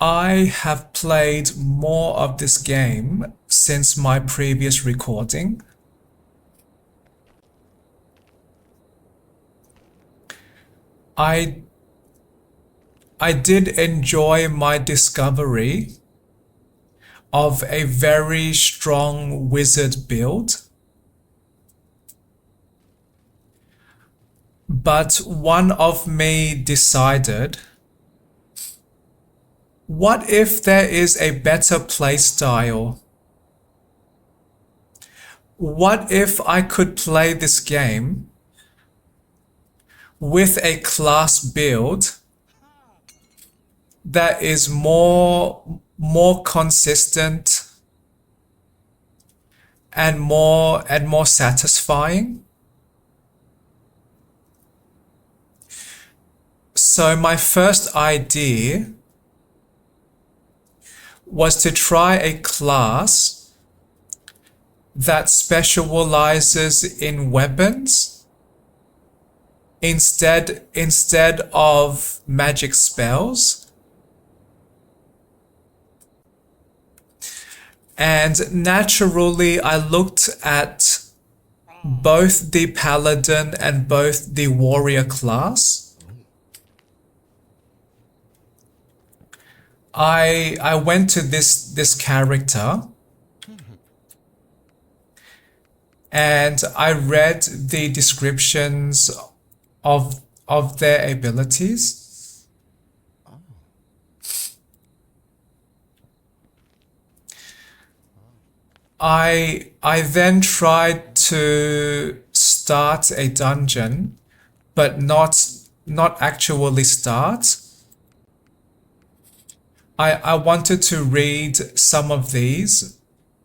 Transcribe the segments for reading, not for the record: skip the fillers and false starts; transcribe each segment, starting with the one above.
I have played more of this game since my previous recording. I did enjoy my discovery of a very strong wizard build, but one of me decided, what if there is a better playstyle? What if I could play this game with a class build that is more consistent and more satisfying? So my first idea was to try a class that specializes in weapons instead of magic spells. And naturally, I looked at both the paladin and both the warrior class. I went to this character and I read the descriptions of their abilities. I then tried to start a dungeon, but not actually start. I wanted to read some of these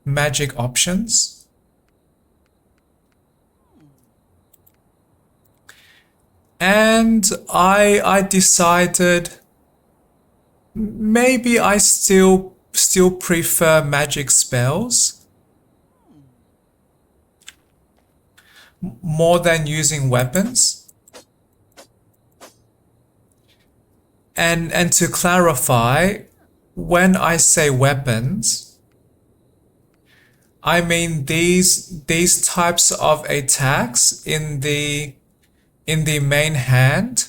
magic options. And I decided maybe I still prefer magic spells more than using weapons. And to clarify, when I say weapons, I mean these types of attacks in the main hand,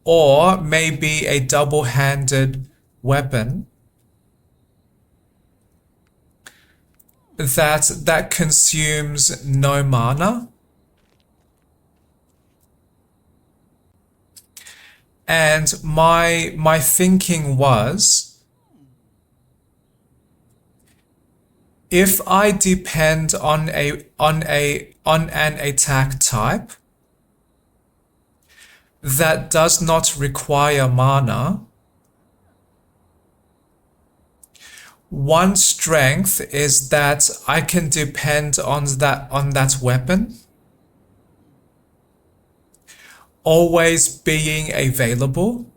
or maybe a double-handed weapon that consumes no mana. And my thinking was, if I depend on an attack type that does not require mana, one strength is that I can depend on that weapon always being available.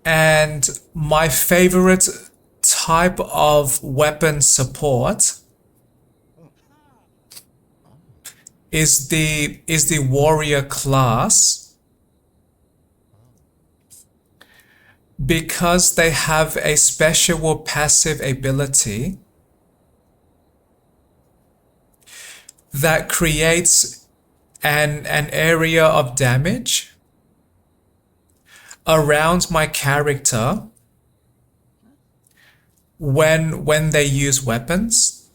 And my favorite type of weapon support is the warrior class, because they have a special passive ability that creates an area of damage around my character when they use weapons.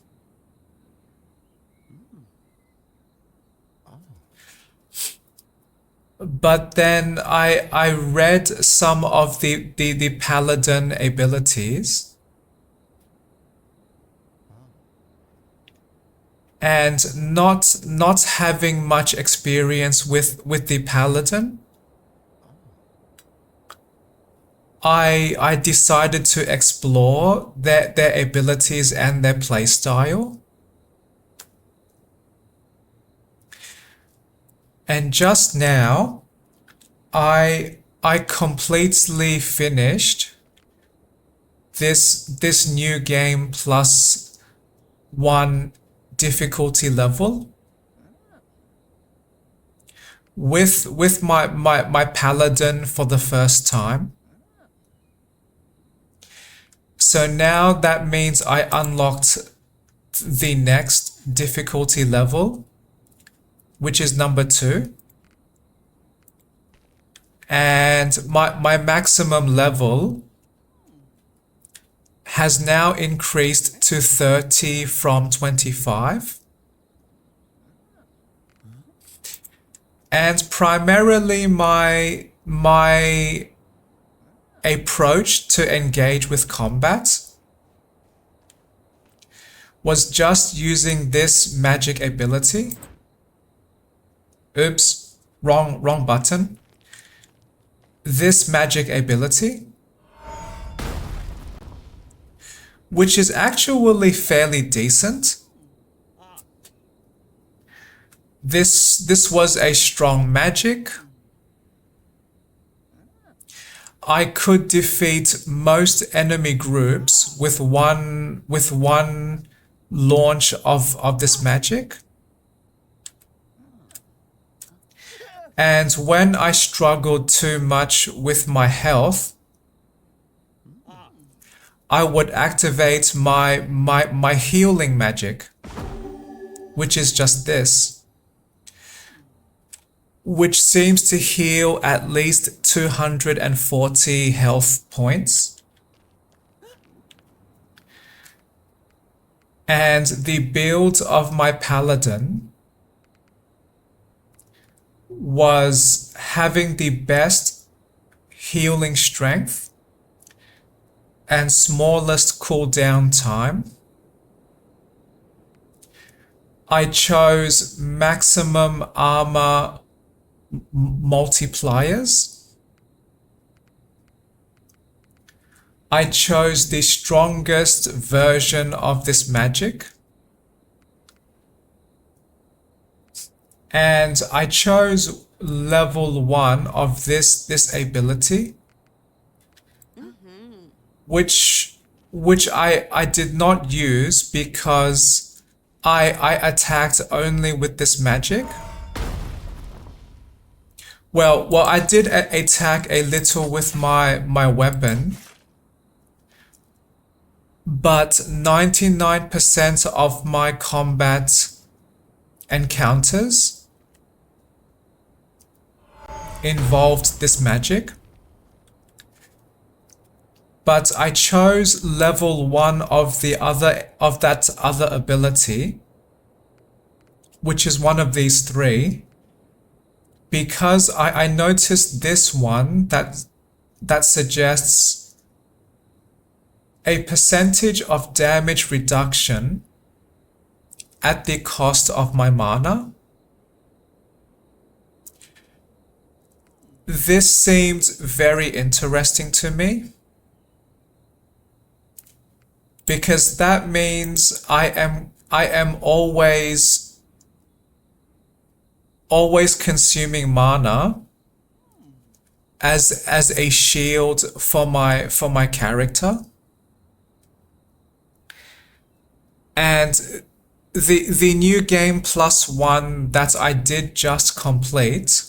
But then I read some of the paladin abilities, and not having much experience with the paladin, I decided to explore their abilities and their playstyle. And just now, I completely finished this new game +1 difficulty level, with my paladin for the first time. So now that means I unlocked the next difficulty level, which is number 2. And my maximum level has now increased to 30 from 25. And primarily my approach to engage with combat was just using this magic ability. Oops, wrong button. This magic ability, which is actually fairly decent. This was a strong magic. I could defeat most enemy groups with one launch of this magic. And when I struggled too much with my health, I would activate my healing magic, which is just this, which seems to heal at least 240 health points. And the build of my paladin was having the best healing strength and smallest cooldown time. I chose maximum armor multipliers. I chose the strongest version of this magic. And I chose level 1 of this ability, which I did not use because I attacked only with this magic. Well, I did attack a little with my weapon, but 99% of my combat encounters involved this magic. But I chose level 1 of that other ability, which is one of these 3, because I noticed this one that suggests a percentage of damage reduction at the cost of my mana. This seemed very interesting to me, because that means I am always consuming mana as a shield for my character. And the new game +1 that I did just complete,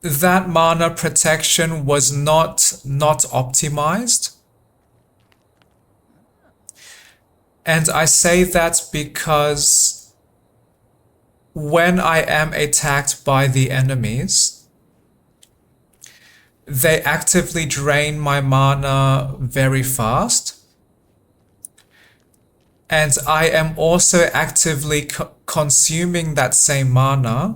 that mana protection was not optimized. And I say that because when I am attacked by the enemies, they actively drain my mana very fast. And I am also actively consuming that same mana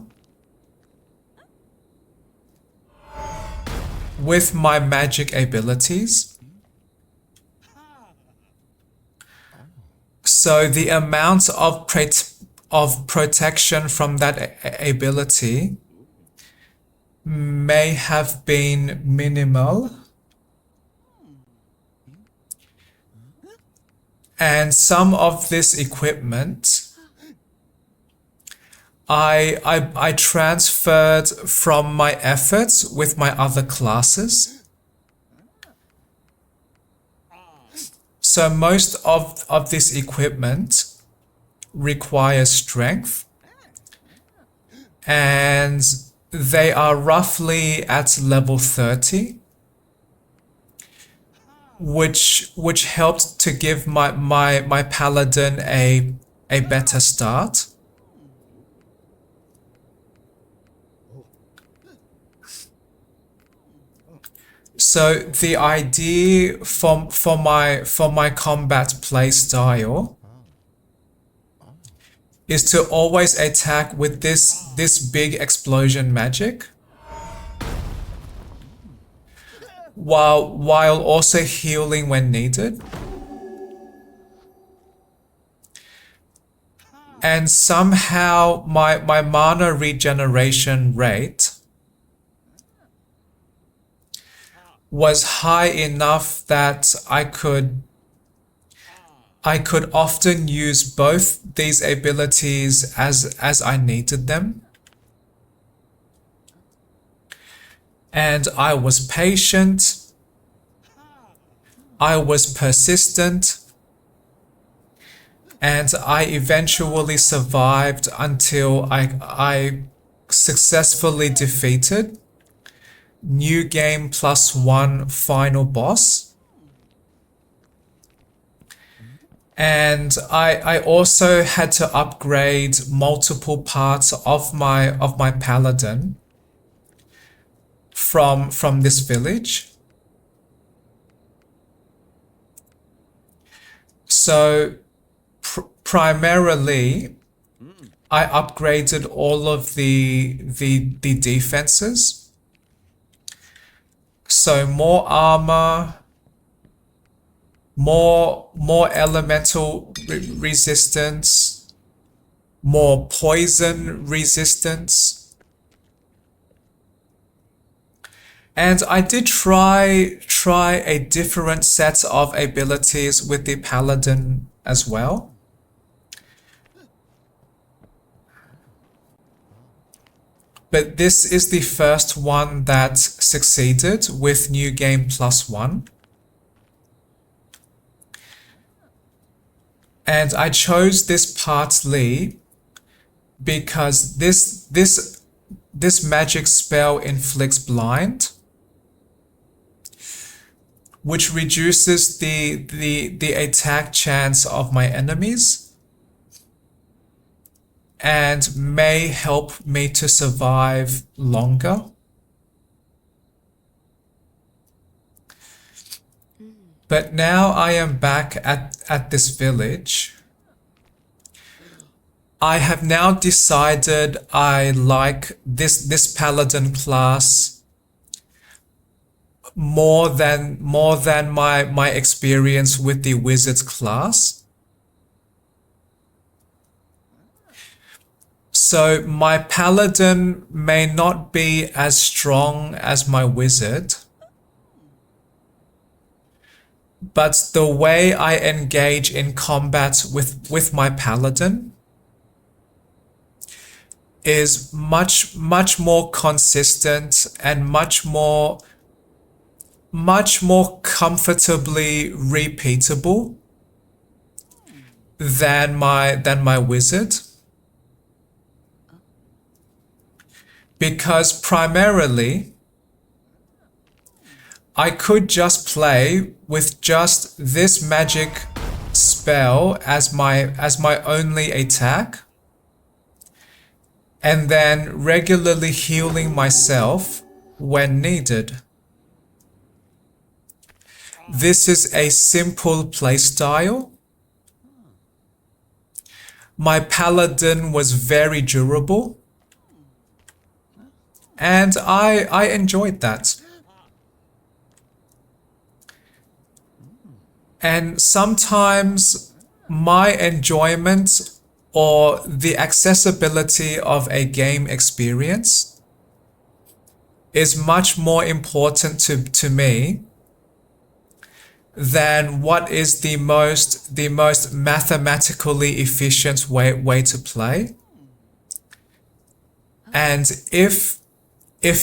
with my magic abilities. So the amount of protection from that ability may have been minimal. And some of this equipment I transferred from my efforts with my other classes. So most of this equipment requires strength, and they are roughly at level 30, which helped to give my paladin a better start. So the idea for my combat play style is to always attack with this big explosion magic, while also healing when needed. And somehow my mana regeneration rate was high enough that I could often use both these abilities as I needed them. And I was patient, I was persistent, and I eventually survived until I successfully defeated New Game +1 final boss. And I also had to upgrade multiple parts of my paladin from this village. So primarily I upgraded all of the defenses. So more armor, more elemental resistance, more poison resistance. And I did try a different set of abilities with the paladin as well. But this is the first one that succeeded with New Game +1. And I chose this partly because this magic spell inflicts blind, which reduces the attack chance of my enemies and may help me to survive longer. But now I am back at this village. I have now decided I like this paladin class more than my experience with the wizard class. So my paladin may not be as strong as my wizard, but the way I engage in combat with my paladin is much more consistent and much more comfortably repeatable than my wizard. Because primarily I could just play with just this magic spell as my only attack, and then regularly healing myself when needed. This is a simple playstyle. My paladin was very durable, and I enjoyed that. And sometimes my enjoyment or the accessibility of a game experience is much more important to me than what is the most mathematically efficient way to play. And if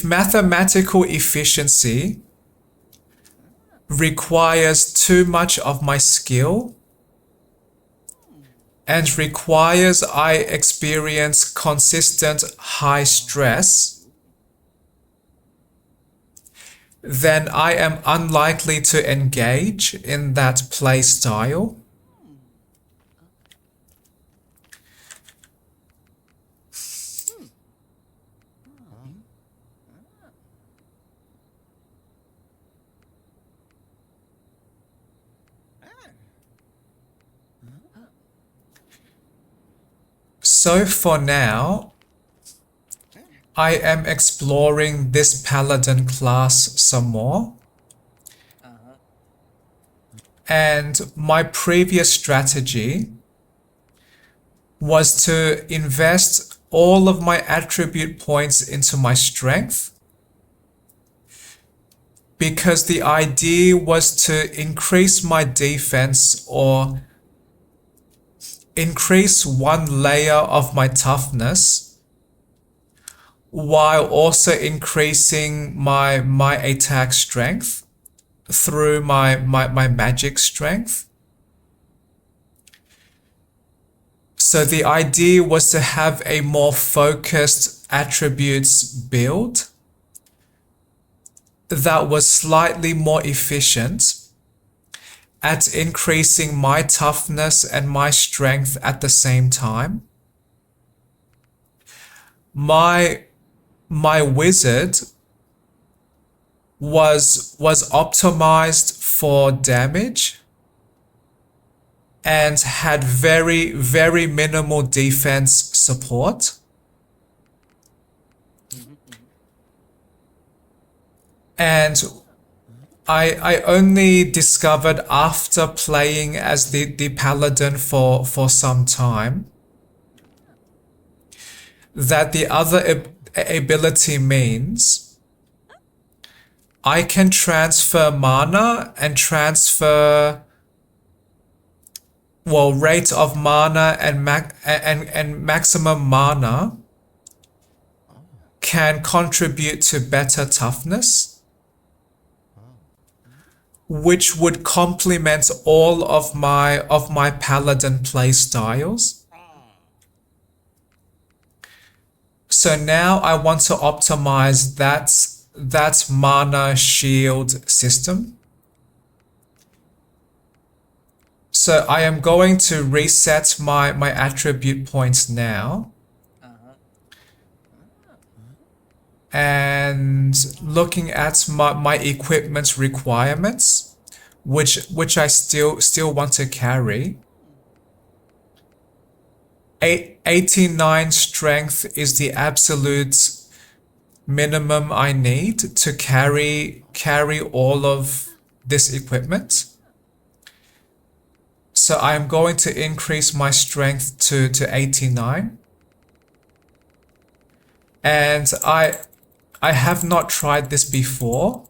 mathematical efficiency requires too much of my skill, and requires I experience consistent high stress, then I am unlikely to engage in that play style. So for now, I am exploring this paladin class some more. And my previous strategy was to invest all of my attribute points into my strength, because the idea was to increase my defense or increase one layer of my toughness while also increasing my attack strength through my magic strength. So the idea was to have a more focused attributes build that was slightly more efficient at increasing my toughness and my strength at the same time. My wizard was optimized for damage and had very, very minimal defense support. And I only discovered after playing as the paladin for some time that the other ability means I can transfer mana and transfer, well, rate of mana and maximum mana can contribute to better toughness, which would complement all of my paladin play styles. So now I want to optimize that mana shield system. So I am going to reset my attribute points now. And looking at my equipment requirements, which I still want to carry. 89 strength is the absolute minimum I need to carry all of this equipment. So I'm going to increase my strength to 89. And I have not tried this before,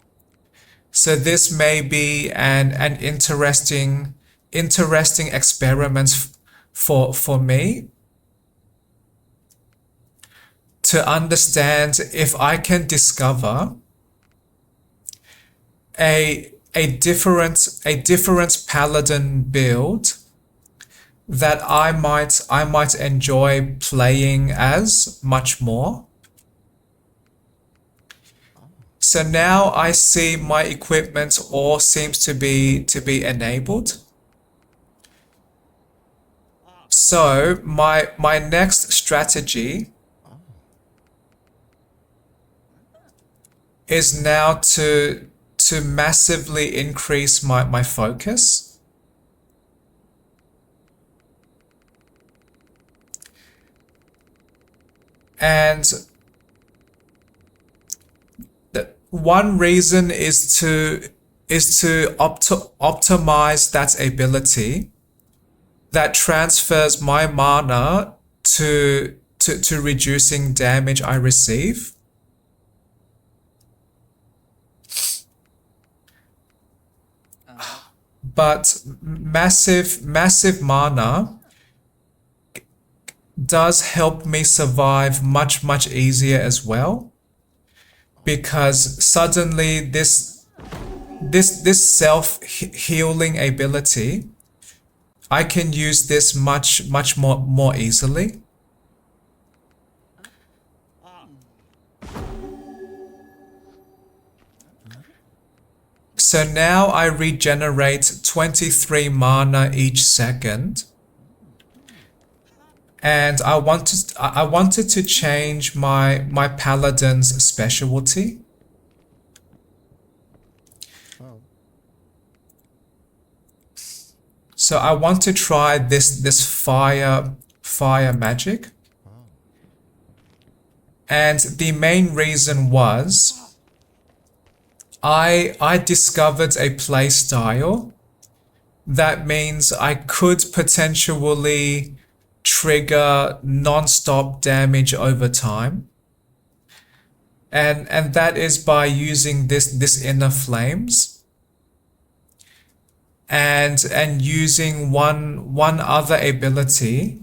so this may be an interesting experiment for me to understand if I can discover a different paladin build that I might enjoy playing as much more. So now I see my equipment all seems to be enabled. So my next strategy is now to massively increase my focus. And one reason is to optimize that ability that transfers my mana to reducing damage I receive. But massive mana does help me survive much easier as well, because suddenly this self-healing ability, I can use this much more easily. So now I regenerate 23 mana each second. And I wanted to change my paladin's specialty. So I want to try this fire magic. And the main reason was I discovered a playstyle that means I could potentially trigger non-stop damage over time. And that is by using this inner flames. And using one other ability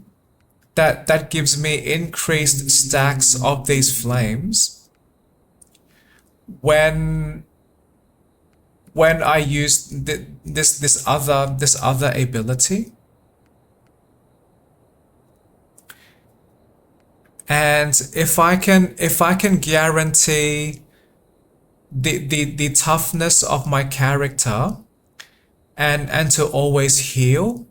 that gives me increased stacks of these flames when I use this other ability. And if I can guarantee the toughness of my character and to always heal,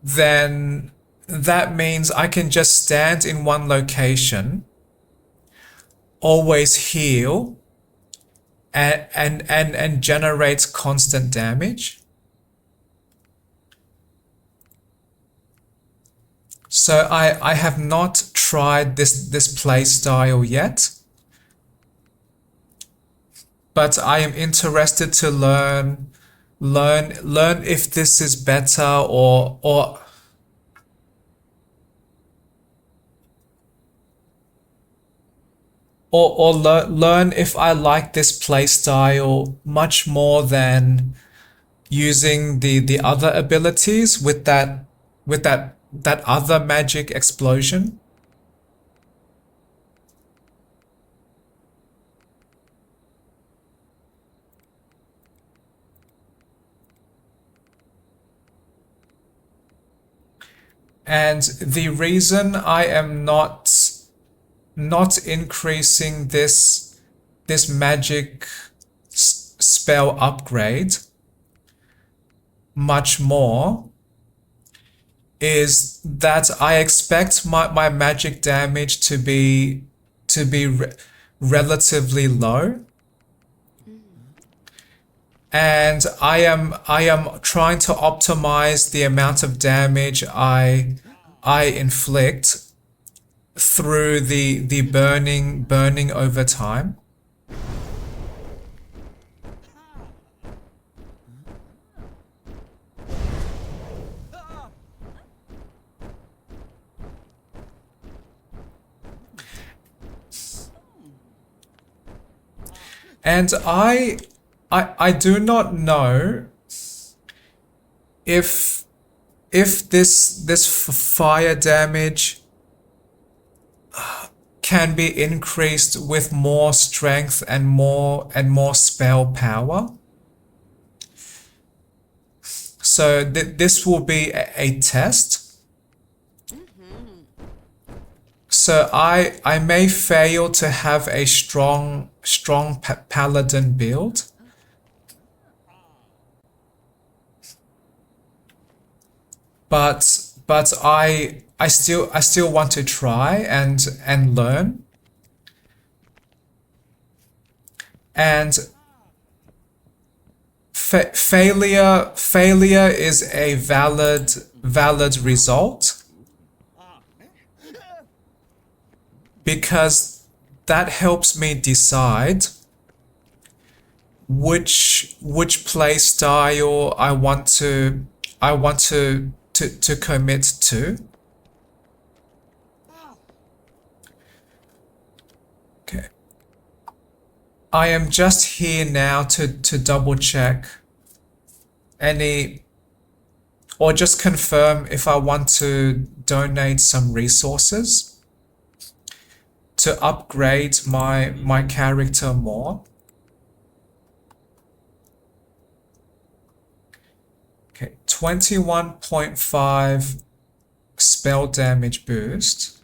then that means I can just stand in one location, always heal, and generate constant damage. So I have not tried this play style yet, but I am interested to learn if this is better or learn if I like this play style much more than using the other abilities with that other magic explosion. And the reason I am not increasing this magic spell upgrade much more is that I expect my magic damage to be relatively low. And I am trying to optimize the amount of damage I inflict through the burning over time. And I do not know if this fire damage can be increased with more strength and more spell power. So this will be a test. So I may fail to have a strong paladin build. But I still want to try and learn. And failure is a valid result, because that helps me decide which play style I want to commit to. Okay. I am just here now to double check or just confirm if I want to donate some resources to upgrade my character more. 21.5 spell damage boost.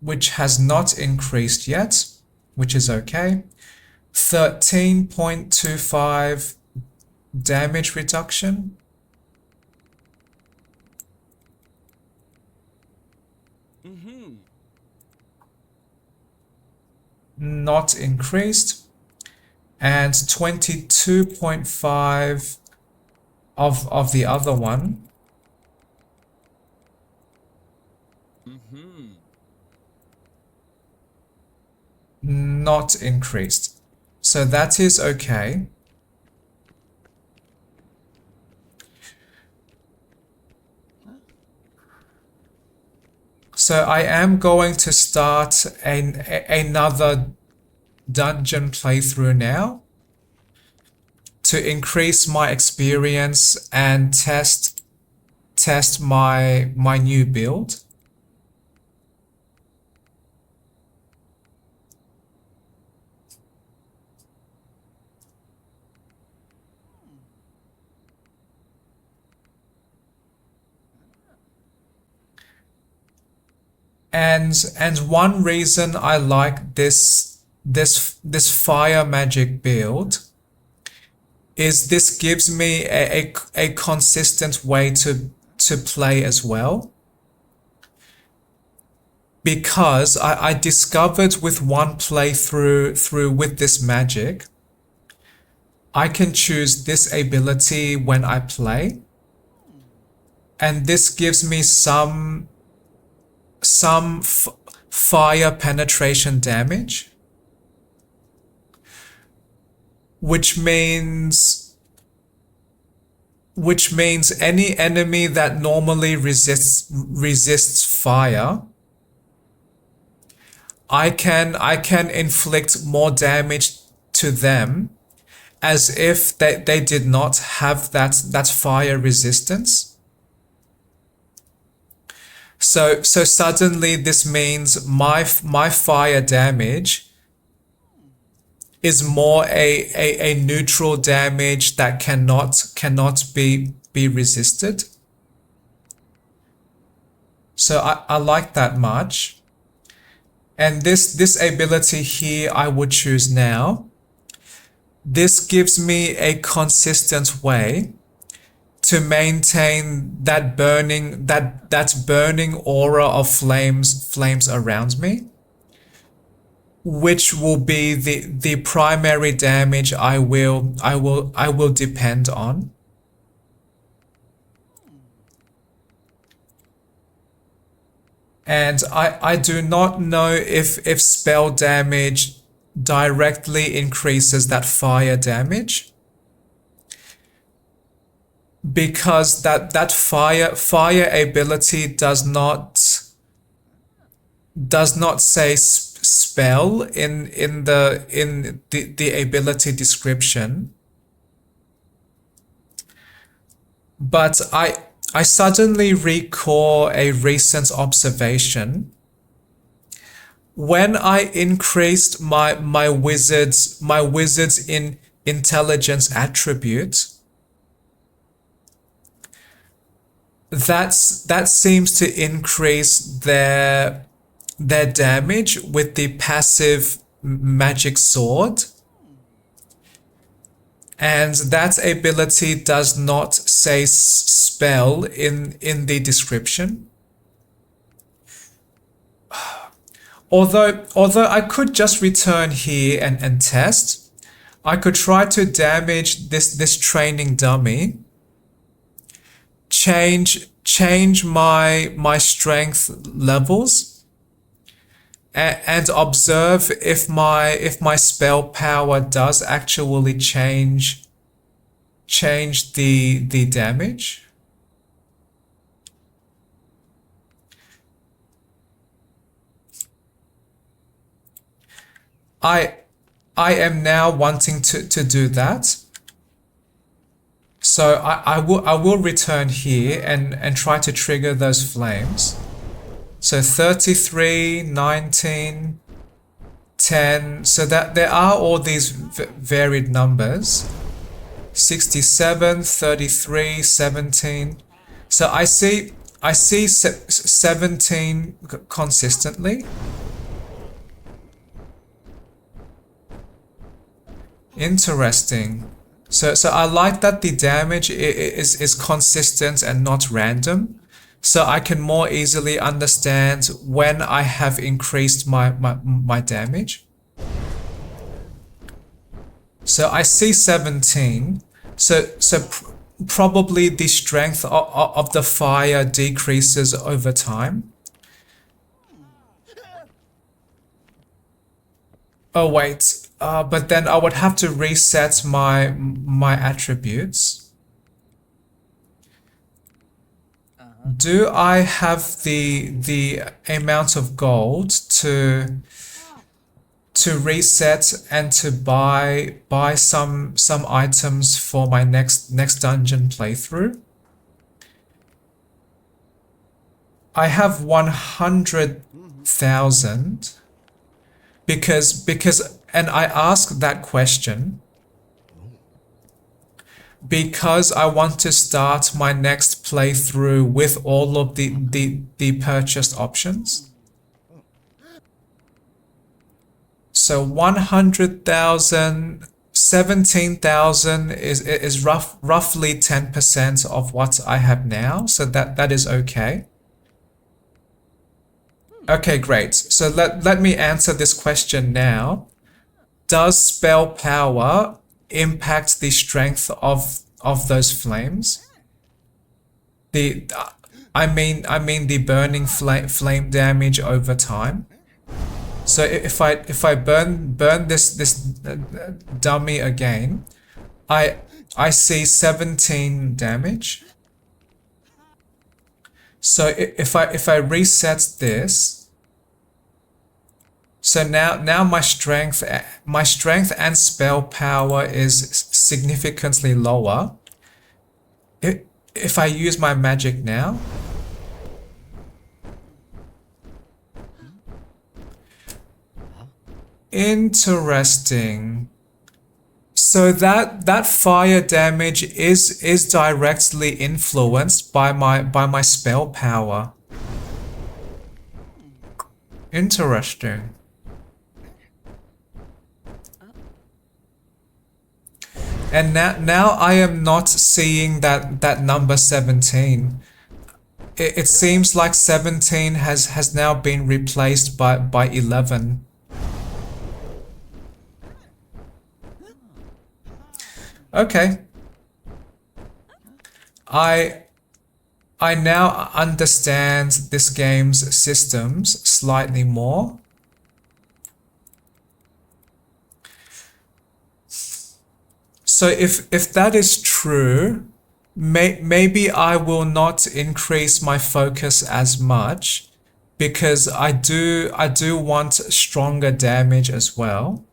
Which has not increased yet, which is okay. 13.25 damage reduction. Not increased. And 22.5 of the other one. Not increased. So that is okay. So I am going to start another dungeon playthrough now to increase my experience and test my new build. And one reason I like this fire magic build is this gives me a consistent way to play as well. Because I discovered with one playthrough with this magic, I can choose this ability when I play, and this gives me some fire penetration damage, which means any enemy that normally resists fire, I can inflict more damage to them as if they did not have that fire resistance. So suddenly this means my fire damage is more a neutral damage that cannot be resisted. So I like that much. And this ability here I would choose now. This gives me a consistent way to maintain that burning aura of flames around me, which will be the primary damage I will depend on. And I do not know if spell damage directly increases that fire damage, because that fire ability does not say spell in the ability description. But I suddenly recall a recent observation. When I increased my wizard's in intelligence attribute, that seems to increase their damage with the passive magic sword. And that ability does not say spell in the description. Although I could just return here and test. I could try to damage this training dummy. Change my strength levels and observe if my spell power does actually change the damage. I am now wanting to do that. So I will return here and try to trigger those flames. So 33, 19, 10. So that there are all these varied numbers. 67, 33, 17. So I see 17 consistently. Interesting. So I like that the damage is consistent and not random. So I can more easily understand when I have increased my damage. So I see 17. So probably the strength of the fire decreases over time. Oh wait, but then I would have to reset my attributes. Do I have the amount of gold to reset and to buy some items for my next dungeon playthrough? I have 100,000 because and I ask that question because I want to start my next playthrough with all of the purchased options. So 100,000, 17,000 is roughly 10% of what I have now. So that is okay. Okay, great. So let me answer this question now. Does spell power impact the strength of those flames? I mean the burning flame damage over time. So if I burn this dummy again, I see 17 damage. So if I reset this, so now my strength and spell power is significantly lower. If I use my magic now, interesting. So that fire damage is directly influenced by my spell power. Interesting. And now I am not seeing that number 17. It seems like 17 has now been replaced by 11. Okay. I now understand this game's systems slightly more. So if that is true, maybe I will not increase my focus as much because I do want stronger damage as well.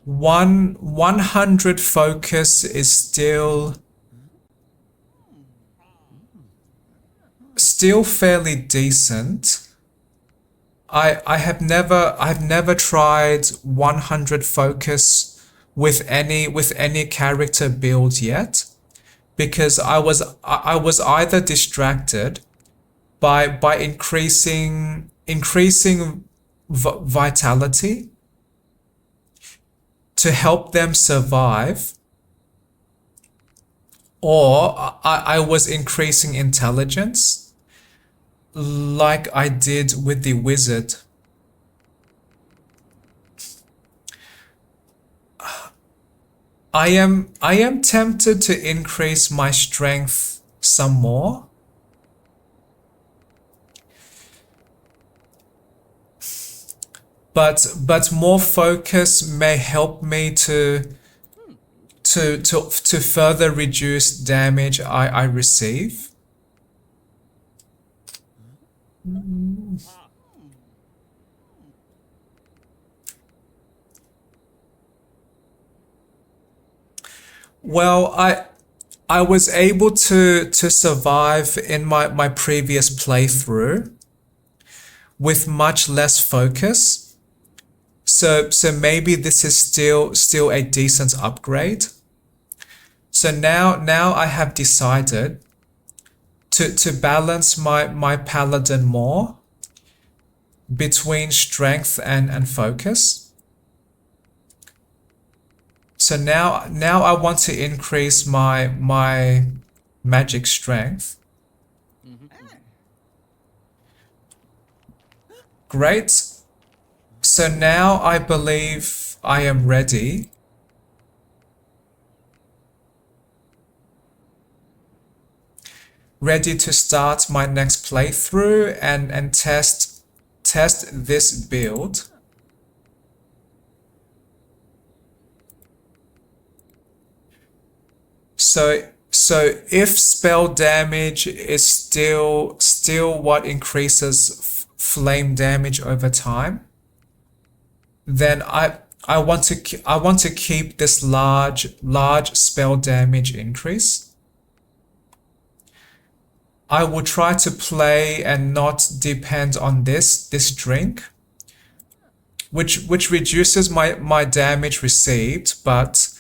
One 100 focus is still fairly decent. I've never tried 100 focus with any character build yet because I was either distracted by increasing vitality to help them survive, or I was increasing intelligence like I did with the wizard. I am tempted to increase my strength some more. But more focus may help me to further reduce damage I receive. Well, I was able to survive in my previous playthrough with much less focus. So maybe this is still a decent upgrade. So now I have decided to balance my paladin more between strength and focus. So now I want to increase my magic strength. Great. So now I believe I am ready. Ready to start my next playthrough and test this build. So if spell damage is still what increases flame damage over time, then I want to keep this large spell damage increase. I will try to play and not depend on this drink, which reduces my damage received, but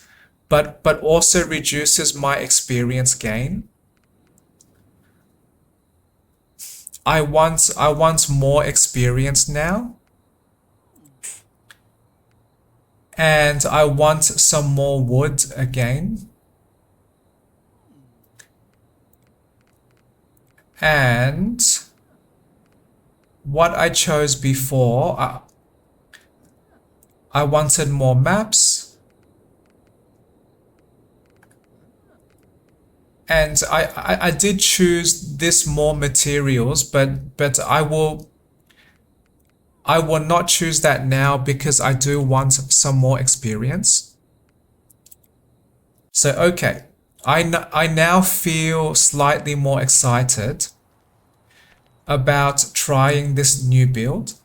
also reduces my experience gain. I want more experience now. And I want some more wood again. And what I chose before, I wanted more maps. And I did choose this more materials, but I will not choose that now because I do want some more experience. So okay, I now feel slightly more excited about trying this new build.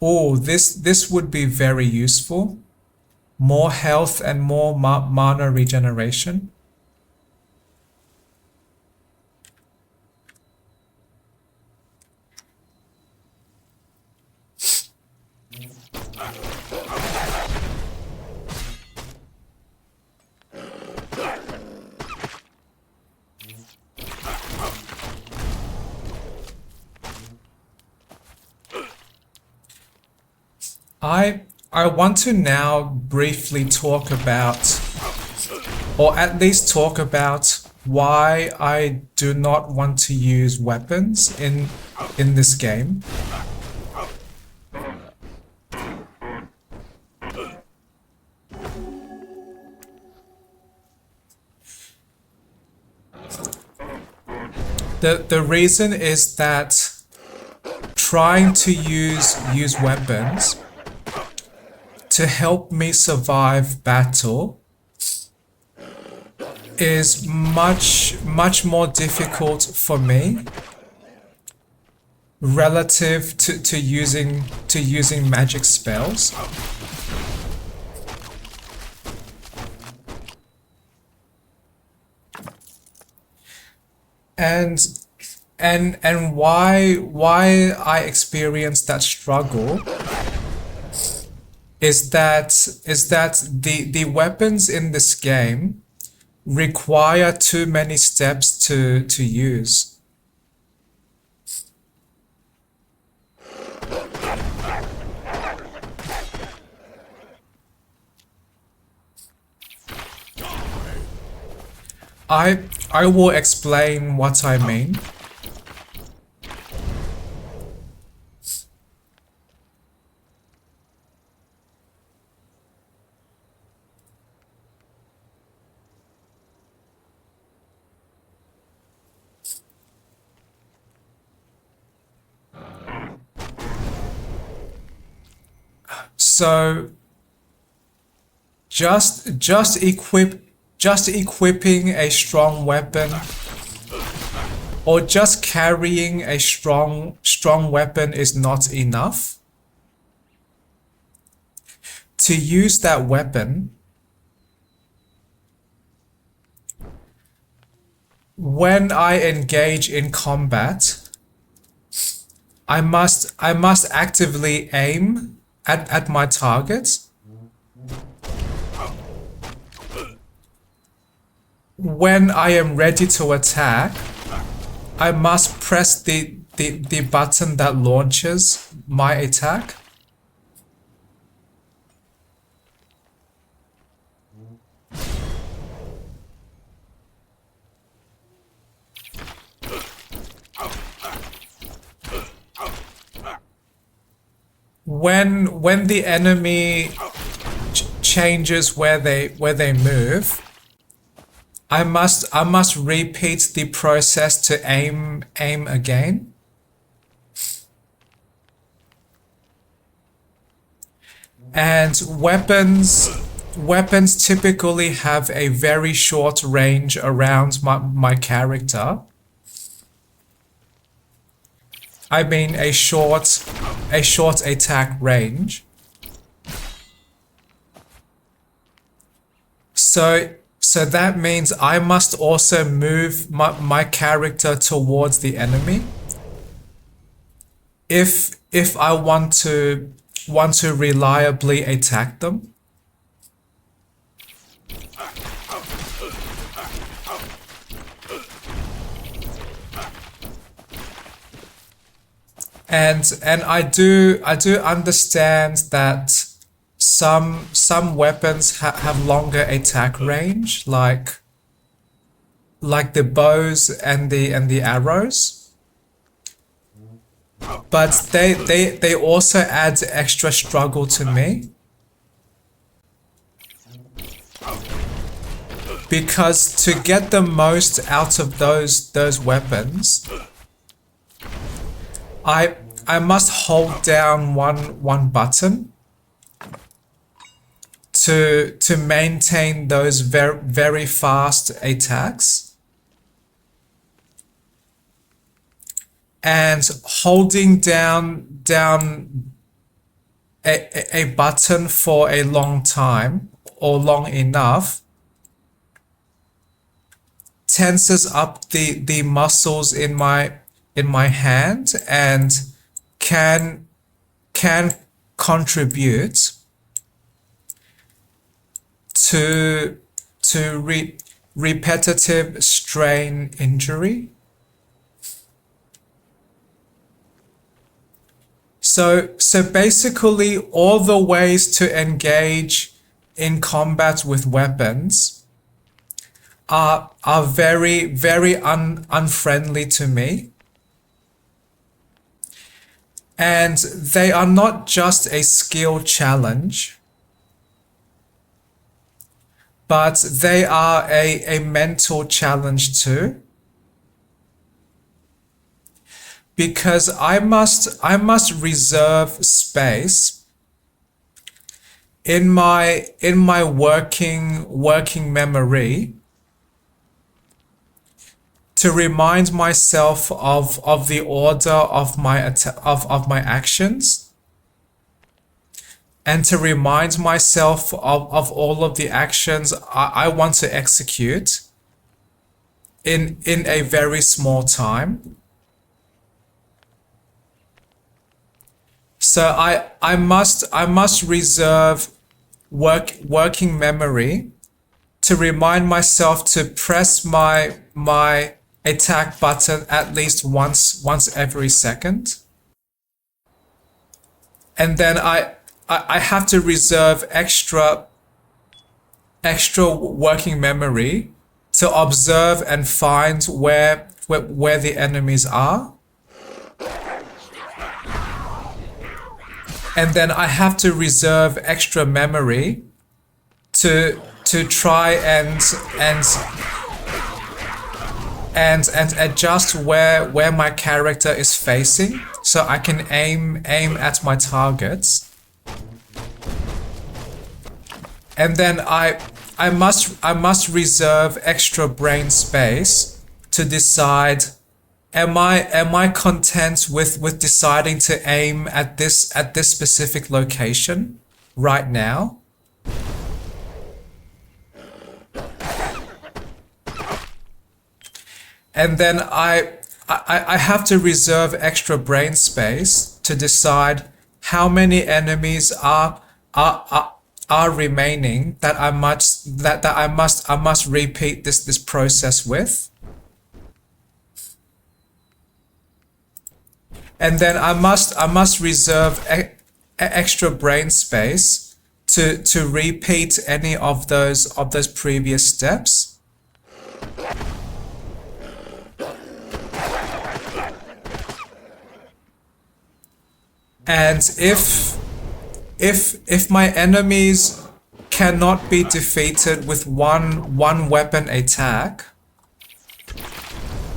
Oh, this would be very useful. More health and more mana regeneration. I want to now briefly talk about, or at least talk about, why I do not want to use weapons in this game. The reason is that trying to use weapons to help me survive battle is much more difficult for me relative to using magic spells. And why I experience that struggle is that the weapons in this game require too many steps to use. I will explain what I mean. So just equipping a strong weapon, or just carrying a strong weapon is not enough. To use that weapon, when I engage in combat, I must actively aim at my target. When I am ready to attack, I must press the button that launches my attack. When the enemy changes where they move, I must repeat the process to aim again. And weapons typically have a very short range around my character. I mean a short attack range. So that means I must also move my character towards the enemy if I want to reliably attack them. And I do understand that some weapons have longer attack range, like the bows and the arrows, but they also add extra struggle to me, because to get the most out of those weapons, I must hold down one button to maintain those very fast attacks, and holding down a button for a long time or long enough tenses up the muscles in my hand and can contribute to repetitive strain injury. So basically all the ways to engage in combat with weapons are very unfriendly to me. And they are not just a skill challenge, but they are a mental challenge too. Because I must reserve space in my working memory to remind myself of the order of my actions, and to remind myself of all of the actions I want to execute in a very small time. So I must reserve working memory to remind myself to press my attack button at least once every second. And then I have to reserve extra working memory to observe and find where the enemies are. And then I have to reserve extra memory to try and adjust where my character is facing, so I can aim at my targets. and then I must reserve extra brain space to decide, am I content with deciding to aim at this specific location right now? And then I have to reserve extra brain space to decide how many enemies are remaining that I must repeat this process with. And then I must reserve extra brain space to repeat any of those previous steps. And if my enemies cannot be defeated with one weapon attack,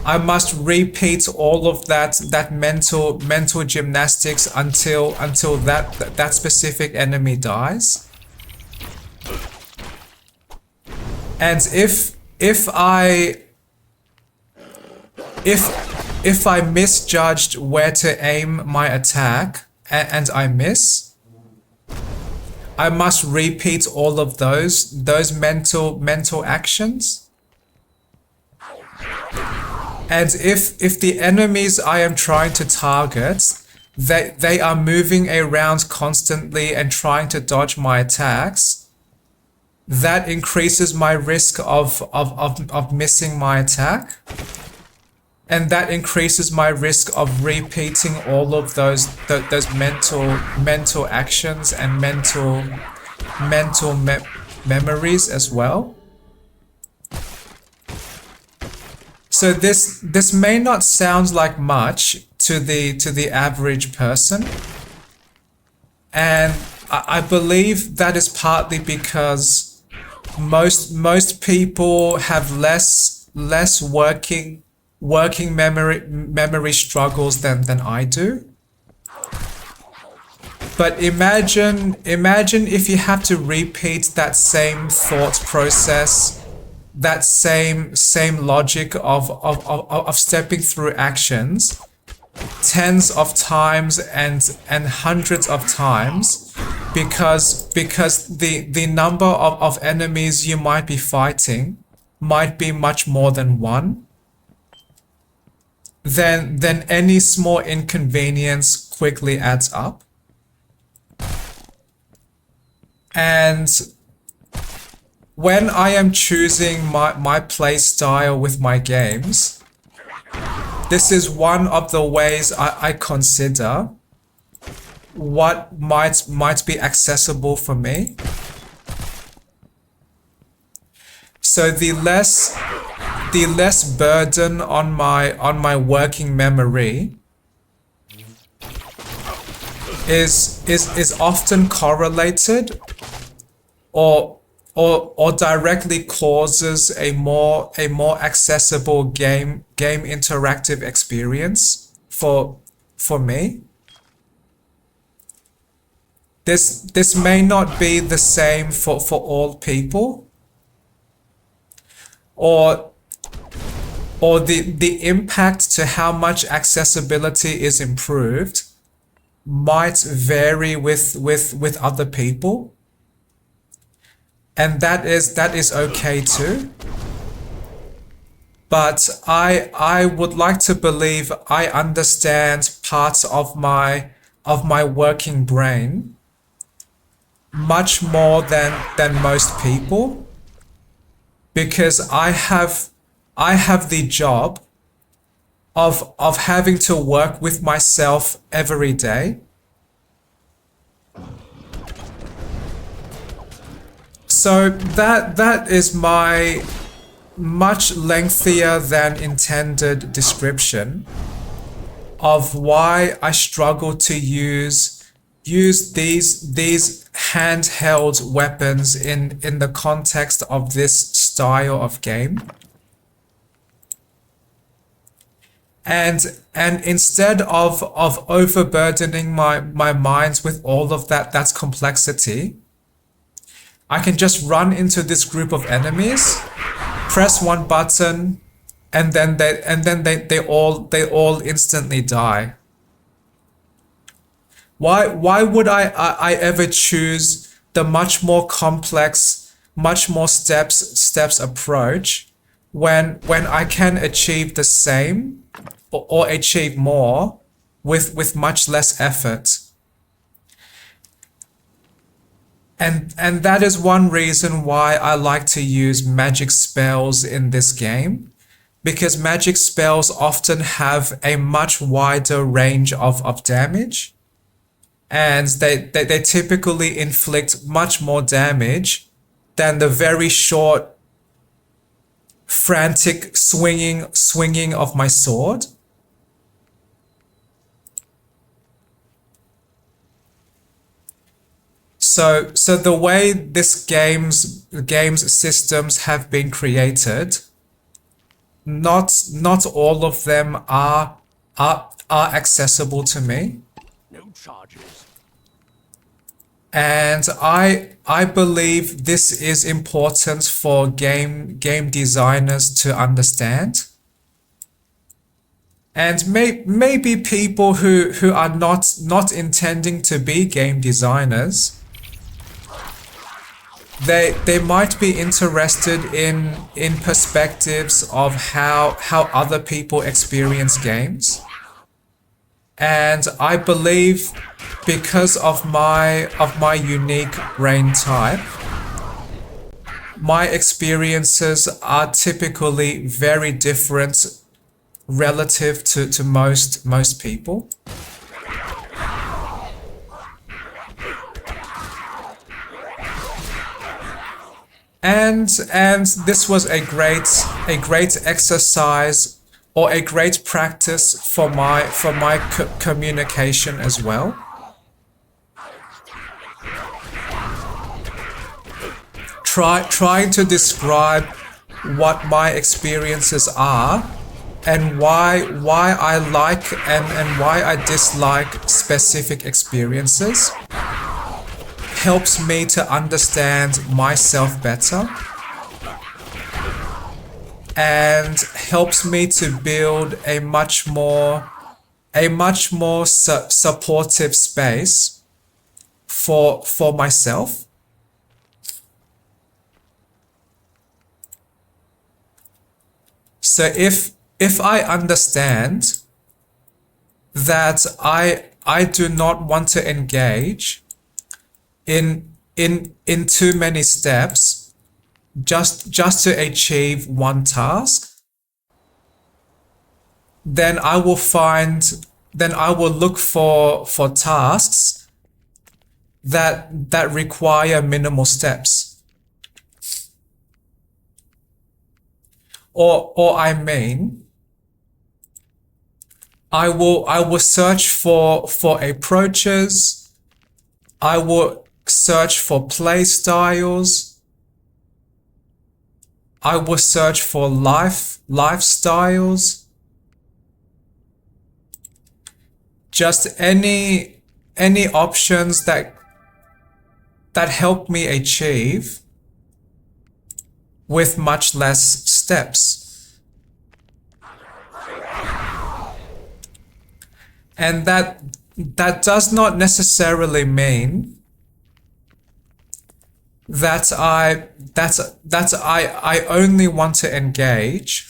I must repeat all of that mental gymnastics until that specific enemy dies. And if I misjudged where to aim my attack and I miss, I must repeat all of those mental actions. And if the enemies I am trying to target, they are moving around constantly and trying to dodge my attacks, that increases my risk of missing my attack. And that increases my risk of repeating all of those mental actions and mental memories as well. So this may not sound like much to the average person, and I believe that is partly because most people have less working memory struggles than I do. But imagine if you have to repeat that same thought process, that same logic of stepping through actions tens of times and hundreds of times, because the number of enemies you might be fighting might be much more than one. Then any small inconvenience quickly adds up. And when I am choosing my play style with my games, this is one of the ways I consider what might be accessible for me. So the less burden on my working memory is often correlated or directly causes a more accessible game interactive experience for me. This may not be the same for all people, or the impact to how much accessibility is improved might vary with other people. And that is okay too. But I would like to believe I understand parts of my working brain much more than most people, because I have the job of having to work with myself every day. So that is my much lengthier than intended description of why I struggle to use these handheld weapons in the context of this style of game. And instead of overburdening my mind with all of that's complexity, I can just run into this group of enemies, press one button, and then they all instantly die. Why would I ever choose the much more complex, much more steps approach when I can achieve the same or achieve more with much less effort? And that is one reason why I like to use magic spells in this game, because magic spells often have a much wider range of damage, and they typically inflict much more damage than the very short, frantic swinging of my sword. So the way this game's systems have been created, not all of them are accessible to me. No charges. And I believe this is important for game designers to understand. And maybe people who are not intending to be game designers, they might be interested in perspectives of how other people experience games. And I believe because of my unique brain type, my experiences are typically very different relative to most people. And this was a great exercise or a great practice for my communication as well. Trying to describe what my experiences are and why I like and why I dislike specific experiences helps me to understand myself better and helps me to build a much more supportive space for myself. So if I understand that I do not want to engage in too many steps just to achieve one task, then I will look for tasks that require minimal steps. Or I mean, I will search for approaches. I will search for play styles. I will search for lifestyles. Just any options that help me achieve with much less steps. And that does not necessarily mean that I only want to engage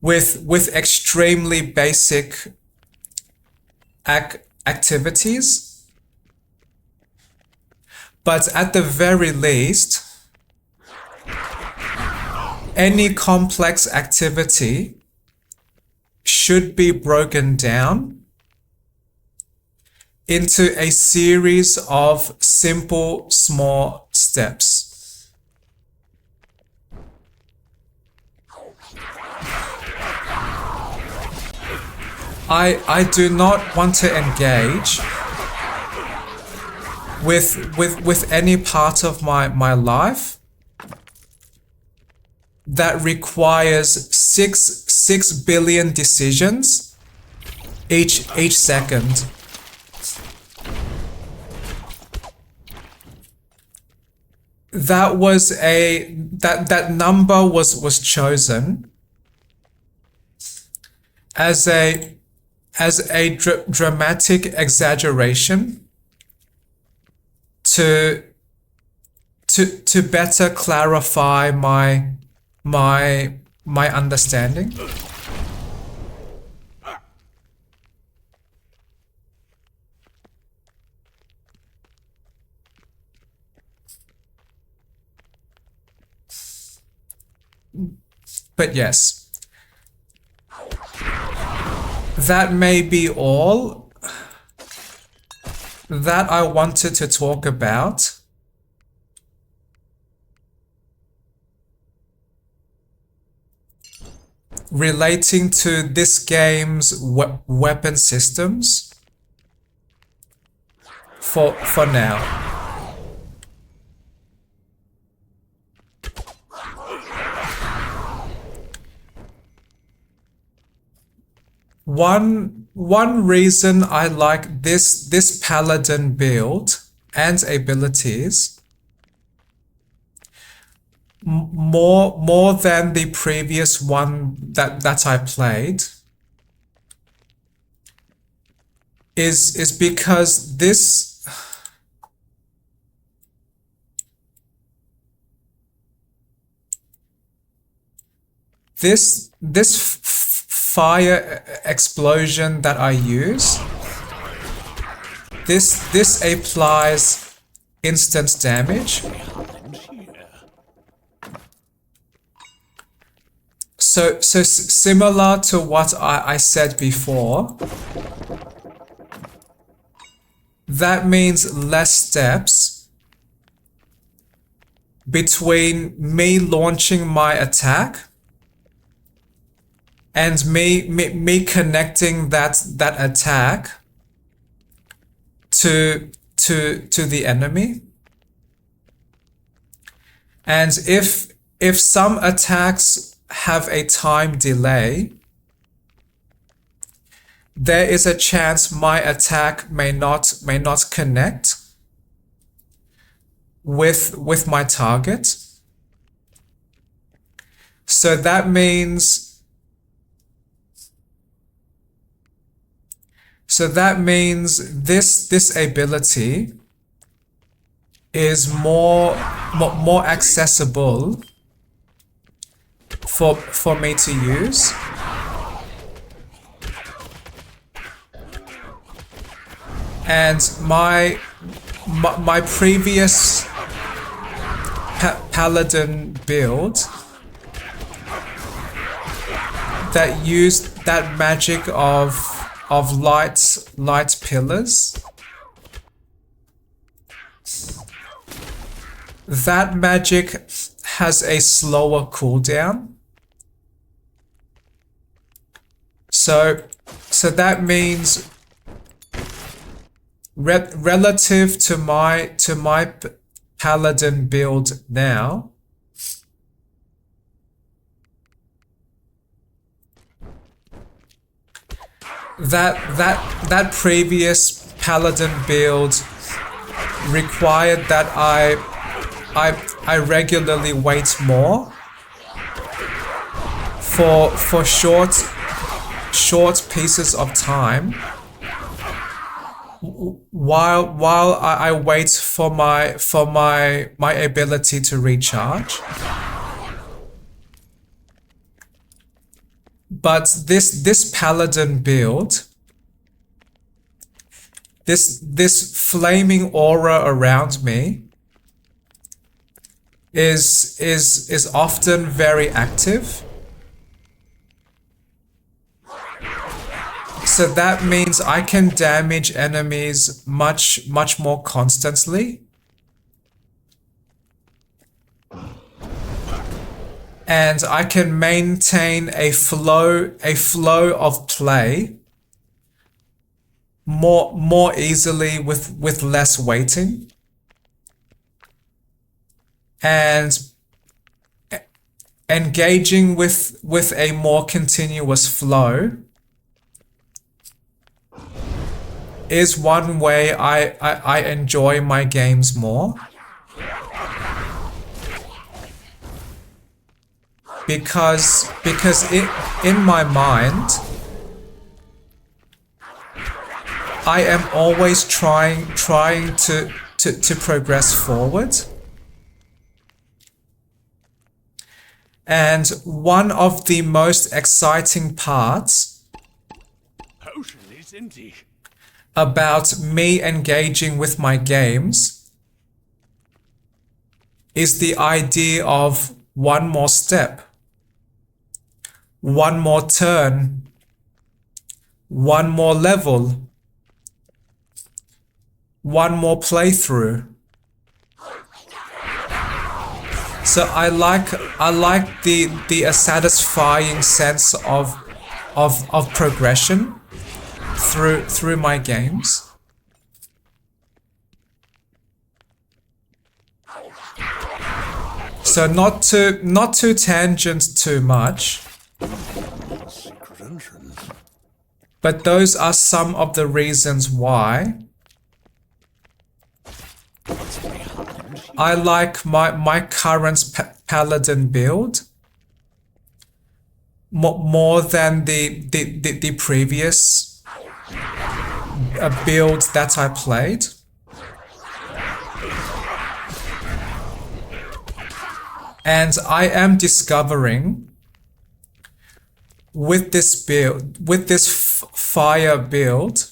with extremely basic activities, but at the very least, any complex activity should be broken down into a series of simple, small steps. I do not want to engage with any part of my life that requires 6 billion decisions each second. that number was chosen as a dramatic exaggeration to better clarify my understanding. But yes, that may be all that I wanted to talk about. Relating to this game's weapon systems for now. One reason I like this paladin build and abilities more than the previous one that I played is because this fire explosion that I use, this applies instant damage. So similar to what I said before, that means less steps between me launching my attack and me connecting that attack to the enemy. And if some attacks have a time delay, there is a chance my attack may not connect with my target. So that means this ability is more accessible for me to use. And my previous paladin build that used that magic of light pillars, that magic has a slower cooldown. So that means relative to my paladin build now, that previous paladin build required that I regularly wait more for short pieces of time while I wait for my ability to recharge. But this paladin build, this flaming aura around me is often very active. So that means I can damage enemies much more constantly. And I can maintain a flow of play more easily with less waiting. And engaging with a more continuous flow is one way I enjoy my games more. because in my mind, I am always trying to progress forward. And one of the most exciting parts about me engaging with my games is the idea of one more step, one more turn, one more level, one more playthrough. So I like the satisfying sense of progression through my games. So not to tangent too much, but those are some of the reasons why I like my current paladin build more than the previous build that I played. And I am discovering with this build, with this fire build,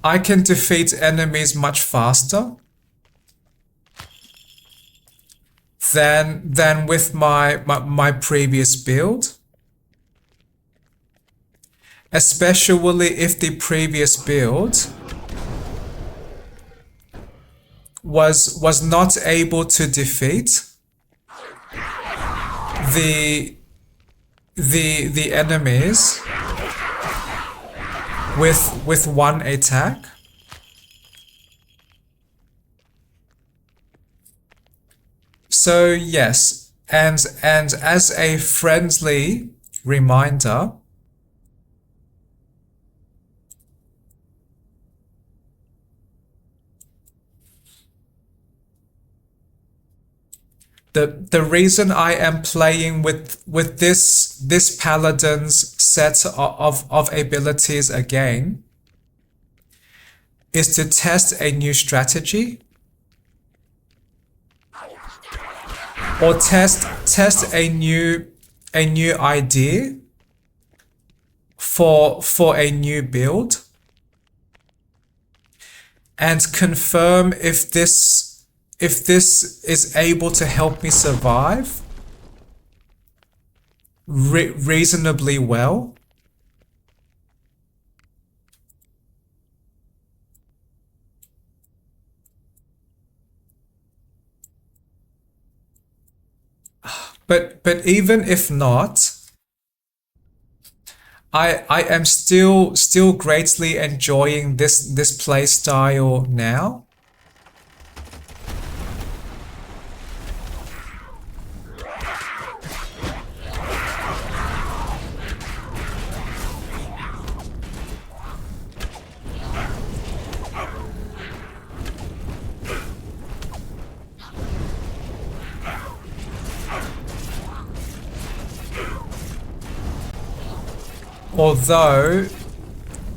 I can defeat enemies much faster than with my previous build. Especially if the previous build was not able to defeat the enemies with one attack. So yes, and as a friendly reminder, the reason I am playing with this paladin's set of abilities again is to test a new strategy or test a new idea for a new build and confirm if this is able to help me survive reasonably well. But even if not, I am still greatly enjoying this play style now. Although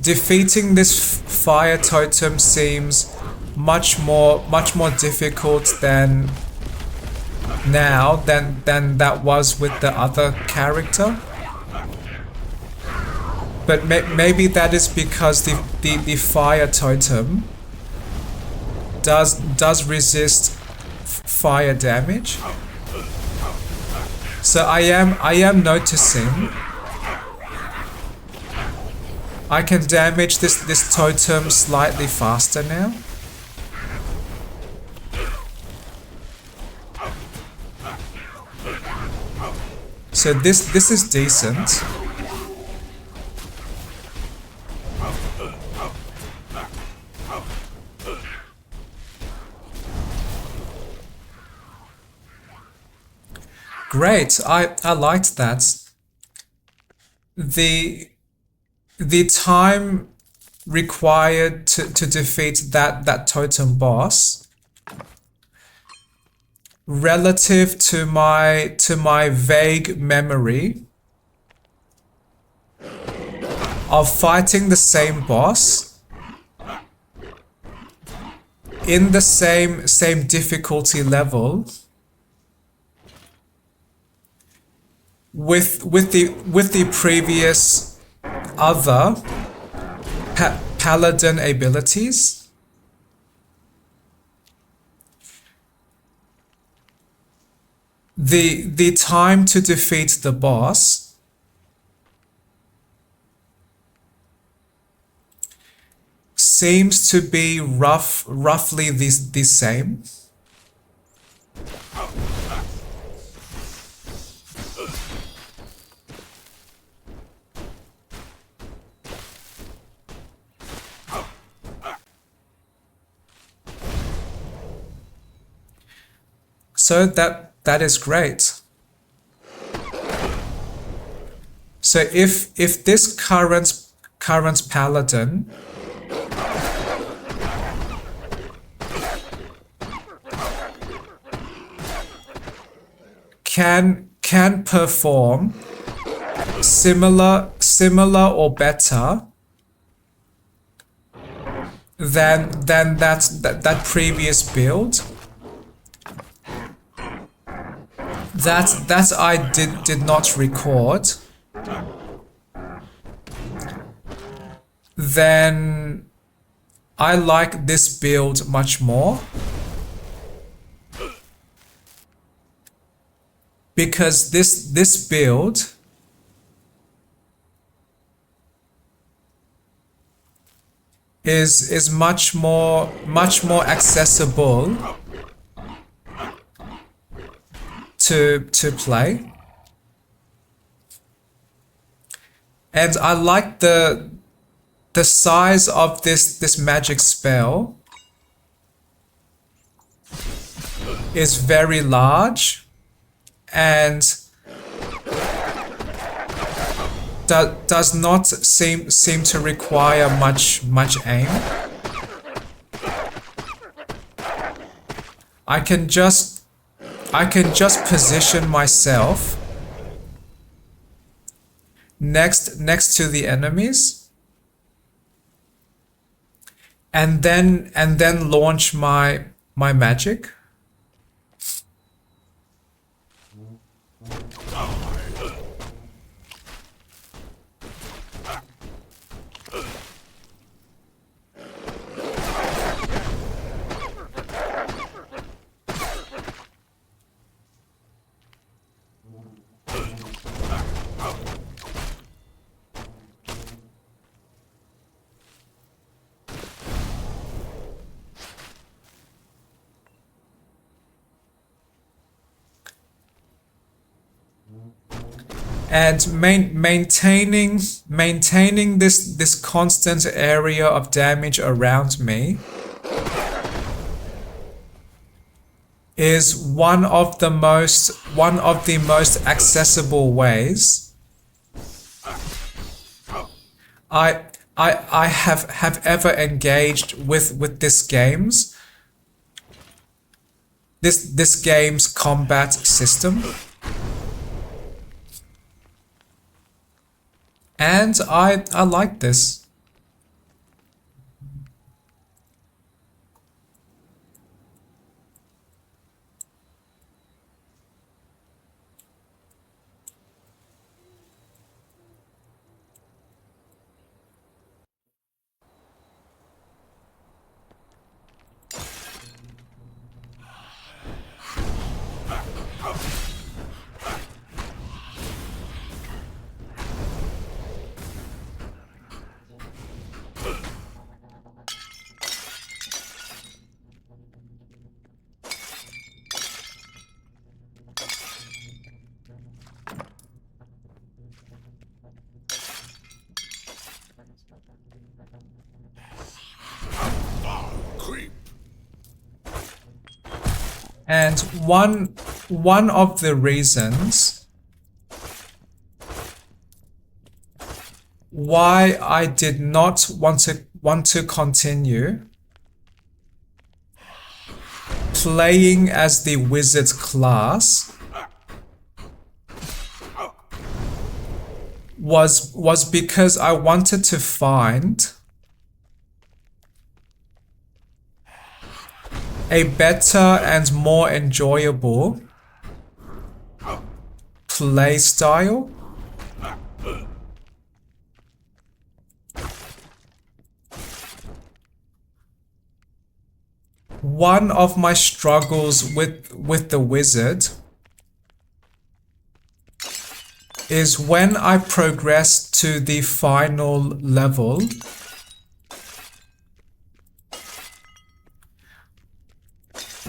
defeating this fire totem seems much more difficult than that was with the other character. But maybe that is because the fire totem does resist fire damage. So I am noticing I can damage this totem slightly faster now. So this is decent. Great, I liked that. The time required to defeat that totem boss relative to my vague memory of fighting the same boss in the same difficulty level with the previous other paladin abilities. The time to defeat the boss seems to be roughly the same. So that is great. So if this current paladin can perform similar or better than that previous build that I did not record, then I like this build much more, because this build is much more accessible to play, and I like the size of this magic spell is very large and does not seem to require much aim. I can just position myself next to the enemies and then launch my magic. And maintaining this constant area of damage around me is one of the most accessible ways I have ever engaged with this game's combat system. And I like this. And one of the reasons why I did not want to continue playing as the wizard class was because I wanted to find a better and more enjoyable play style. One of my struggles with the wizard is when I progress to the final level,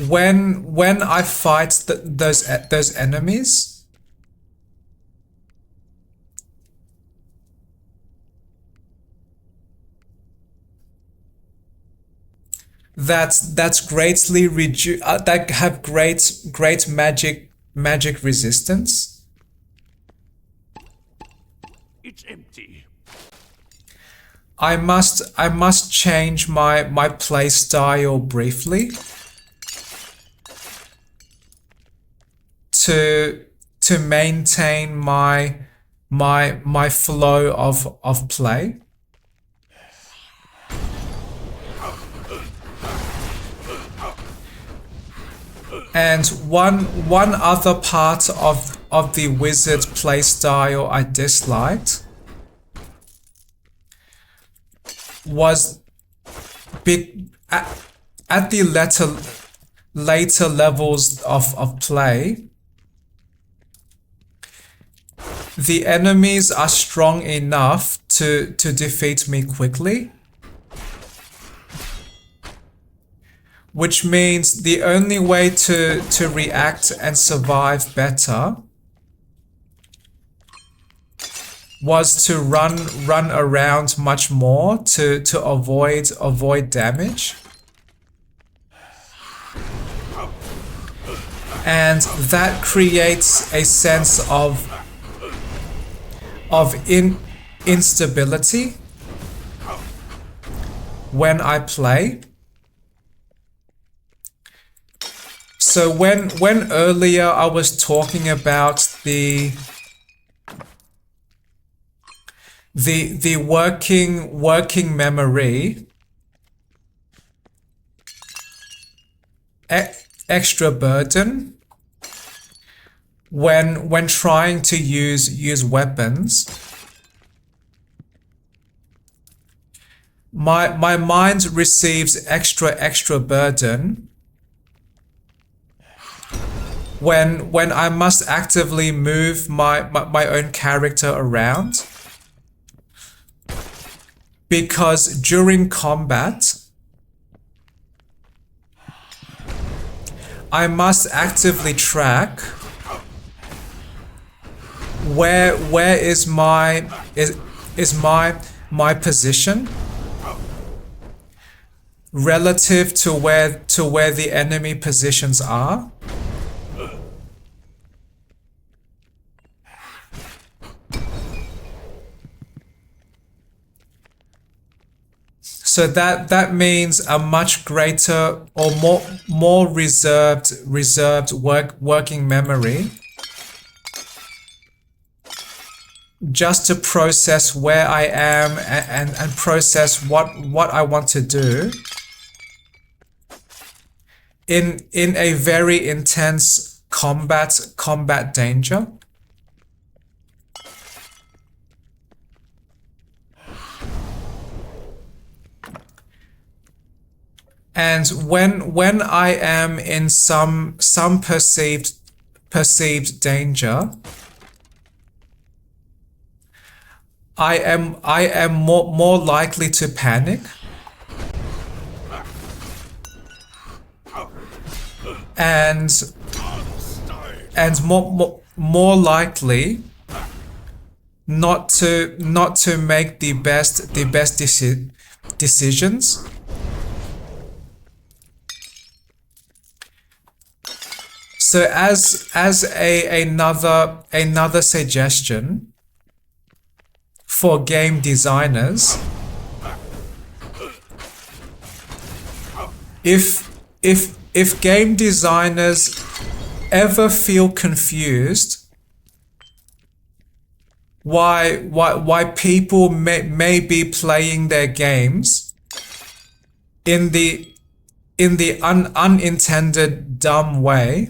when I fight those enemies, that's greatly that have great magic resistance. It's empty. I must change my play style briefly to maintain my flow of play. And one other part of the wizard playstyle I disliked was at the later levels of play, the enemies are strong enough to defeat me quickly. Which means the only way to react and survive better was to run around much more to avoid damage. And that creates a sense of instability when I play. So when earlier I was talking about the working memory, extra burden when trying to use weapons, my mind receives extra burden when I must actively move my own character around, because during combat I must actively track where is my position relative to where the enemy positions are. So that means a much greater or more reserved working memory, just to process where I am and process what I want to do in a very intense combat danger. And when I am in some perceived danger, I am more likely to panic and more likely not to make the best decisions. So as another suggestion for game designers, if if game designers ever feel confused why people may be playing their games in the unintended dumb way,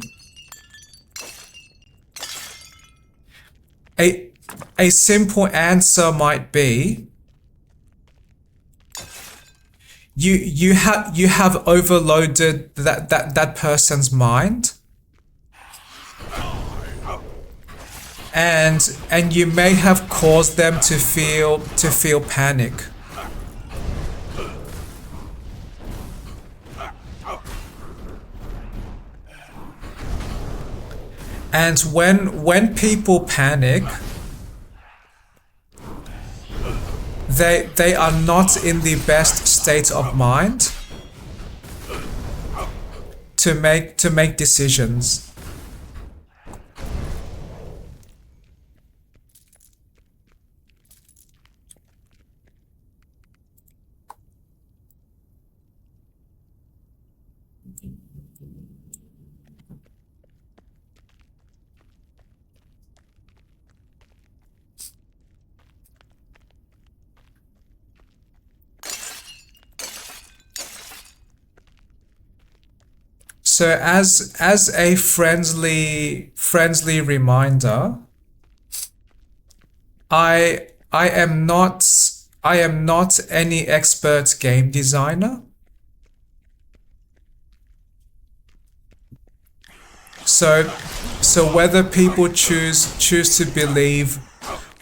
a simple answer might be you have overloaded that person's mind, and you may have caused them to feel panic. And when people panic, they are not in the best state of mind to make decisions. So as a friendly reminder, I am not any expert game designer. So whether people choose to believe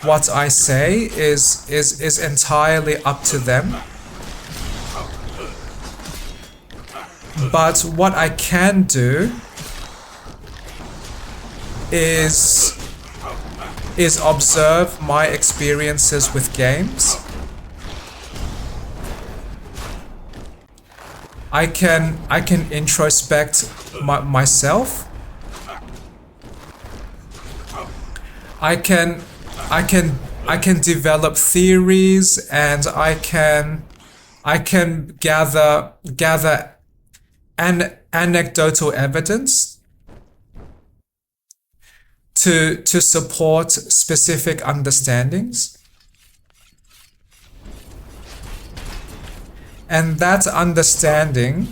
what I say is entirely up to them. But what I can do is observe my experiences with games. I can introspect myself. I can develop theories, and I can gather anecdotal evidence to support specific understandings. And that understanding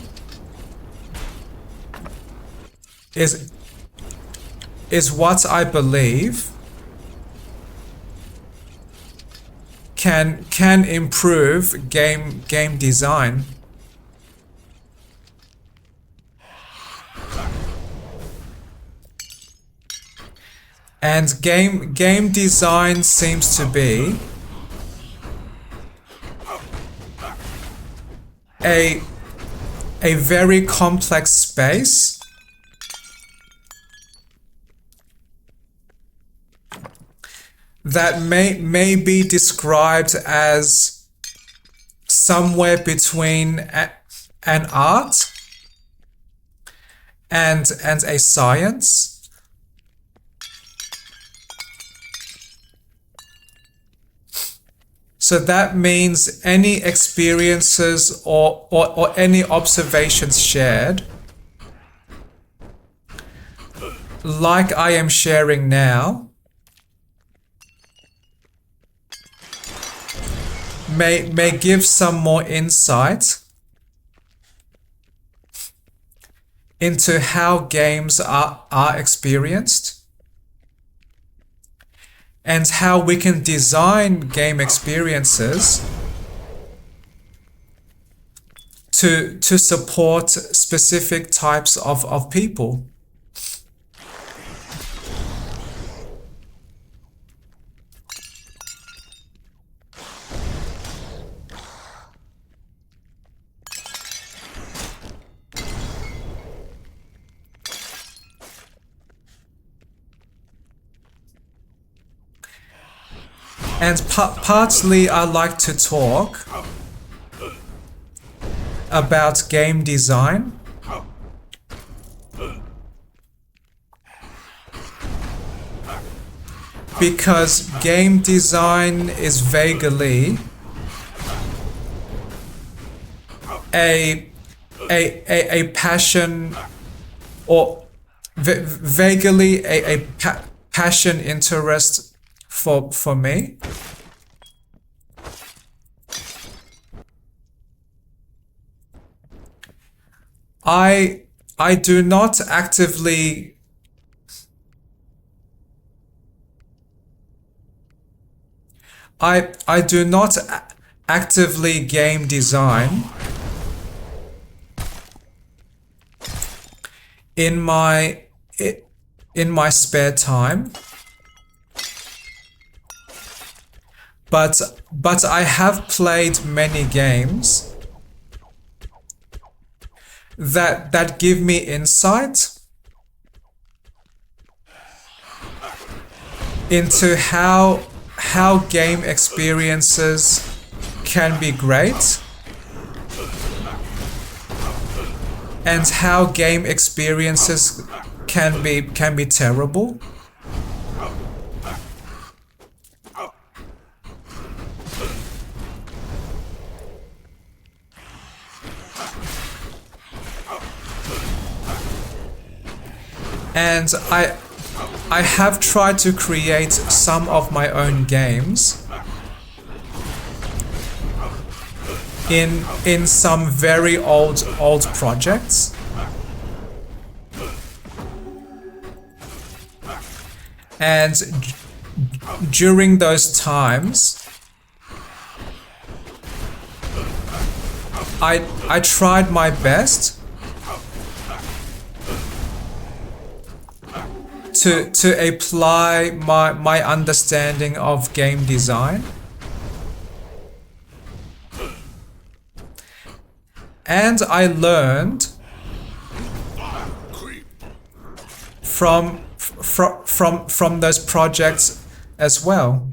is what I believe can improve game design. And game design seems to be a very complex space that may be described as somewhere between an art and a science. So that means any experiences or any observations shared, like I am sharing now, may give some more insight into how games are experienced, and how we can design game experiences to support specific types of people. And partly I like to talk about game design because game design is vaguely a a passion, or vaguely a passion interest for me. I do not actively I do not actively game design in my spare time, but I have played many games that give me insight into how game experiences can be great and how game experiences can be terrible. And I have tried to create some of my own games in some very old projects. And during those times, I tried my best to apply my understanding of game design, and I learned from those projects as well.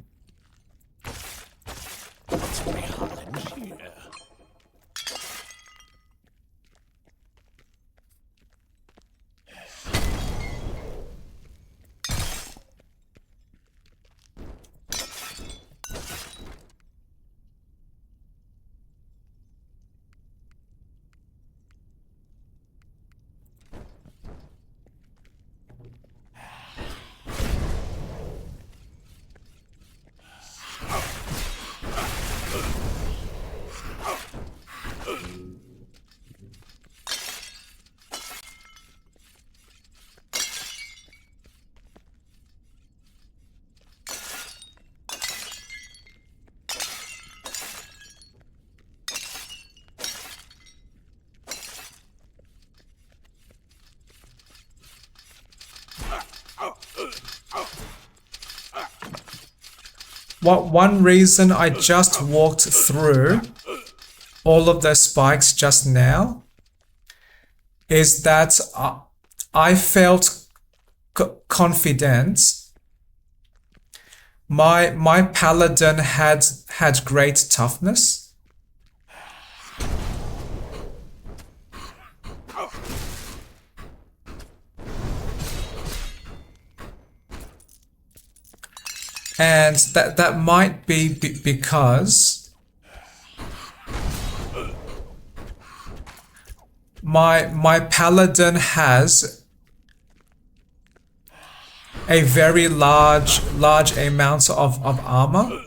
One reason I just walked through all of those spikes just now is that I felt confident. My paladin had great toughness. And that might be because my paladin has a very large amount of armor.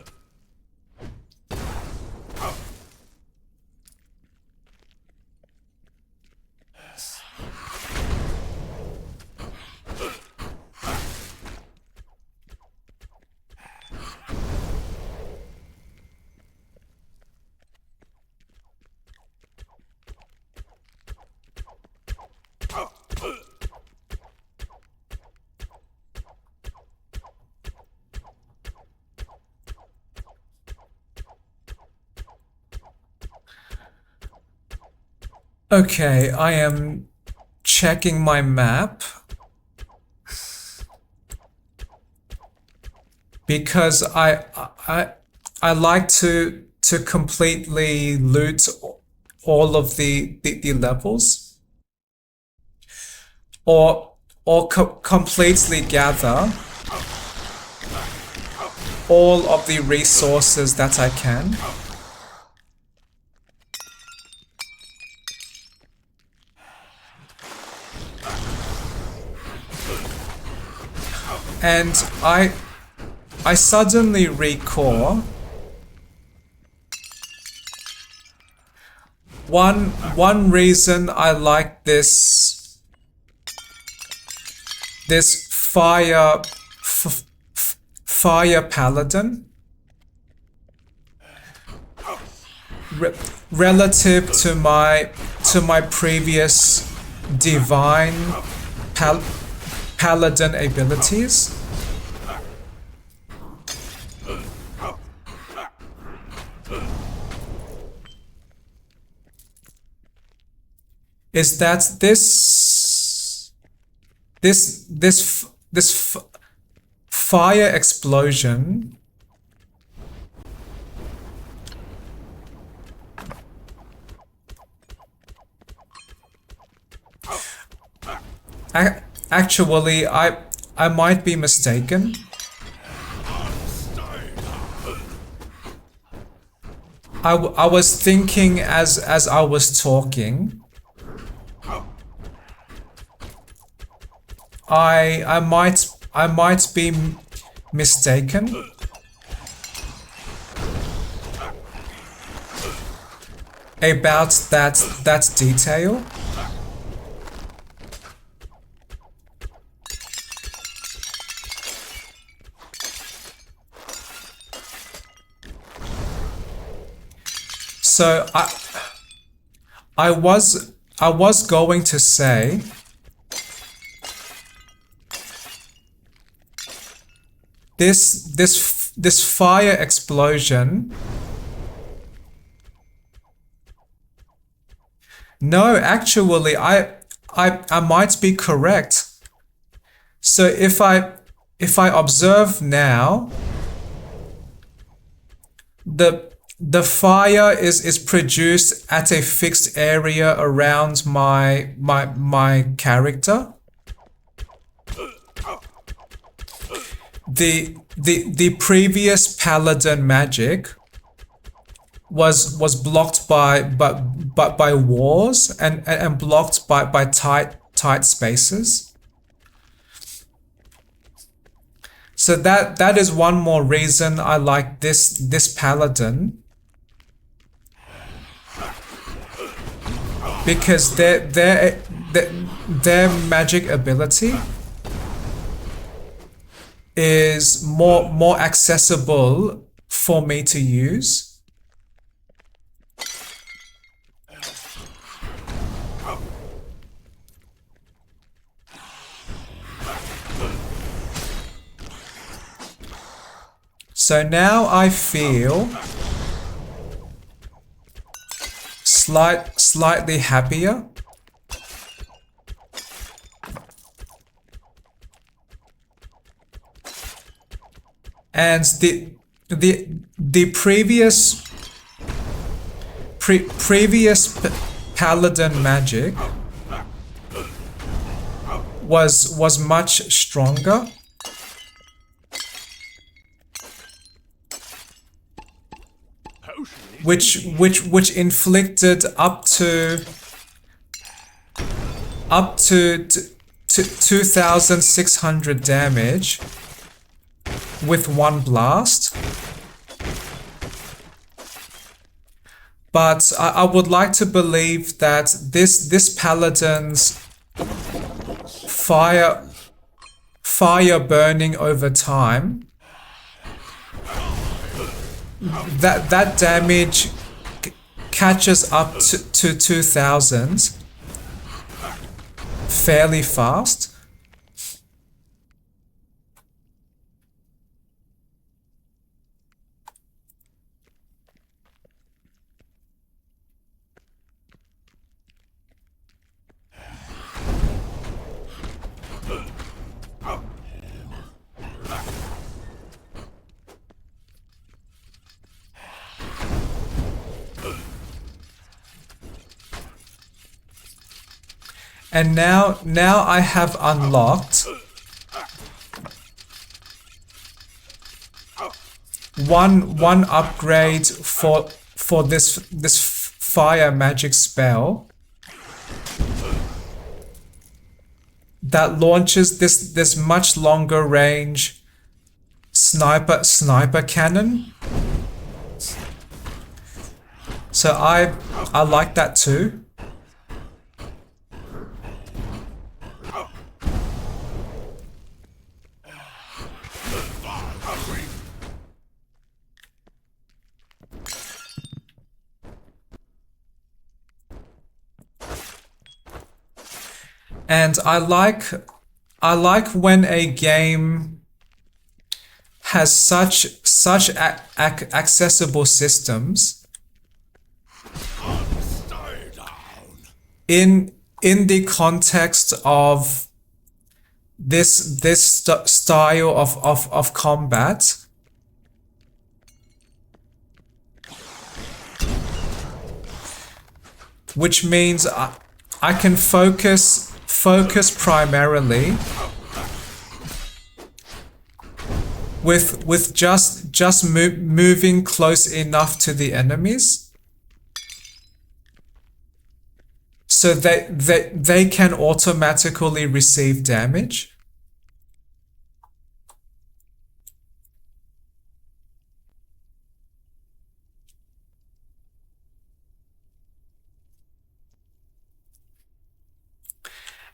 Okay, I am checking my map because I like to completely loot all of the levels, or completely gather all of the resources that I can. And I suddenly recall one reason I like this fire paladin relative to my previous divine paladin abilities is that this fire explosion actually I might be mistaken. I was thinking as I was talking. I might be mistaken. About that detail. So I was going to say this fire explosion. No, actually I might be correct. So if I observe now, the fire is produced at a fixed area around my character. The previous paladin magic was blocked by walls and blocked by tight spaces. So that is one more reason I like this paladin, because their magic ability is more accessible for me to use. So now I feel slightly happier. And the previous paladin magic was much stronger. Which inflicted up to 2,600 damage with one blast. But I would like to believe that this paladin's fire burning over time, that damage catches up to 2,000 fairly fast. And now I have unlocked one upgrade for this fire magic spell that launches this much longer range sniper cannon. So I like that too. And I like when a game has such accessible systems in the context of this style of combat. Which means I can focus primarily with just moving close enough to the enemies so they can automatically receive damage.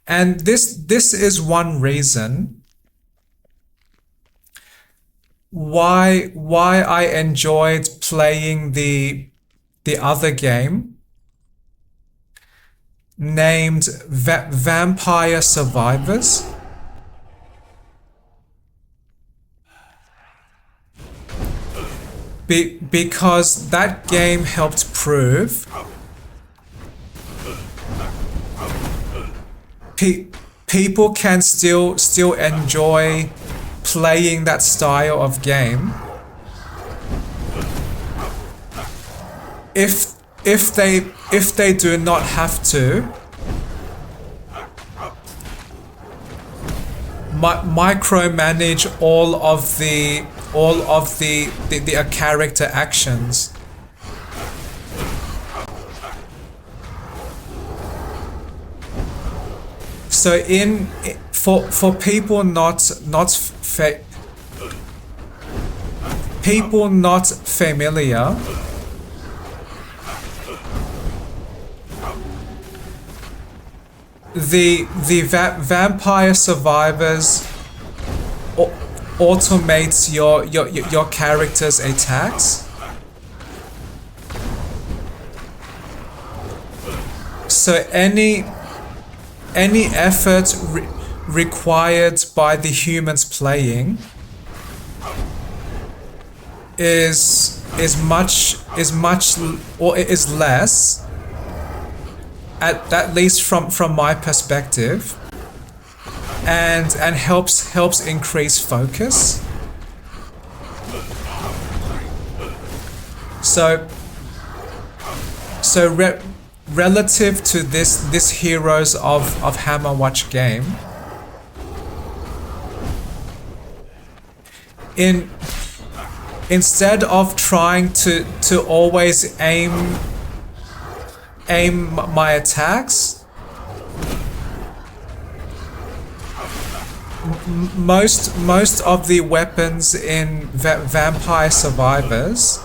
And this is one reason why I enjoyed playing the other game named Vampire Survivors. Because that game helped prove people can still enjoy playing that style of game if they do not have to micromanage all of the character actions. So for people not familiar, the Vampire Survivors automates your character's attacks. So any effort required by the humans playing is much or is less, at least from my perspective, and helps increase focus. So relative to this Heroes of Hammerwatch game, instead of trying to always aim my attacks, most of the weapons in Vampire Survivors,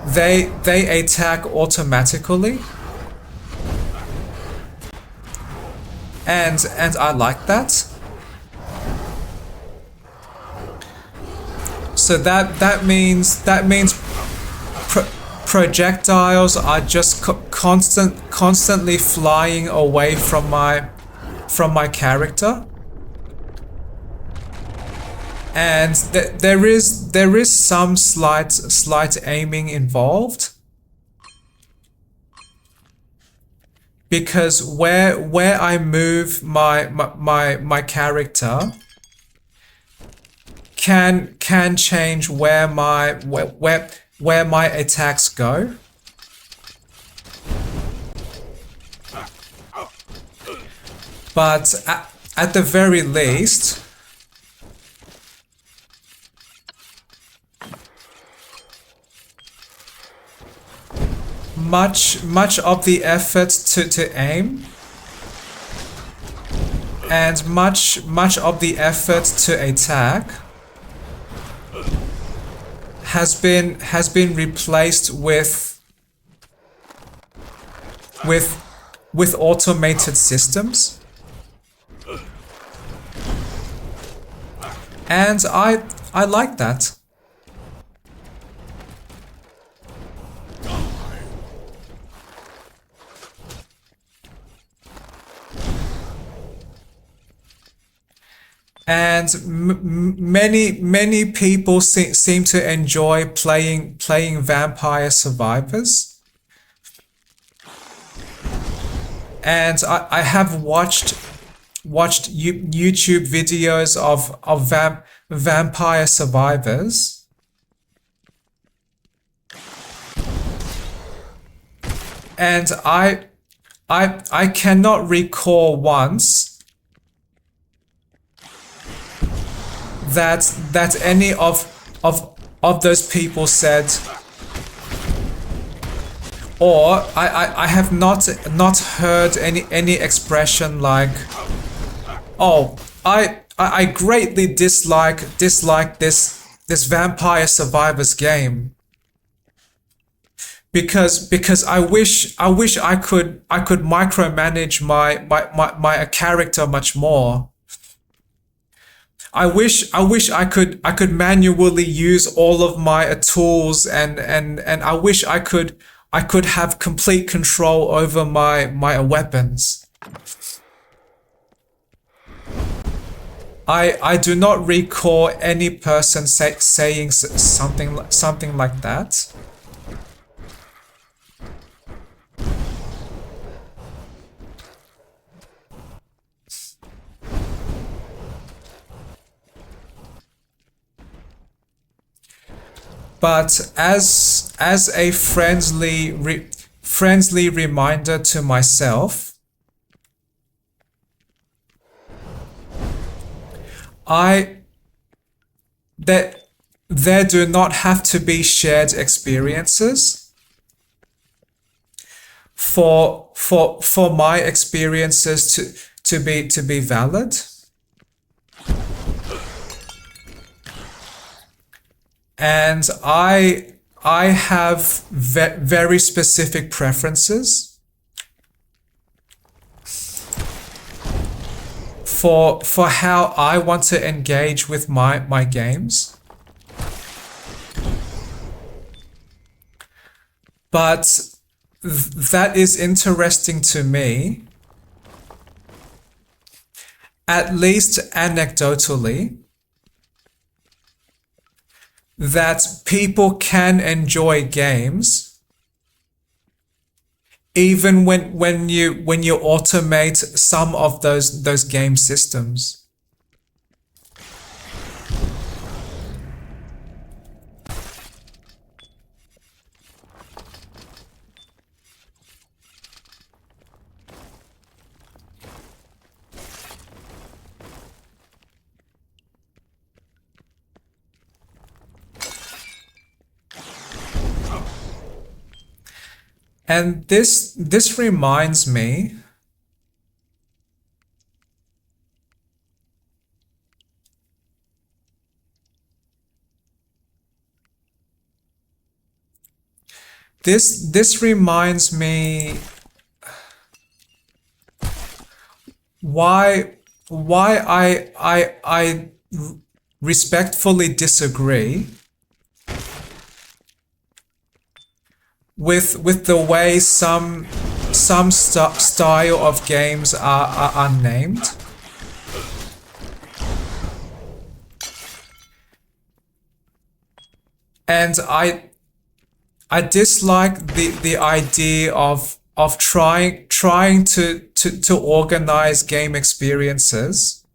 they attack automatically, and I like that. So that means projectiles are just constantly flying away from my character, and there is some slight aiming involved, because where I move my character can change where my attacks go. But at the very least, much of the effort to aim and much of the effort to attack has been replaced with automated systems. And I like that. And many people seem to enjoy playing Vampire Survivors. And I have watched YouTube videos of Vampire Survivors. And I cannot recall once that any of those people said, or I have not heard any expression like, oh, I greatly dislike this Vampire Survivors game because I wish I could micromanage my character much more. I wish I could manually use all of my tools and I wish I could have complete control over my weapons. I do not recall any person saying something like that. But as a friendly reminder to myself, that there do not have to be shared experiences for my experiences to be valid. And I have very specific preferences for how I want to engage with my games. But that is interesting to me, at least anecdotally, that people can enjoy games even when you automate some of those game systems. And this reminds me why I respectfully disagree with the way some style of games are named. And I dislike the idea of trying to organize game experiences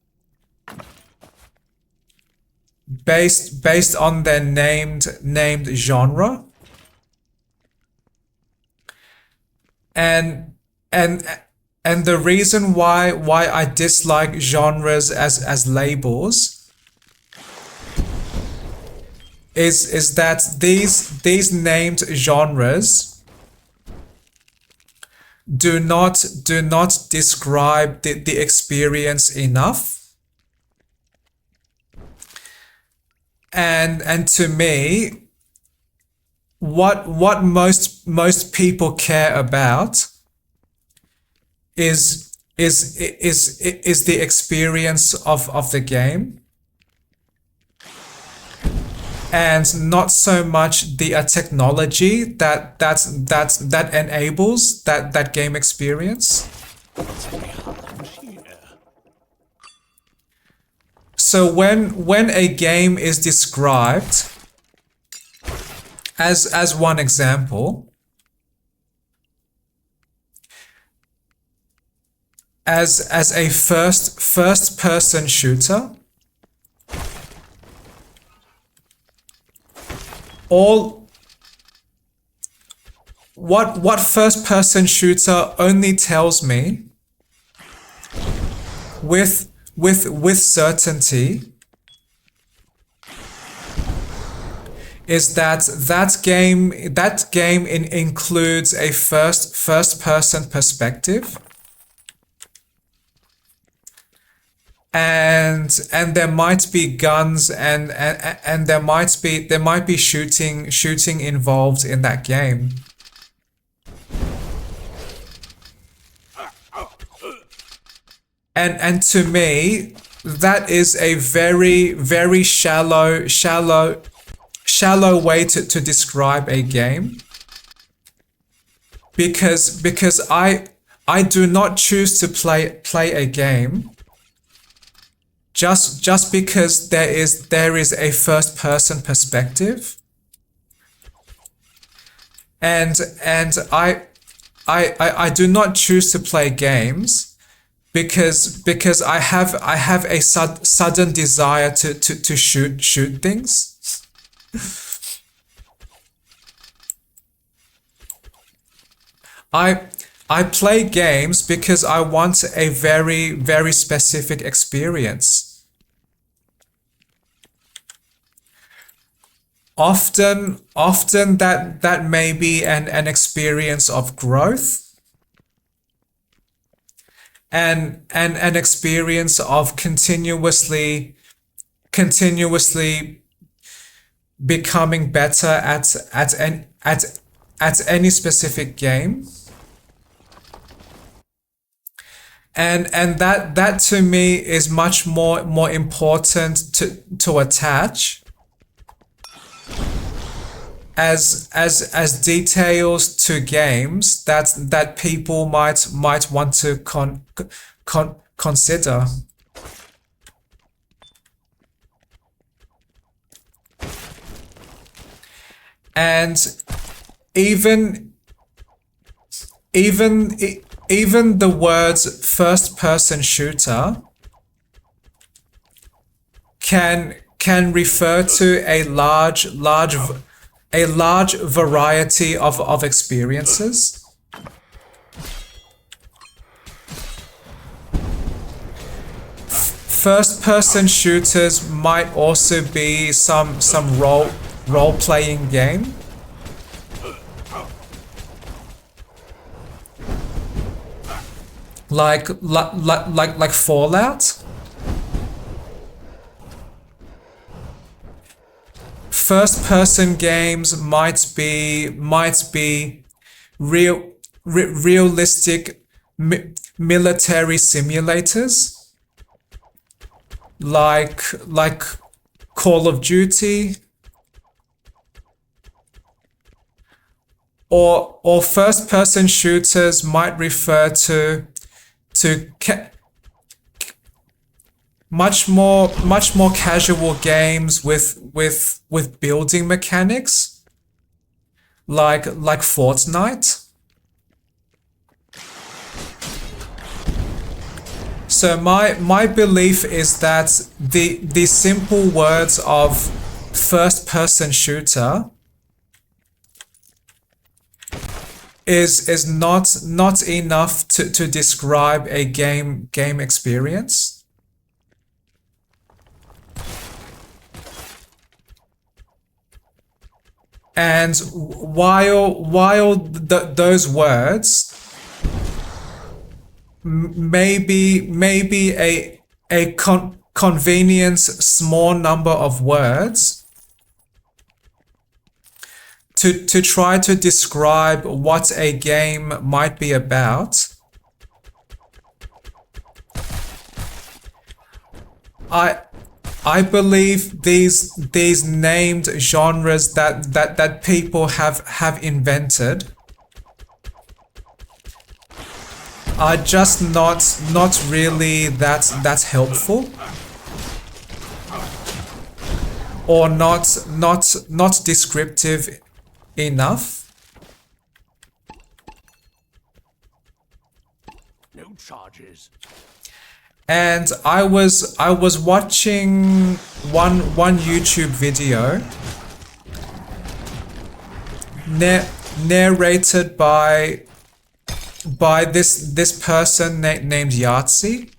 based on their named genre. And the reason why I dislike genres as labels is that these named genres do not describe the experience enough. And to me, what most people care about is the experience of the game, and not so much the technology that enables that game experience. So when a game is described, as one example, as a first person shooter, what first person shooter only tells me with certainty is that game includes a first person perspective, and there might be guns and there might be shooting involved in that game. And to me, that is a very shallow way to describe a game, because I do not choose to play a game just because there is a first person perspective, and I do not choose to play games because I have a sudden desire to shoot things. I play games because I want a very specific experience. Often that may be an experience of growth, and an experience of continuously becoming better at any specific game. And that to me is much more important to attach as details to games that people might want to consider. And even the words first person shooter can refer to a large variety of experiences. First person shooters might also be some role playing game, like Fallout. First person games might be realistic military simulators, like Call of Duty, or first person shooters might refer to much more casual games with building mechanics, like Fortnite. So my belief is that the simple words of first person shooter is not enough to describe a game experience. And while those words maybe a convenience small number of words to try to describe what a game might be about. I believe these named genres that people have invented are just not really that helpful, or not descriptive enough. No charges. And I was watching one YouTube video narrated by this person named Yahtzee,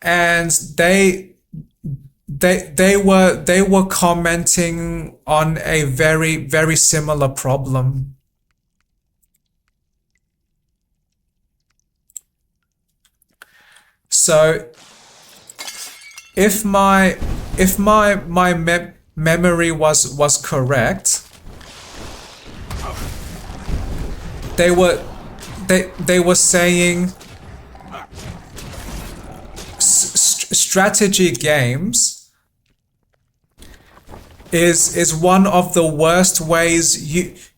and they were commenting on a very similar problem. So if my memory was correct, they were saying strategy games is one of the worst ways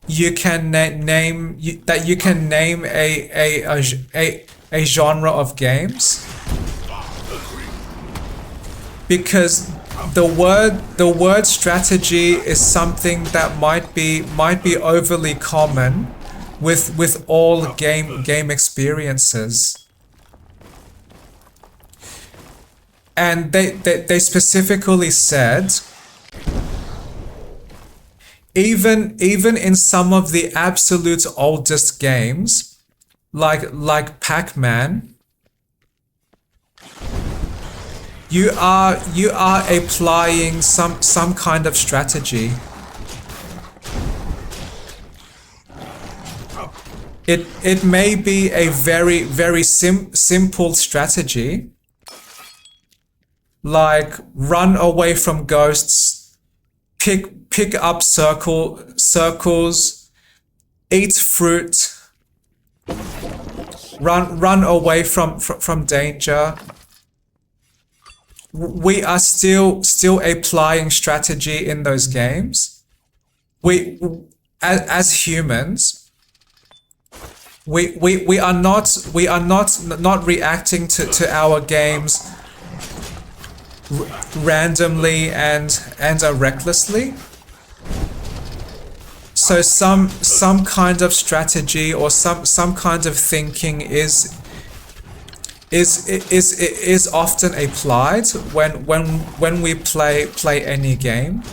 you can name a genre of games, because the word strategy is something that might be overly common with all game experiences. And they specifically said even in some of the absolute oldest games, like Pac-Man, you are applying some kind of strategy. It may be a very simple strategy, like run away from ghosts, pick up circles, eat fruit, run away from danger. We are still applying strategy in those games. We as humans, we are not reacting to our games randomly and recklessly. So some kind of strategy or some kind of thinking is often applied when we play any game.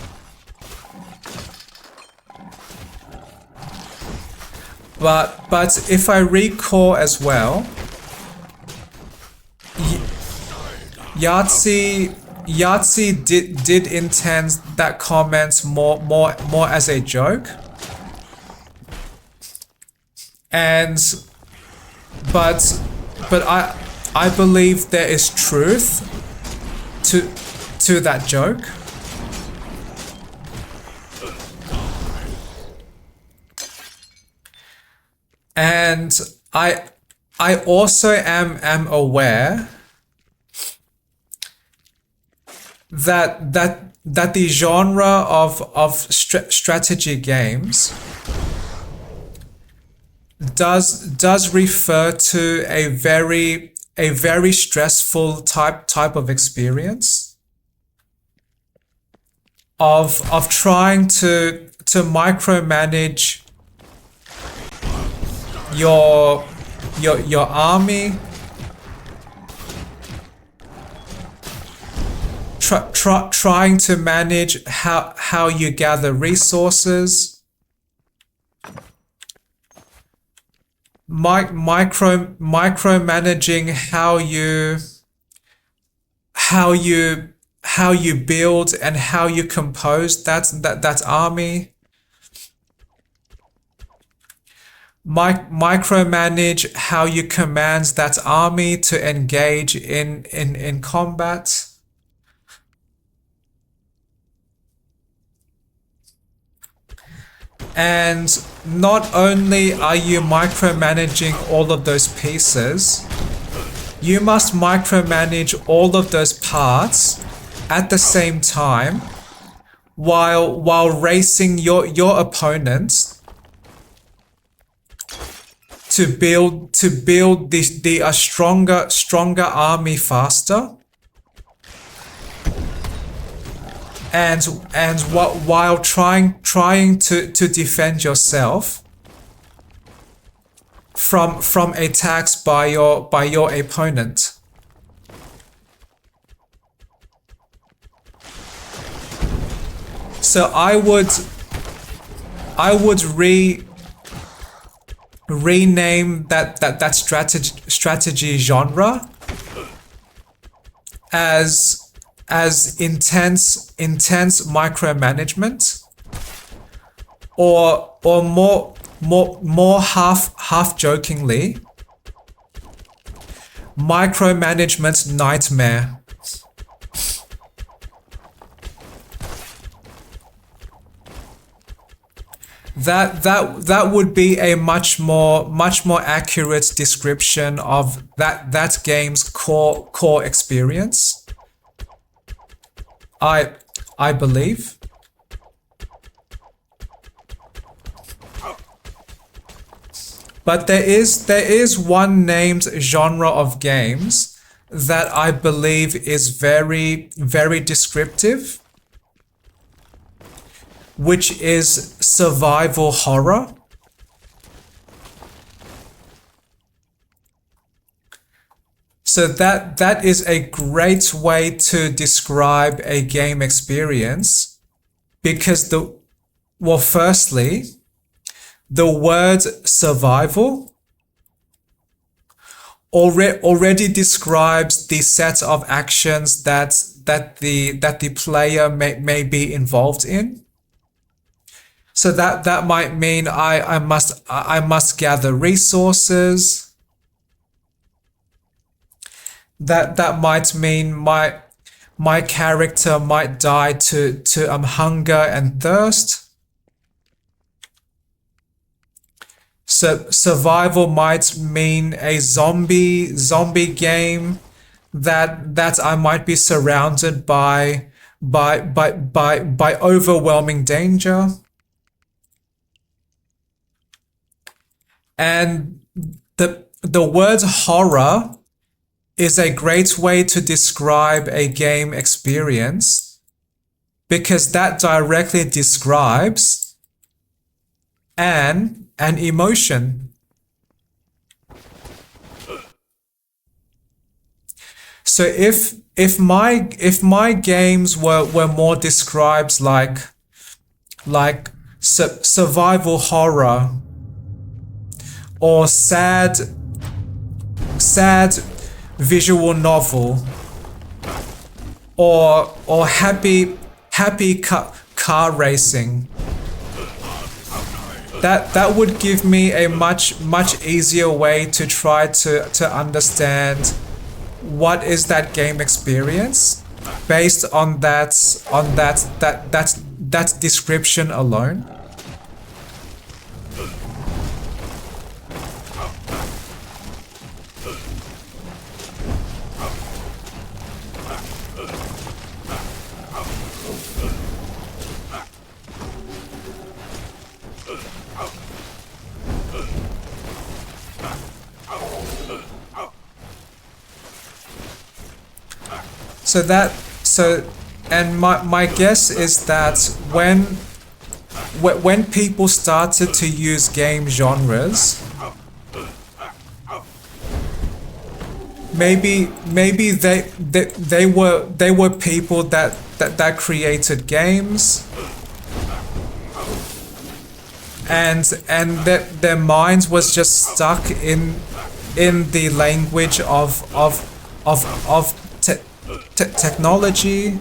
But if I recall as well, Yahtzee did intend that comment more as a joke, but I believe there is truth to that joke. And I also am aware that the genre of strategy games does refer to a very stressful type of experience of trying to micromanage your army, trying to manage how you gather resources, micromanaging how you build and how you compose that army. micromanage how you command that army to engage in combat. And not only are you micromanaging all of those pieces, you must micromanage all of those parts at the same time while racing your opponents to build a stronger army faster. And while trying to defend yourself from attacks by your opponent. So I would rename that strategy genre as intense micromanagement, or more half jokingly, micromanagement nightmare. That would be a much more accurate description of that game's core experience. I believe. But there is one named genre of games that I believe is very descriptive, which is survival horror. So that is a great way to describe a game experience, because firstly, the word survival already describes the set of actions that the player may be involved in. So that might mean I must gather resources. That might mean my character might die to hunger and thirst. So survival might mean a zombie game that I might be surrounded by overwhelming danger. And the word horror is a great way to describe a game experience, because that directly describes an emotion. So if my games were more described like survival horror, or sad visual novel, or happy car racing, that would give me a much easier way to try to understand what is that game experience based on that description alone. And my guess is that when people started to use game genres, maybe they were people that created games, and that their minds was just stuck in the language of technology,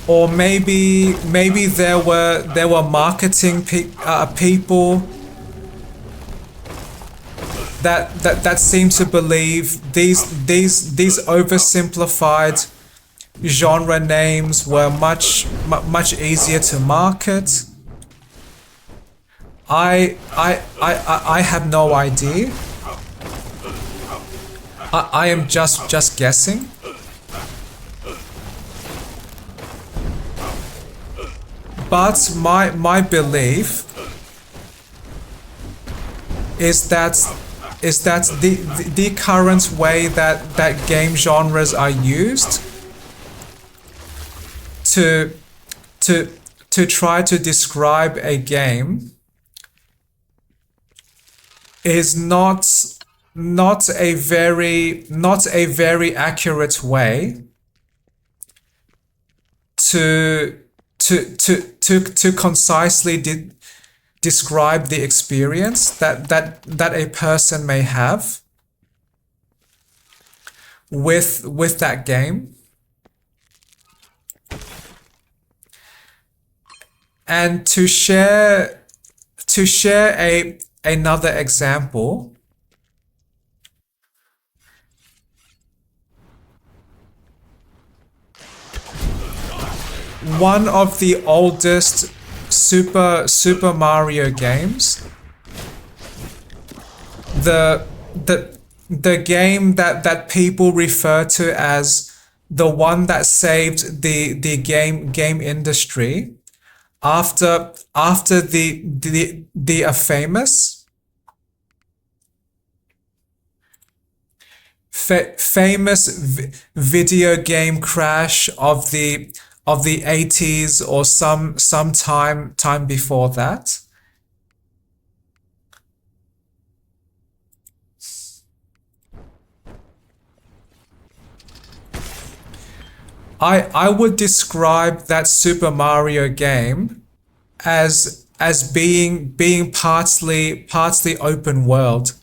or maybe there were marketing people that seem to believe these oversimplified genre names were much easier to market. I have no idea. I am just guessing. But my belief is that the current way that game genres are used to try to describe a game is not a very accurate way to concisely describe the experience that a person may have with that game. And to share another example, one of the oldest Super Mario games, the game that people refer to as the one that saved the game industry after the famous video game crash of the 80s or some time before that. I would describe that Super Mario game as being partly open world.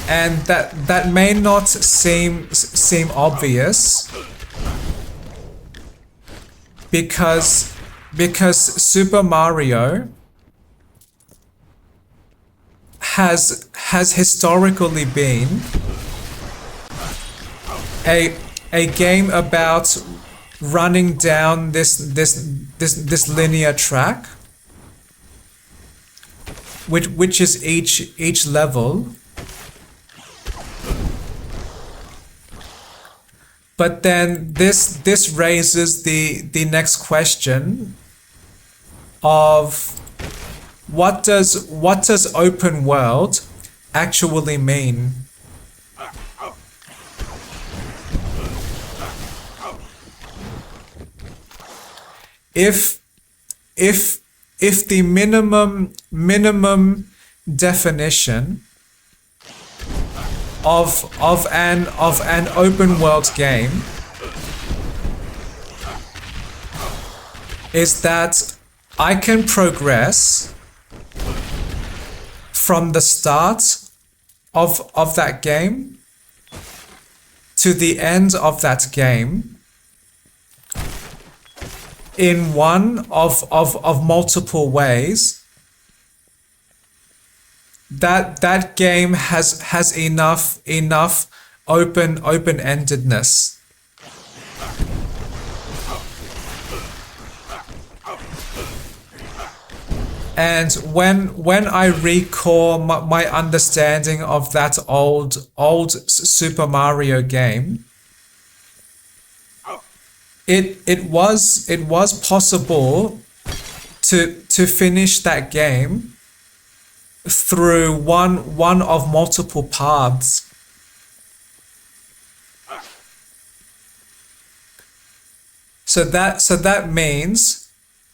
And that may not seem obvious because Super Mario has historically been a game about running down this linear track, which is each level. But then this raises the next question of what does open world actually mean? If the minimum definition of an open world game is that I can progress from the start of that game to the end of that game in one of multiple ways, that game has enough open-endedness. And when I recall my understanding of that old Super Mario game, it was possible to finish that game through one of multiple paths. So that means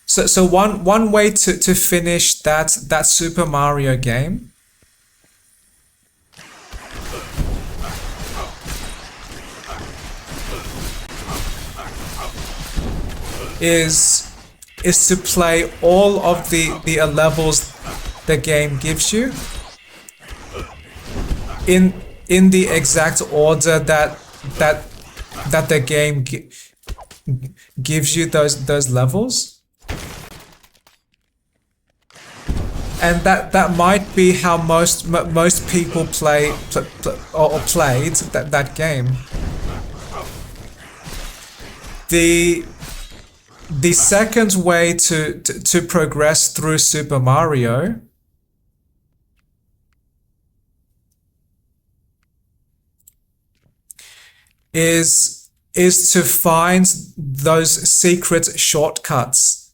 so one way to finish that Super Mario game is to play all of the levels the game gives you in the exact order that the game gives you those levels. And that might be how most people played that game. The second way to progress through Super Mario is to find those secret shortcuts.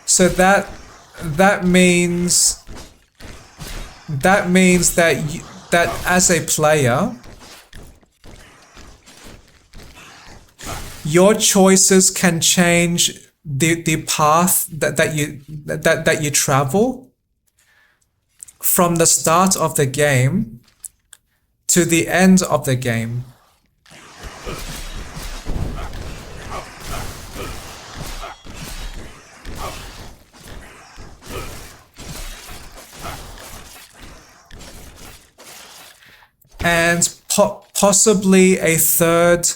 So that means that as a player, your choices can change the path that you travel from the start of the game to the end of the game. And possibly a third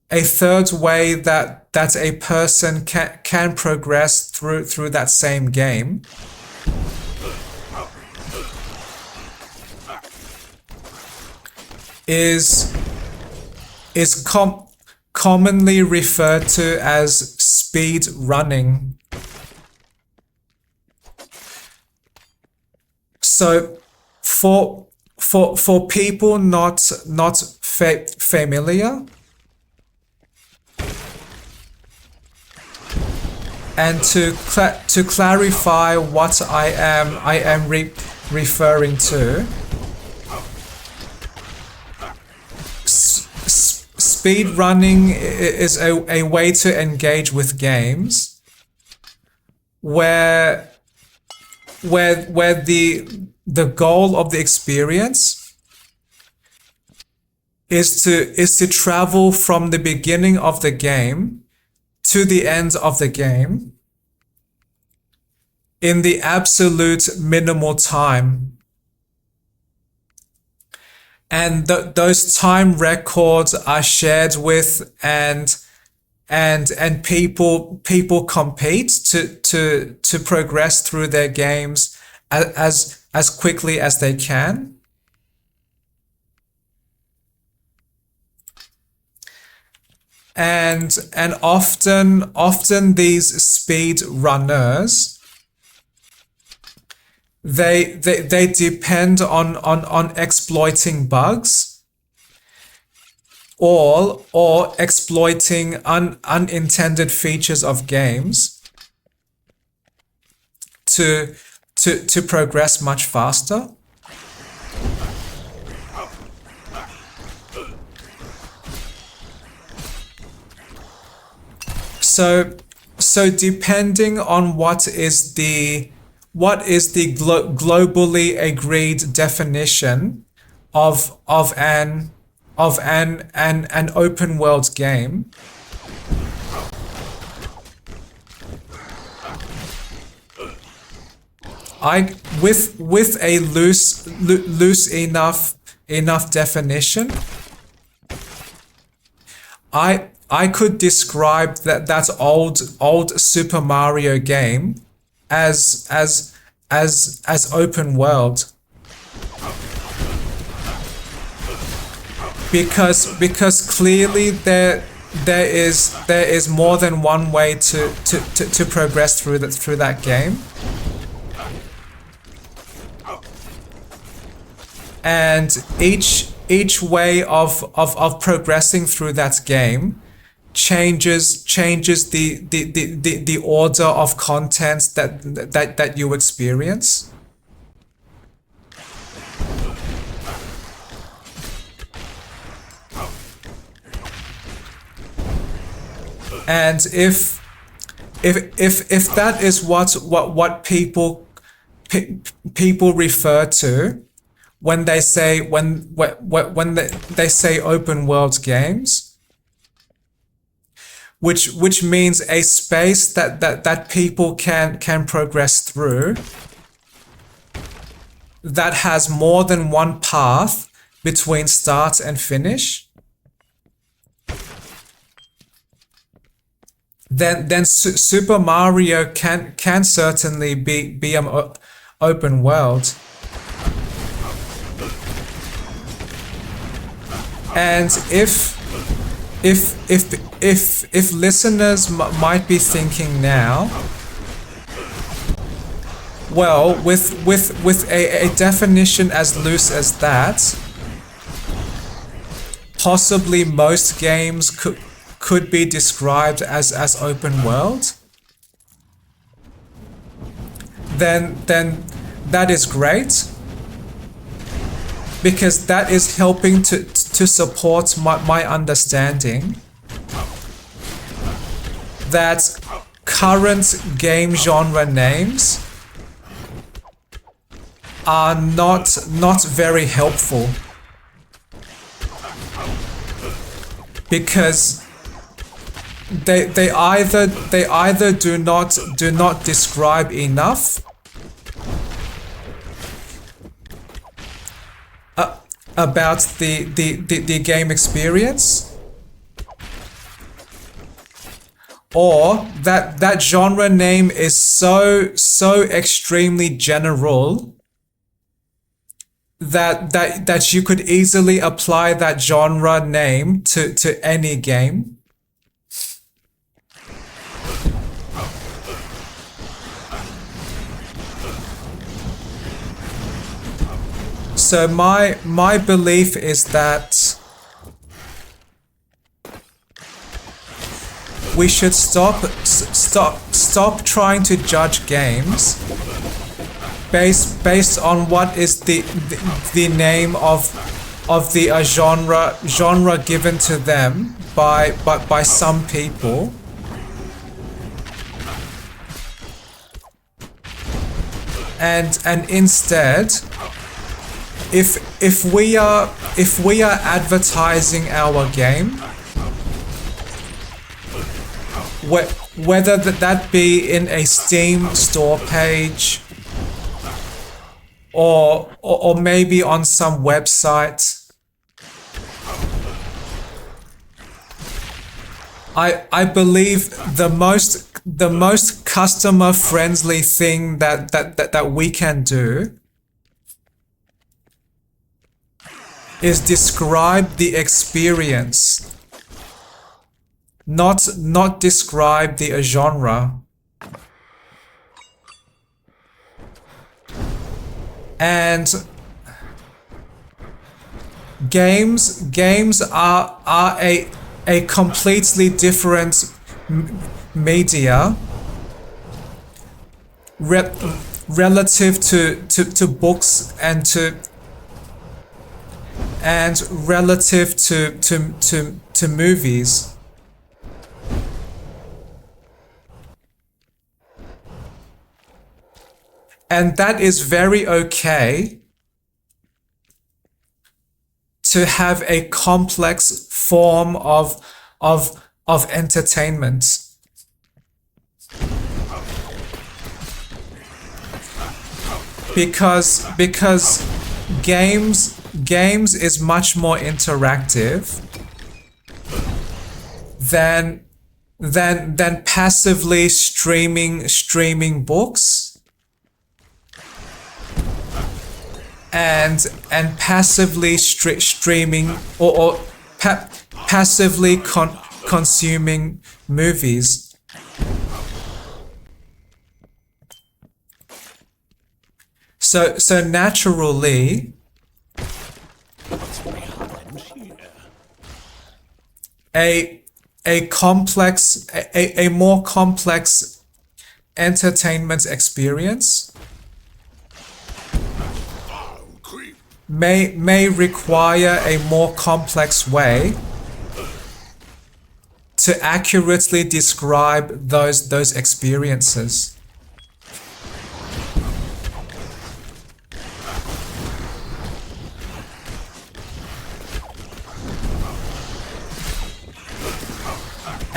way that a person can progress through that same game is commonly referred to as speed running. So for people not familiar, and to clarify what I am referring to, speed running is a way to engage with games where the goal of the experience is to travel from the beginning of the game to the end of the game in the absolute minimal time. And those time records are shared with and people compete to progress through their games as quickly as they can. And often these speed runners, they depend on exploiting bugs or exploiting unintended features of games to progress much faster. So depending on what is the globally agreed definition of an open world game, with a loose enough definition, I could describe that old Super Mario game as open world, because clearly there is more than one way to progress through that game. And each way of progressing through that game changes the order of content that you experience. And if that is what people refer to when they say they say open world games, which means a space that people can progress through, that has more than one path between start and finish, then Super Mario can certainly be an open world. And if listeners might be thinking now, well, with a definition as loose as that, possibly most games could be described as open world, then that is great, because that is helping to support my understanding that current game genre names are not very helpful, because they either do not describe enough about the game experience, or that genre name is so extremely general that you could easily apply that genre name to any game. So my belief is that we should stop trying to judge games based on what is the name of the genre given to them by some people, and instead, if we are advertising our game, whether that be in a Steam store page or maybe on some website, I believe the most customer friendly thing that we can do is describe the experience, not describe the genre. And games are a completely different media relative to books and relative to movies. And that is very okay to have a complex form of entertainment. Because games is much more interactive than passively streaming books and passively streaming or passively consuming movies. So naturally, a more complex entertainment experience may require a more complex way to accurately describe those experiences.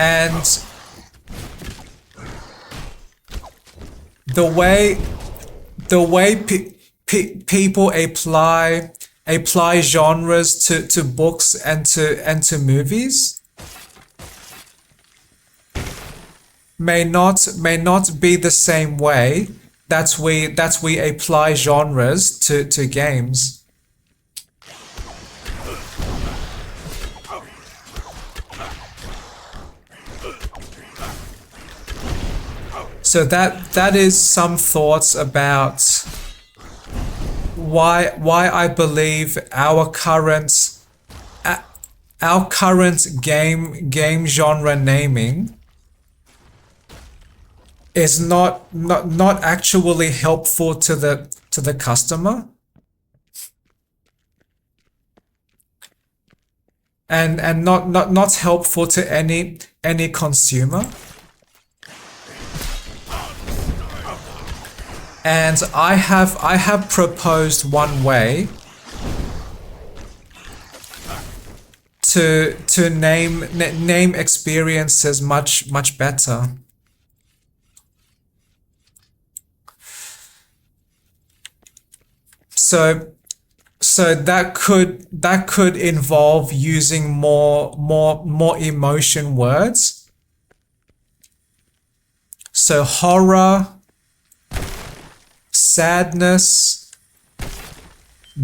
And the way people apply genres to books and to movies may not be the same way that we apply genres to games. So that is some thoughts about why I believe our current game genre naming is not actually helpful to the customer, and not helpful to any consumer. And I have proposed one way to name experiences much better. So that could involve using more emotion words. So horror, sadness,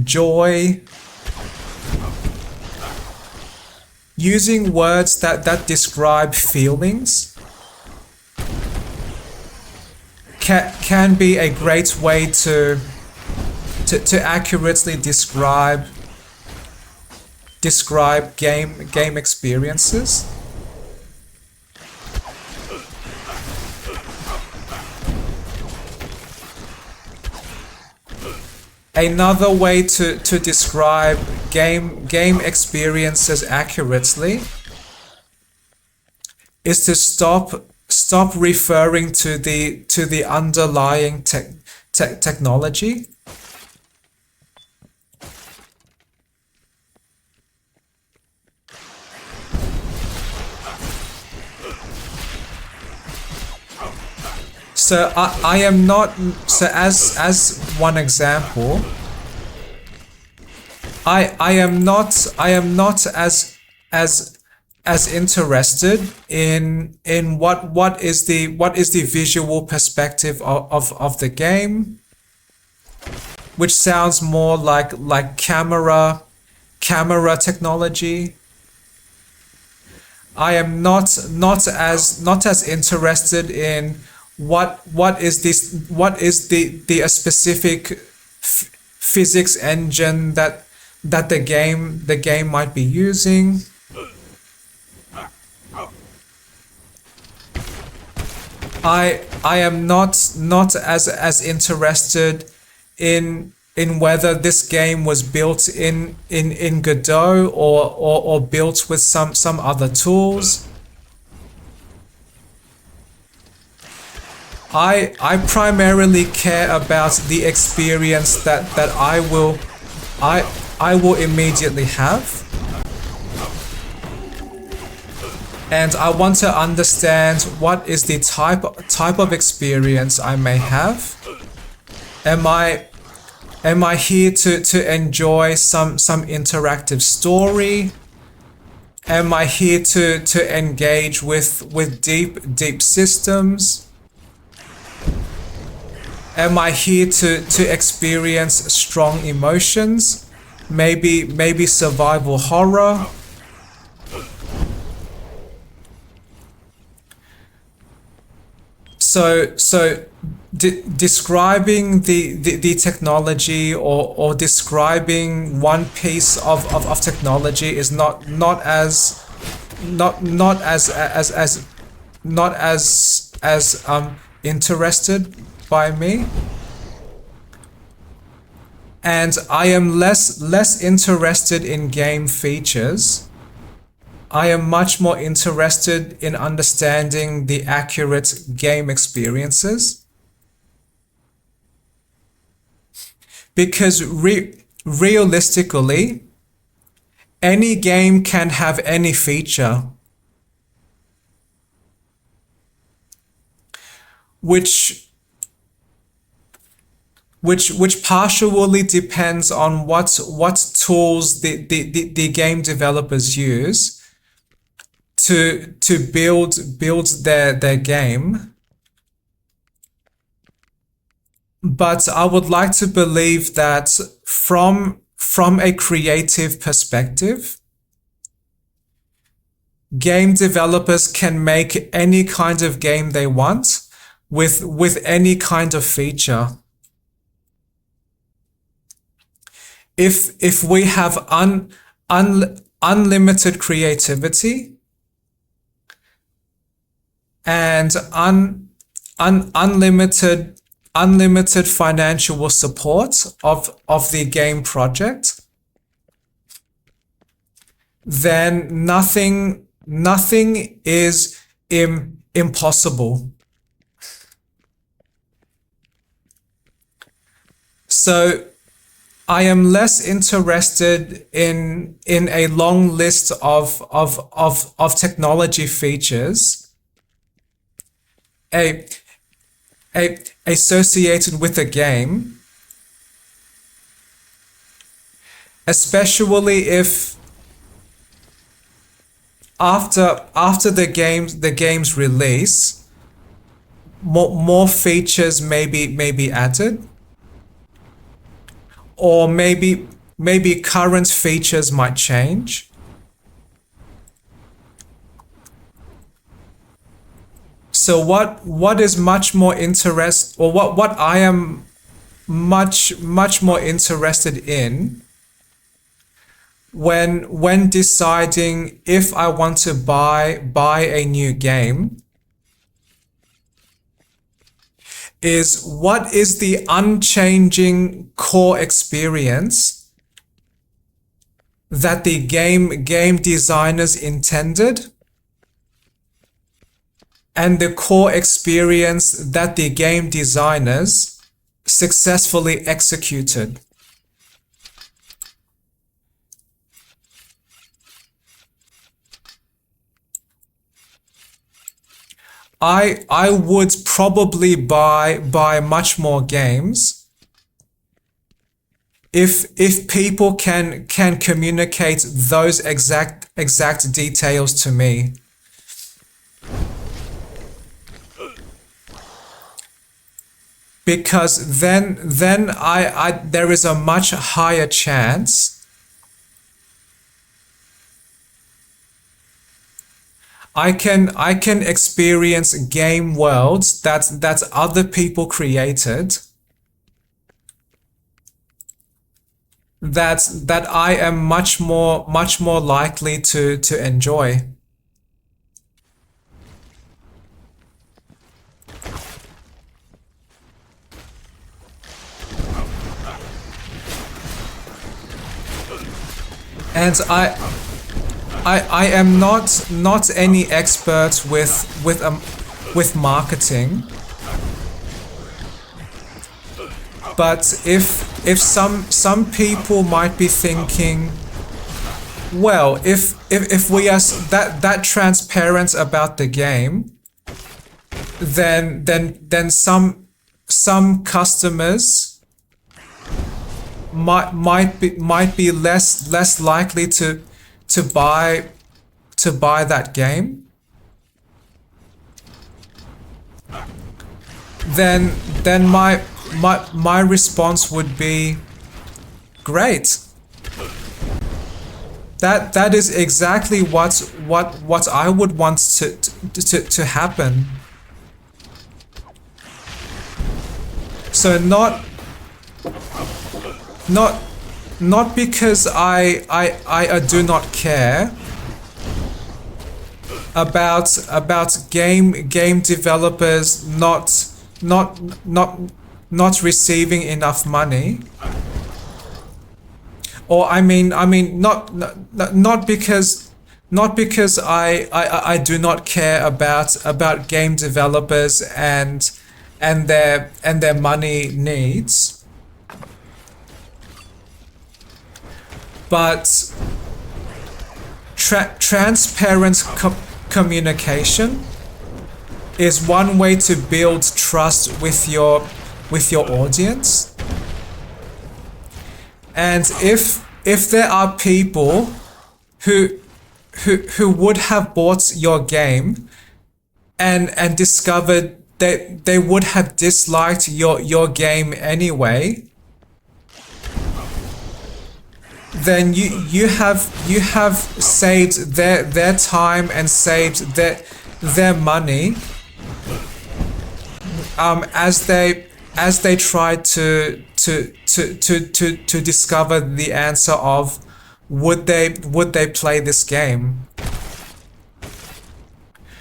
joy, using words that describe feelings can be a great way to accurately describe game experiences. Another way to describe game experiences accurately is to stop referring to the underlying technology. So I am not, so as one example, I am not as interested in what is the visual perspective of the game, which sounds more like camera technology. I am not as interested in what is the specific physics engine that the game might be using. I am not as interested in whether this game was built in Godot or built with some other tools. I primarily care about the experience that I will immediately have. And I want to understand what is the type of experience I may have. Am I here to enjoy some interactive story? Am I here to engage with deep systems? Am I here to experience strong emotions? Maybe survival horror? So describing the technology or describing one piece of technology is not as interested by me, and I am less interested in game features. I am much more interested in understanding the accurate game experiences, because realistically, any game can have any feature. which partially depends on what tools the game developers use to build their game. But I would like to believe that from a creative perspective, game developers can make any kind of game they want with any kind of feature. If we have unlimited creativity and unlimited financial support of the game project, then nothing is impossible. So I am less interested in a long list of technology features associated with a game, especially if after the game's release, more features may be added, or maybe current features might change. So what is much more what I am much more interested in when deciding if I want to buy a new game is what is the unchanging core experience that the game designers intended, and the core experience that the game designers successfully executed. I would probably buy much more games if people can communicate those exact details to me. Because then there is a much higher chance I can experience game worlds that other people created, that I am much more likely to enjoy. And I am not any expert with marketing, but if some people might be thinking, well, if we are that transparent about the game, then some customers might be less likely to buy that game. Then my response would be, great. That is exactly what I would want to happen. So not because I do not care about game developers not receiving enough money, or I mean not because I do not care about game developers and their money needs, but transparent communication is one way to build trust with your audience. And if there are people who would have bought your game and discovered that they would have disliked your game anyway, then you have saved their time and saved their money as they try to discover the answer of would they play this game.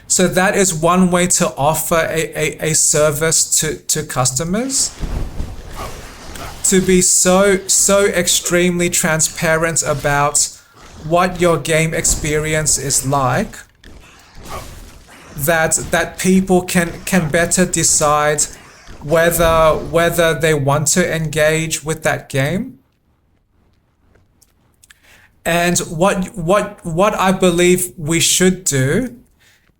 So that is one way to offer a service to customers, to be so extremely transparent about what your game experience is like, that people can better decide whether they want to engage with that game. And what I believe we should do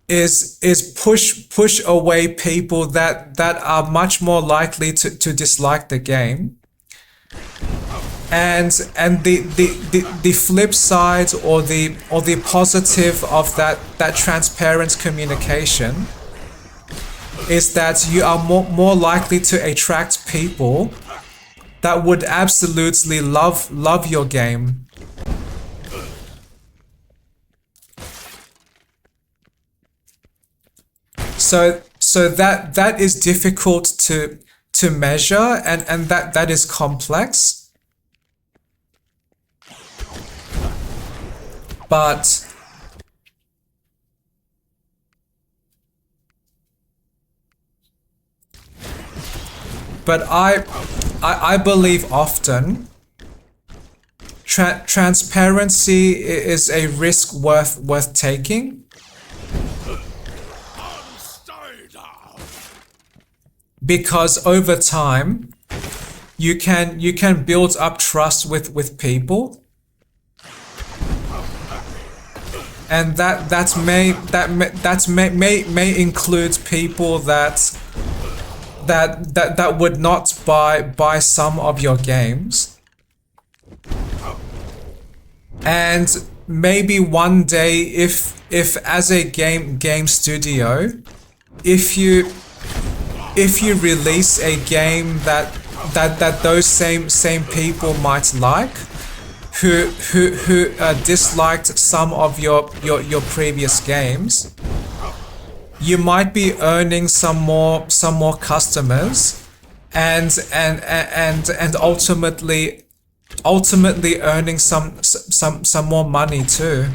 is push away people that are much more likely to dislike the game. And the flip side or the positive of that transparent communication is that you are more likely to attract people that would absolutely love your game. So that is difficult to measure, and that is complex. But I believe often transparency is a risk worth taking. Because over time, you can build up trust with people, and that may include people that would not buy some of your games, and maybe one day if as a game studio, if you release a game that those same people might like, who disliked some of your previous games, you might be earning some more customers, and ultimately earning some more money too.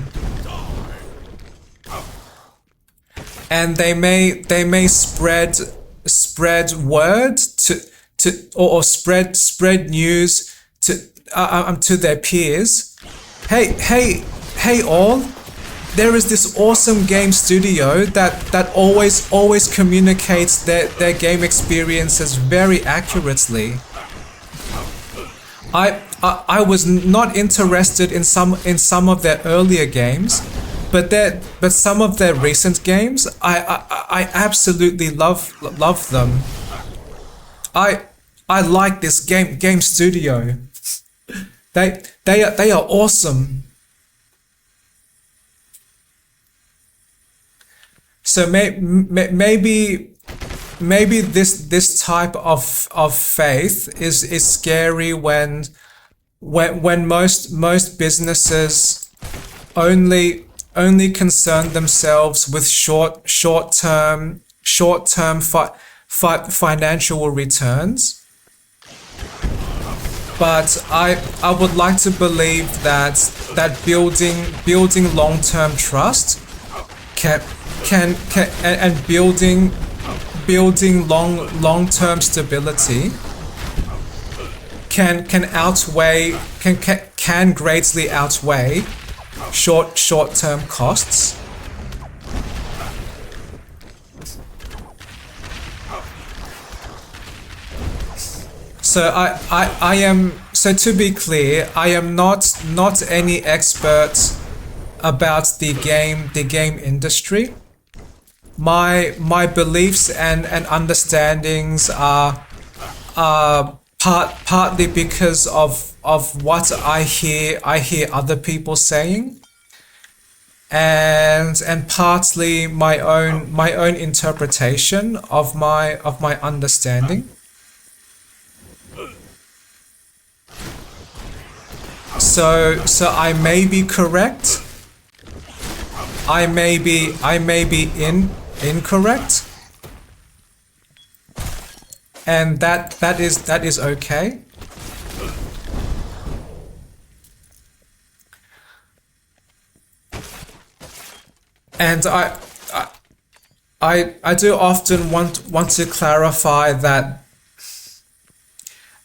And they may spread word or spread news to their peers. Hey all, there is this awesome game studio that always communicates their game experiences very accurately. I was not interested in some of their earlier games, but some of their recent games, I absolutely love them. I like this game studio. They are awesome. So maybe this type of faith is scary when most businesses only concern themselves with short-term financial returns. But I would like to believe that building long-term trust and building long-term stability can greatly outweigh short-term costs. So I am, so to be clear, I am not any expert about the game industry. my beliefs and understandings are partly because of what I hear other people saying, and partly my own interpretation of my understanding. So I may be correct. I may be incorrect, and that is okay. And I do often want to clarify that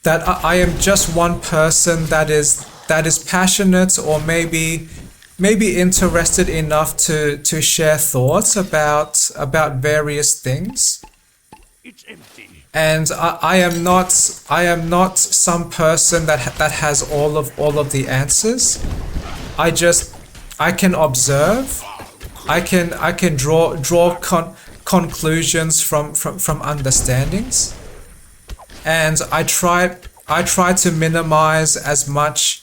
I am just one person that is passionate, or maybe interested enough to share thoughts about various things. It's empty. And I am not some person that has all of the answers. I can observe. I can draw conclusions from understandings, and I try to minimize as much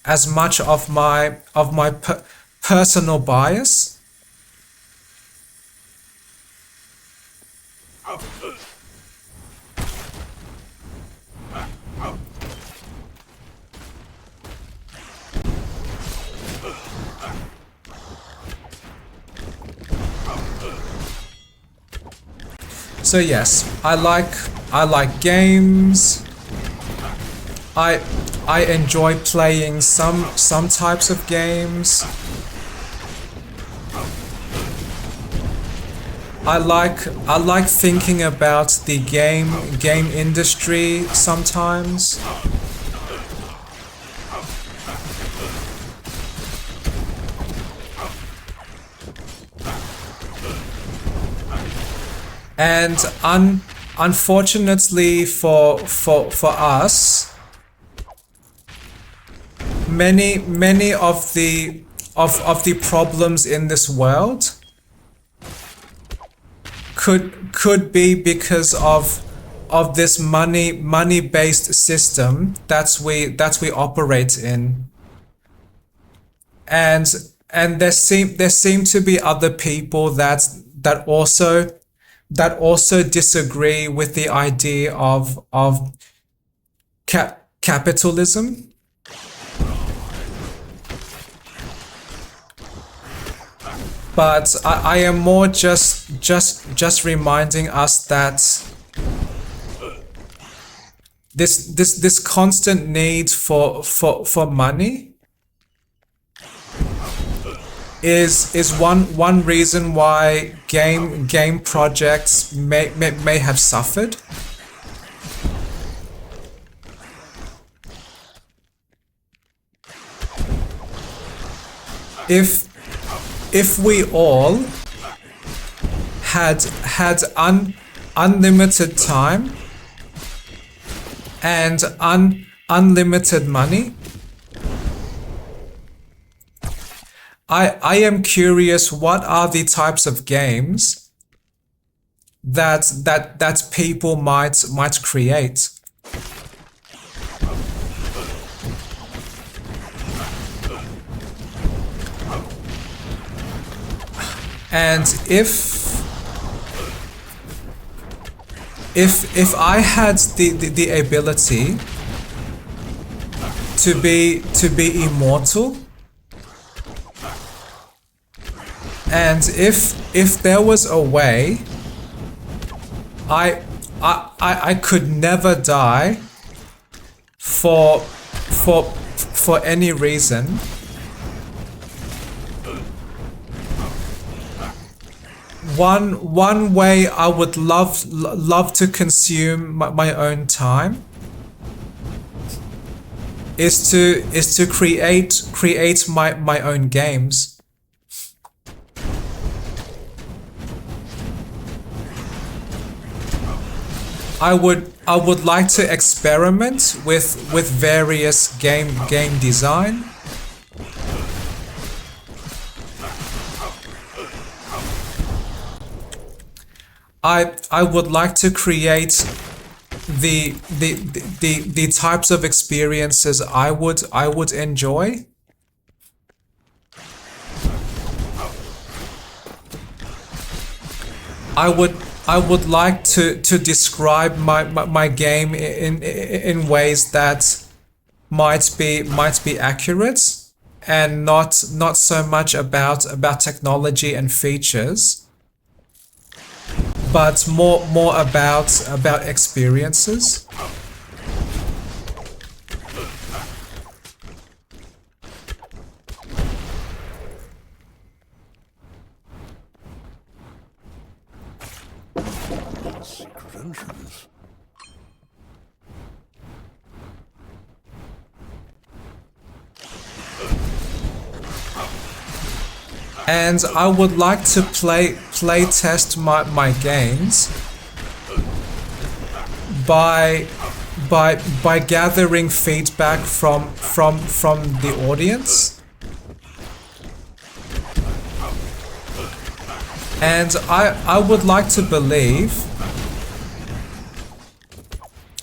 of my personal bias. So yes, I like games. I enjoy playing some types of games. I like thinking about the game industry sometimes. And unfortunately for us, many of the problems in this world could be because of this money based system that we operate in. And there seem to be other people that also disagree with the idea of capitalism. But I am more just reminding us that this constant need for money is one reason why game projects may have suffered. If we all had unlimited time and unlimited money, I am curious, what are the types of games that people might create. And if I had the ability to be immortal, and if there was a way I could never die for any reason, one way I would love to consume my own time is to create my own games. I would like to experiment with various game design. I would like to create the types of experiences I would enjoy. I would like to describe my game in ways that might be accurate, and not so much about technology and features, but more about experiences. Secret entrance. And I would like to play test my games by gathering feedback from the audience. And I would like to believe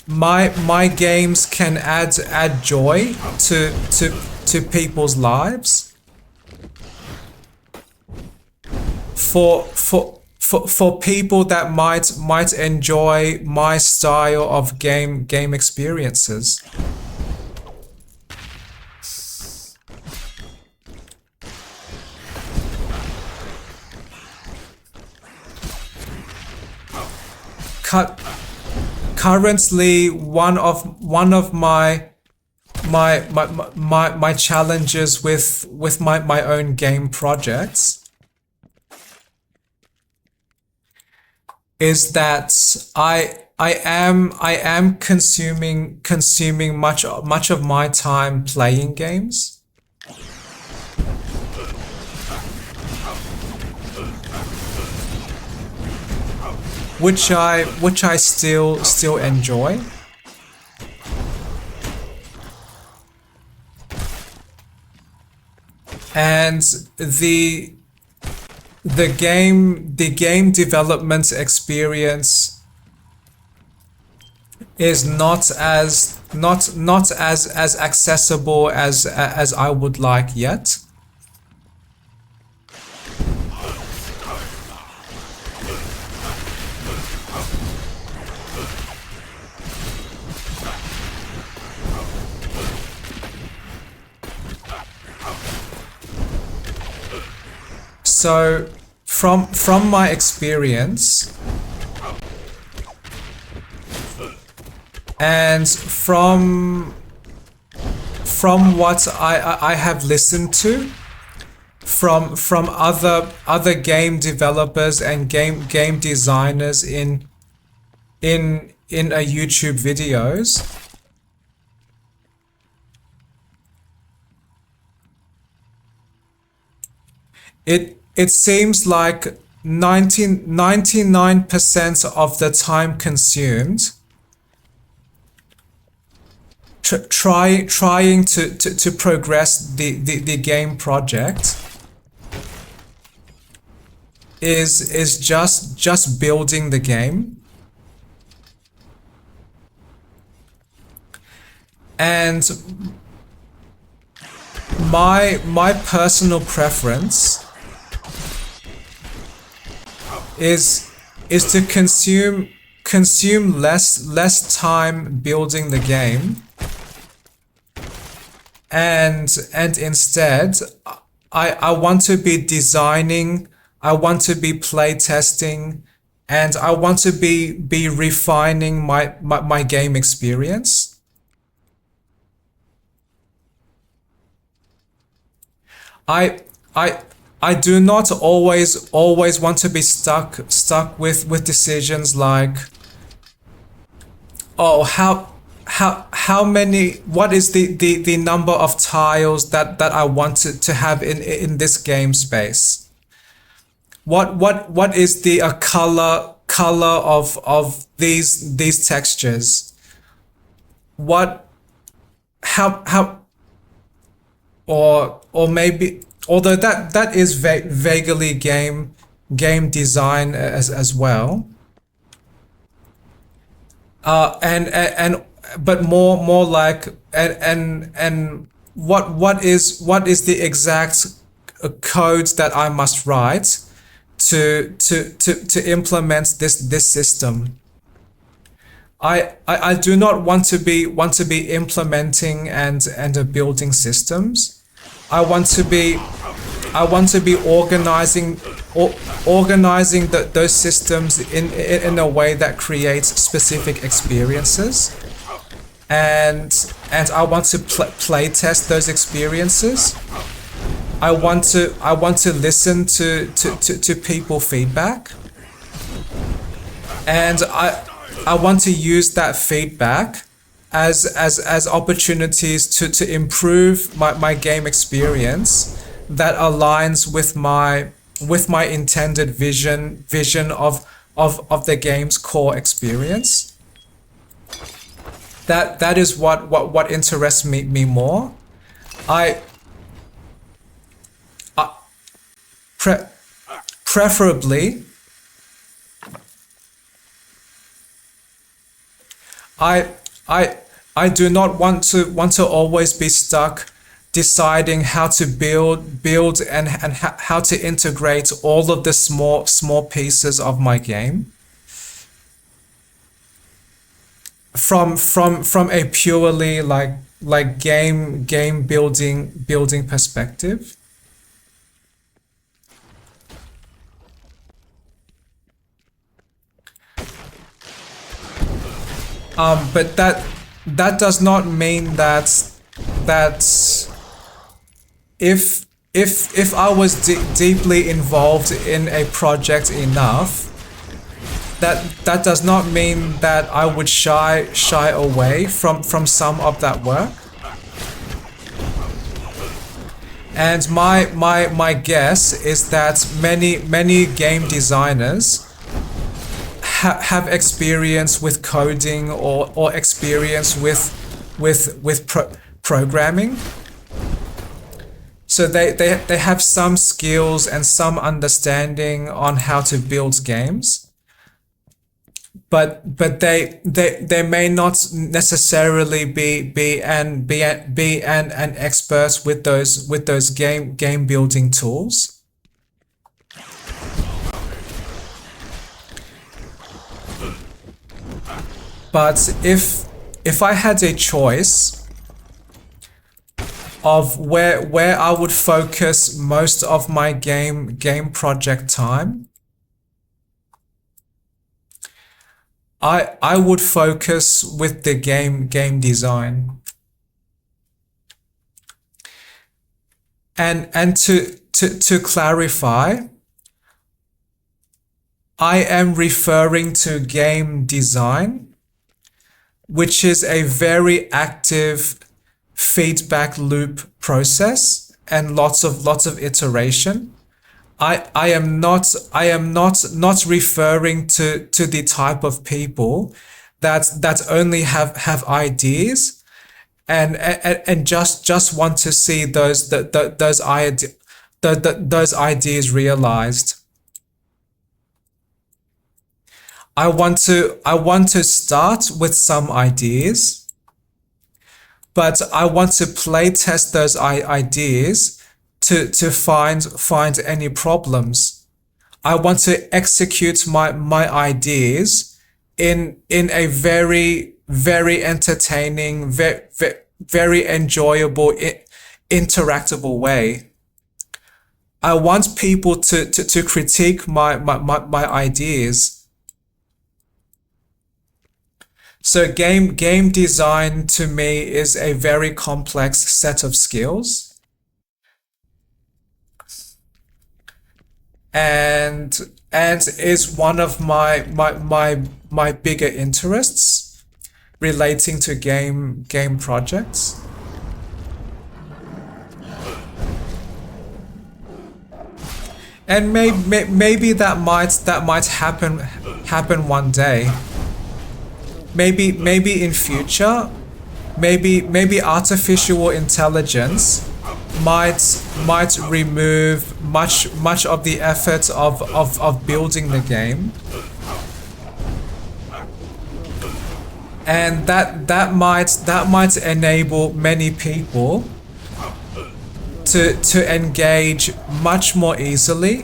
my games can add joy to people's lives. For people that might enjoy my style of game experiences. Currently, one of my challenges with my own game projects is that I am consuming much of my time playing games. Which I still enjoy. And the game development experience is not as accessible as I would like yet. So from my experience and from what I have listened to from other game developers and game designers in a YouTube videos, it seems like 99% of the time consumed trying to progress the game project is just building the game. And my personal preference is to consume less time building the game, and instead I want to be designing, I want to be play testing, and I want to be refining my game experience. I do not always want to be stuck with decisions like, oh, how many, what is the number of tiles that I want to have in this game space? What is the color of these textures? How or maybe, although that is vaguely game design as well. and but more like and what is the exact code that I must write to implement this system. I do not want to be implementing and building systems. I want to be organizing those systems in a way that creates specific experiences, and I want to play test those experiences. I want to listen to people feedback, and I want to use that feedback as opportunities to improve my game experience that aligns with my intended vision of the game's core experience. That is what interests me more. I preferably I do not want to always be stuck deciding how to build and how to integrate all of the small pieces of my game from a purely like game building perspective. But that does not mean that if I was deeply involved in a project enough, that does not mean that I would shy away from some of that work. And my guess is that many game designers have experience with coding or experience with programming. So they have some skills and some understanding on how to build games. But they may not necessarily be an expert with those game building tools. But if I had a choice of where I would focus most of my game project time, I would focus with the game design. And to clarify, I am referring to game design, which is a very active feedback loop process and lots of iteration. I am not referring to the type of people that only have ideas and just want to see those ideas realized. I want to start with some ideas, but I want to play test those ideas to find any problems. I want to execute my ideas in a very entertaining, very enjoyable, interactable way. I want people to critique my ideas. So game design to me is a very complex set of skills. And is one of my bigger interests relating to game projects. And maybe that might happen one day. Maybe in future, maybe artificial intelligence might remove much of the effort of building the game, and that might enable many people to engage much more easily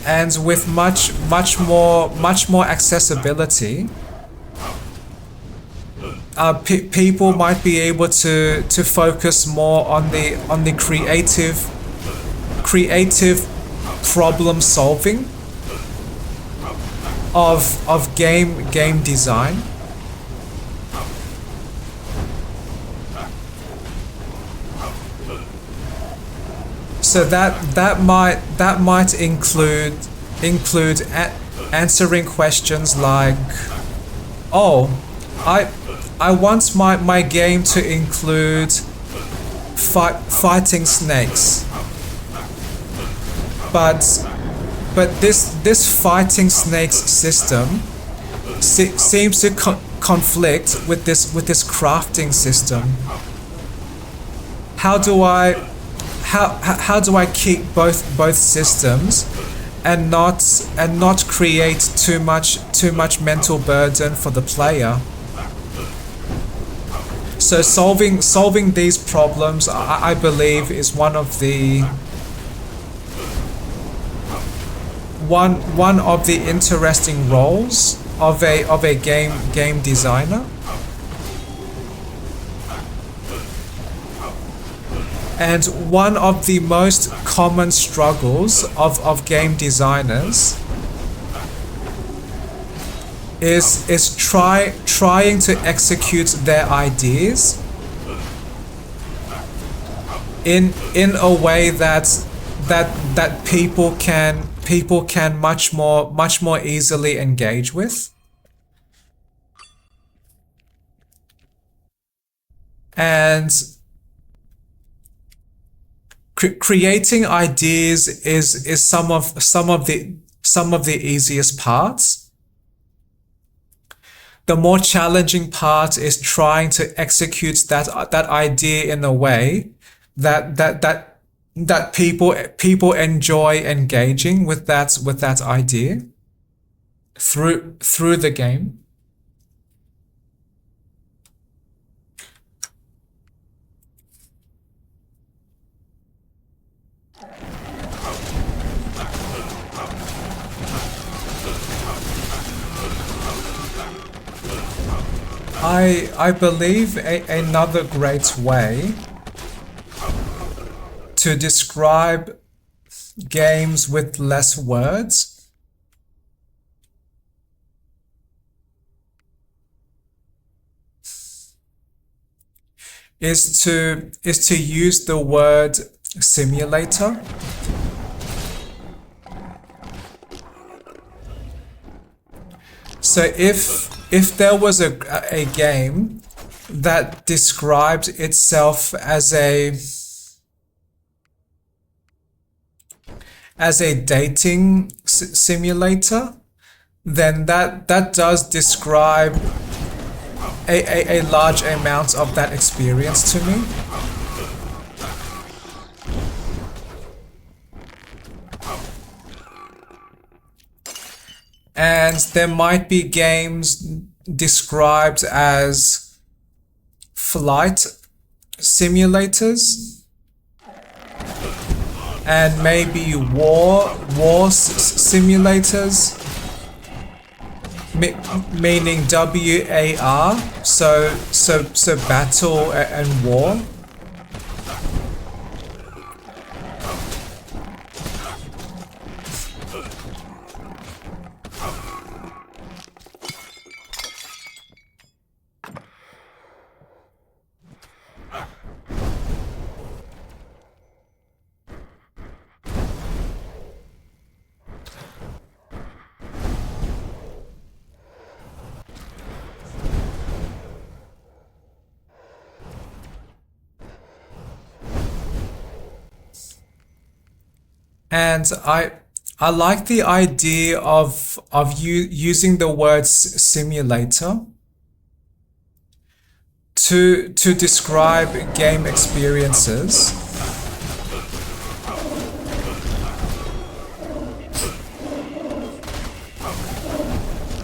and with much more accessibility. People might be able to focus more on the creative problem solving of game design. So that might include answering questions like, oh, I want my game to include fighting snakes, but this fighting snakes system seems to conflict with this crafting system. How do I keep both systems and not create too much mental burden for the player? So solving these problems, I believe, is one of the interesting roles of a game designer. And one of the most common struggles of game designers is trying to execute their ideas in a way that people can much more easily engage with. And creating ideas is some of the easiest parts. The more challenging part is trying to execute that idea in a way that people enjoy engaging with that idea through the game. I believe another great way to describe games with less words is to use the word simulator. So if there was a game that described itself as a dating simulator, then that does describe a large amount of that experience to me. And there might be games described as flight simulators, and maybe war simulators, meaning WAR, so battle and war. And I like the idea of you using the word simulator to describe game experiences.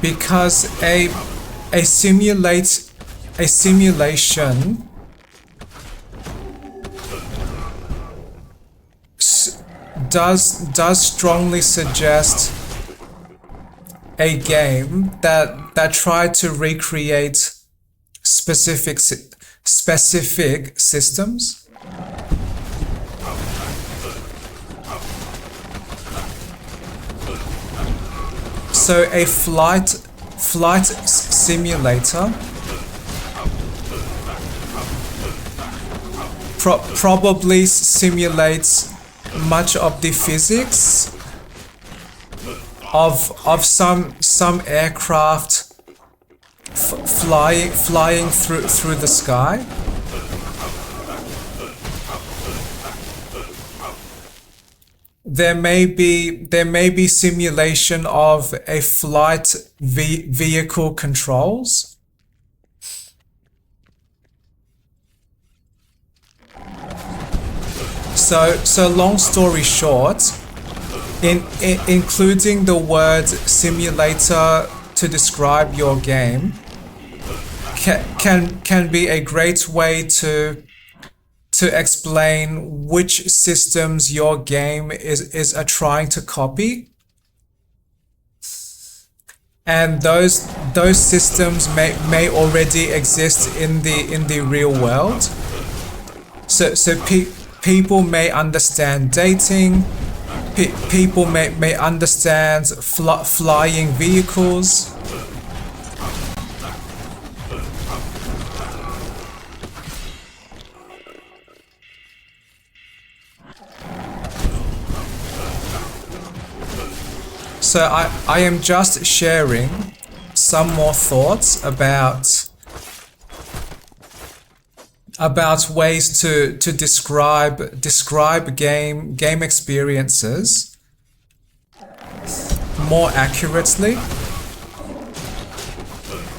Because a simulate a simulation does strongly suggest a game that tried to recreate specific systems. So a flight simulator probably simulates much of the physics of some aircraft flying through the sky. There may be simulation of a flight vehicle controls. So long story short, including the word simulator to describe your game can be a great way to explain which systems your game is trying to copy. And those systems may already exist in the real world. So people may understand dating. People may understand flying vehicles. So I am just sharing some more thoughts about ways to describe game experiences more accurately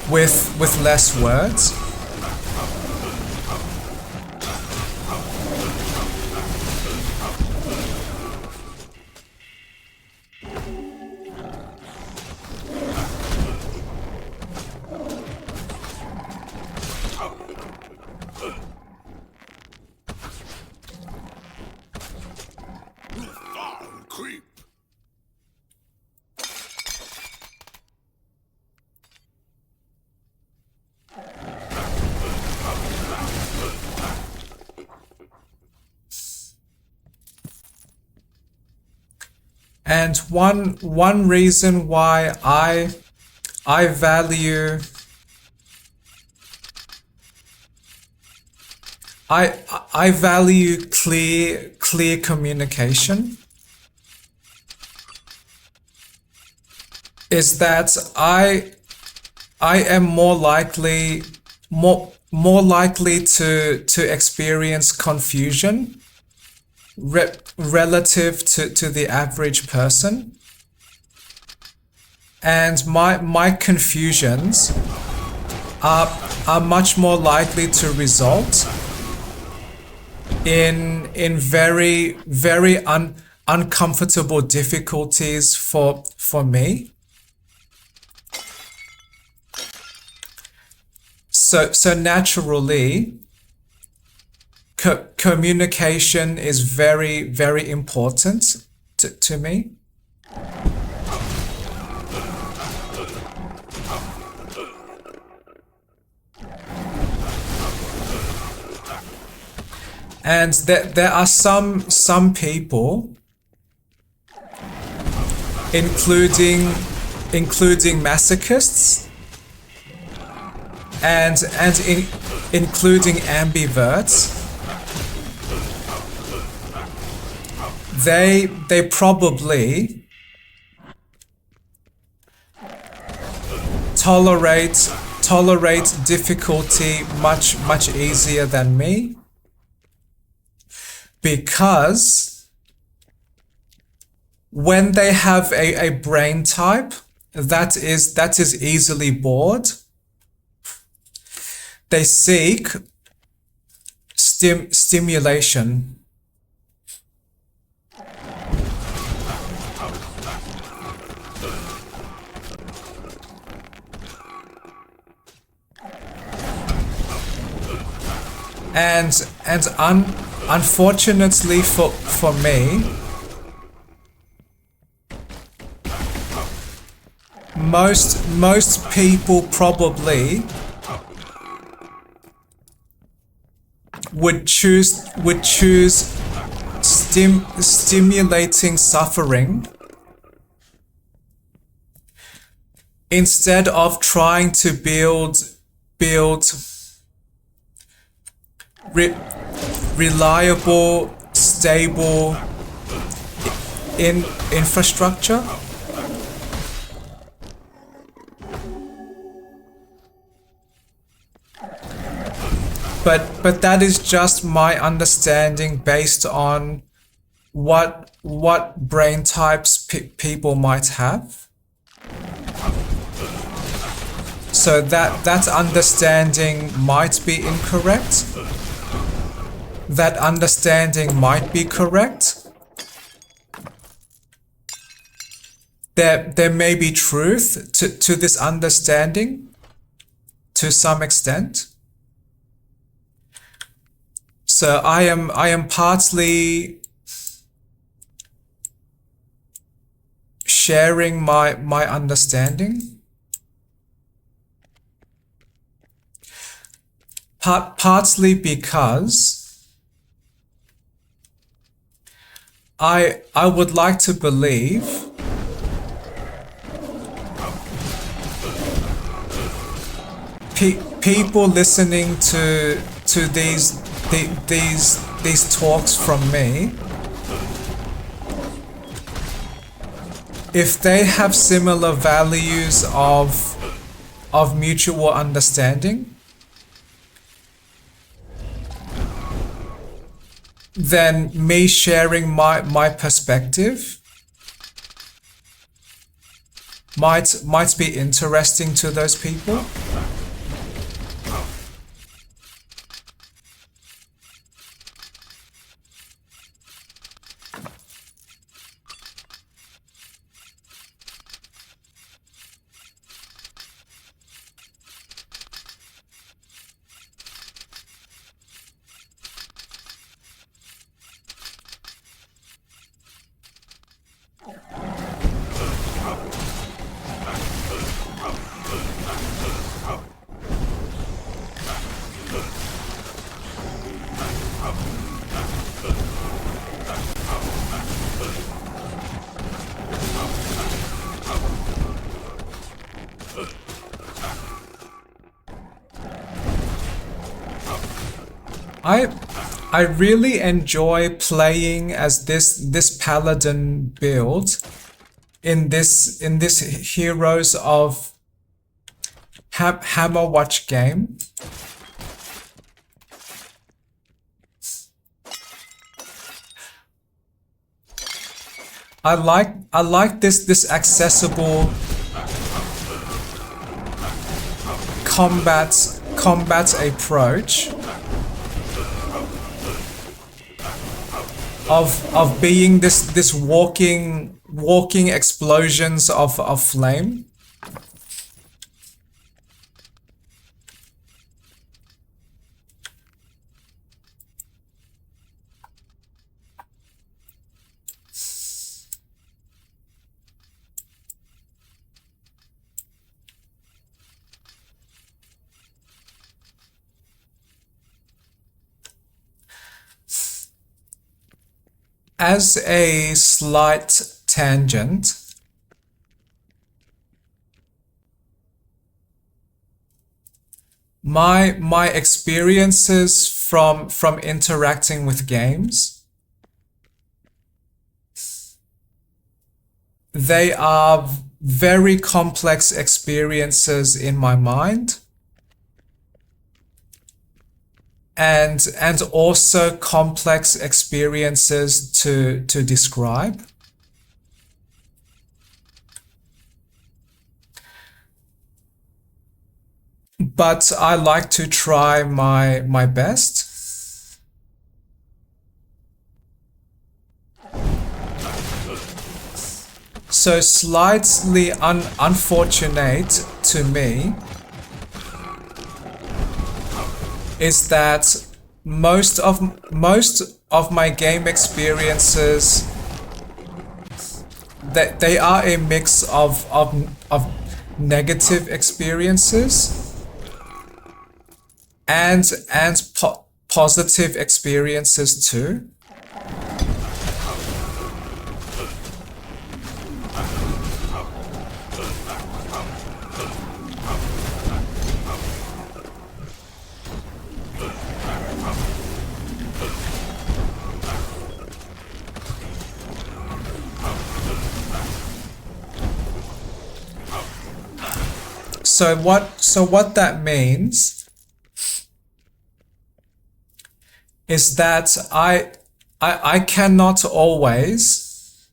with less words. Creep. And one reason why I value I value clear communication is that I am more likely to experience confusion relative to the average person. And my confusions are much more likely to result in very uncomfortable difficulties for me. So naturally, communication is very important to me. And there are some people, including masochists and including ambiverts. They probably tolerate difficulty much easier than me, because when they have a brain type that is easily bored, they seek stimulation. and unfortunately for me, most people probably would choose stimulating suffering instead of trying to build reliable, stable infrastructure. But that is just my understanding based on what brain types people might have. So that understanding might be incorrect. That understanding might be correct. There may be truth to this understanding to some extent. So I am partly sharing my understanding. Partly because I would like to believe people listening to these talks from me, if they have similar values of mutual understanding, then me sharing my perspective might be interesting to those people. I really enjoy playing as this paladin build in this Heroes of Hammerwatch game. I like this accessible combat approach of being this walking explosions of flame. As a slight tangent, my experiences from interacting with games, they are very complex experiences in my mind. And also complex experiences to describe. But I like to try my best. So slightly unfortunate to me is that most of my game experiences, that they are a mix of negative experiences and positive experiences too. So what that means is that I cannot always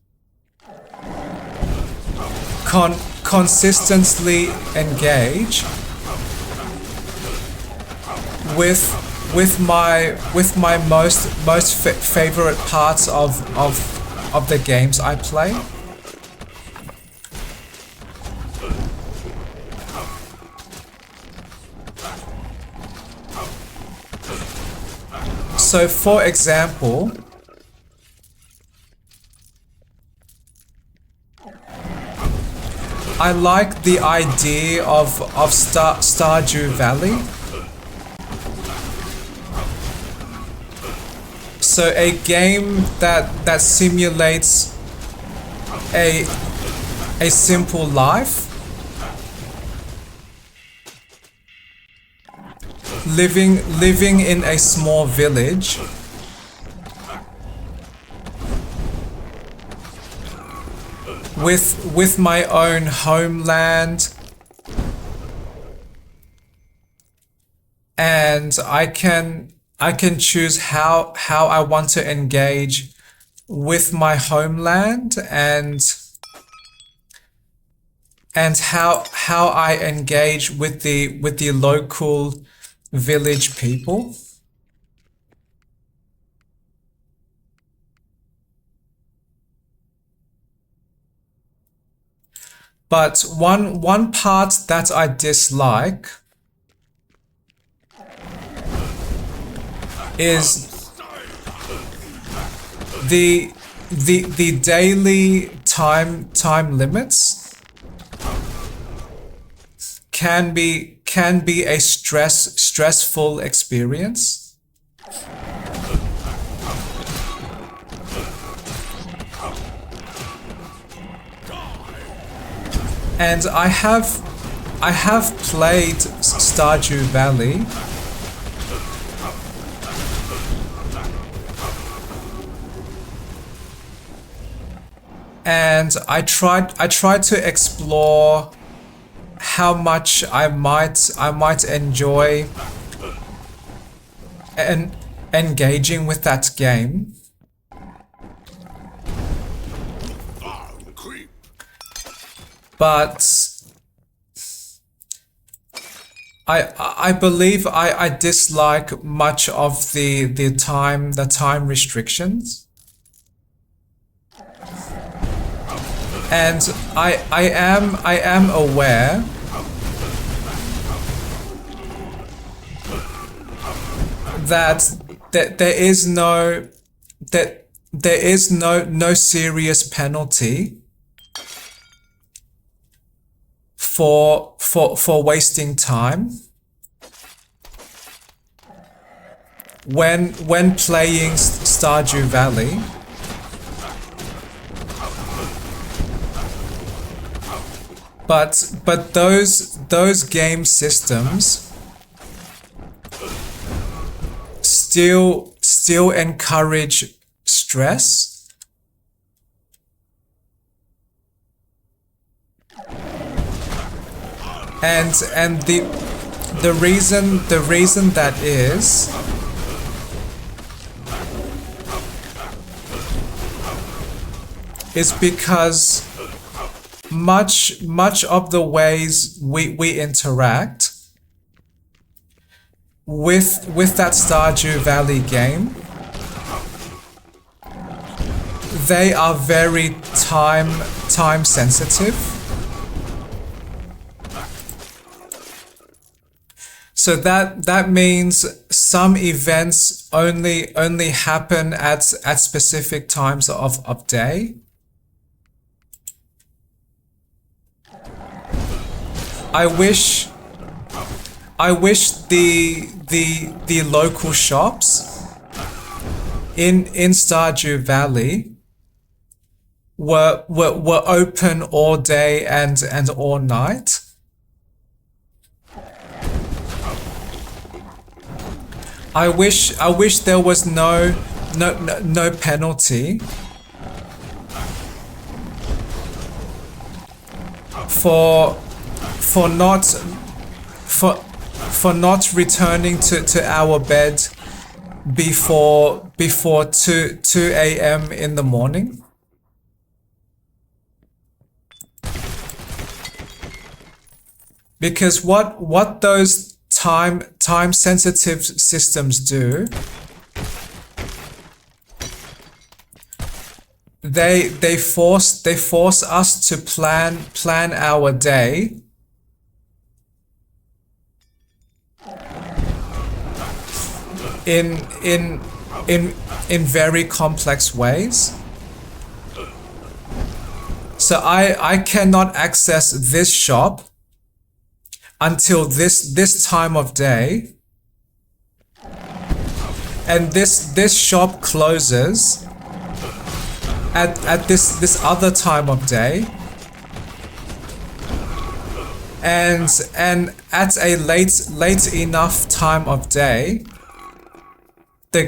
consistently engage with my most favorite parts of the games I play. So for example, I like the idea of Stardew Valley. So a game that simulates a simple life, living in a small village, with my own homeland, and I can choose how I want to engage with my homeland, and how I engage with the local village people. But one part that I dislike is the daily time limits can be a stressful experience. And I have played Stardew Valley, and I tried to explore how much I might enjoy and engaging with that game. But I believe I dislike much of the time restrictions. And I am aware that there is no serious penalty for wasting time when playing Stardew Valley. But those game systems still encourage stress. And the reason that is because much of the ways we interact with that Stardew Valley game, they are very time sensitive. So that means some events only happen at specific times of day. I wish the local shops in Stardew Valley were open all day and all night. I wish there was no penalty for not returning to our bed before 2 a.m. in the morning. Because what those time sensitive systems do, they force us to plan our day in very complex ways. So I cannot access this shop until this time of day, and this shop closes at this other time of day, and at a late enough time of day, the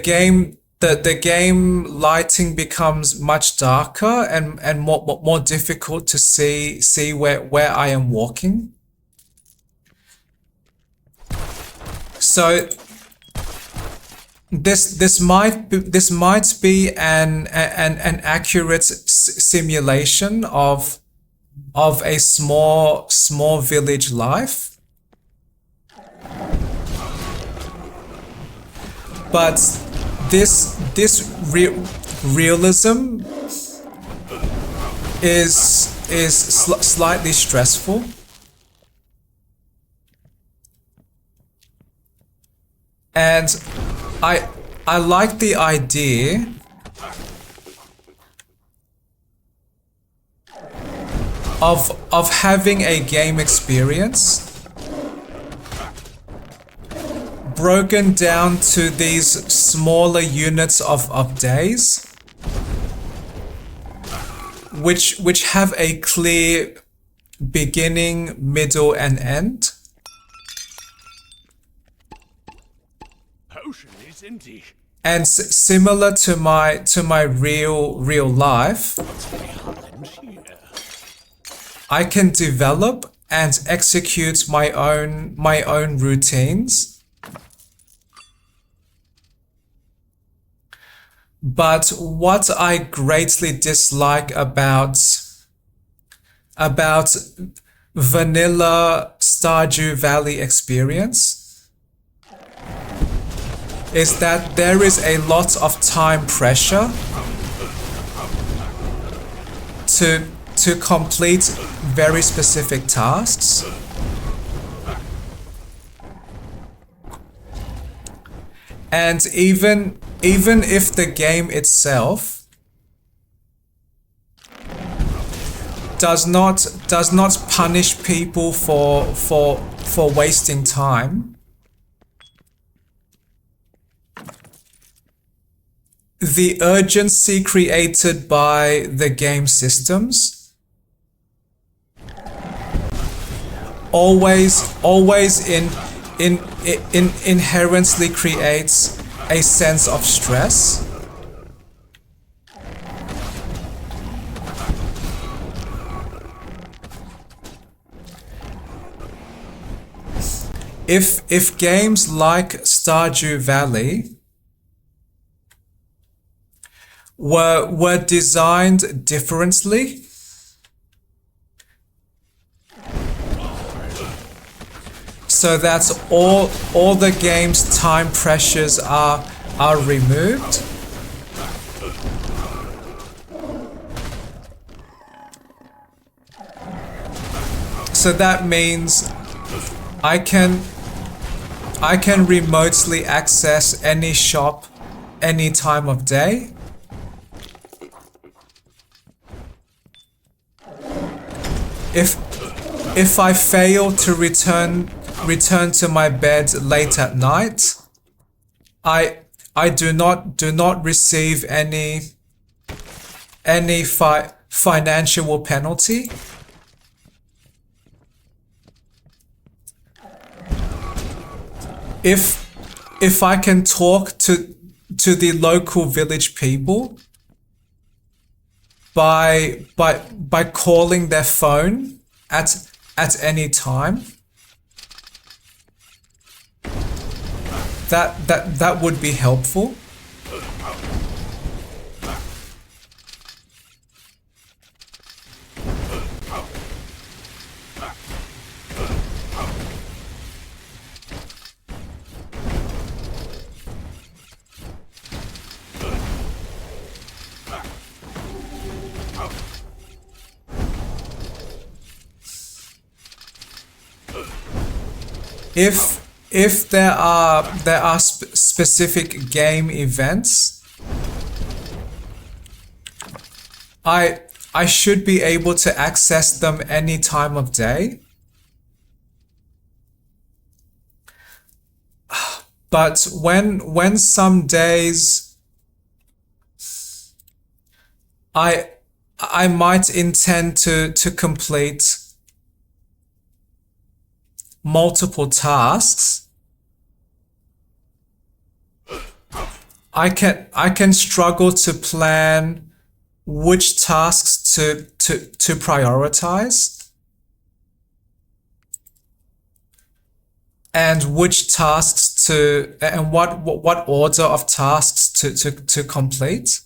game lighting becomes much darker and more difficult to see where I am walking. So this might be an accurate simulation of a small village life, but this realism is slightly stressful. And I like the idea of having a game experience broken down to these smaller units of days, which have a clear beginning, middle, and end. And similar to my real life, I can develop and execute my own routines. But what I greatly dislike about vanilla Stardew Valley experience is that there is a lot of time pressure to complete very specific tasks. And even if the game itself does not punish people for wasting time, the urgency created by the game systems always inherently creates a sense of stress. If games like Stardew Valley were designed differently, so that all the game's time pressures are removed, so that means I can I can remotely access any shop any time of day. If I fail to return to my bed late at night, I do not receive any financial penalty. If I can talk to the local village people by calling their phone at any time, that would be helpful. If there are specific game events, I should be able to access them any time of day. But when some days I might intend to complete multiple tasks, I can struggle to plan which tasks to prioritize and which tasks and what order of tasks to complete.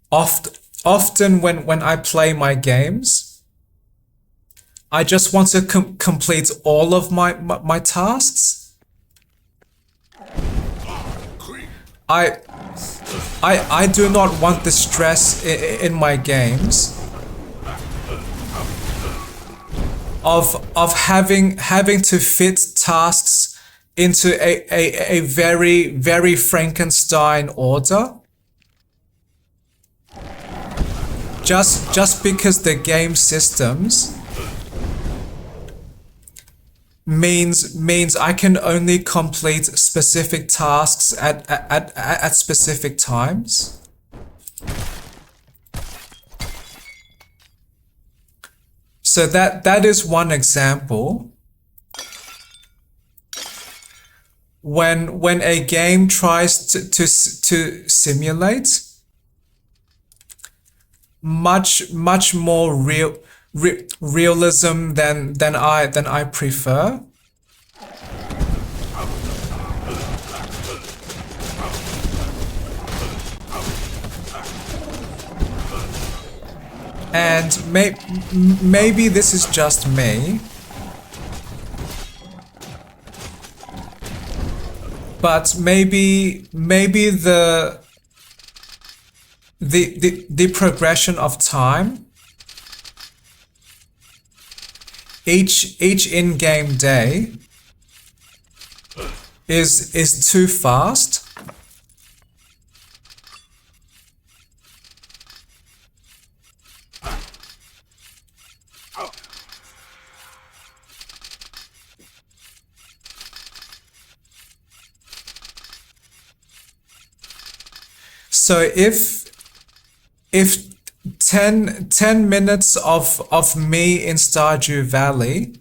Often when I play my games, I just want to complete all of my tasks. I do not want the stress in my games of having to fit tasks into a very Frankenstein order. Just because the game systems means I can only complete specific tasks at specific times. So that is one example. When a game tries to simulate much more realism than I prefer. And maybe this is just me, but maybe the progression of time, each in-game day is too fast. So if 10 minutes of me in Stardew Valley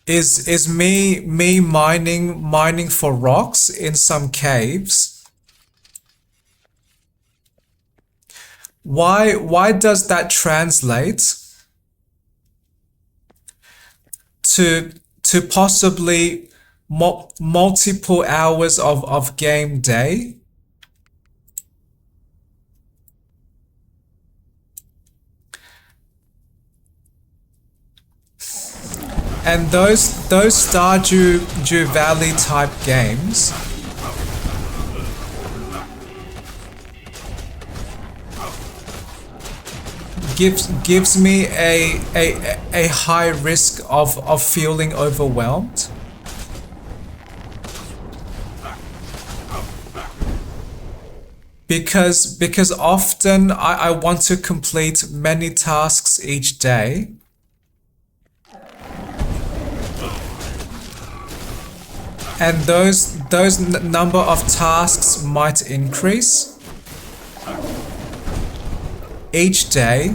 is me mining for rocks in some caves, why does that translate to possibly multiple hours of game day? And those Stardew Valley type games gives me a high risk of feeling overwhelmed. Because often I want to complete many tasks each day. And those number of tasks might increase each day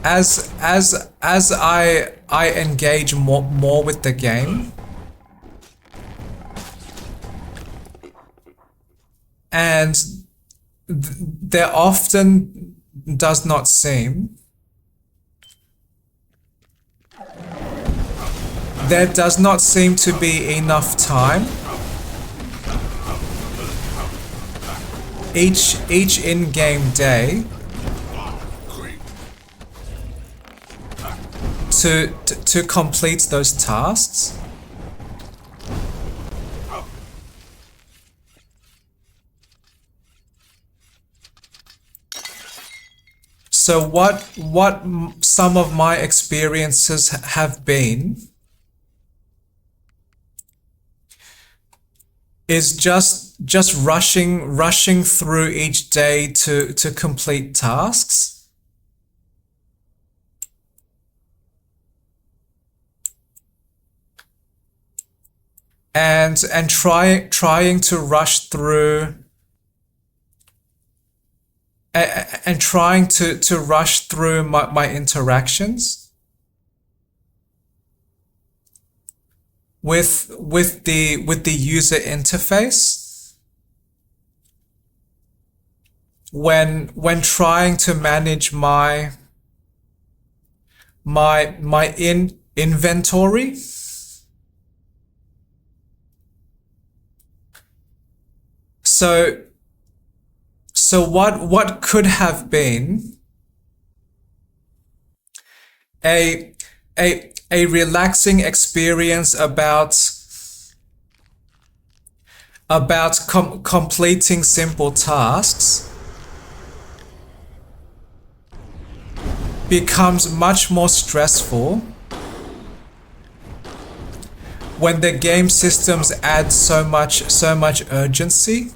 as I engage more with the game. And there often does not seem to be enough time each in-game day to complete those tasks. So what some of my experiences have been is just rushing through each day to complete tasks. And trying to rush through and trying to rush through my interactions with the user interface when trying to manage my inventory. So what could have been a relaxing experience about completing simple tasks becomes much more stressful when the game systems add so much urgency.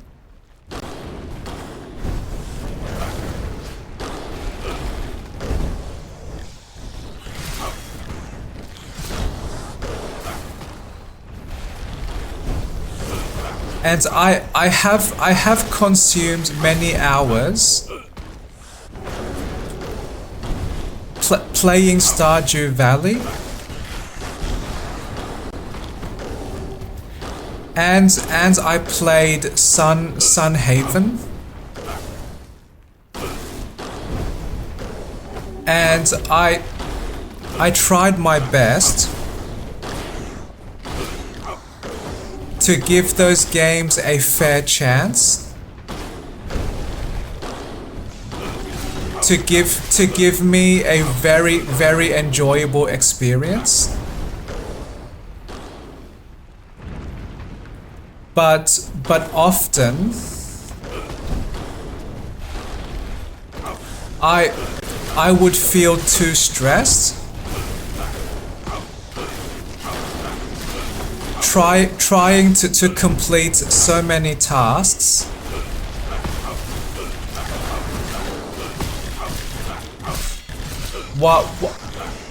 And I have consumed many hours playing Stardew Valley, and I played Sunhaven, and I tried my best to give those games a fair chance, to give me a very enjoyable experience. But often I would feel too stressed trying to complete so many tasks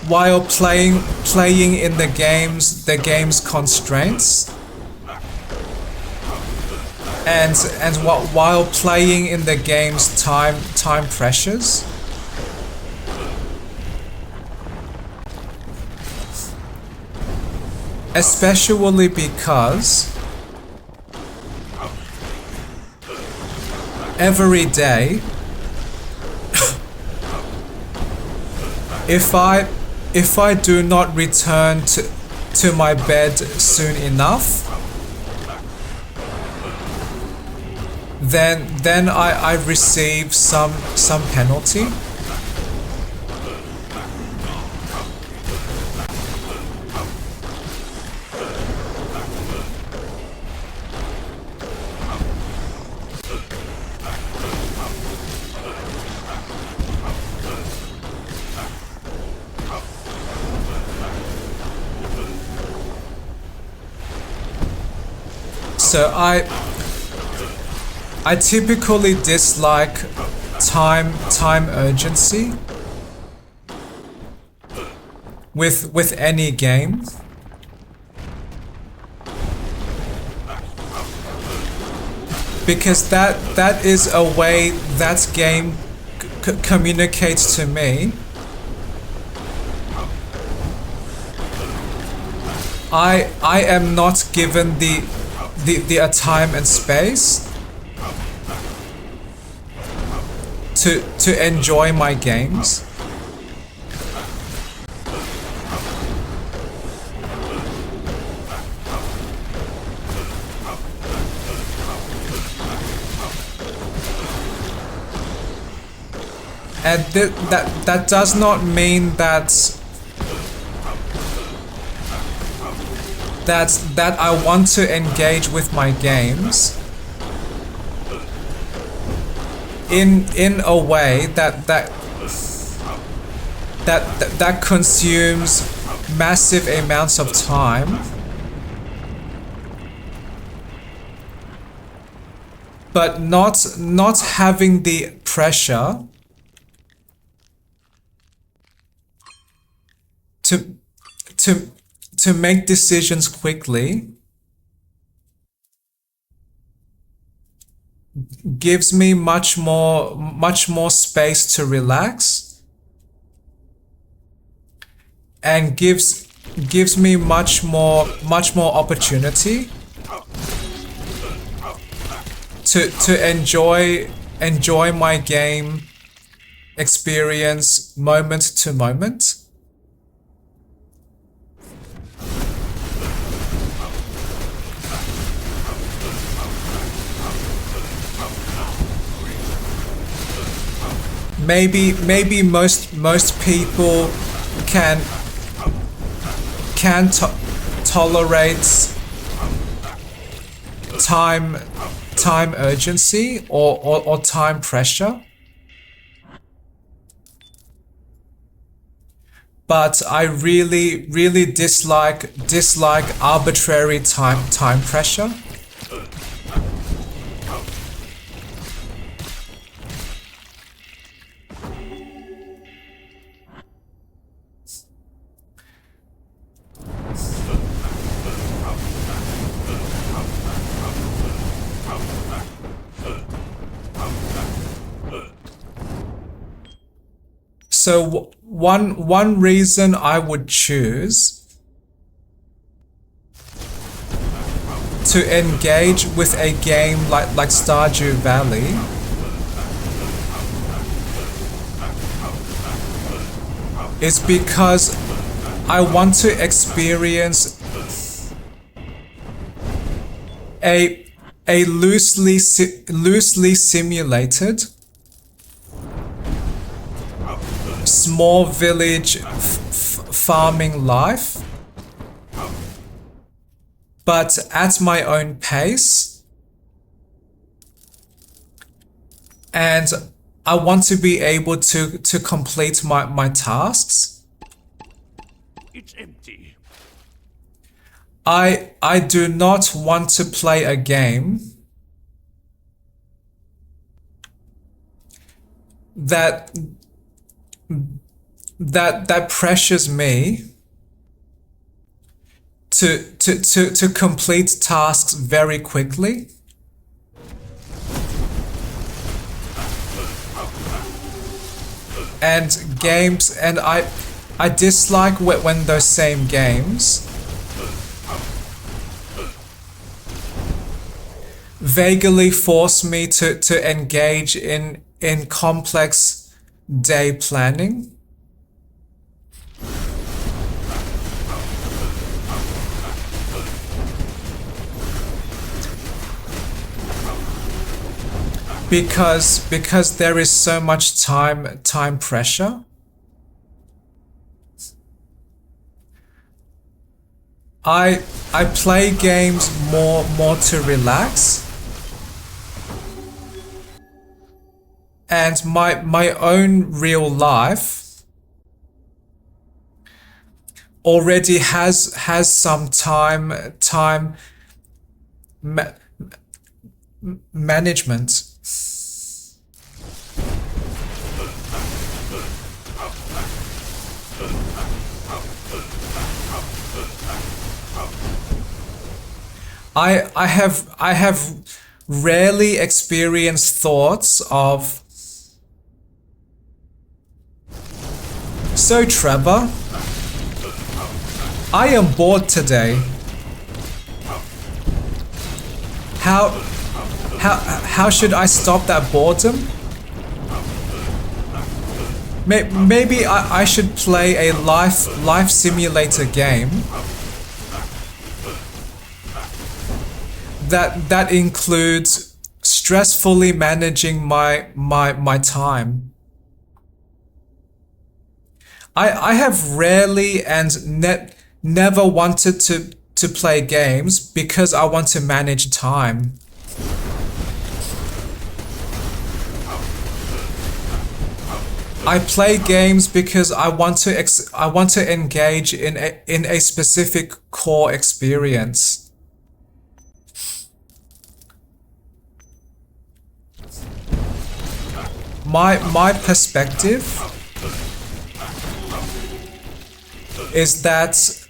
while playing in the game's constraints, and while playing in the game's time pressures. Especially because every day, if I do not return to my bed soon enough, then I receive some penalty. So I typically dislike time urgency with any game. Because that is a way that game communicates to me. I am not given the time and space to enjoy my games. And that does not mean that I want to engage with my games in a way that consumes massive amounts of time, but not having the pressure to make decisions quickly gives me much more space to relax, and gives me much more opportunity to enjoy my game experience moment to moment. Maybe most people can tolerate time urgency or time pressure, but I really dislike arbitrary time pressure. So one reason I would choose to engage with a game like Stardew Valley is because I want to experience a loosely simulated small village farming life, but at my own pace, and I want to be able to complete my tasks. It's empty. I do not want to play a game that pressures me to complete tasks very quickly. And games, and I dislike when those same games vaguely force me to engage in complex day planning. Because there is so much time pressure. I play games more to relax, and my own real life already has some time ma- management. I have rarely experienced thoughts of, so Trevor, I am bored today. How should I stop that boredom? Maybe I should play a life simulator game that includes stressfully managing my time. I have rarely and never wanted to play games because I want to manage time. I play games because I want to engage in a specific core experience. My perspective is that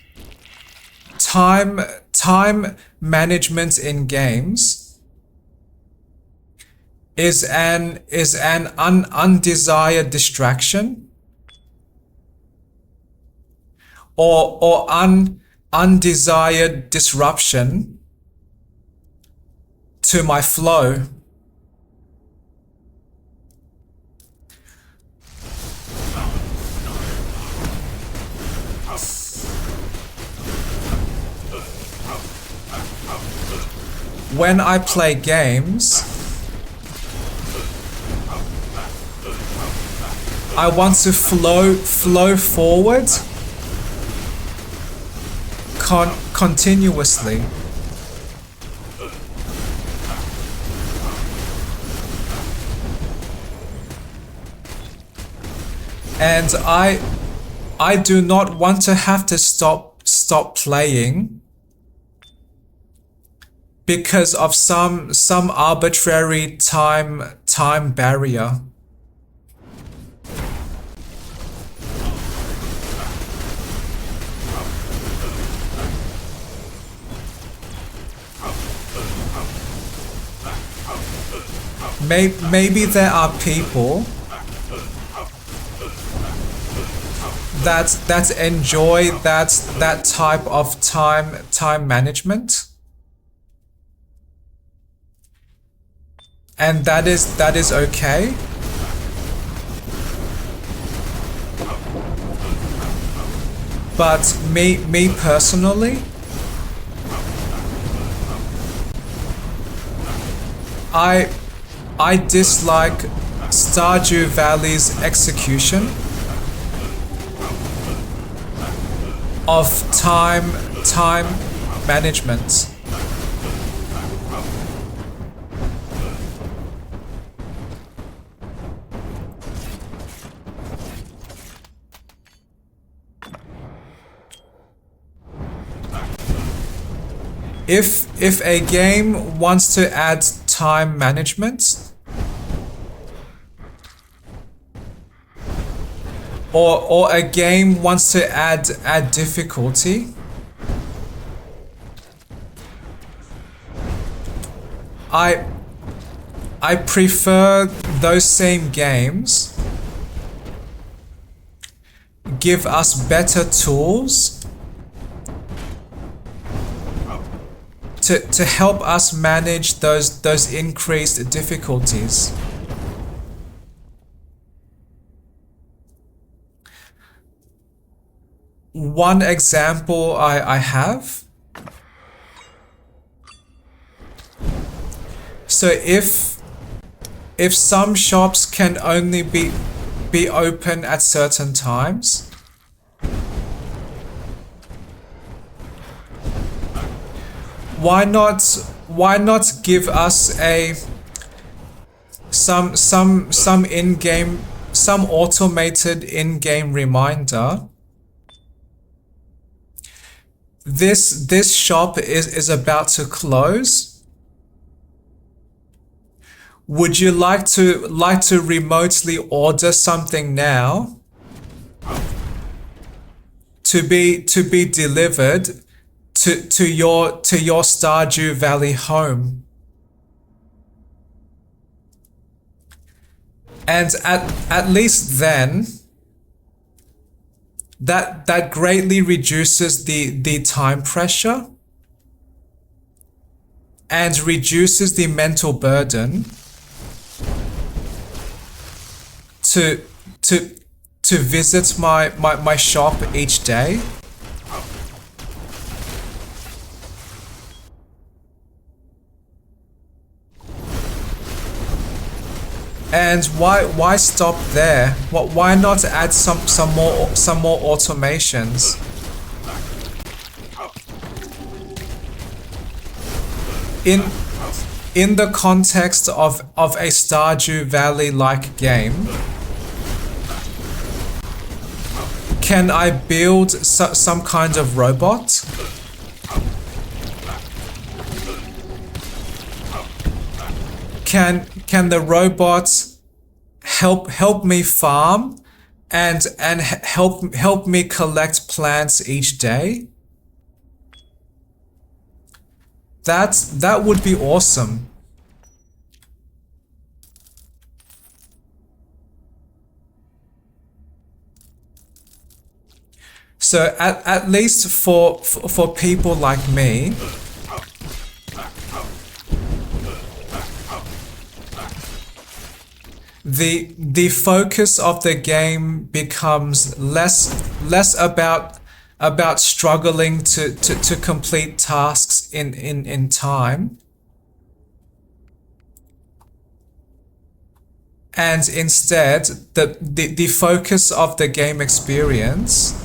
time management in games is an undesired distraction or undesired disruption to my flow. When I play games, I want to flow forward continuously. And I do not want to have to stop playing because of some arbitrary time barrier. Maybe there are people that enjoy that type of time management, and that is okay. But me personally, I dislike Stardew Valley's execution of time management. If a game wants to add time management, or a game wants to add difficulty, I prefer those same games give us better tools to help us manage those increased difficulties. One example I have. So if some shops can only be open at certain times, why not give us some in-game, some automated in-game reminder? This shop is about to close, Would you like to remotely order something now to be delivered to your Stardew Valley home? And at least then, that greatly reduces the time pressure and reduces the mental burden to visit my shop each day. And why stop there? Why not add some more automations? In the context of a Stardew Valley like game, can I build some kind of robot? Can the robot help me farm and help me collect plants each day? That would be awesome. So at least for people like me, the focus of the game becomes less about struggling to complete tasks in time, and instead the focus of the game experience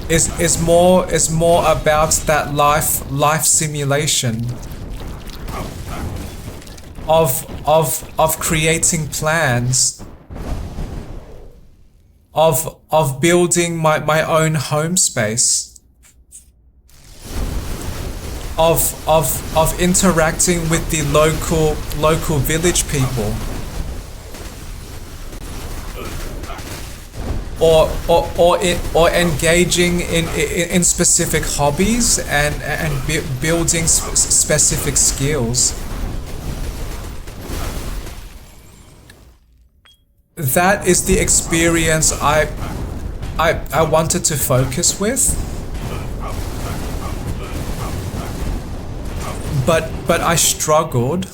is more about that life simulation of creating plans, of building my own home space, of interacting with the local village people, or engaging in specific hobbies and building specific skills. That is the experience I wanted to focus with, but I struggled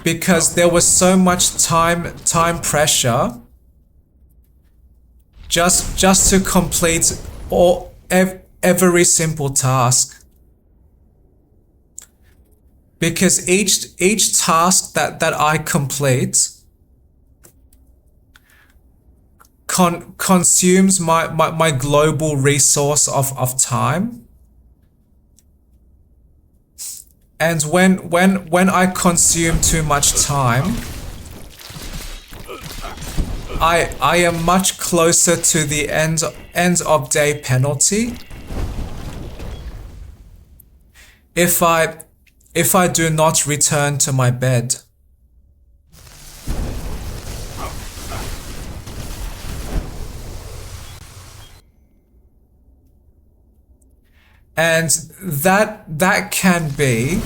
because there was so much time pressure just to complete every simple task. Because each task that I complete consumes my global resource of time. And when I consume too much time, I am much closer to the end of day penalty if I do not return to my bed. And that can be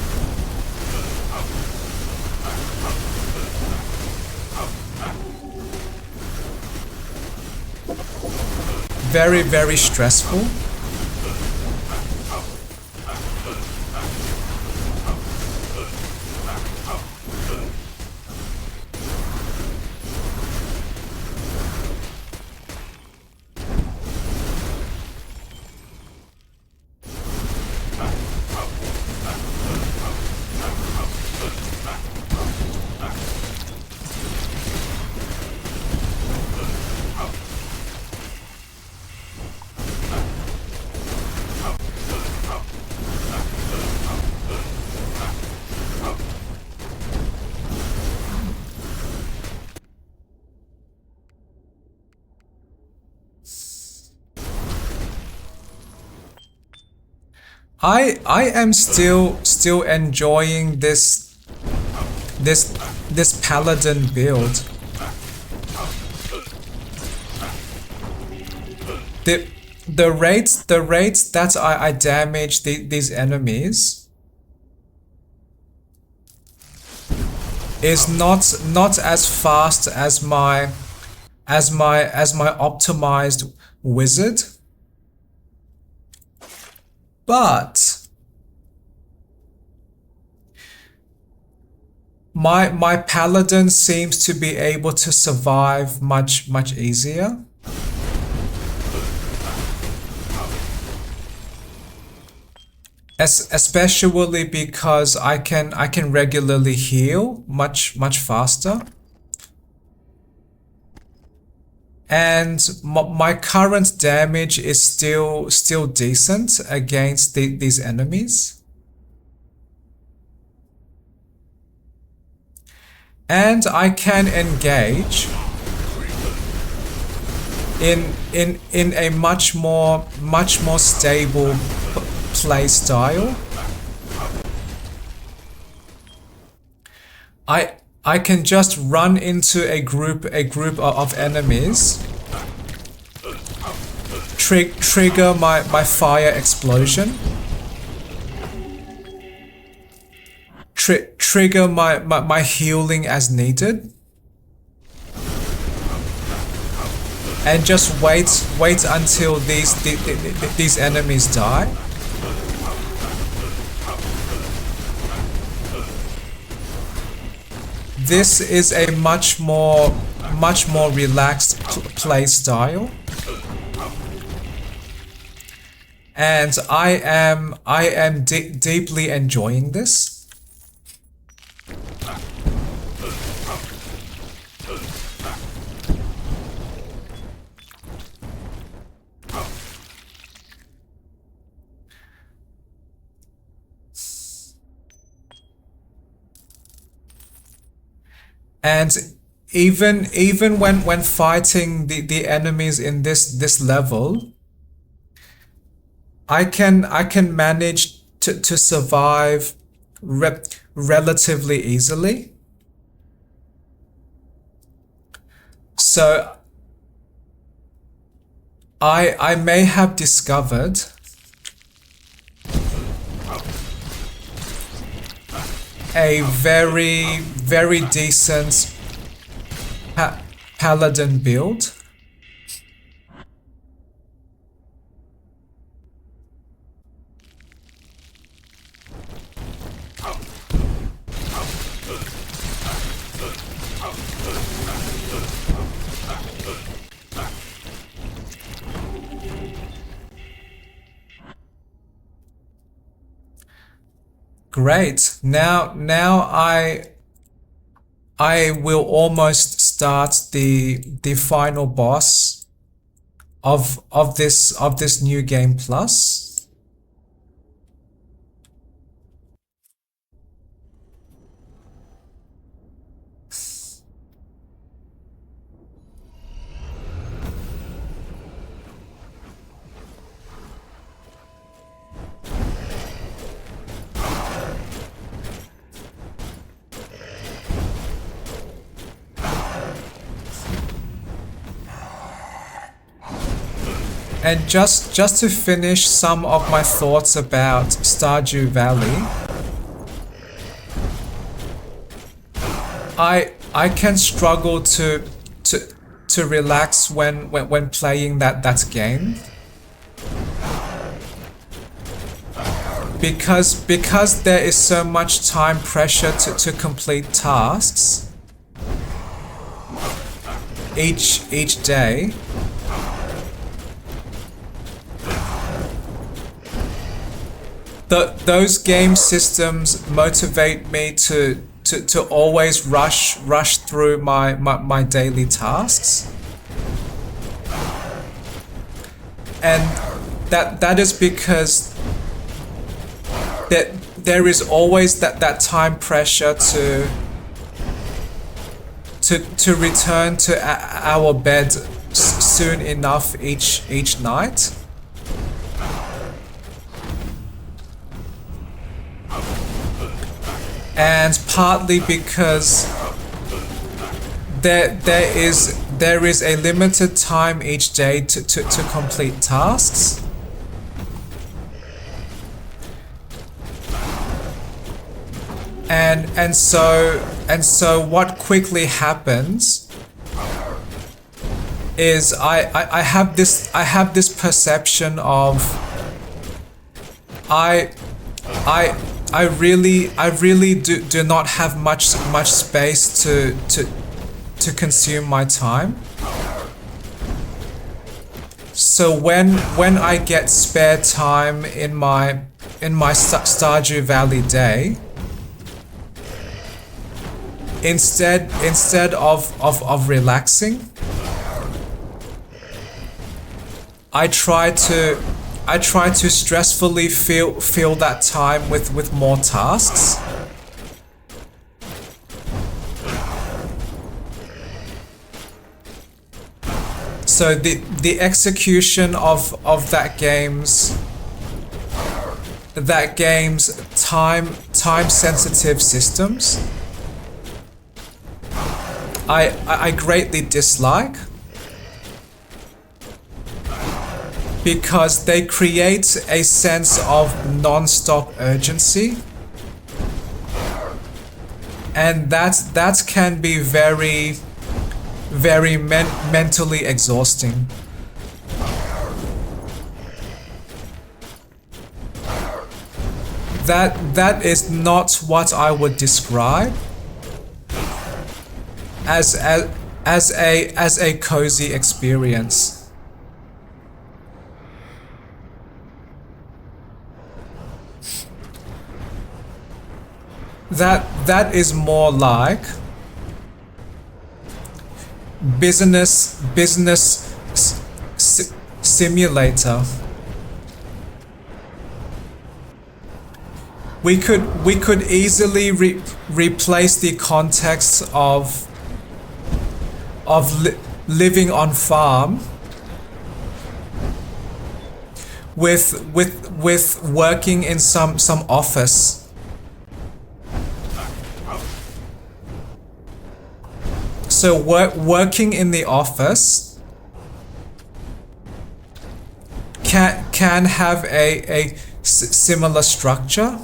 very, very stressful. I am still enjoying this this paladin build. The rates that I damage these enemies is not as fast as my optimized wizard, but my paladin seems to be able to survive much easier. Especially because I can regularly heal much faster. And my current damage is still decent against these enemies. And I can engage in a much more stable play style. I can just run into a group of enemies, trigger my fire explosion, trigger my healing as needed, and just wait until these enemies die. This is a much more relaxed play style, and I am deeply enjoying this. And even when fighting the enemies in this level, I can manage to survive relatively easily. So I may have discovered a very decent paladin build. Great. Now I will almost start the final boss of this new game plus. And just to finish some of my thoughts about Stardew Valley, I can struggle to relax when playing that game, because there is so much time pressure to complete tasks each day. Those game systems motivate me to always rush through my daily tasks, and that is because there is always that time pressure to return to our bed soon enough each night. and partly because there is a limited time each day to complete tasks. And so what quickly happens is I have this perception of I really do not have much space to consume my time. So when I get spare time in my Stardew Valley day, instead of relaxing, I try to stressfully fill that time with more tasks. So the execution of that game's time sensitive systems I greatly dislike, because they create a sense of non-stop urgency, and that can be very mentally exhausting. That is not what I would describe as a cozy experience. That is more like business simulator. We could easily replace the context of living on farm with working in some office. So working in the office can have a similar structure.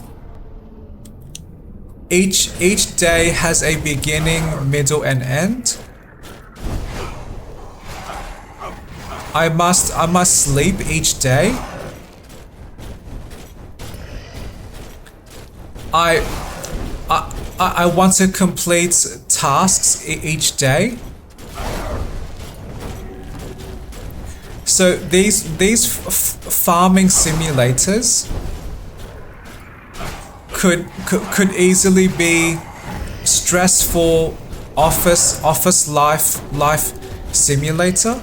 Each day has a beginning, middle, and end. I must sleep each day. I want to complete tasks each day. So these farming simulators could easily be stressful office life simulator.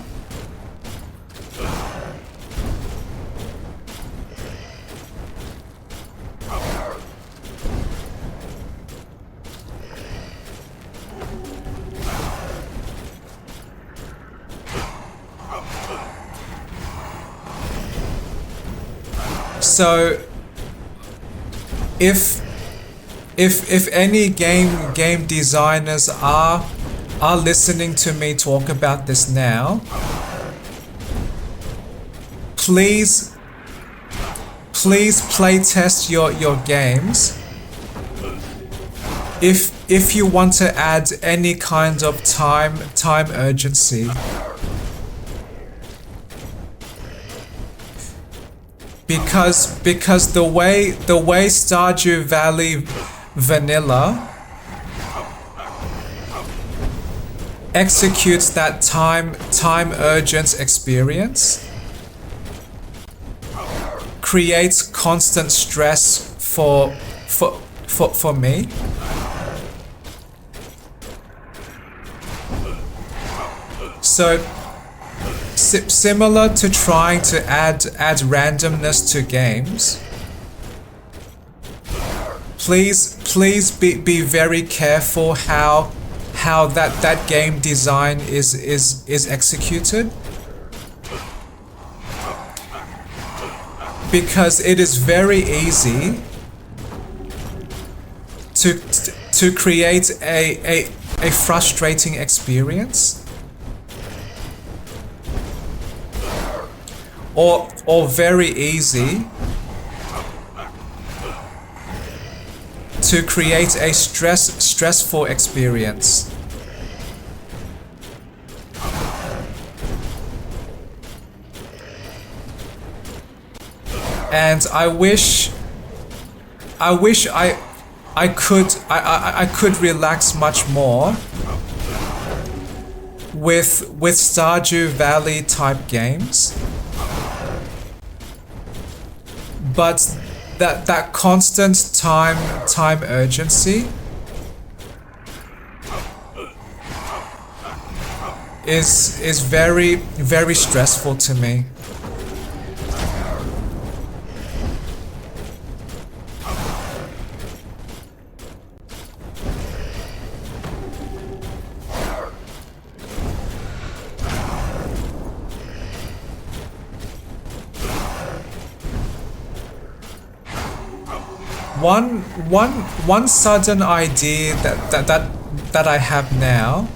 So if any game designers are listening to me talk about this now, please play test your games if you want to add any kind of time urgency. Because the way Stardew Valley vanilla executes that time urgent experience creates constant stress for me. So similar to trying to add randomness to games, please be very careful how that game design is executed, because it is very easy to create a frustrating experience, or very easy to create a stressful experience. And I wish I could relax much more with Stardew Valley type games. But that constant time urgency is very stressful to me. One sudden idea that I have now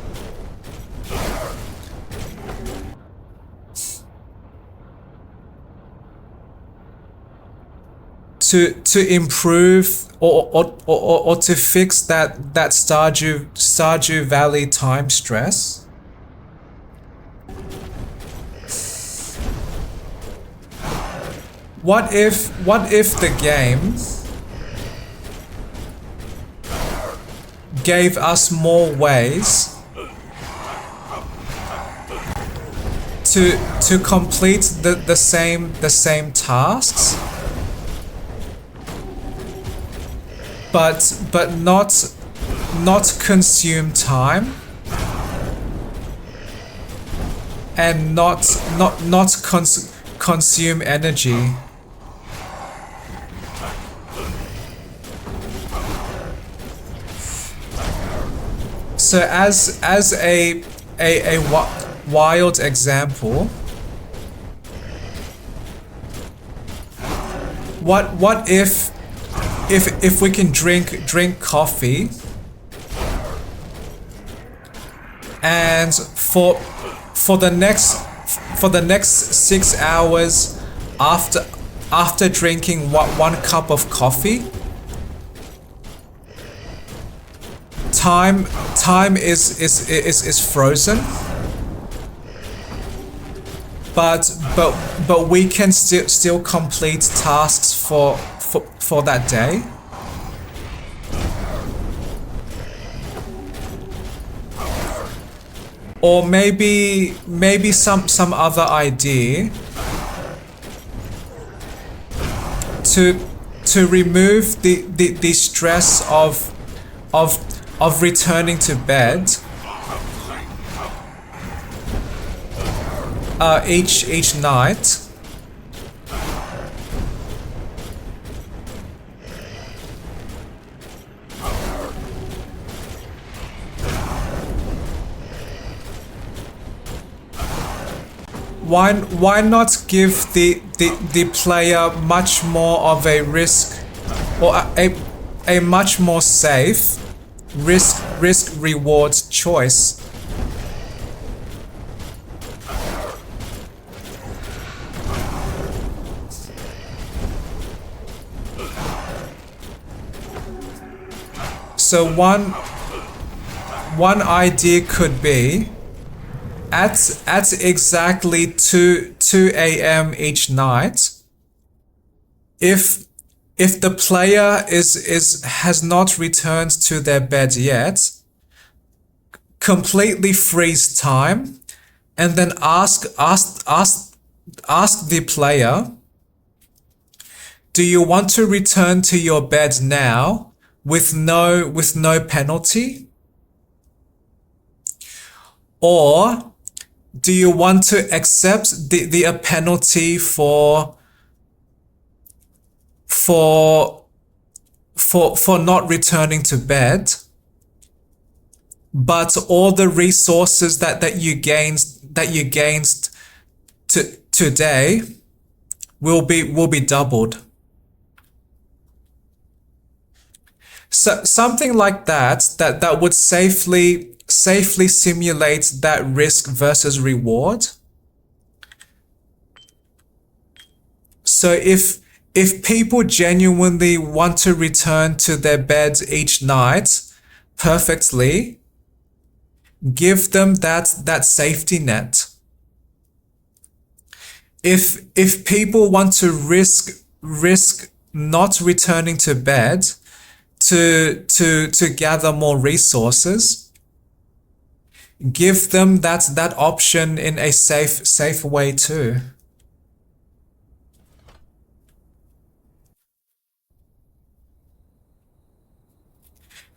to improve or to fix that Stardew Valley time stress. What if the game gave us more ways to complete the same tasks, but not consume time, and not consume energy. So as a wild example, what if we can drink coffee, and for the next 6 hours after drinking one cup of coffee, time is frozen, but we can still complete tasks for that day. Or maybe some other idea to remove the stress of returning to bed each night. Why not give the player much more of a risk, or a much more safe risk reward choice? So one idea could be at exactly 2 a.m. each night, if the player has not returned to their bed yet, completely freeze time, and then ask the player, do you want to return to your bed now with no penalty? Or do you want to accept the penalty for not returning to bed, but all the resources that you gained today will be doubled? So something like that would safely simulate that risk versus reward. So if people genuinely want to return to their beds each night perfectly, give them that safety net. If people want to risk not returning to bed to gather more resources, give them that option in a safe way too.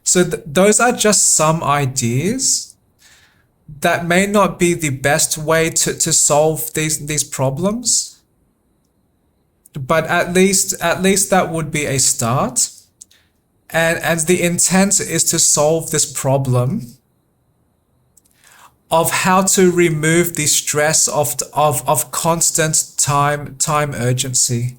So those are just some ideas that may not be the best way to solve these problems, but at least that would be a start. And the intent is to solve this problem of how to remove the stress of constant time urgency.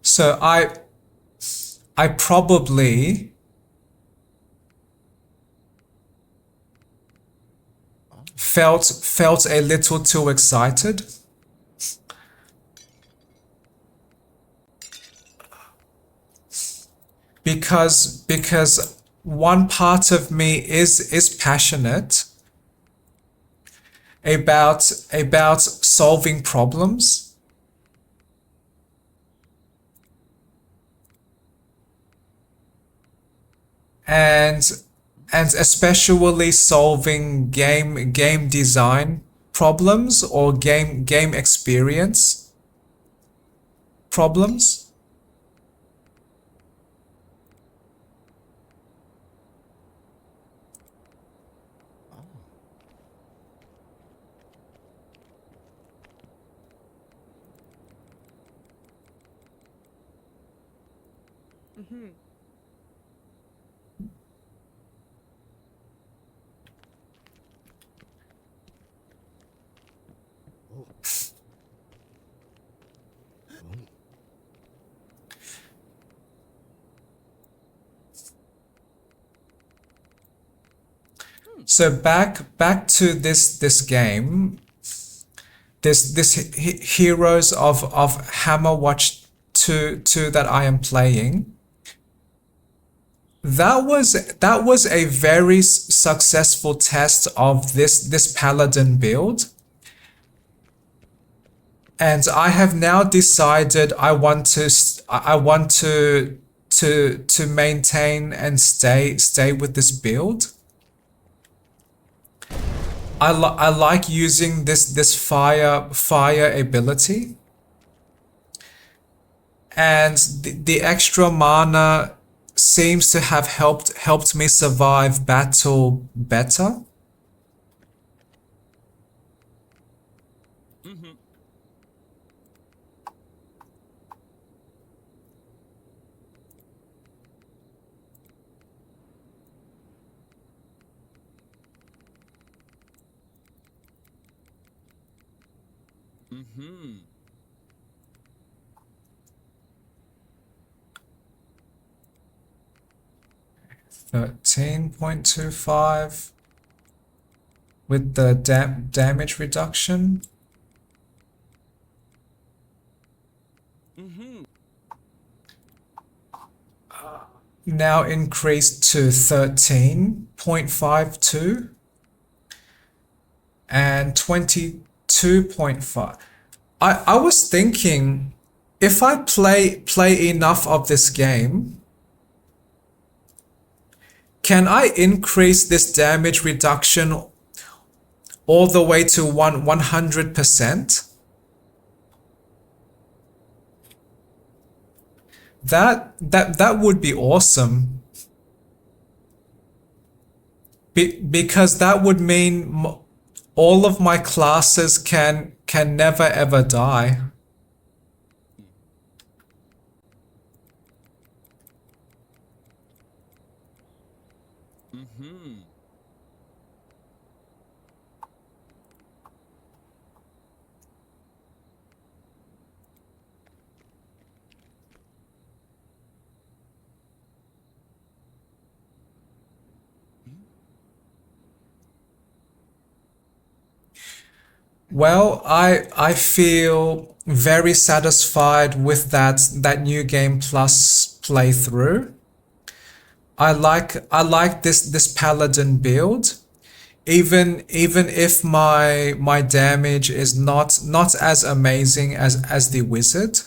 So I probably felt a little too excited because one part of me is passionate about solving problems, and especially solving game design problems or game experience problems. So back to this game, this Heroes of Hammerwatch 2 that I am playing. That was a very successful test of this paladin build, and I have now decided I want to maintain and stay with this build. I like using this fire ability, and the extra mana seems to have helped me survive battle better. Mm-hmm. 13.25 with the damage reduction. Mm-hmm. Now increased to 13.52 and 22.5. I was thinking, if I play enough of this game, can I increase this damage reduction all the way to 100%? That would be awesome. Because that would mean all of my classes can never ever die. Well, I feel very satisfied with that new game plus playthrough. I like this paladin build. Even if my damage is not as amazing as the wizard.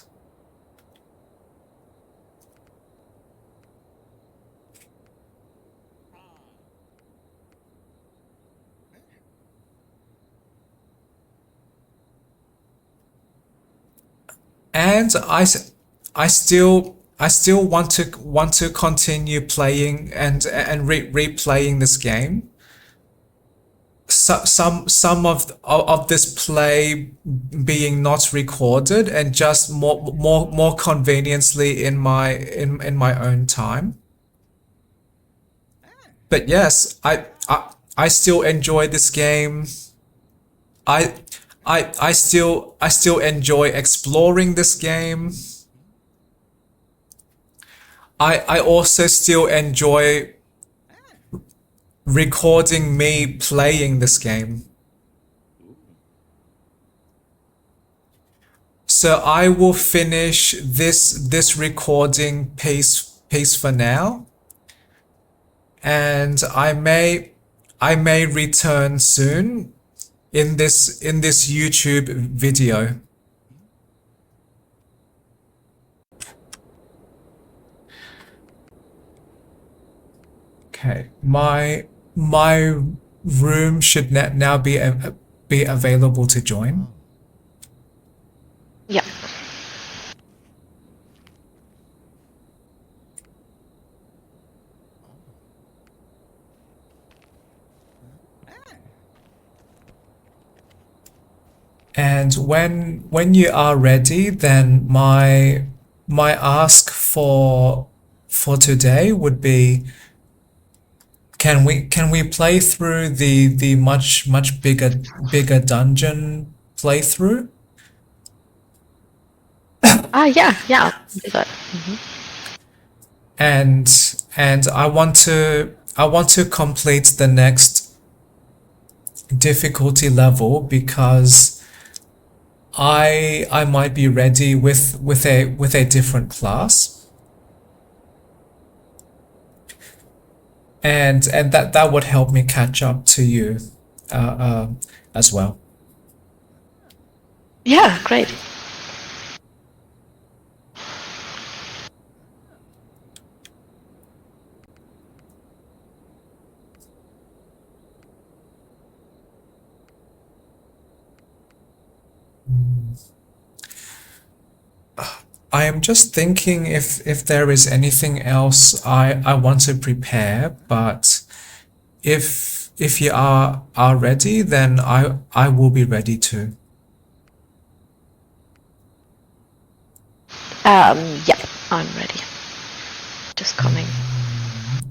And I still want to continue playing and replaying this game. Some of this play being not recorded and just more conveniently in my own time. But yes, I still enjoy this game. I I still enjoy exploring this game. I also still enjoy recording me playing this game. So I will finish this recording piece for now, and I may return soon in this YouTube video. Okay, my room should now be available to join. Yeah. And when you are ready, then my ask for today would be, can we play through the much bigger dungeon playthrough? Yeah. Do that. And I want to complete the next difficulty level because I might be ready with a different class, and that would help me catch up to you as well. Yeah, great. I am just thinking if there is anything else I want to prepare, but if you are ready, then I will be ready too. Yeah, I'm ready. Just coming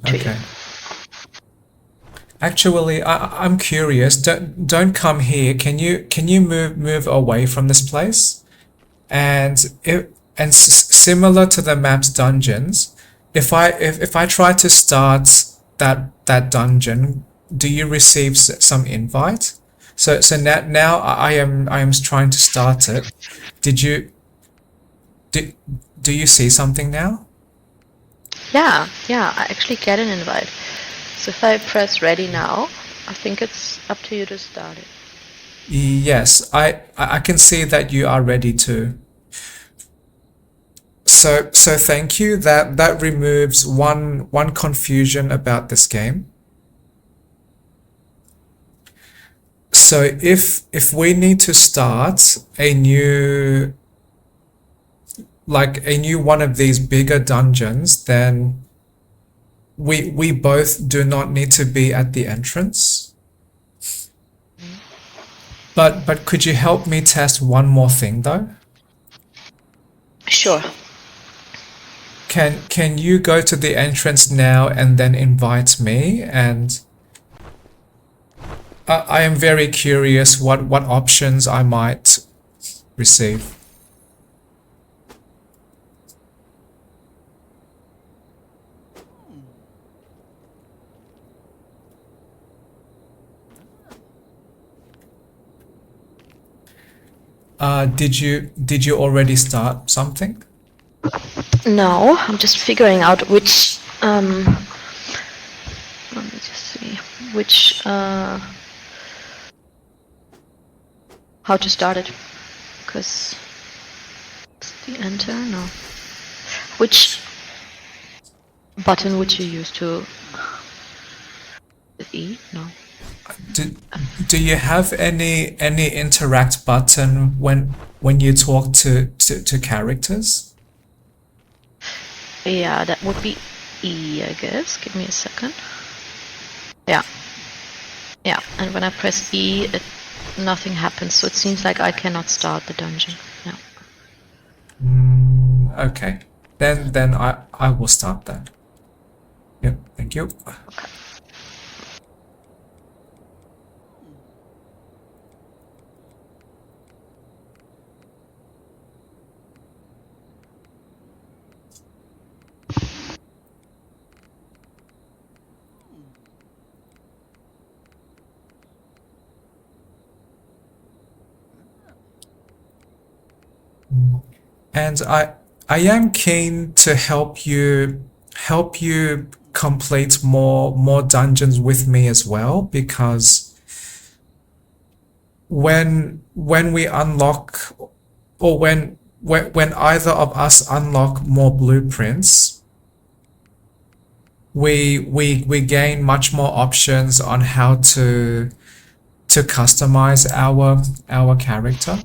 to you. Okay. Actually, I'm curious. Don't come here. Can you move away from this place? And similar to the map's dungeons, if I try to start that dungeon, do you receive some invite? So now I am trying to start it. Did you do you see something now? Yeah, I actually get an invite. So if I press ready now, I think it's up to you to start it. Yes, I can see that you are ready to. So thank you. That removes one confusion about this game. So if we need to start a new one of these bigger dungeons, then we both do not need to be at the entrance. But could you help me test one more thing though? Sure. Can you go to the entrance now and then invite me? And I am very curious what options I might receive. Did you already start something? No, I'm just figuring out which. Let me just see which. How to start it? Because it's the enter. No. Which button would you use to? With E? No. Do you have any interact button when you talk to characters? Yeah, that would be E, I guess. Give me a second. Yeah. Yeah, and when I press E, nothing happens, so it seems like I cannot start the dungeon. Yeah. Okay. Then I will start that. Yep, thank you. Okay. And I am keen to help you complete more dungeons with me as well, because when we unlock, or when either of us unlock more blueprints, we gain much more options on how to customize our character.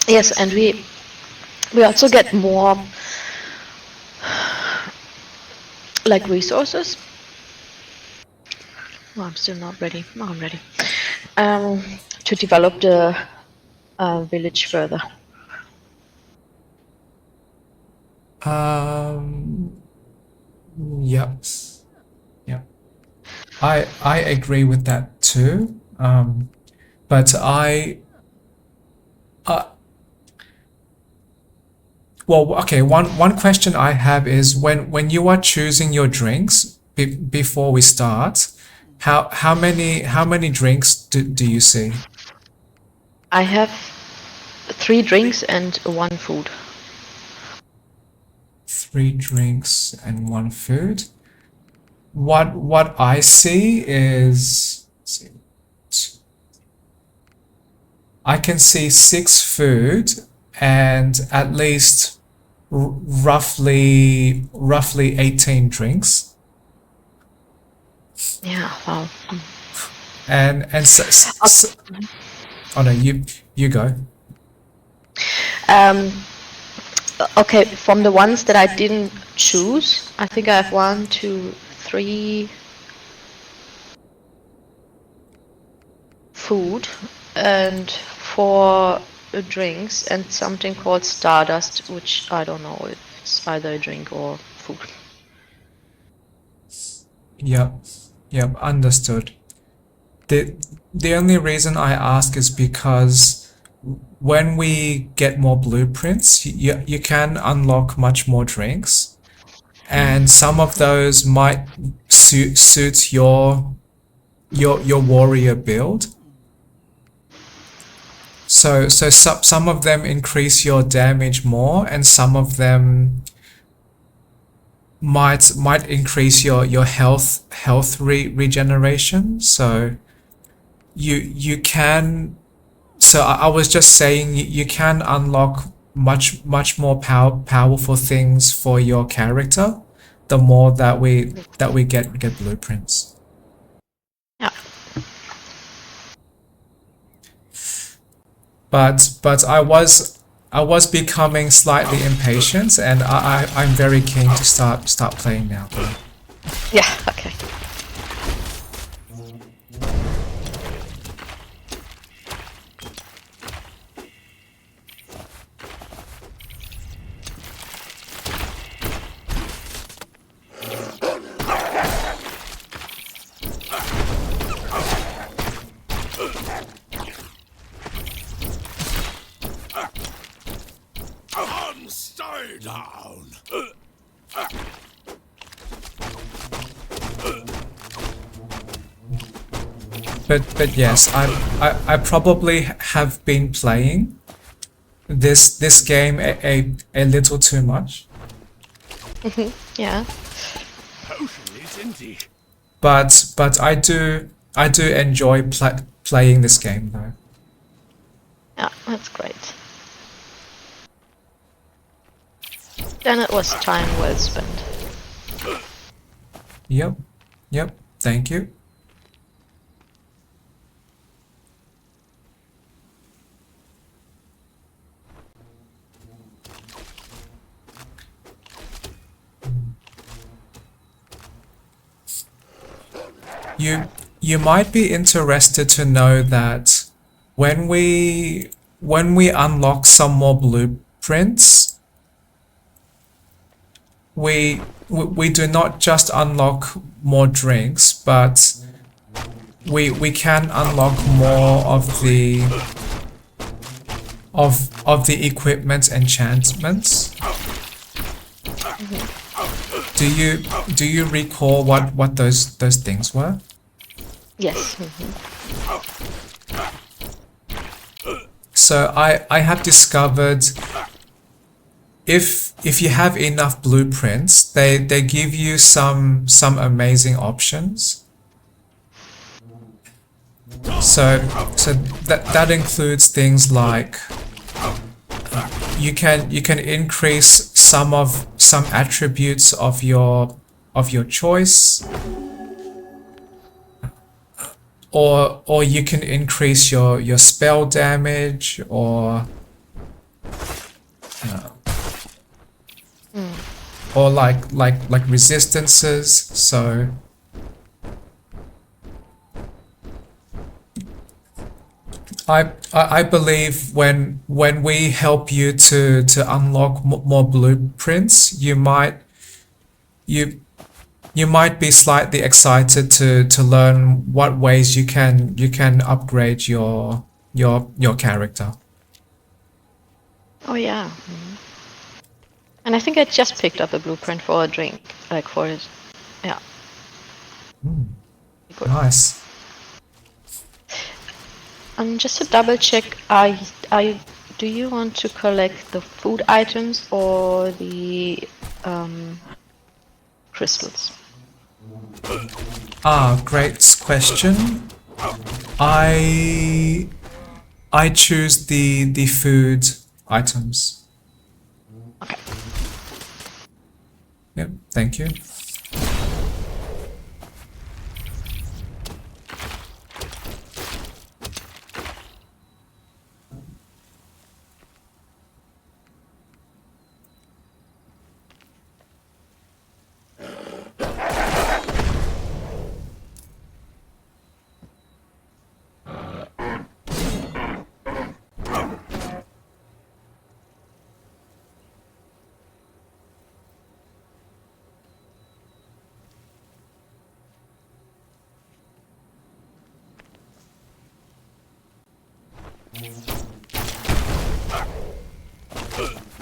Yes, and we also get more like resources. Oh, I'm still not ready. No, I'm ready. To develop the village further. Yep. Yep. I agree with that too. But well, okay, one question I have is when you are choosing your drinks before we start, how many drinks do you see? I have 3 drinks and 1 food. 3 drinks and 1 food. What I see is, let's see, I can see 6 food and at least roughly 18 drinks. Yeah, wow. And oh no, you go. Okay, from the ones that I didn't choose, I think I have 1, 2, 3 food and 4 drinks and something called Stardust, which I don't know if it's either a drink or food. Yep, understood. The only reason I ask is because when we get more blueprints, you can unlock much more drinks, and some of those might suit your warrior build. So some of them increase your damage more, and some of them might increase your health regeneration. So you can. So I was just saying you can unlock much more powerful things for your character the more that we get blueprints. Yeah. But I was becoming slightly impatient, and I'm very keen to start playing now. Yeah, okay. Stay down. But yes, I probably have been playing this game a little too much. Yeah. Potion is empty. But I do enjoy playing this game though. Yeah, that's great. Then it was time well spent. Yep. Yep. Thank you. You might be interested to know that when we unlock some more blueprints, we do not just unlock more drinks, but we can unlock more of the equipment enchantments. Do you recall what those things were? Yes. So I have discovered if you have enough blueprints, they give you some amazing options. So that includes things like you can increase some attributes of your choice, or you can increase your spell damage, or like resistances. So I believe when we help you to unlock more blueprints, you might be slightly excited to learn what ways you can upgrade your character. Oh yeah. And I think I just picked up a blueprint for a drink, like for it. Yeah. Good. Nice. Just to double check, do you want to collect the food items or the crystals? Great question. I choose the food items. Okay. Yep, thank you.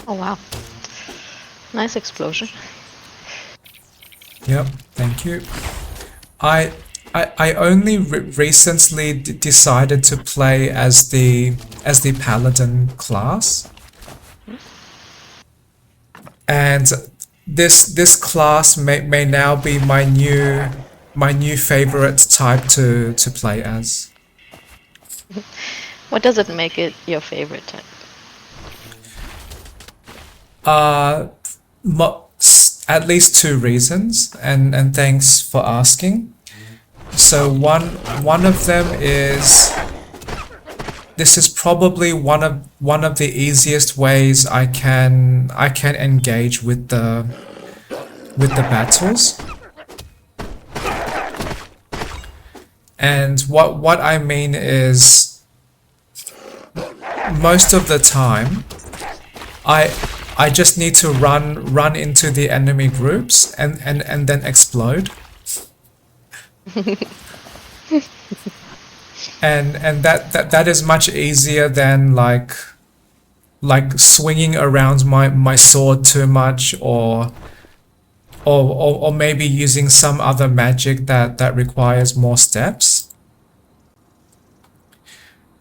Oh wow. Nice explosion. Yep, thank you. I only recently decided to play as the paladin class, and this class may now be my new favorite type to play as. What does it make it your favorite type? At least two reasons, and thanks for asking. So one of them is this is probably one of the easiest ways I can engage with the battles. And what I mean is most of the time I just need to run into the enemy groups and then explode. and that is much easier than like swinging around my sword too much, or or maybe using some other magic that requires more steps.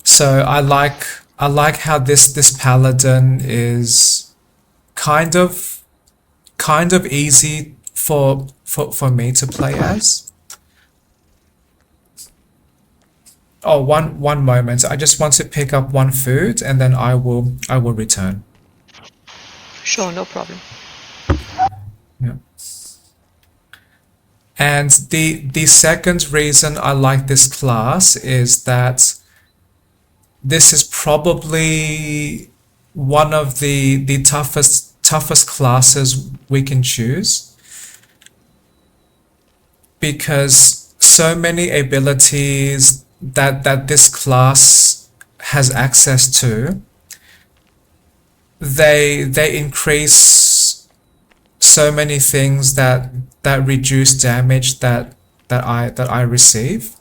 So I like how this paladin is kind of easy for me to play as. Oh, one moment. I just want to pick up one food and then I will return. Sure, no problem. Yeah. And the second reason I like this class is that this is probably one of the toughest classes we can choose, because so many abilities that this class has access to, they increase so many things that reduce damage that I receive.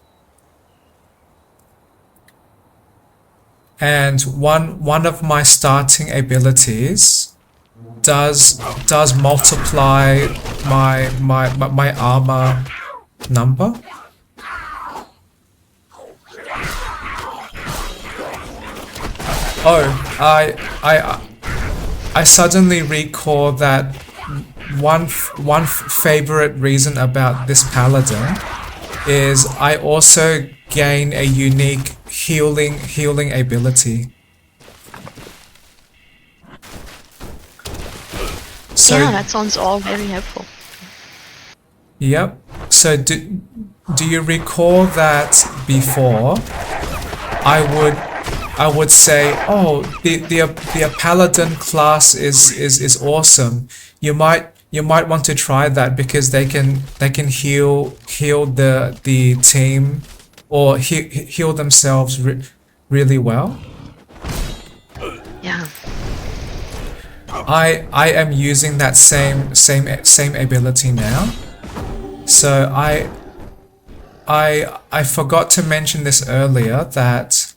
And one of my starting abilities does multiply my armor number. Oh, I suddenly recall that one favorite reason about this paladin is I also gain a unique healing ability. So Yeah, that sounds all very helpful. yep. So do you recall that before I would say, oh, the paladin class is awesome. You might want to try that because they can heal the team or heal themselves really well. Yeah. I am using that same ability now. So I forgot to mention this earlier, that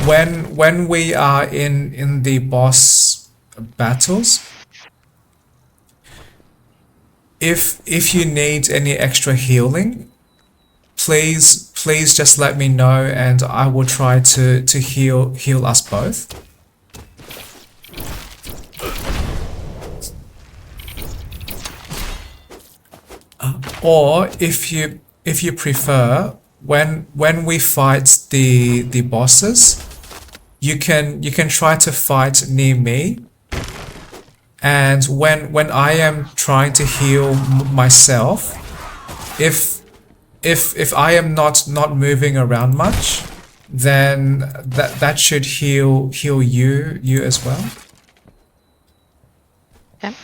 when we are in the boss battles, if you need any extra healing, please just let me know and I will try to heal us both. Or if you prefer, when we fight the bosses, you can try to fight near me, and when I am trying to heal myself, if I am not moving around much, then that should heal you as well. Okay.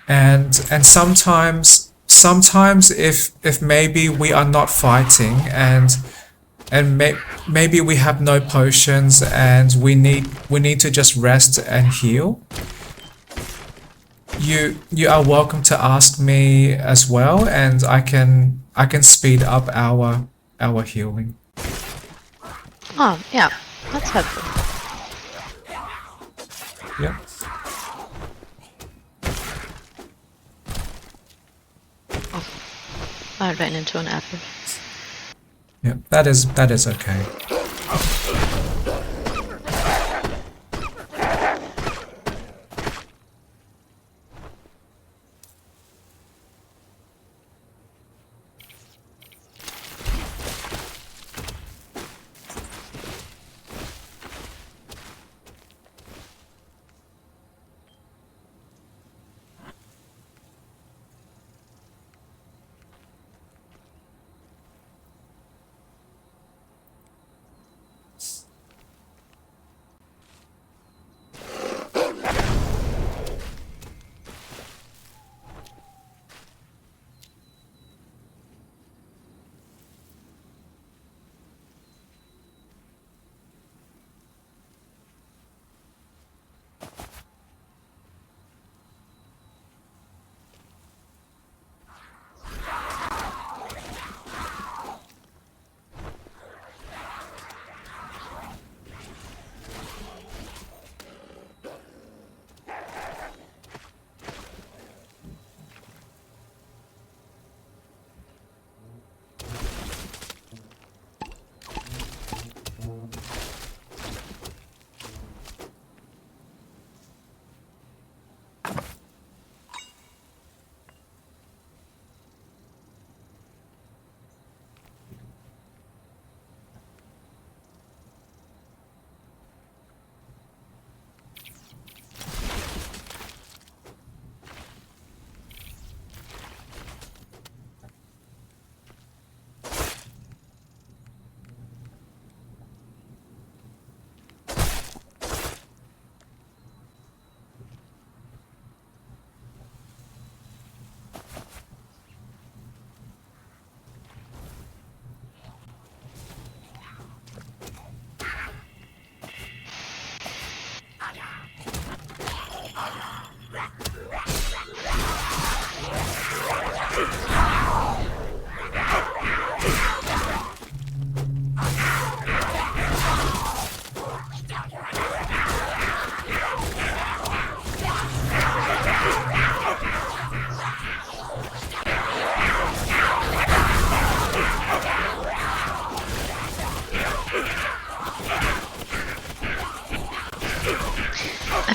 And sometimes if maybe we are not fighting and maybe we have no potions and we need to just rest and heal, you are welcome to ask me as well, and I can speed up our healing. Oh, yeah, that's helpful. Yeah. I ran into an apple. Yeah, that is okay.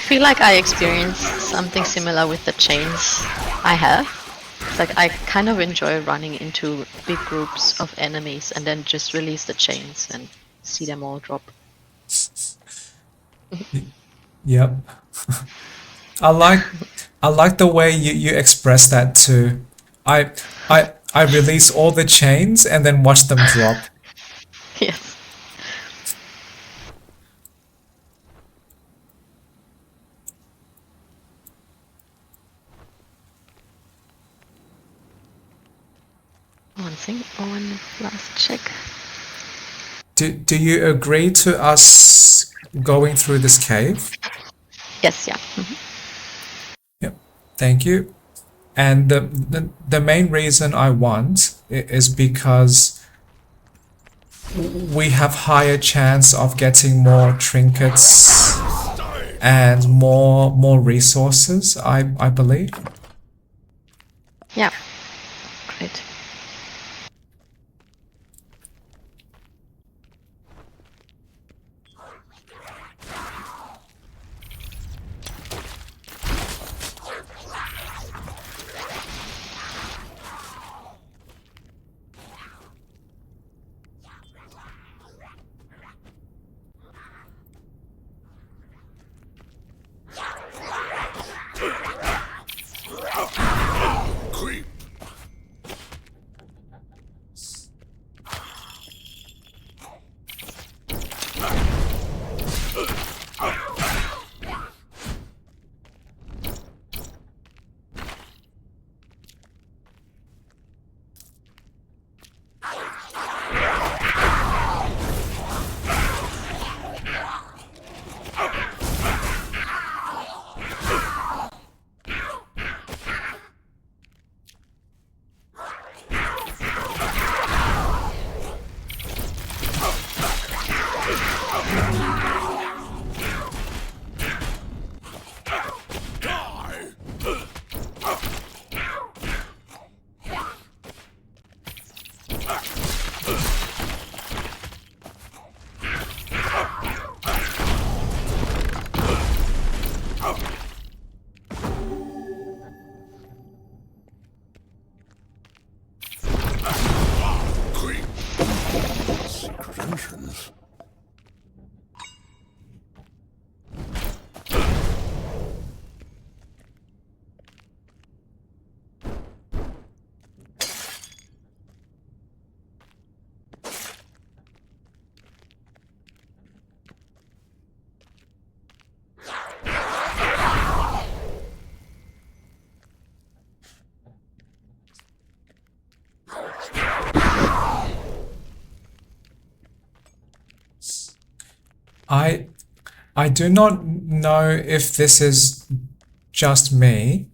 feel like I experienced something similar with the chains I have. It's like I kind of enjoy running into big groups of enemies and then just release the chains and see them all drop. Yep. I like I like the way you express that too. I I release all the chains and then watch them drop. Yes. One last check. Do you agree to us going through this cave? Yes, yeah. Yep. Thank you. And the main reason I want is because we have higher chance of getting more trinkets and more resources, I believe. Yeah. Great. Creep. Creep. Secret entrance. I I do not know if this is just me,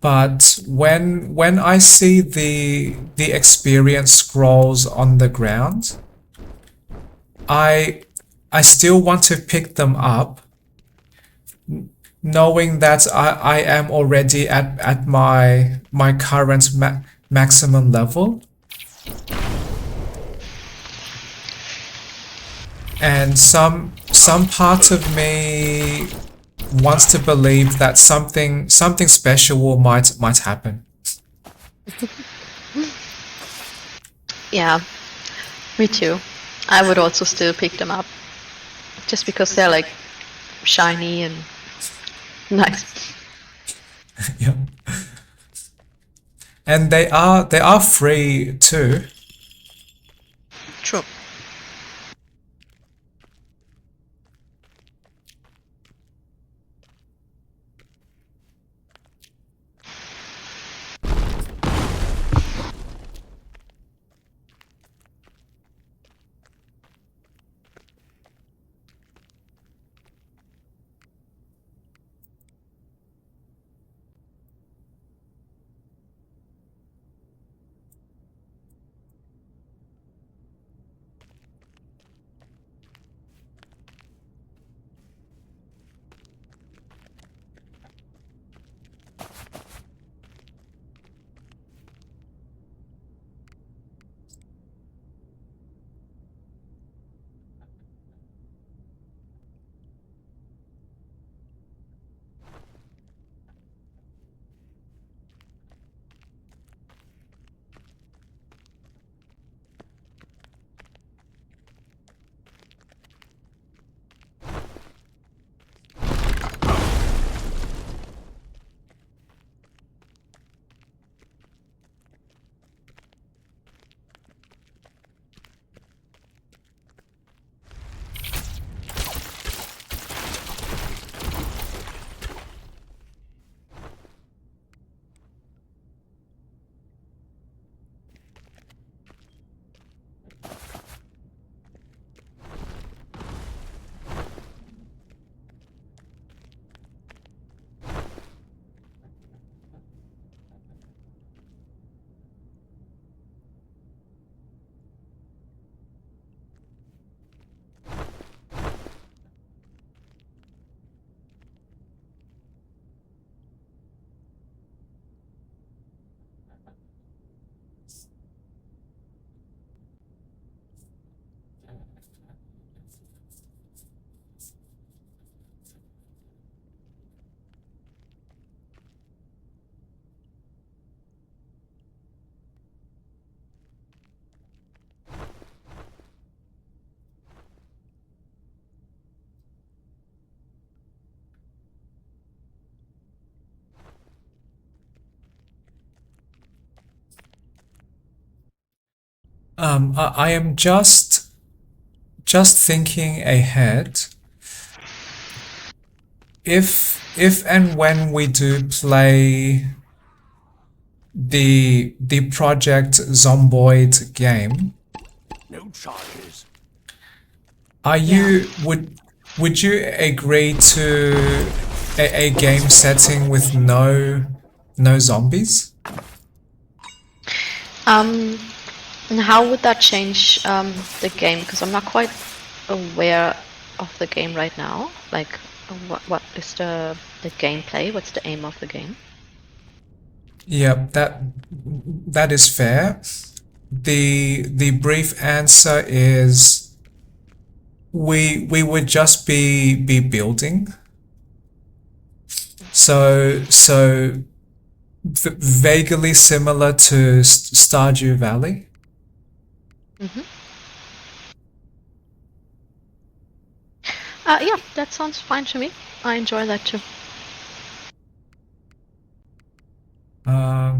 but when I see the experience scrolls on the ground, I I still want to pick them up, knowing that I am already at my current maximum level. And some part of me wants to believe that something special might happen. Yeah, me too. I would also still pick them up. Just because they're like shiny and nice. Yeah. And they are free too. True. I am just thinking ahead. If and when we do play the Project Zomboid game, No charges. would you agree to a game setting with no zombies? And how would that change the game? Because I'm not quite aware of the game right now. Like, what is the gameplay? What's the aim of the game? Yep, that is fair. The brief answer is we would just be building. So vaguely similar to Stardew Valley. Yeah, that sounds fine to me. I enjoy that too.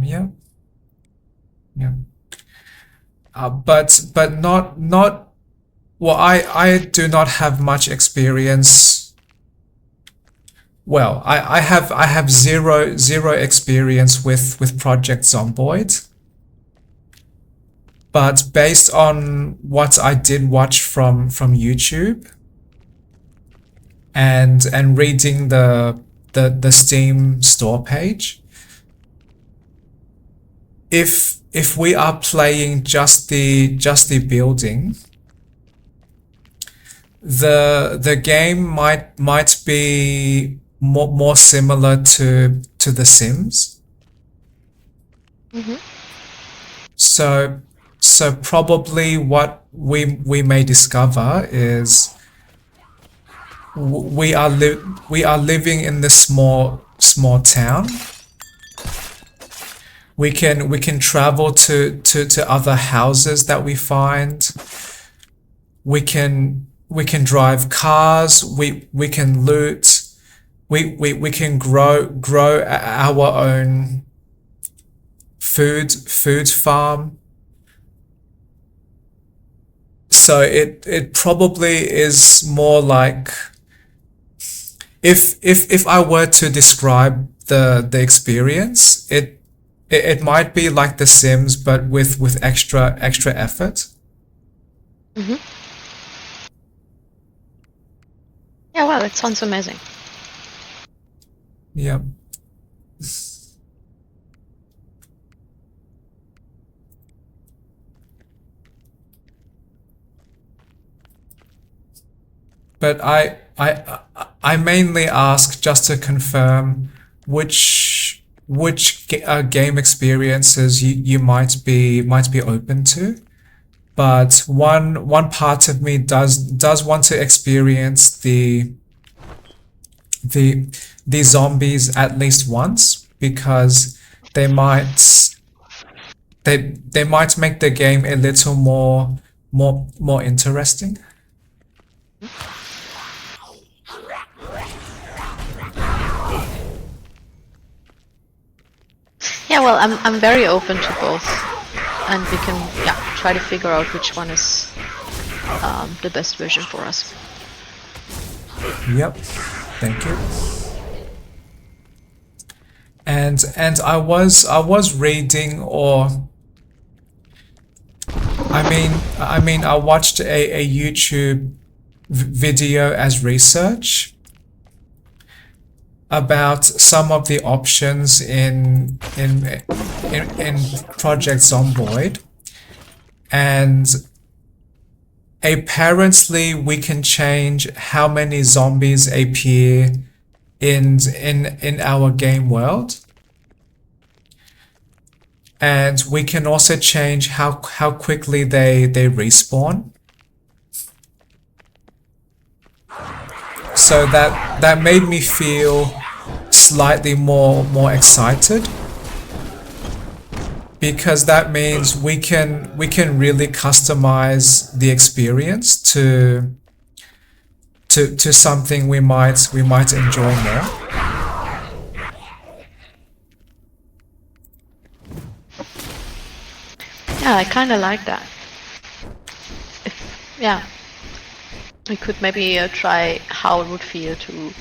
Yeah. Yeah. But not well, I do not have much experience. Well, I have zero experience with Project Zomboid. But based on what I did watch from YouTube and reading the Steam store page, if we are playing just the building, the game might be more similar to The Sims. So probably what we may discover is we are living in this small town. We can travel to other houses that we find. We can drive cars. We can loot. We can grow our own food farm. So it probably is more like, if I were to describe the experience, it might be like The Sims, but with extra effort. Yeah, well, it sounds amazing. Yep. But I mainly ask just to confirm which game experiences you might be open to. But one part of me does want to experience the zombies at least once, because they might make the game a little more interesting. Yeah, well, I'm very open to both, and we can try to figure out which one is the best version for us. Yep. Thank you. And I was reading, or I mean I watched a YouTube video as research about some of the options in Project Zomboid, and apparently we can change how many zombies appear in our game world, and we can also change how quickly they respawn. So that made me feel slightly more excited, because that means we can really customize the experience to something we might enjoy more. Yeah, I kind of like that. Yeah, we could maybe try how it would feel to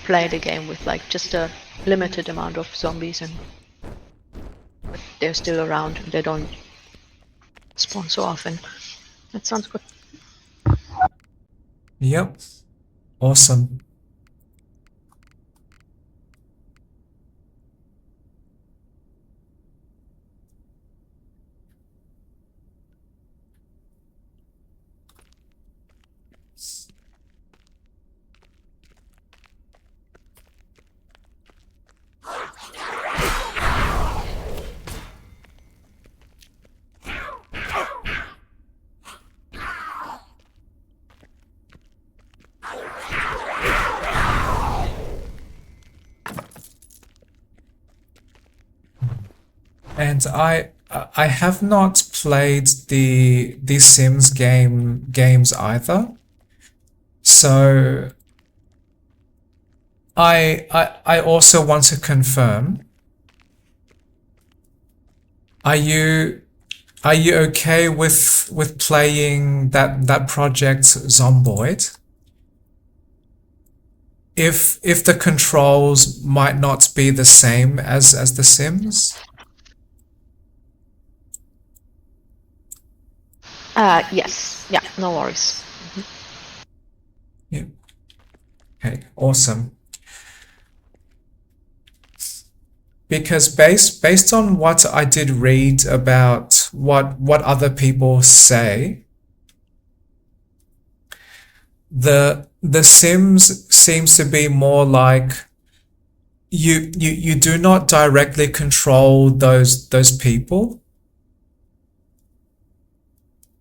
play the game with like just a limited amount of zombies, and but they're still around and they don't spawn so often. That sounds good. Yep. Awesome. And I have not played the Sims games either. So I also want to confirm. Are you okay with playing that project Zomboid? If the controls might not be the same as The Sims? Yes. Yeah, no worries. Yeah. Okay, awesome. Because based on what I did read about what other people say, the Sims seems to be more like you do not directly control those people,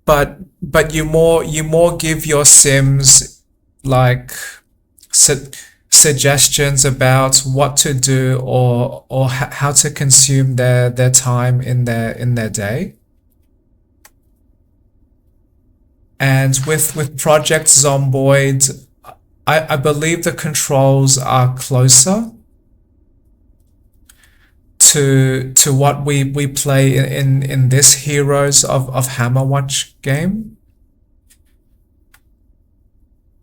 but you more give your Sims like suggestions about what to do or how to consume their time in their day. And with Project Zomboid, I believe the controls are closer to what we play in this Heroes of Hammerwatch game.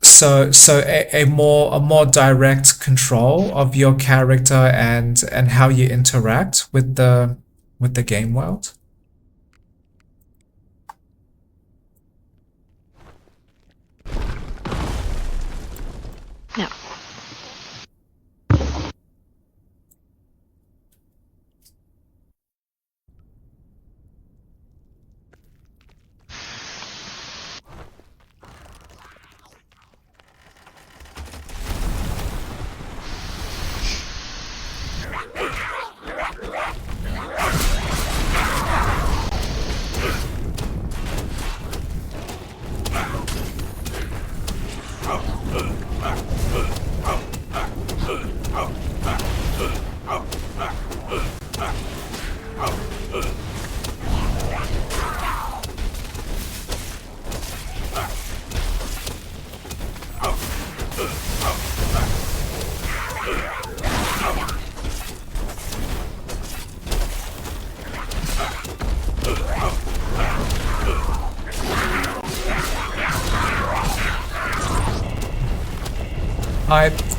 So a more direct control of your character and how you interact with the game world. Yeah.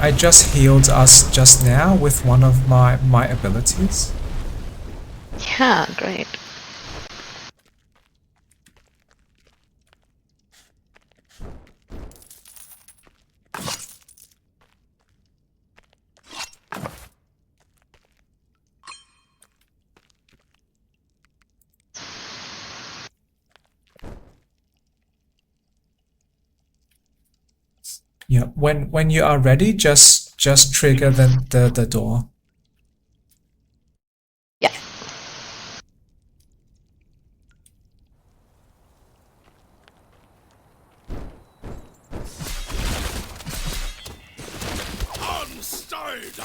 I just healed us just now with one of my abilities. Yeah, great. Yeah, when you are ready, just trigger the door. Yeah. Unstayed.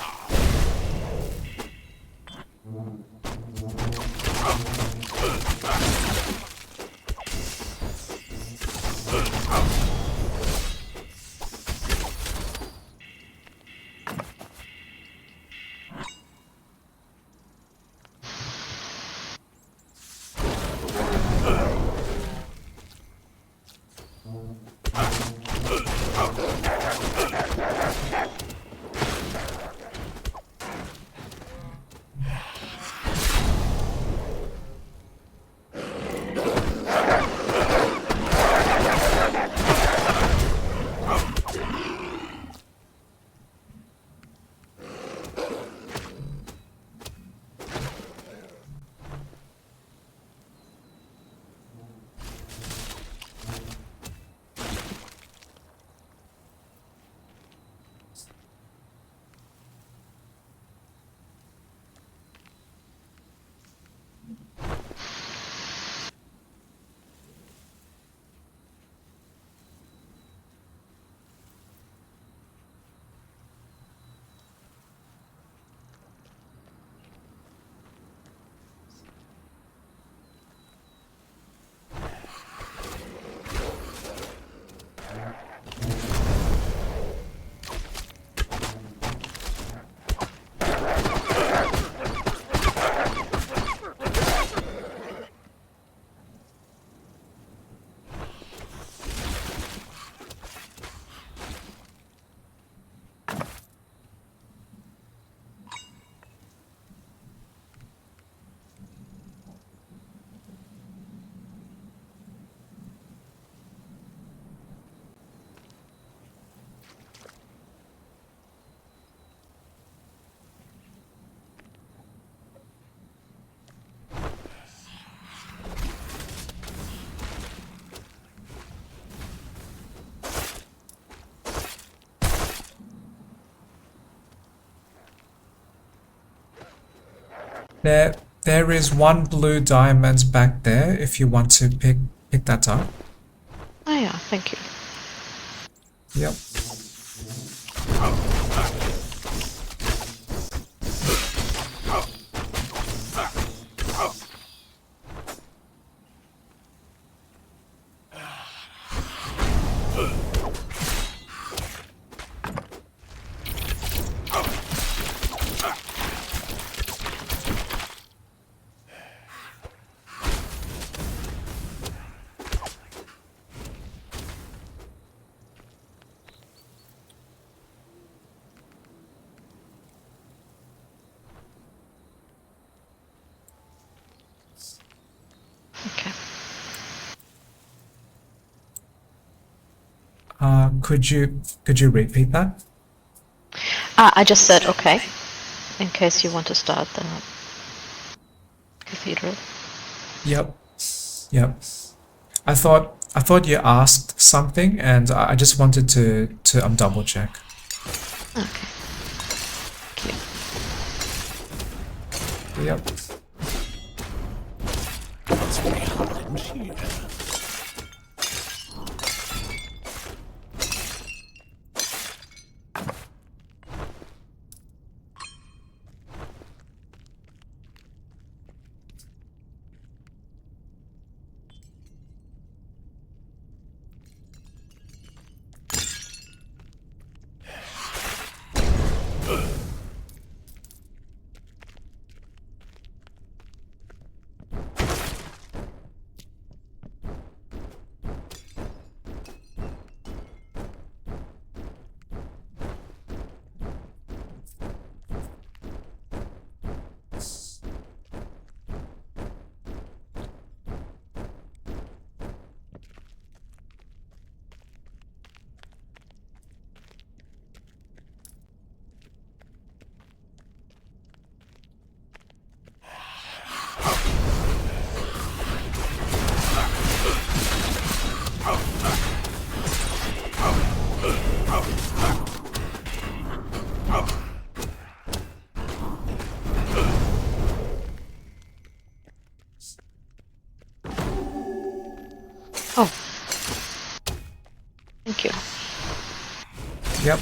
There is one blue diamond back there if you want to pick that up. Oh yeah, thank you. Yep. Okay. Could you repeat that? I just said okay, in case you want to start the cathedral. Yep. Yep. I thought you asked something, and I just wanted to double check. Okay. Thank you. Yep. Oh. Thank you. Yep.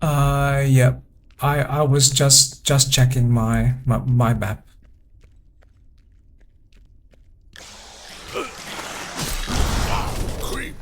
Yep. I was just checking my map. Creep.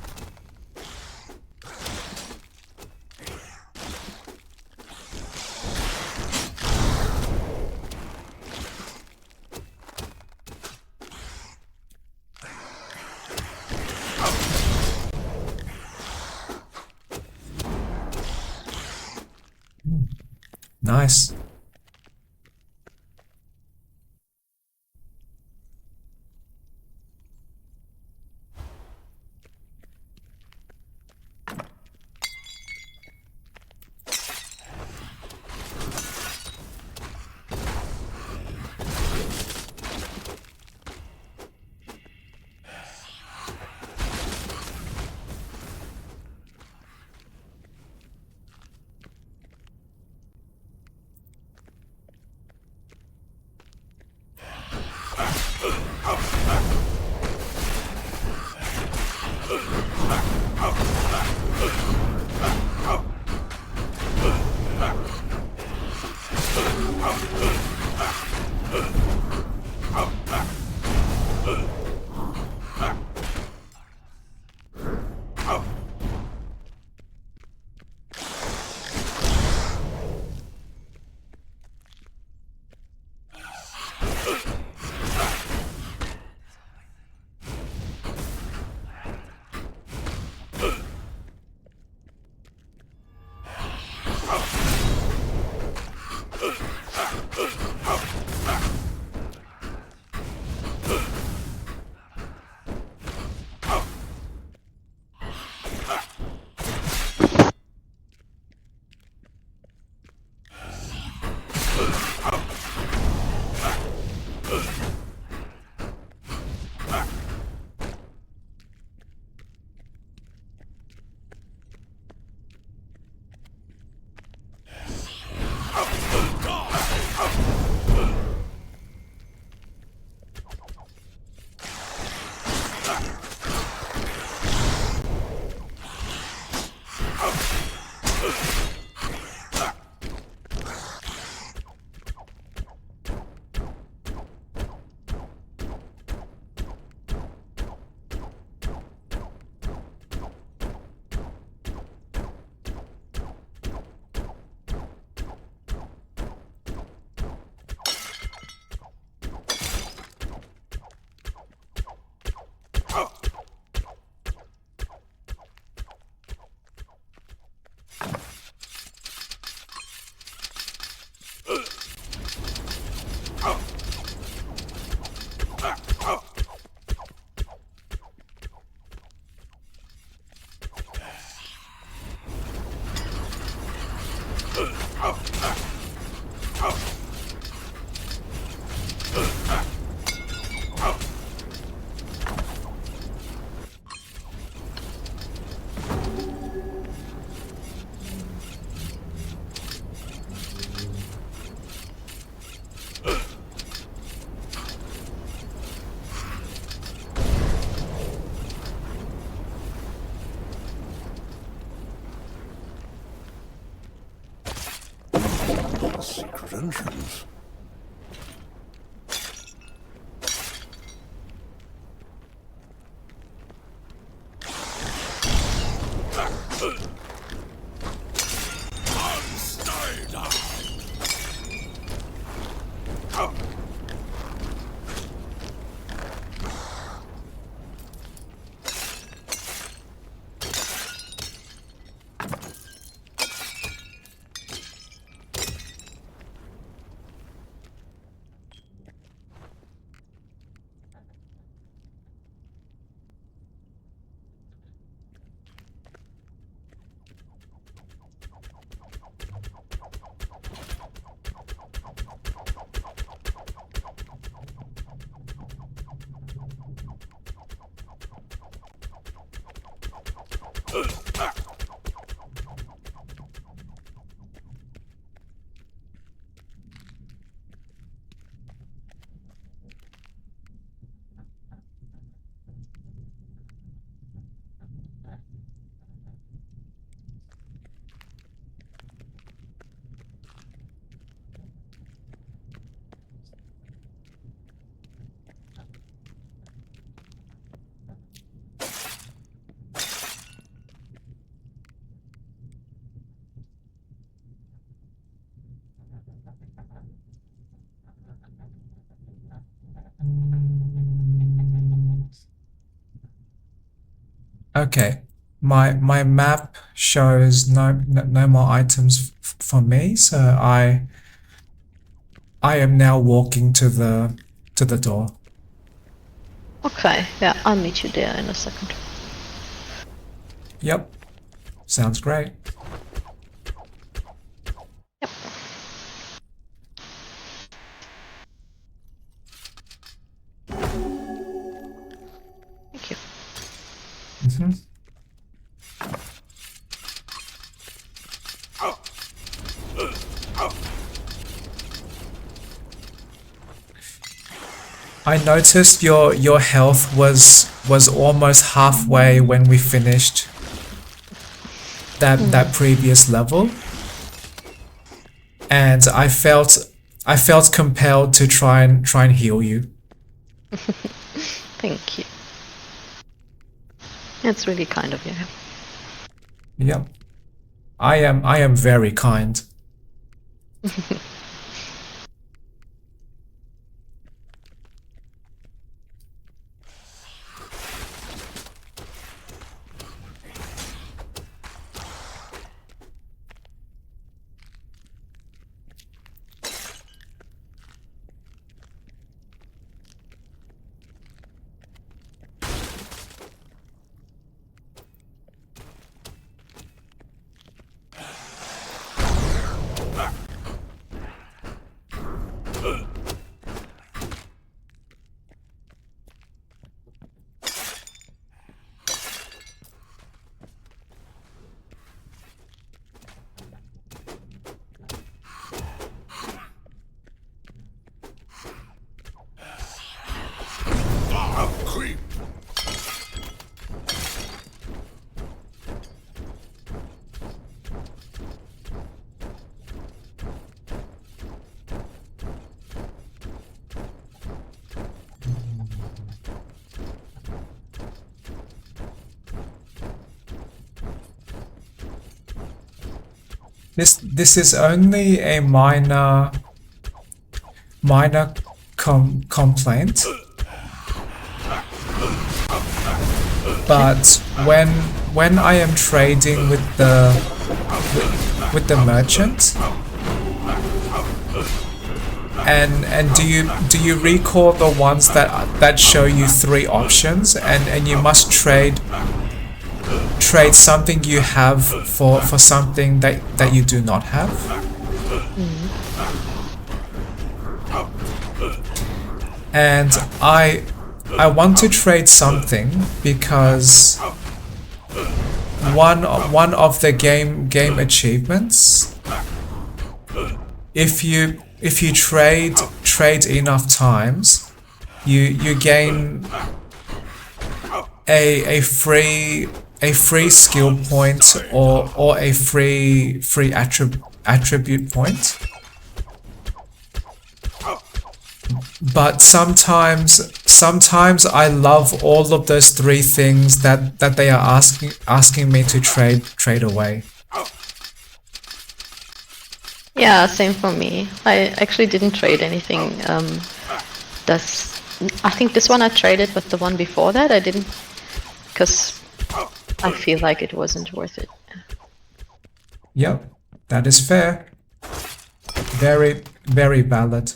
Nice. Secret entrance. Okay. My map shows no more items for me, so I am now walking to the door. Okay, yeah, I'll meet you there in a second. Yep. Sounds great. Yep. Thank you. Mm-hmm. I noticed your health was almost halfway when we finished that previous level, and I felt compelled to try and heal you. Thank you. It's really kind of you. Yep. I am very kind. Creep. This is only a minor complaint, but when I am trading with the merchant, and do you recall the ones that show you three options, and you must trade something you have for something that you do not have? And I want to trade something because one of the game achievements, if you trade enough times, you gain a free skill point or a free attribute point. But sometimes I love all of those three things that they are asking me to trade away. Yeah, same for me. I actually didn't trade anything. I think this one I traded, but the one before that I didn't, because I feel like it wasn't worth it. Yep, that is fair. Very, very valid.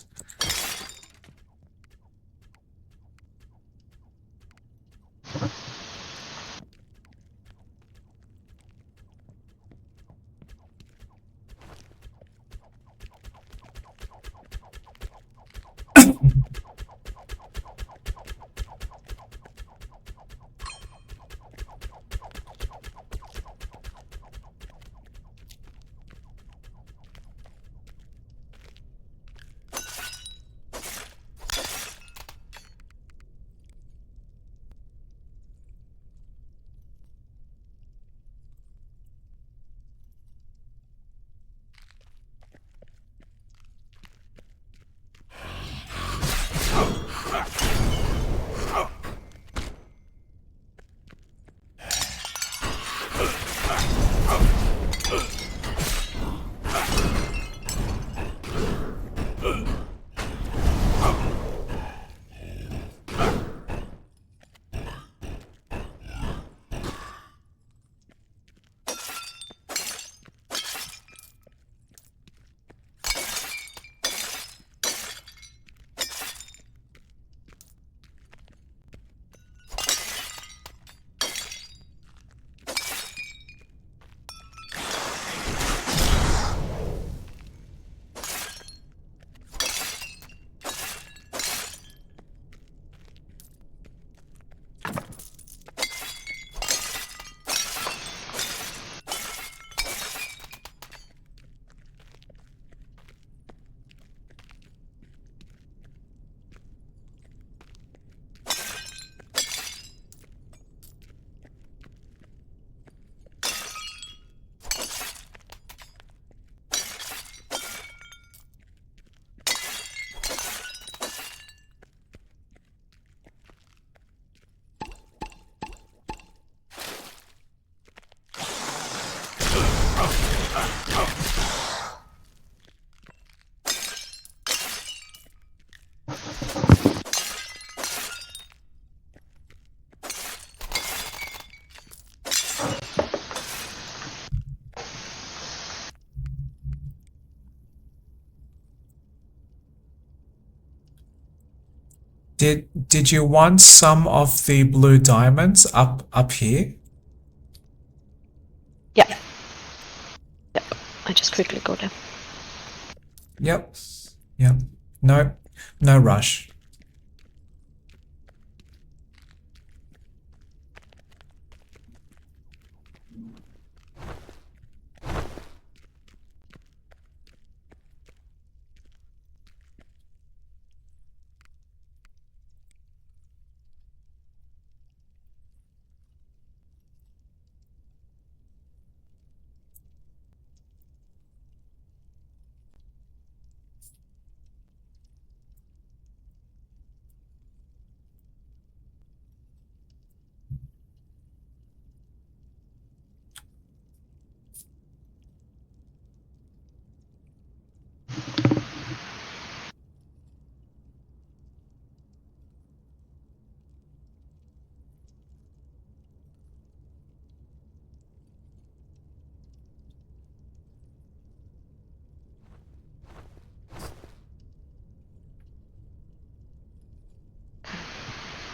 Did you want some of the blue diamonds up here? Yeah. Yep. I just quickly go there. Yep. Yep. No rush.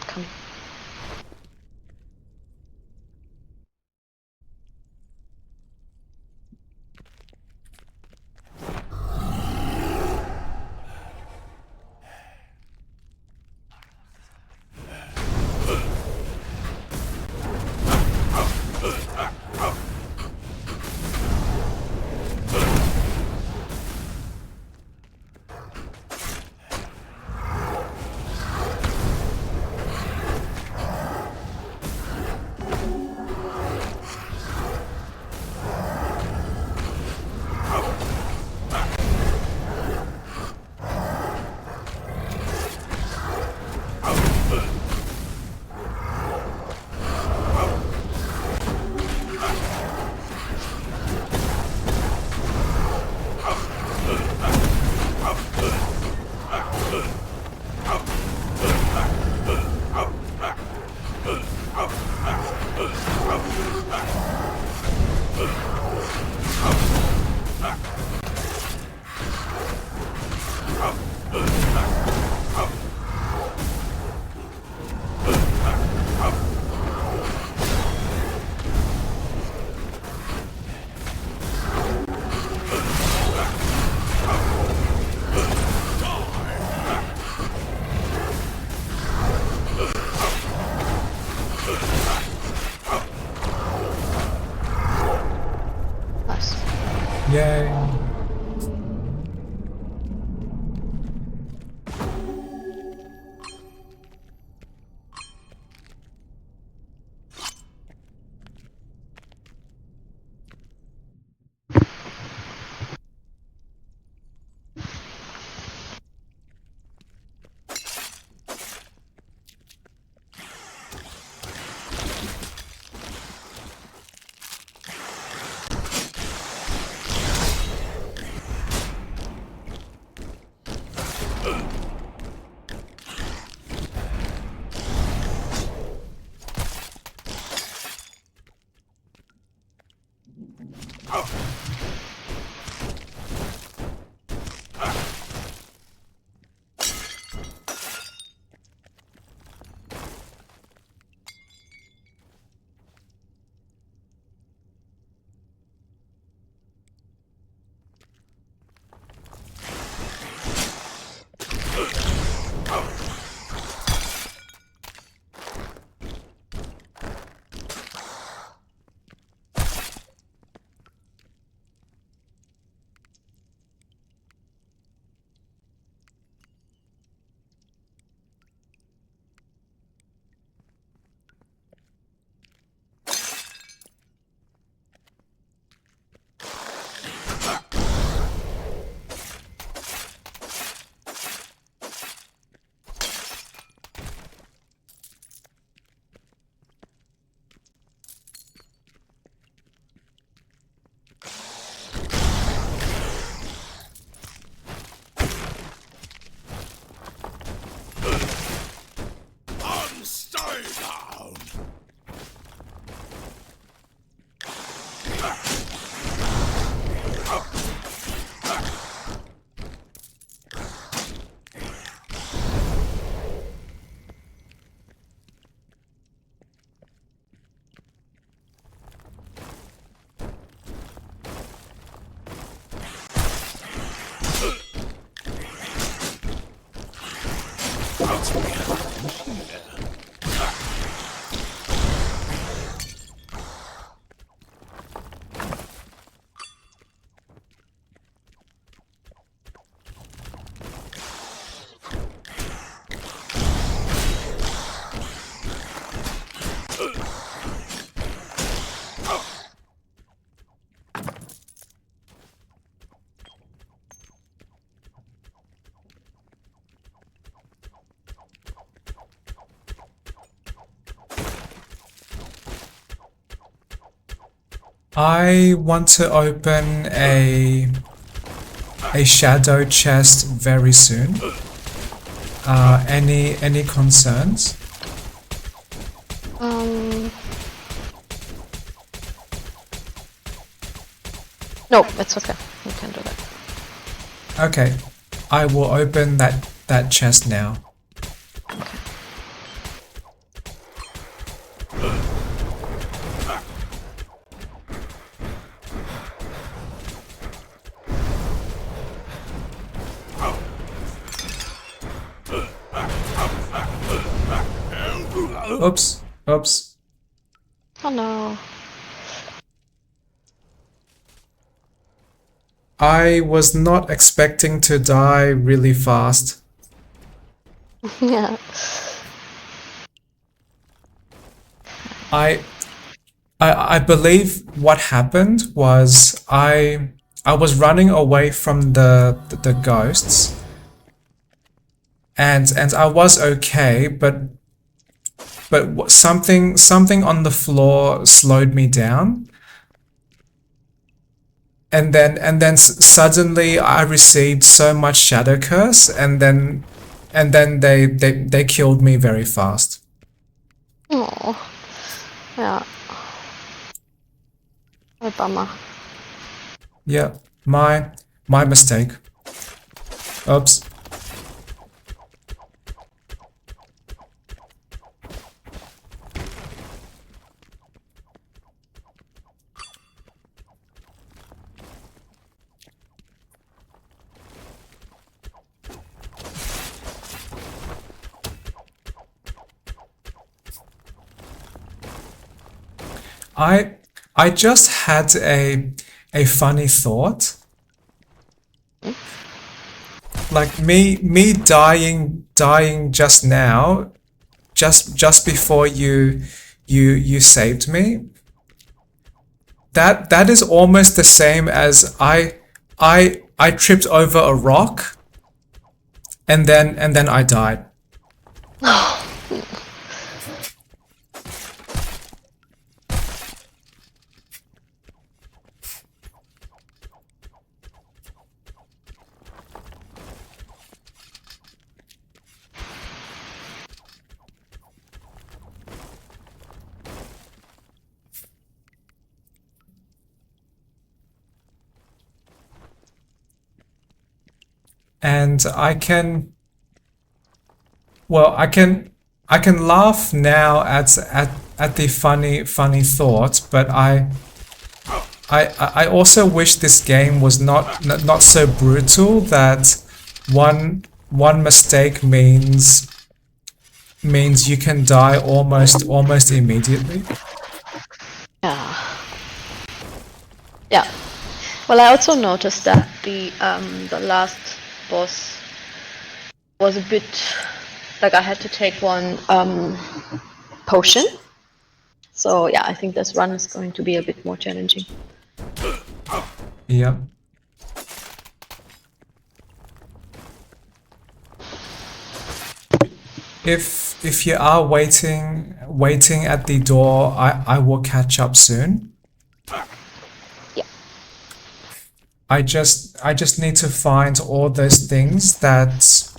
Come. Nice. Yay. I want to open a shadow chest very soon. Any concerns? No, it's okay. You can do that. Okay, I will open that chest now. Oops, oops. Oh no. I was not expecting to die really fast. Yeah. I believe what happened was I was running away from the ghosts, and I was okay, but something on the floor slowed me down, and then suddenly I received so much shadow curse, and then they killed me very fast. Oh. Ja. Ein Bummer. Yeah, my mistake. Oops. I just had a funny thought. Like me dying just now, just before you saved me. That is almost the same as I tripped over a rock and then I died. And I can laugh now at the funny thought, but I also wish this game was not so brutal that one mistake means you can die almost immediately. Yeah. Yeah. Well, I also noticed that the last boss was a bit like I had to take one potion. So yeah, I think this run is going to be a bit more challenging. Yeah. If you are waiting at the door, I will catch up soon. Yeah. I just need to find all those things that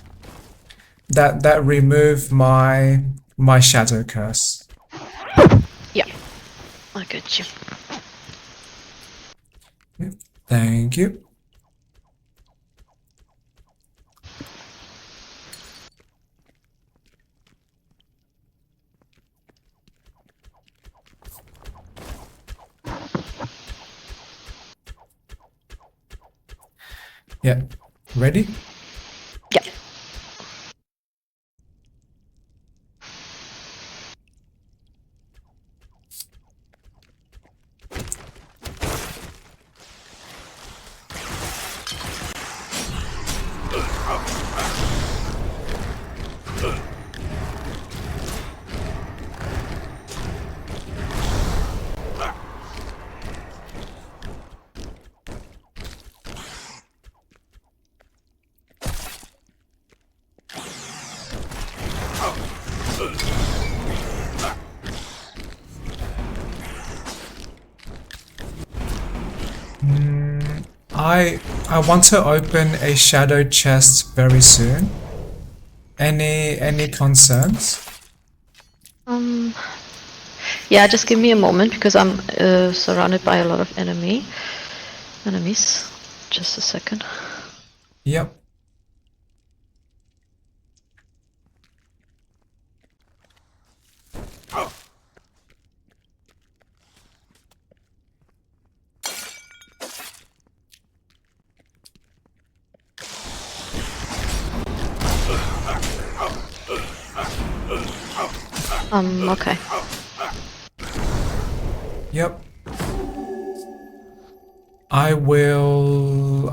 remove my shadow curse. Yeah. I got you. Thank you. Yeah. Ready? Yeah. I want to open a shadow chest very soon. Any concerns? Yeah, just give me a moment because I'm surrounded by a lot of enemies. Just a second. Yep. Okay. Yep. I will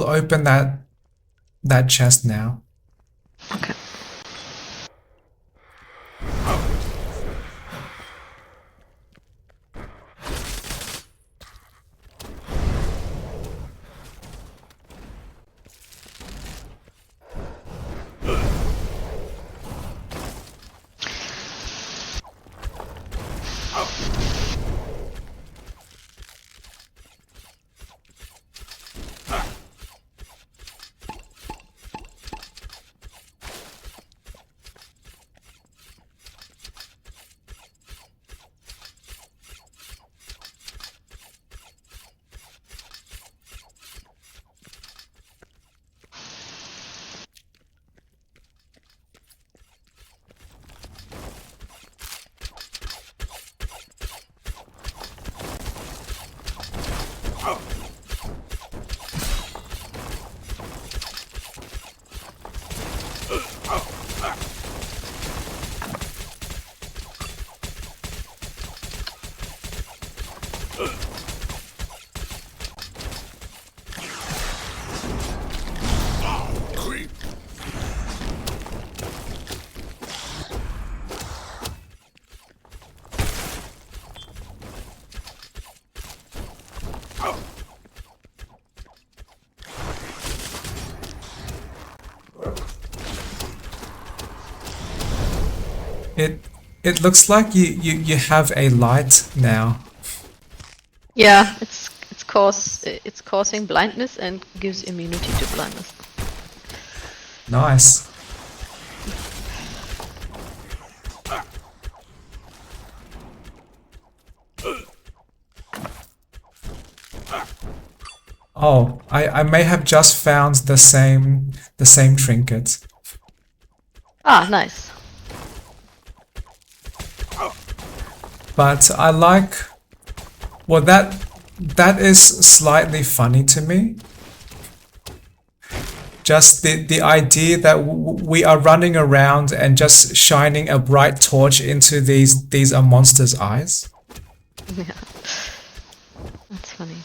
open that chest now. Okay. Creep. It looks like you have a light now. Yeah, it's causing blindness and gives immunity to blindness. Nice. Oh, I may have just found the same trinket. Ah, nice. But I like, well, that is slightly funny to me. Just the idea that we are running around and just shining a bright torch into these monsters' eyes. Yeah, that's funny.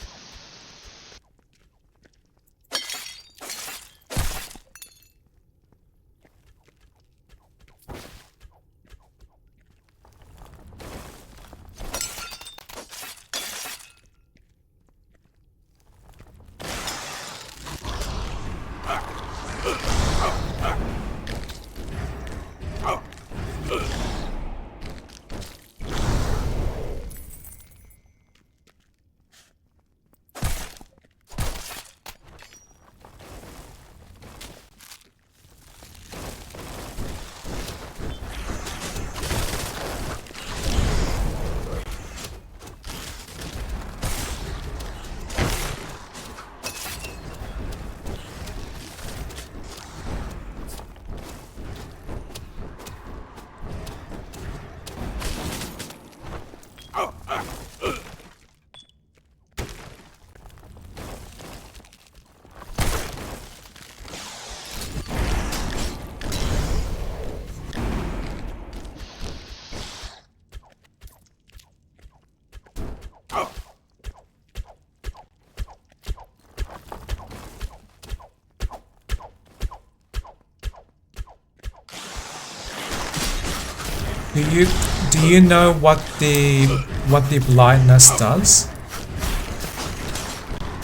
Do you know what the blindness does?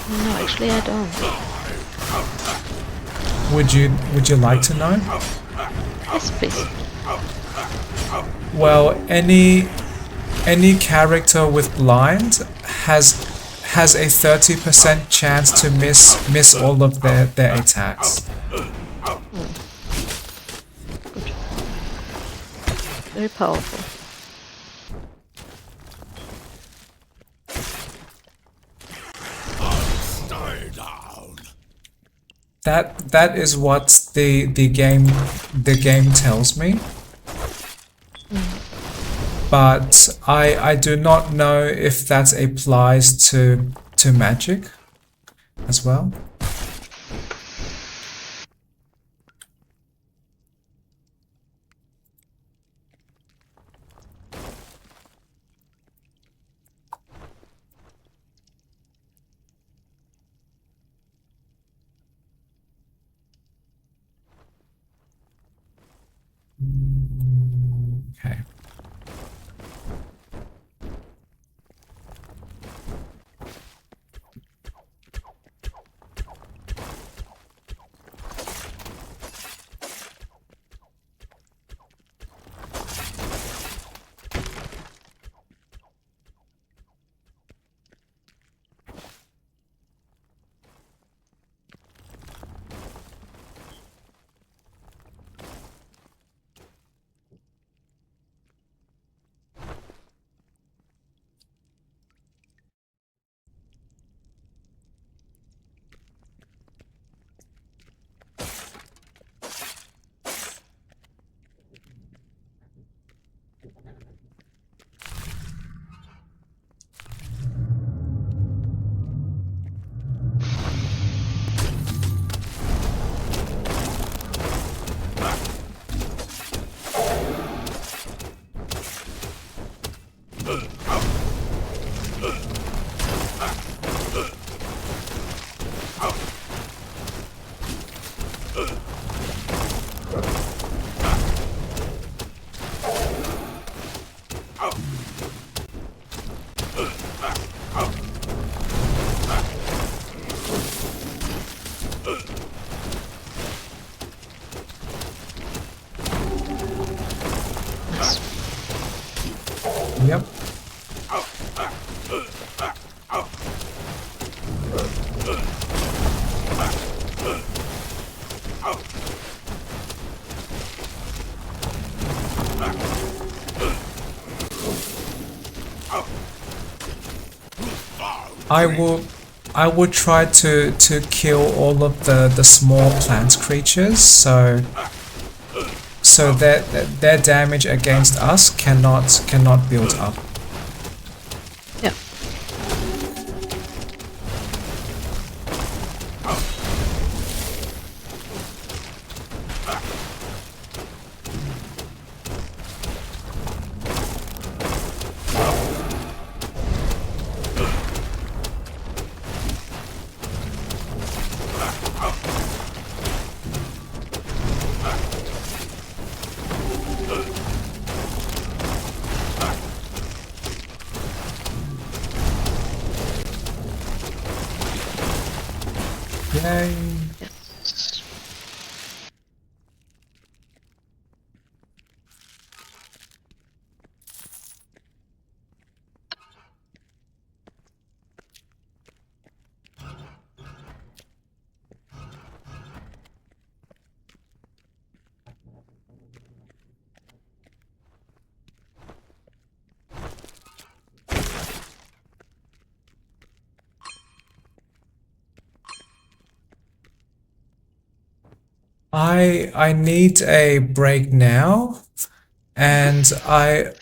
No, actually I don't. Would you like to know? Yes, please. Well, any character with blind has a 30% chance to miss all of their attacks. Very powerful. Stay down. That is what the game tells me. But I do not know if that applies to magic as well. Okay. Yep. I will try to kill all of the small plant creatures, so that their damage against us cannot build up. Yeah. Yay. Yes. I need a break now, and I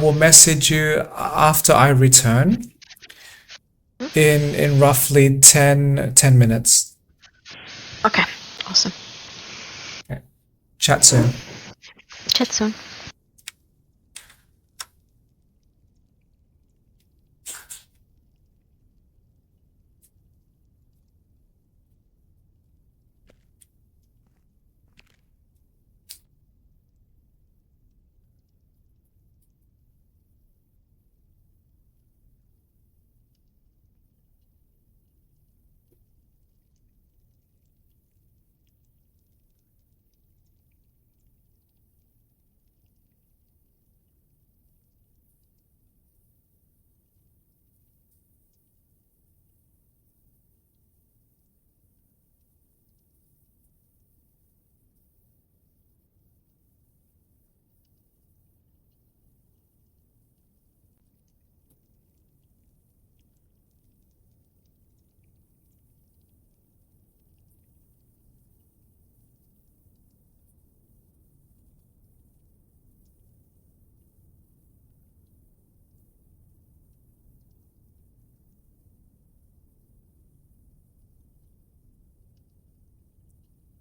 will message you after I return in roughly 10 minutes. Okay. Awesome. Okay. Chat soon. Chat soon.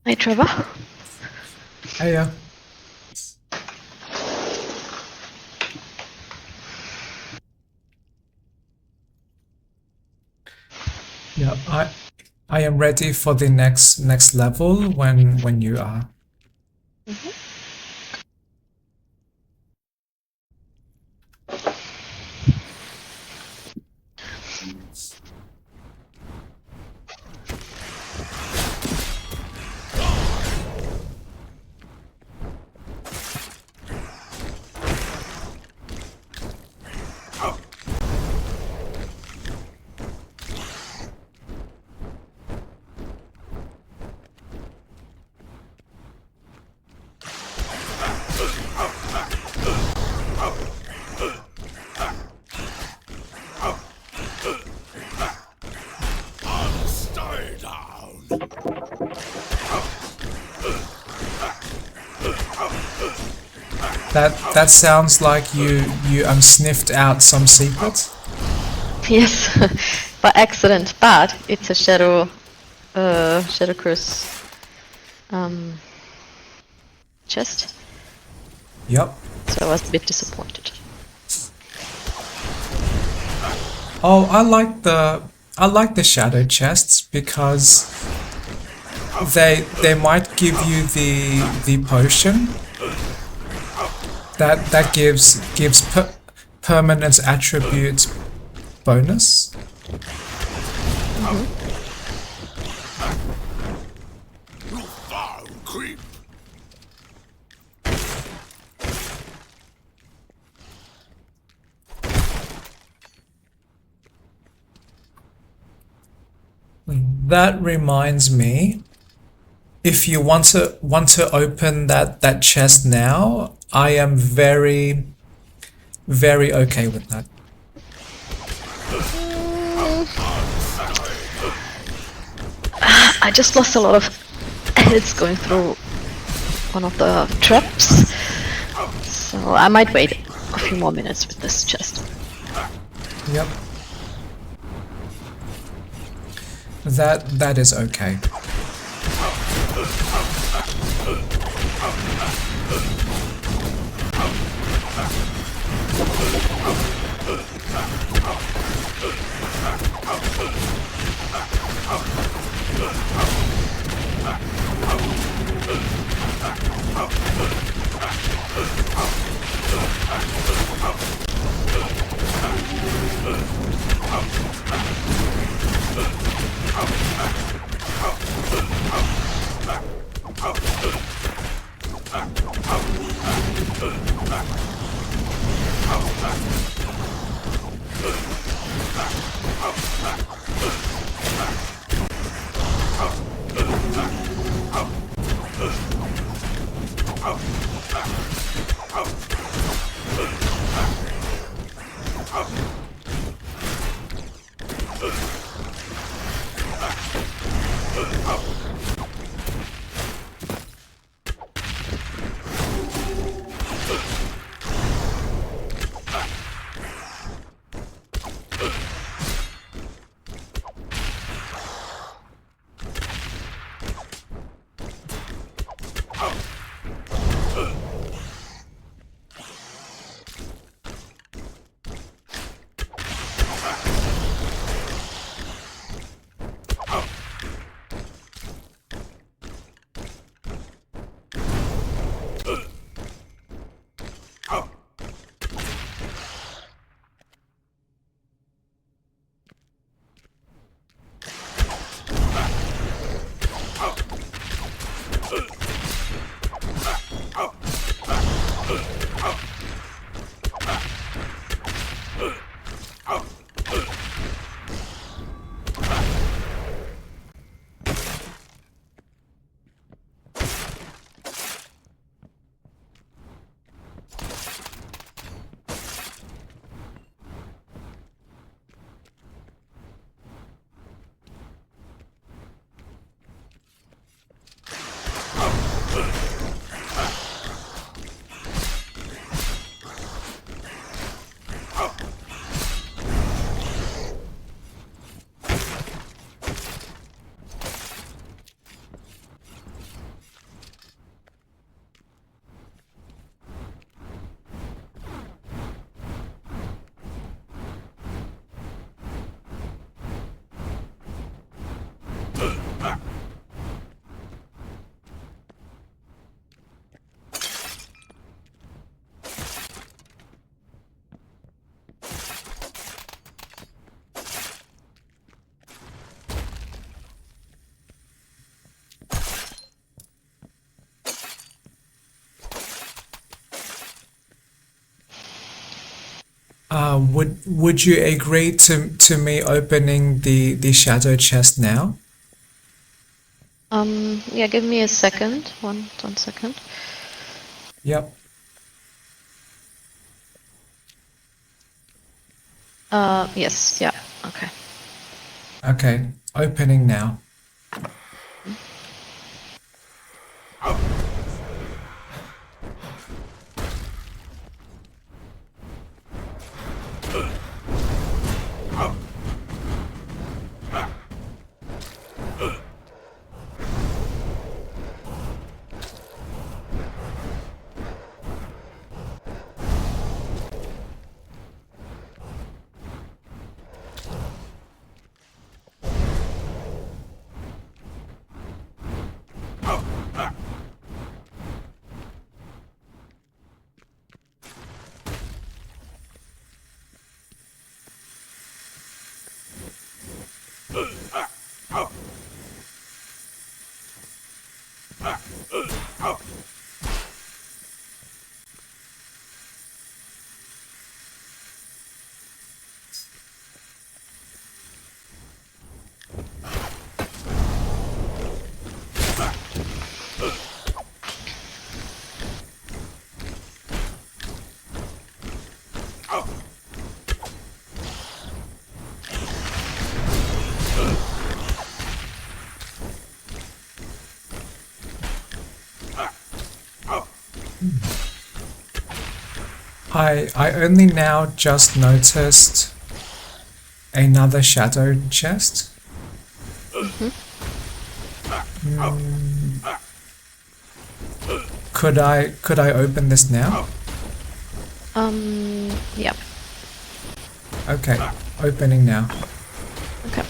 Hey, Trevor. Hey, yeah. Yeah, I am ready for the next level when you are. Stay down. That sounds like you sniffed out some secrets. Yes, by accident, but it's a shadow curse chest, Yep. so I was a bit disappointed. Oh, I like the shadow chests because they might give you the potion that gives permanent attribute bonus. You foul creep. That reminds me, if you want to open that chest now, I am very okay with that. I just lost a lot of heads going through one of the traps, so I might wait a few more minutes with this chest. Yep. That is okay. Would you agree to me opening the shadow chest now? Yeah, give me a second. One second. Yep. Yes, yeah, okay. Okay, opening now. I only now just noticed another shadow chest. Could I open this now? Yeah, Okay, opening now. okay.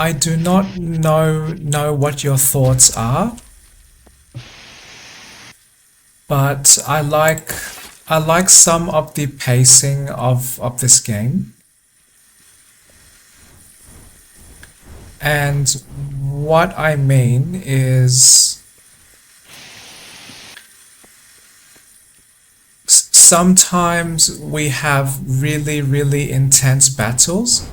I do not know what your thoughts are, but I like some of the pacing of this game. And what I mean is sometimes we have really, really intense battles.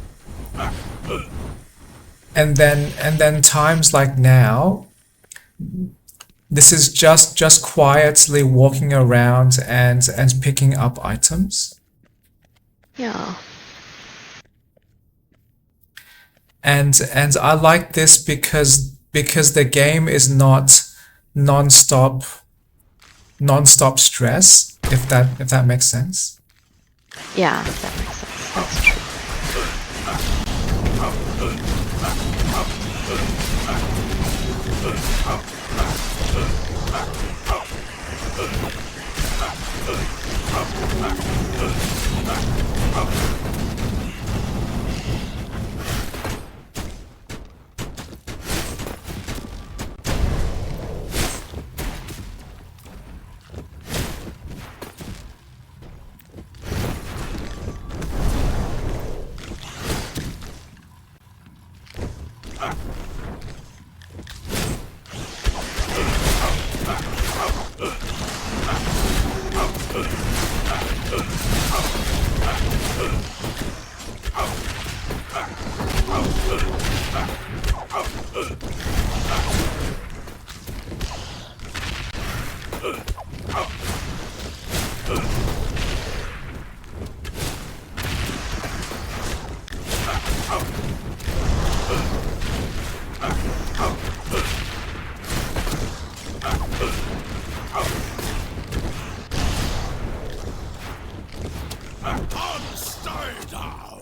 And then times like now, this is just quietly walking around and picking up items. Yeah. And I like this because the game is not non-stop stress, if that makes sense. Yeah, that makes sense. That's true. Stay down.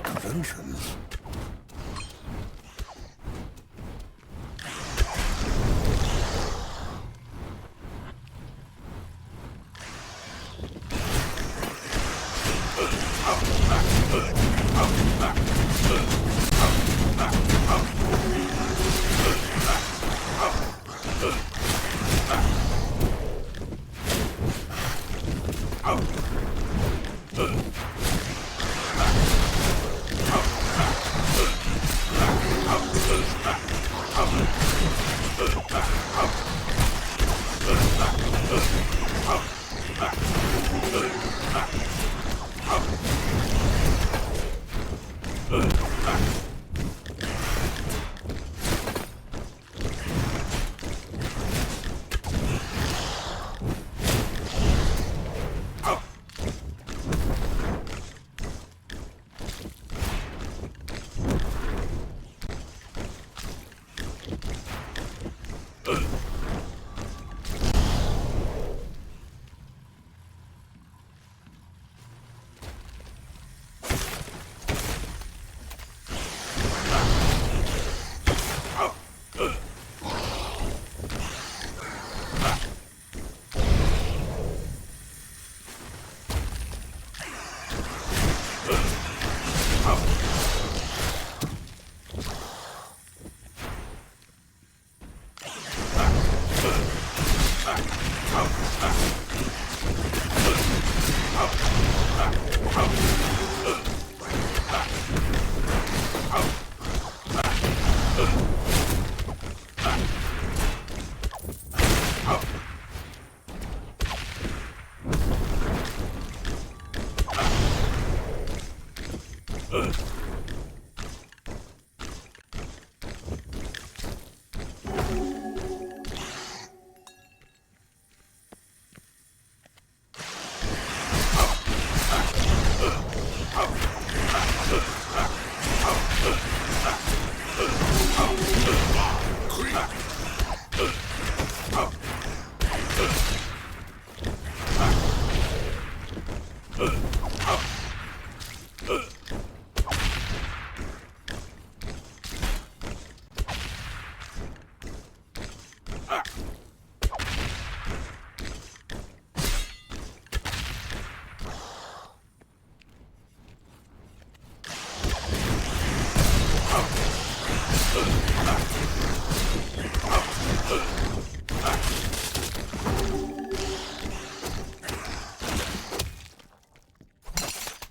Conventions.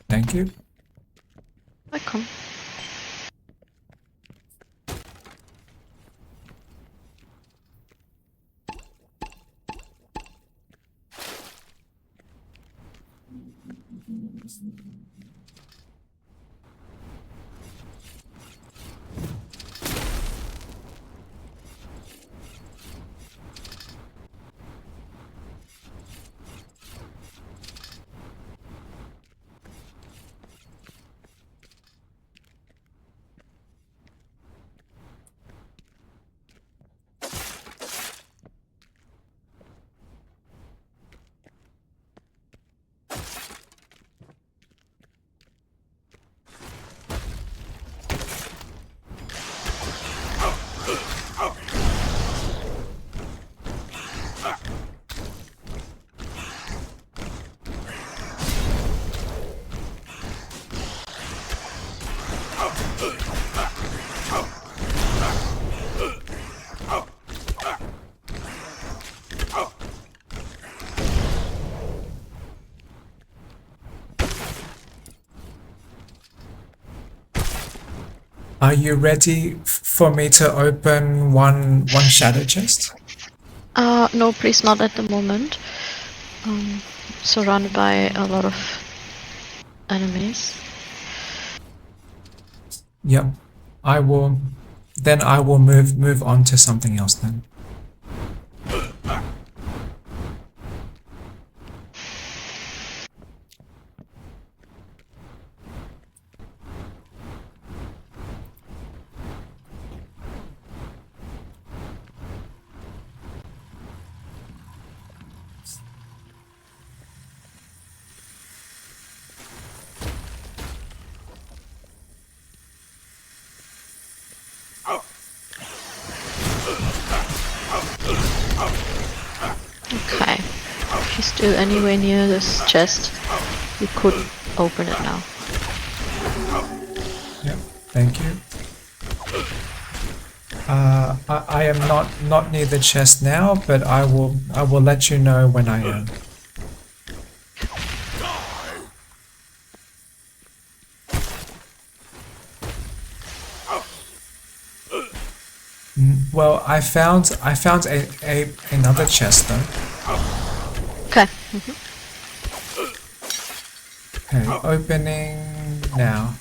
Thank you. Welcome. Are you ready for me to open one shadow chest? No, please, not at the moment. Surrounded by a lot of enemies. Yep. I will move on to something else then. Okay. If you're still anywhere near this chest, you could open it now. Yep. Thank you. I am not near the chest now, but I will let you know when I am. Well, I found another chest though. Okay. Okay, opening now.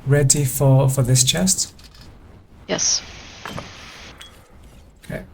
Ready for this chest? Yes. Okay.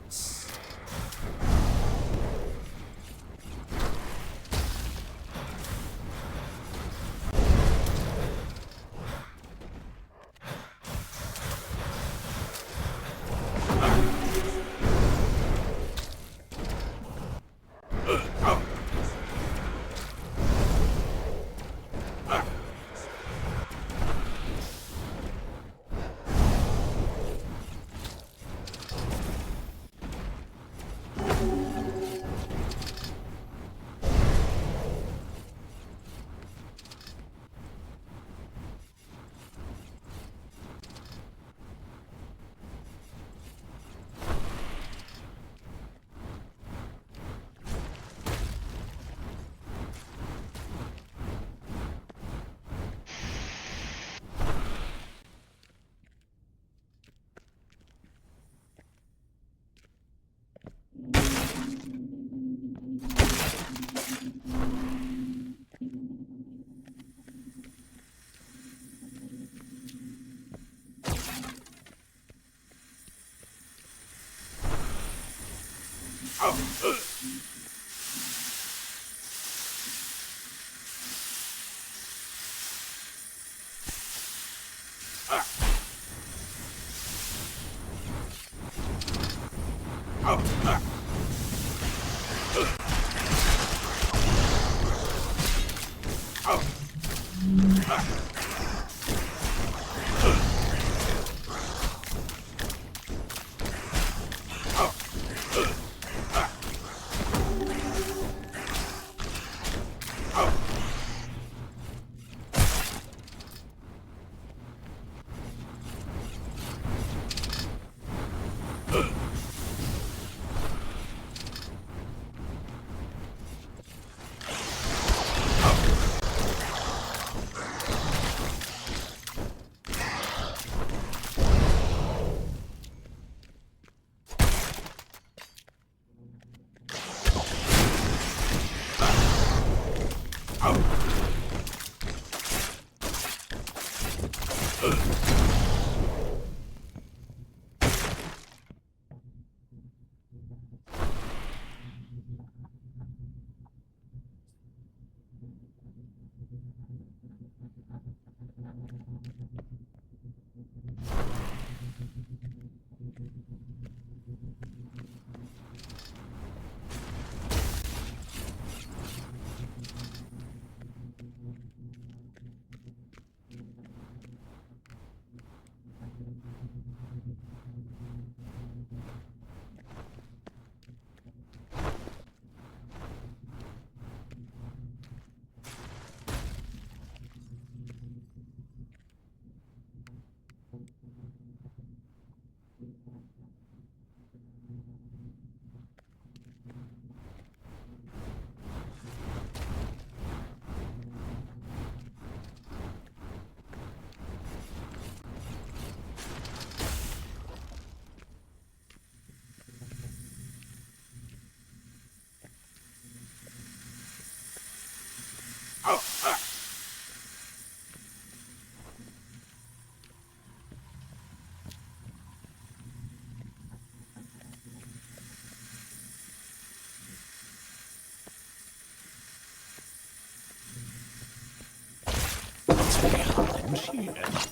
What's behind here?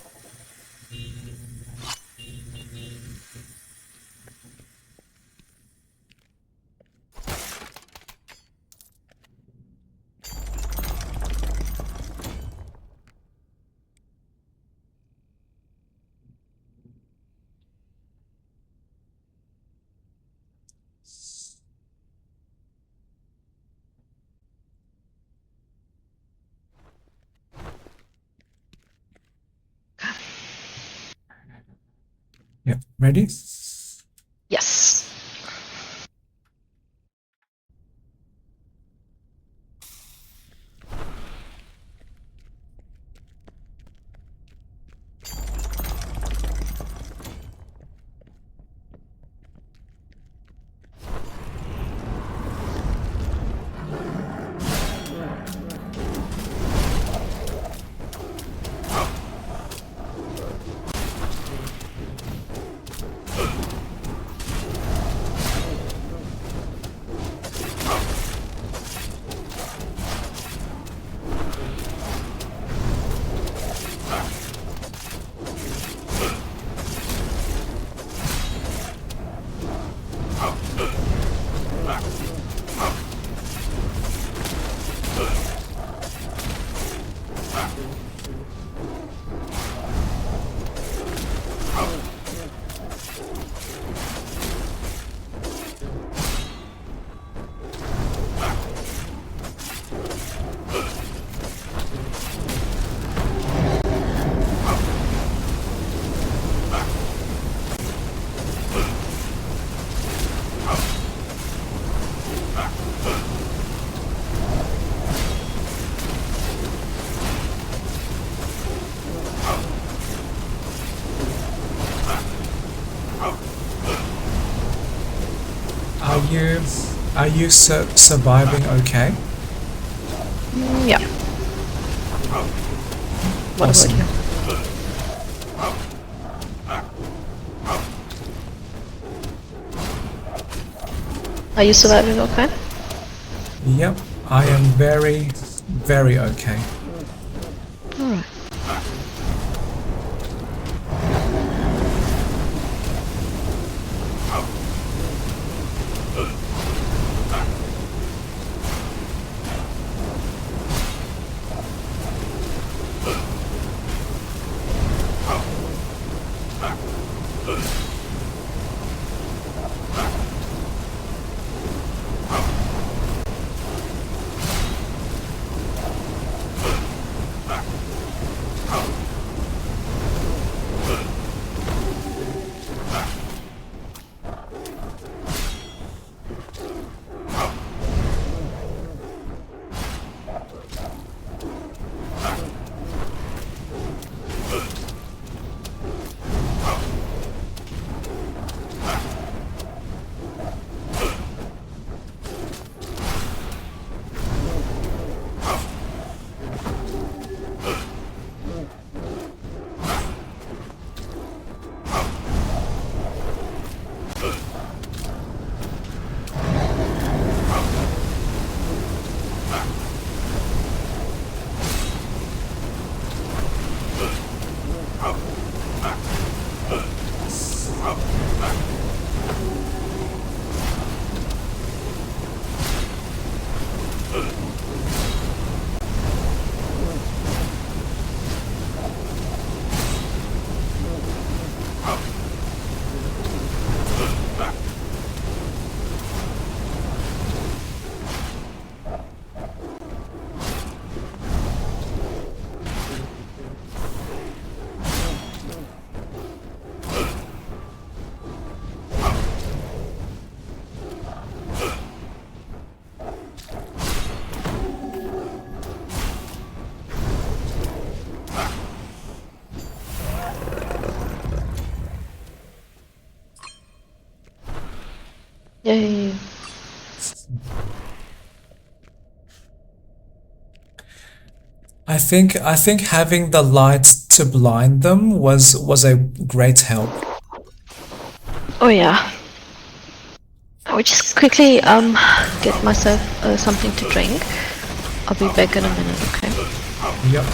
Yep, ready? Yes. Are you surviving okay? Yeah. What Awesome. about you? Are you surviving okay? Yep, I am very, very okay. Alright. Yay. I think having the light to blind them was a great help. Oh yeah. I will just quickly get myself something to drink. I'll be back in a minute, okay? Yep.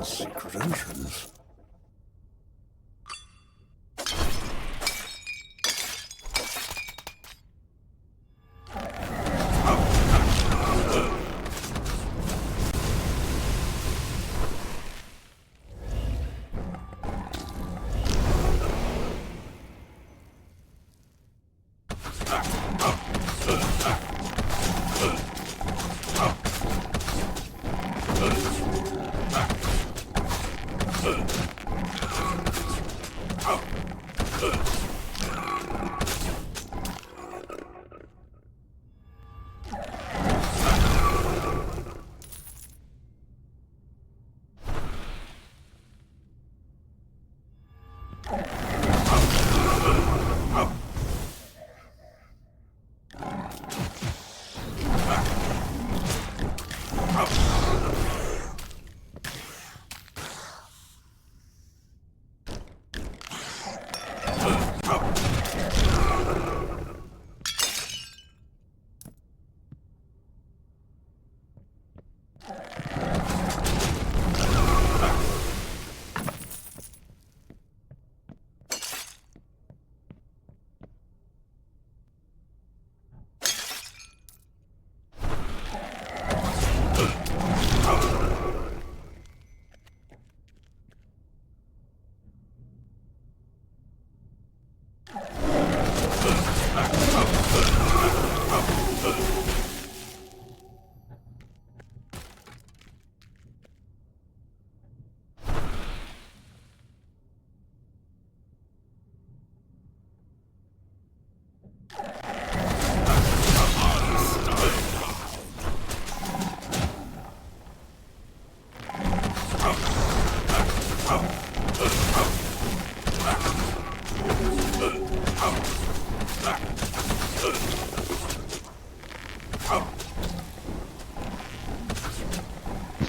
Secret entrance.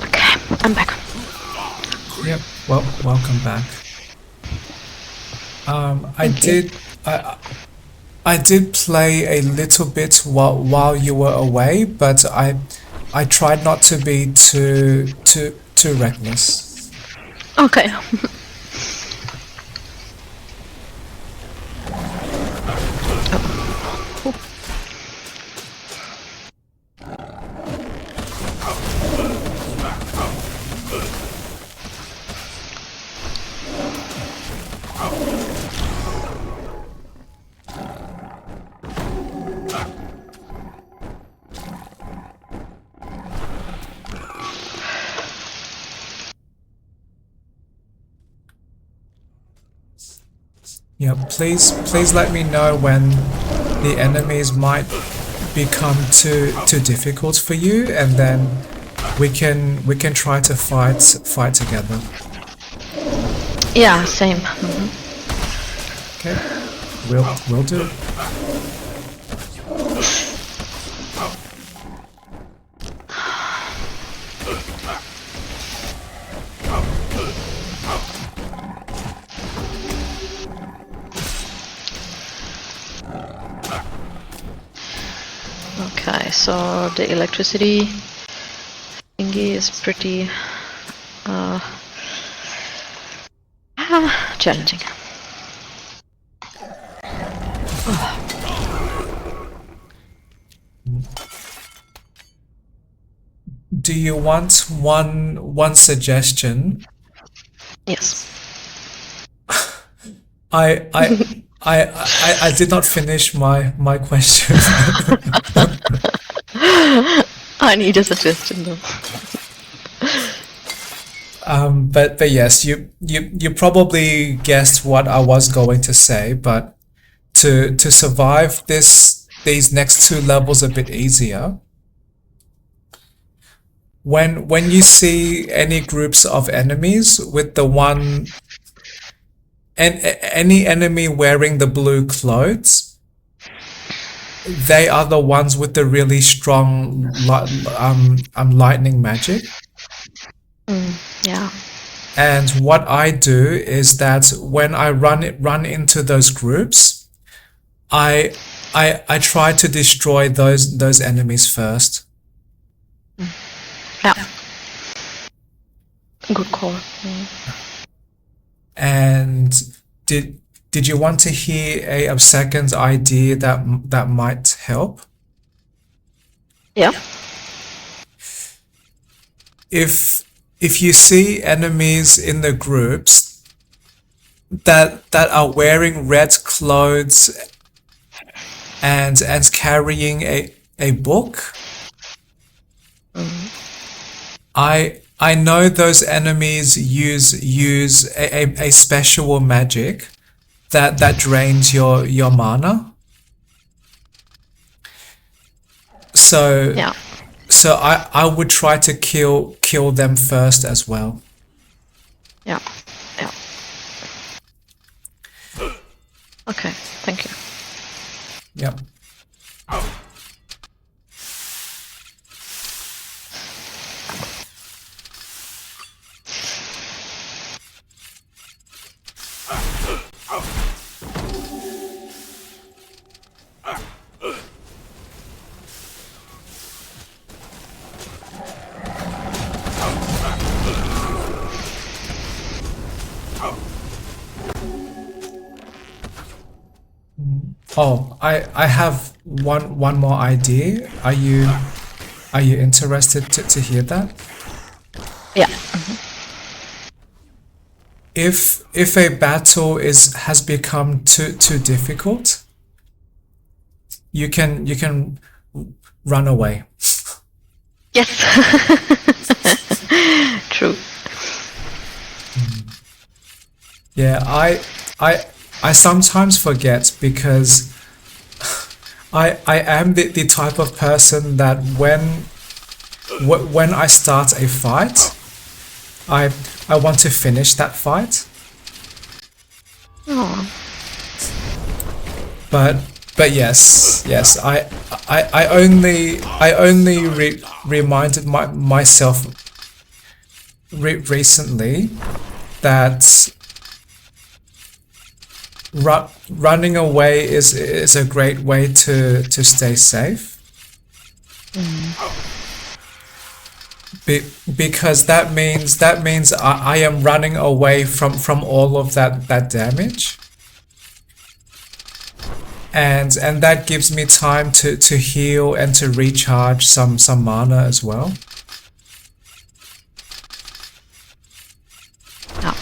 Okay, I'm back. Yep. Well, welcome back. Thank you. I did play a little bit while you were away, but I tried not to be too reckless. Okay. Yeah, please let me know when the enemies might become too difficult for you, and then we can try to fight together. Yeah, same. Okay, will do. Okay, so the electricity thingy is pretty challenging. you want one suggestion? Yes. I did not finish my question. I need a suggestion though. But yes, you probably guessed what I was going to say, but to survive these next two levels a bit easier, when you see any groups of enemies with the one and any enemy wearing the blue clothes, they are the ones with the really strong lightning magic. Yeah. And what I do is that when I run into those groups, I try to destroy those enemies first. Yeah. Good call. And did you want to hear a second idea that might help? Yeah. If you see enemies in the groups that are wearing red clothes and carrying a book, I know those enemies use a special magic that drains your mana. So Yeah. so I would try to kill them first as well. Yeah. Yeah. Okay. Thank you. Yep. Oh, I have one more idea. Are you interested to hear that? Yeah. If a battle has become too difficult, you can run away. Yes. True. Yeah, I sometimes forget because I am the type of person that when I start a fight, I want to finish that fight. Oh. But yes, I only reminded myself recently that running away is a great way to stay safe. Because that means I am running away from all of that damage. And that gives me time to heal and to recharge some mana as well. Yeah.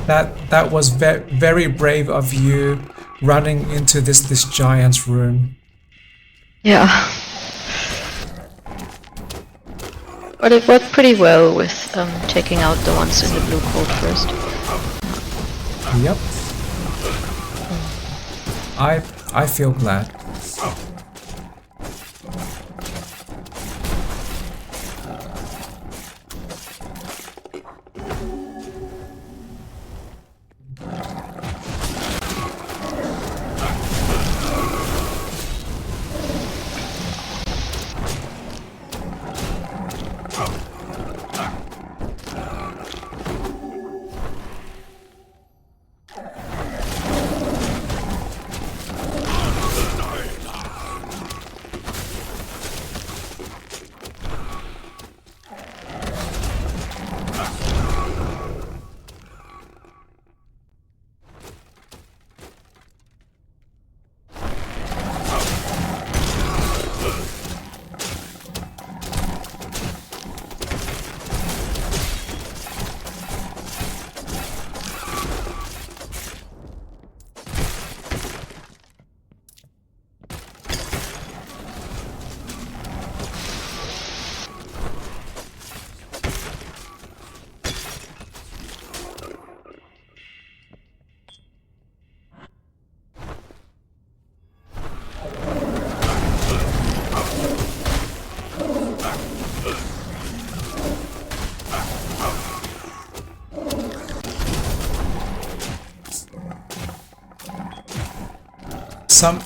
That was very brave of you running into this giant's room. Yeah. But it worked pretty well with taking out the ones in the blue coat first. Yep. I feel glad.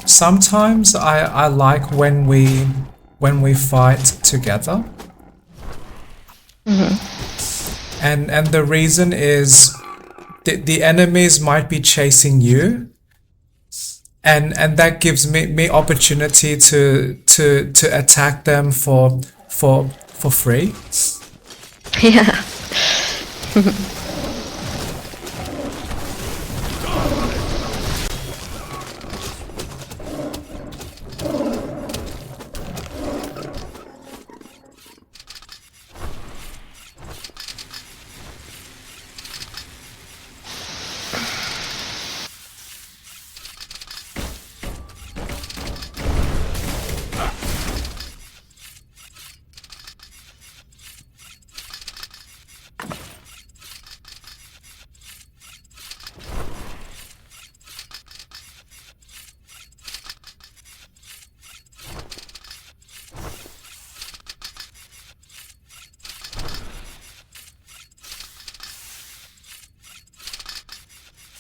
Sometimes I like when we fight together. And the reason is the enemies might be chasing you, and that gives me opportunity to attack them for free. Yeah.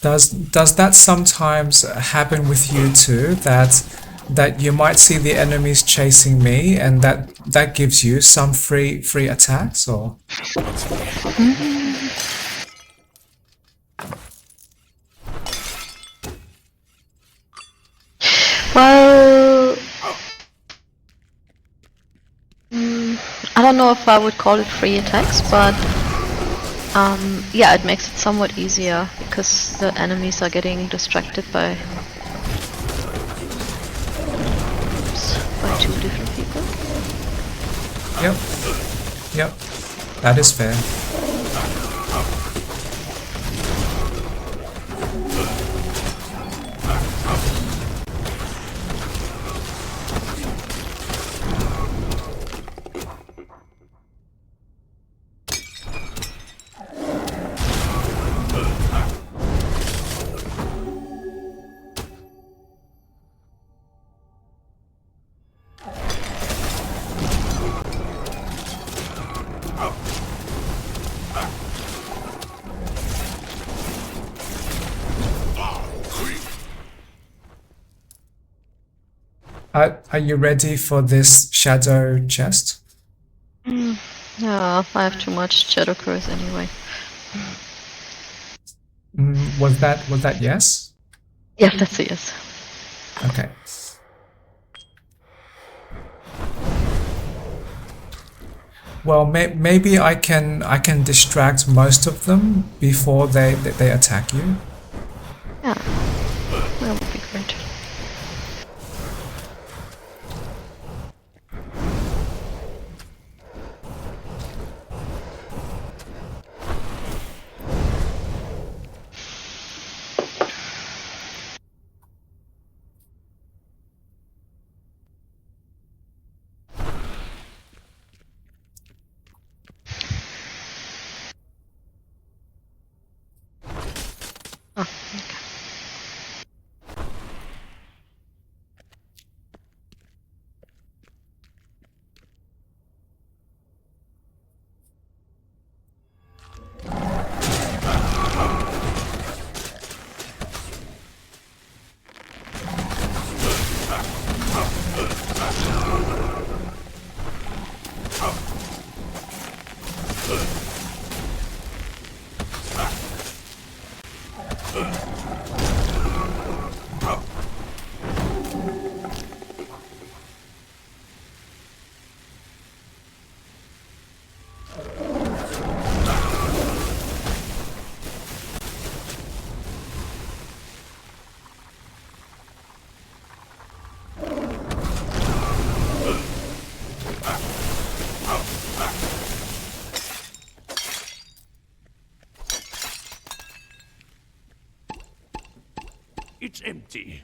Does that sometimes happen with you too? That you might see the enemies chasing me, and that gives you some free attacks, or? Well, I don't know if I would call it free attacks, but yeah, it makes it somewhat easier because the enemies are getting distracted by two different people. Yep, that is fair. Are you ready for this shadow chest? Yeah, I have too much shadow curse anyway. Was that yes? Yes, that's a yes. Okay. Well, maybe I can distract most of them before they attack you. Yeah, that would be great. Oh, okay. It's empty.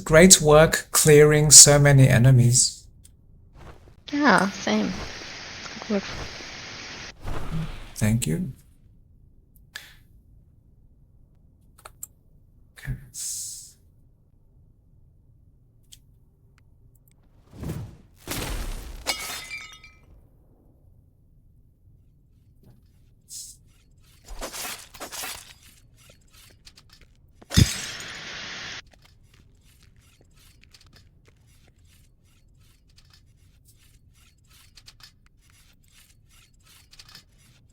Great work clearing so many enemies. Yeah, same. Good work. Thank you. Okay.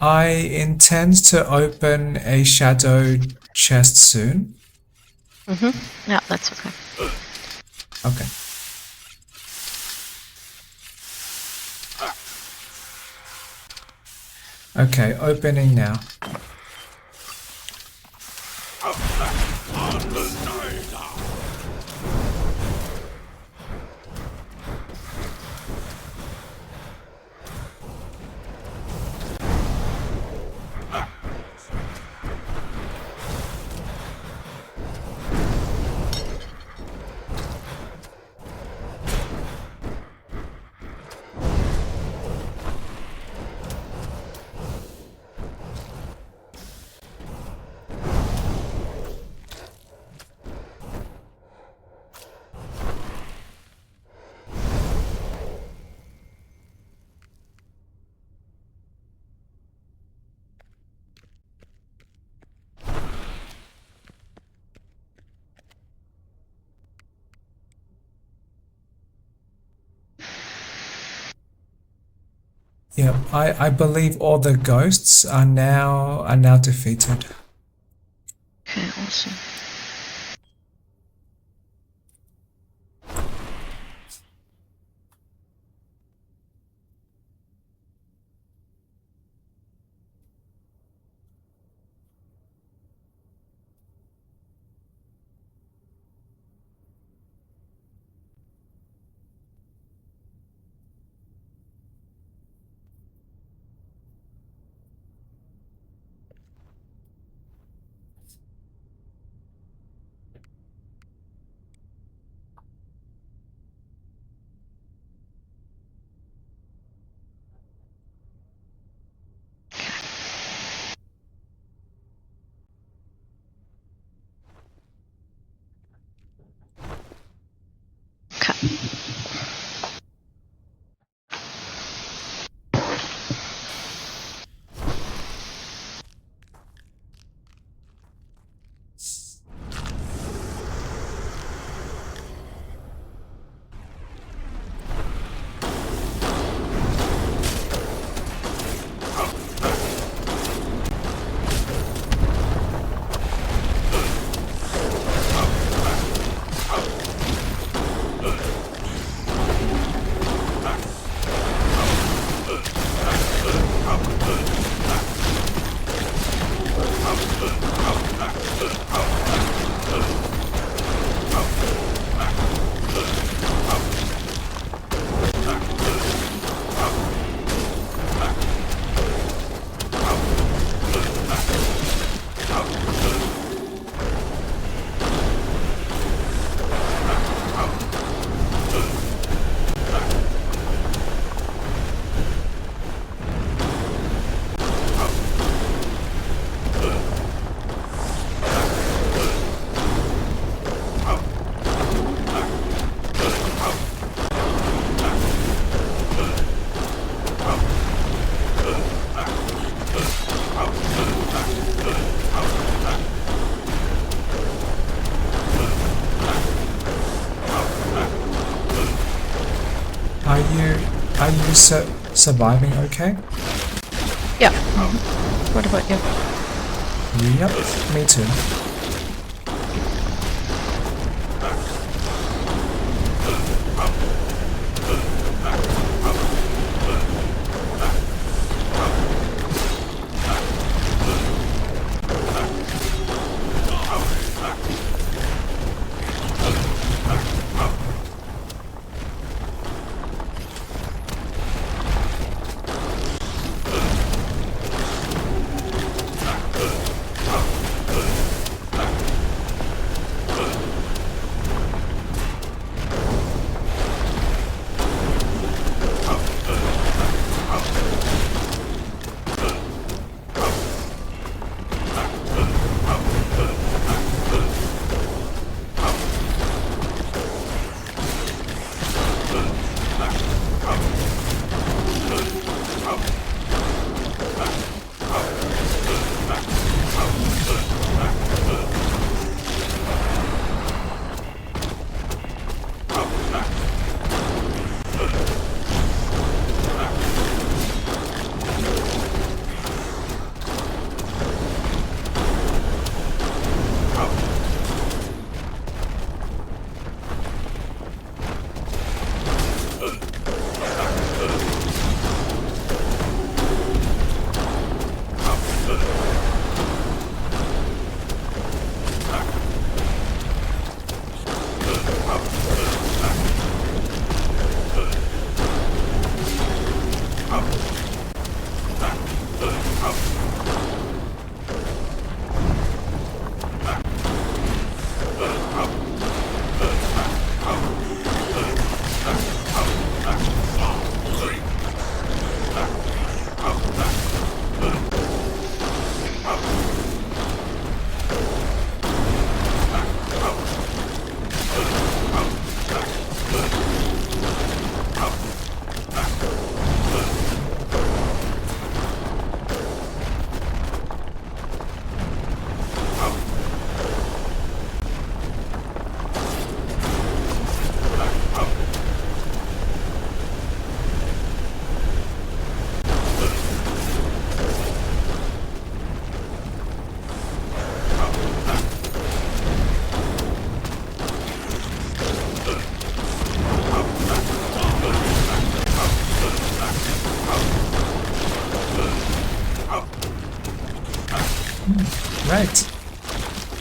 I intend to open a shadow chest soon. Yeah, that's okay. Okay. Okay, opening now. Yeah, I believe all the ghosts are now defeated. Okay, awesome. Okay. Are you surviving okay? Yeah. What about you? Yep, me too.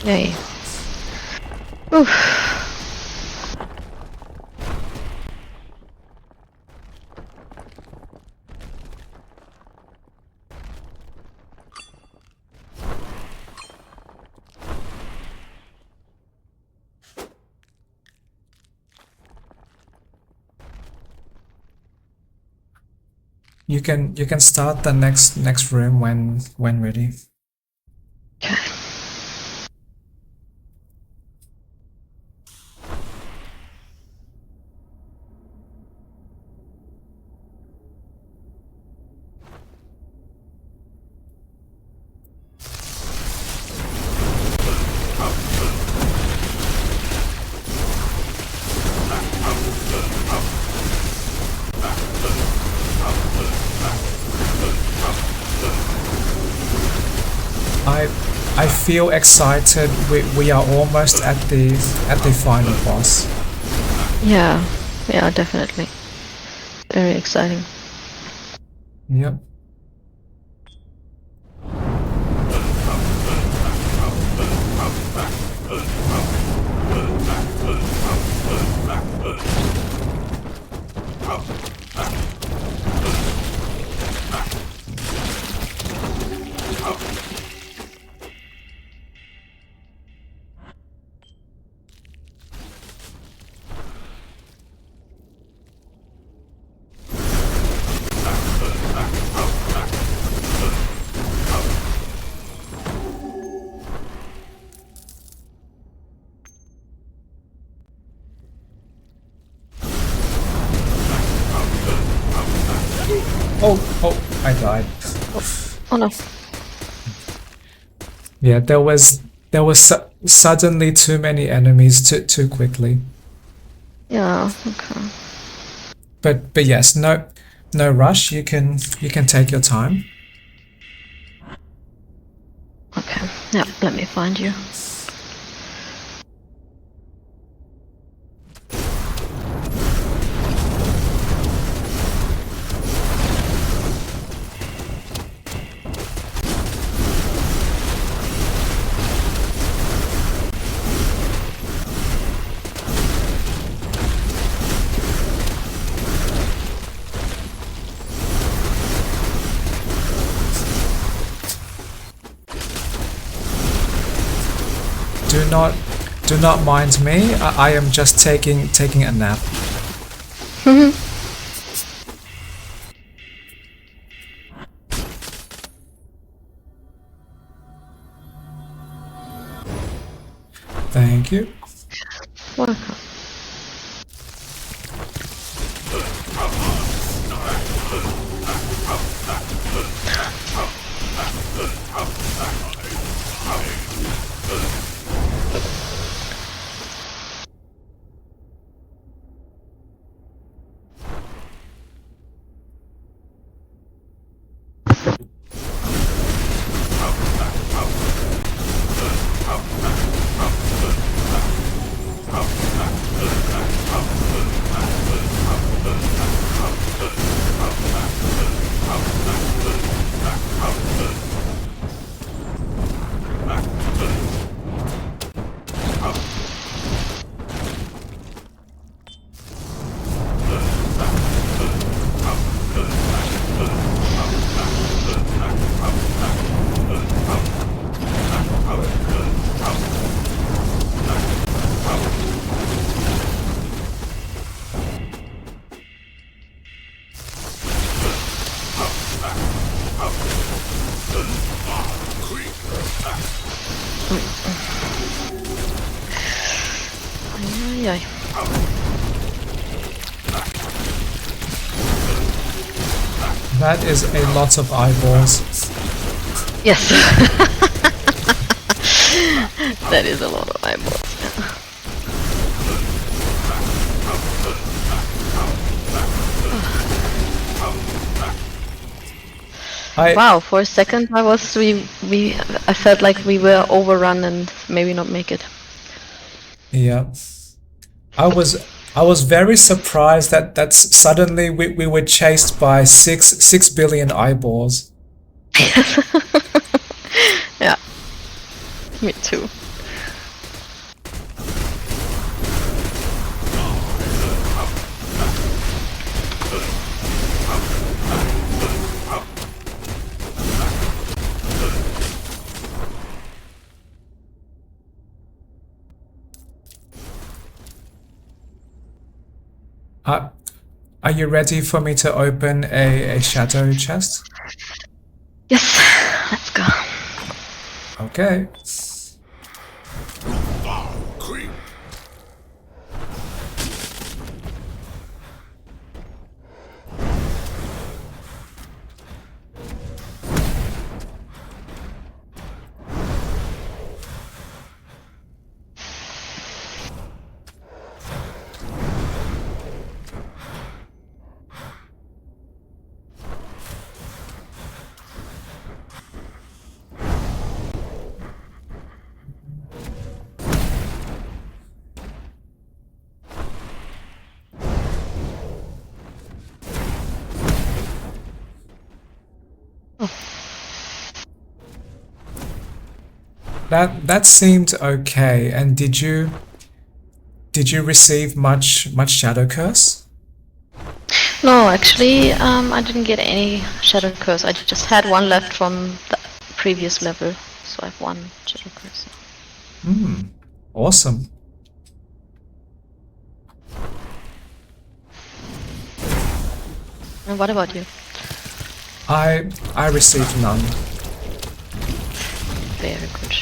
Yay. Oof. You can start the next room when ready. Okay. I feel excited. We are almost at the final boss. Yeah, definitely. Very exciting. Yep. Oh, I died. Oh no. Yeah, there was suddenly too many enemies too quickly. Yeah, okay. But yes, no rush. You can take your time. Okay. Yeah, let me find you. Do not mind me. I am just taking a nap. Thank you. Welcome. Ay, That is a lot of eyeballs. yes. That is a lot of eyeballs. Wow, for a second I felt like we were overrun and maybe not make it. Yeah. I was very surprised that suddenly we were chased by 6 billion eyeballs. Yeah, me too. Uh, are you ready for me to open a shadow chest? Yes, let's go. Okay. Creep. That seemed okay. And did you receive much shadow curse? No, actually, I didn't get any shadow curse. I just had one left from the previous level, so I have one shadow curse. Awesome. And what about you? I received none. Very good.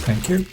Thank you.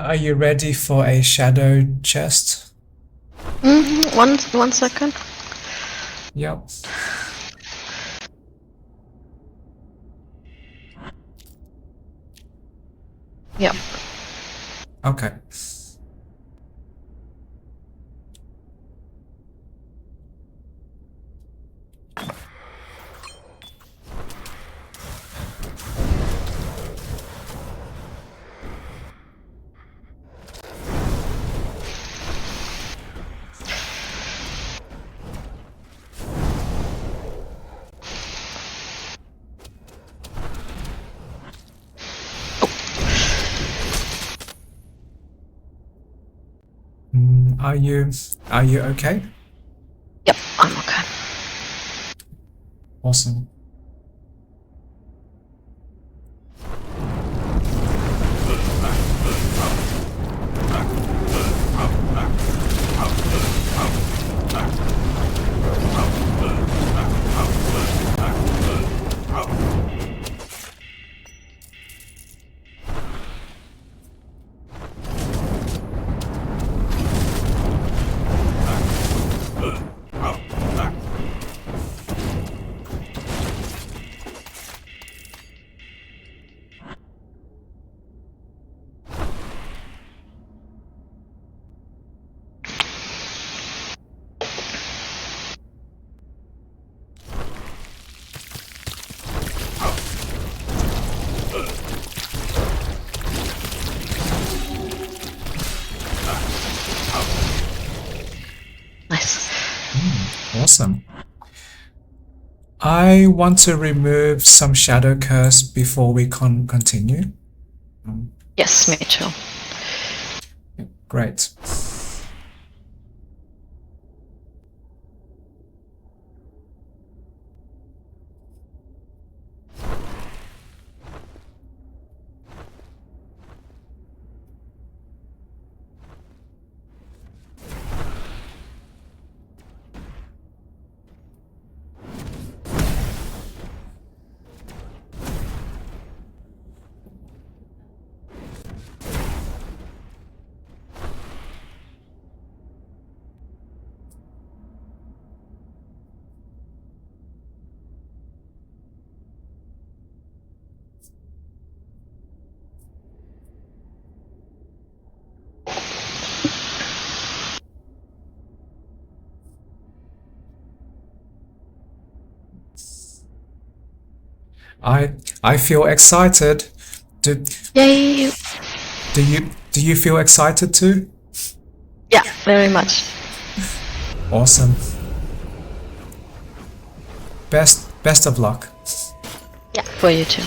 Are you ready for a shadow chest? One second. Yep. Yep. Okay. Are you okay? Yep, I'm okay. Awesome. Nice. Awesome. I want to remove some shadow curse before we continue. Yes, me too. Great. I feel excited. Do Yay! do you feel excited too? Yeah, very much. Awesome. Best of luck. Yeah, for you too.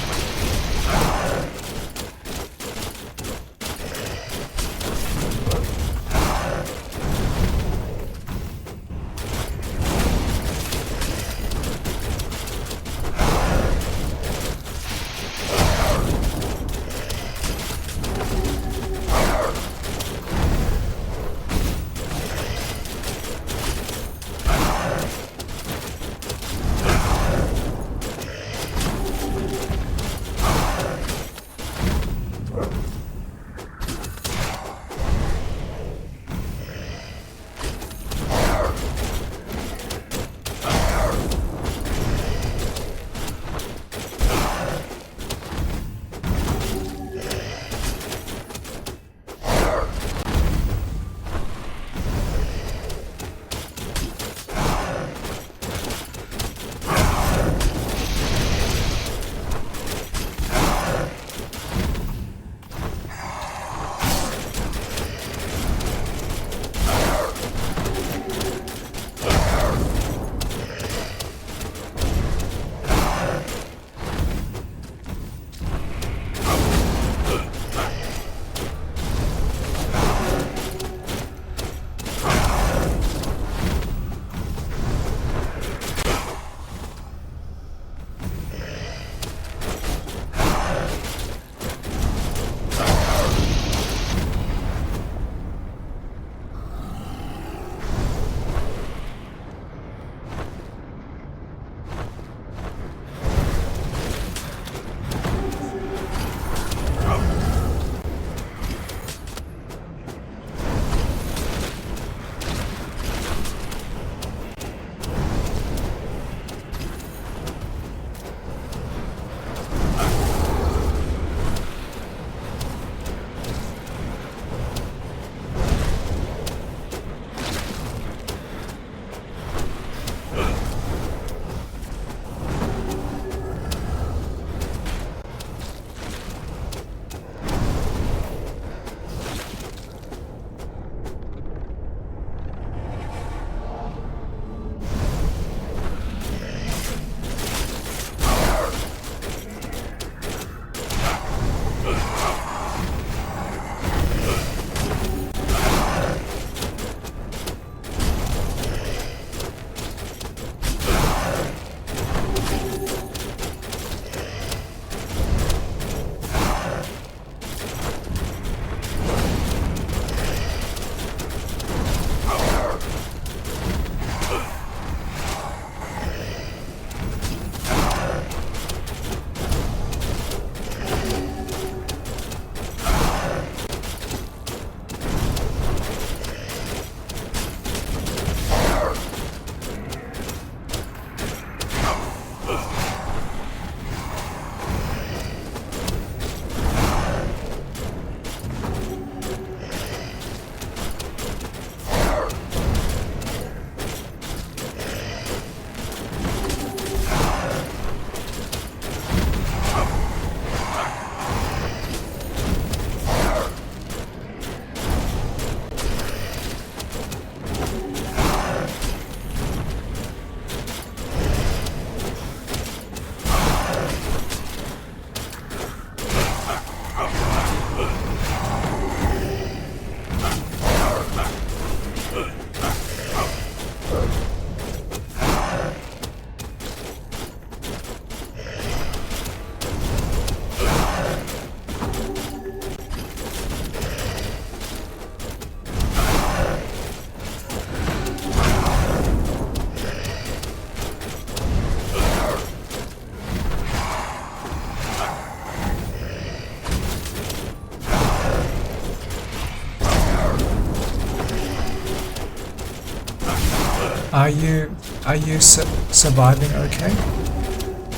Are you surviving okay?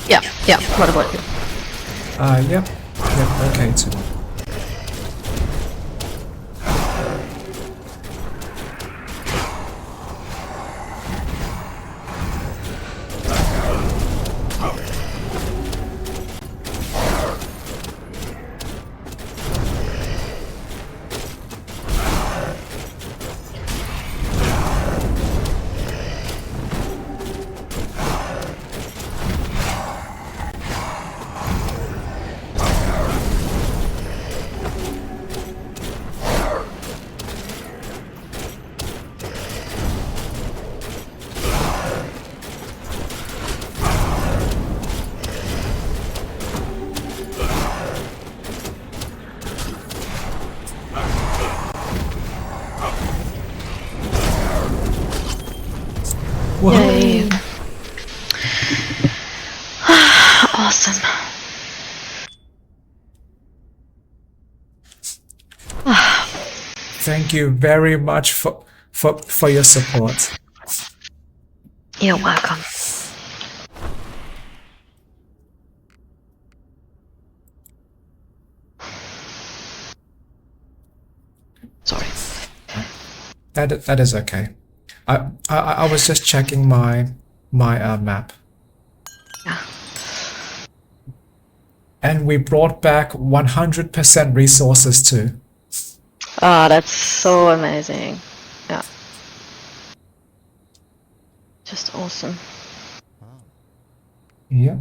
Yeah, yeah. What about you? Yep, okay too. Whoa. Yay. Awesome. Thank you very much for your support. You're welcome. Sorry. That is okay. I was just checking my map. Yeah. And we brought back 100% resources too. Ah, that's so amazing. Yeah. Just awesome. Yeah.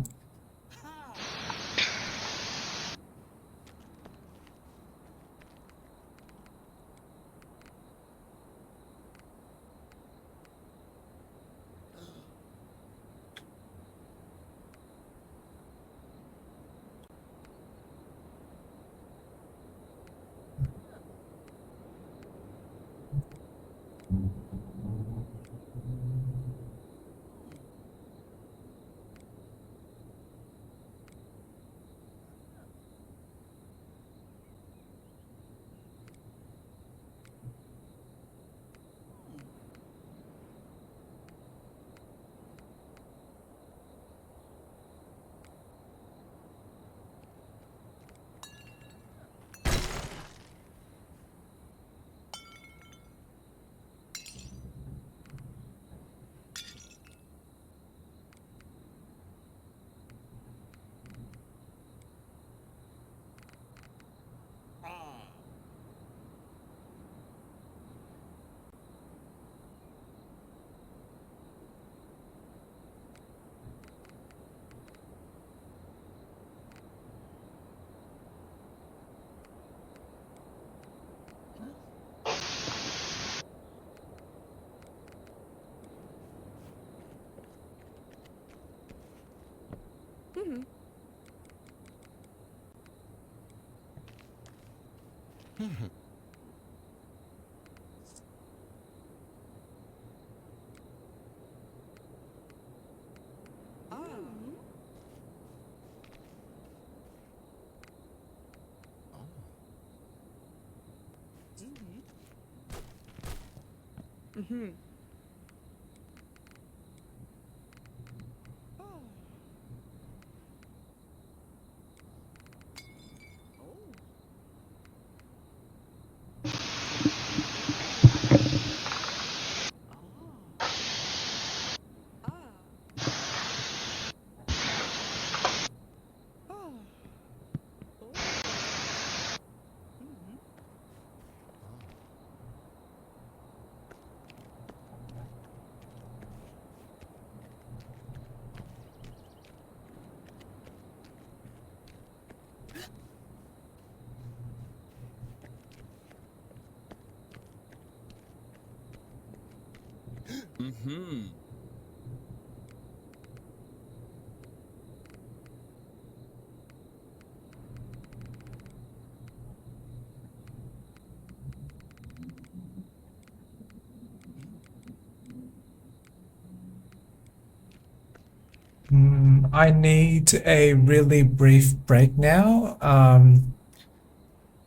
I need a really brief break now.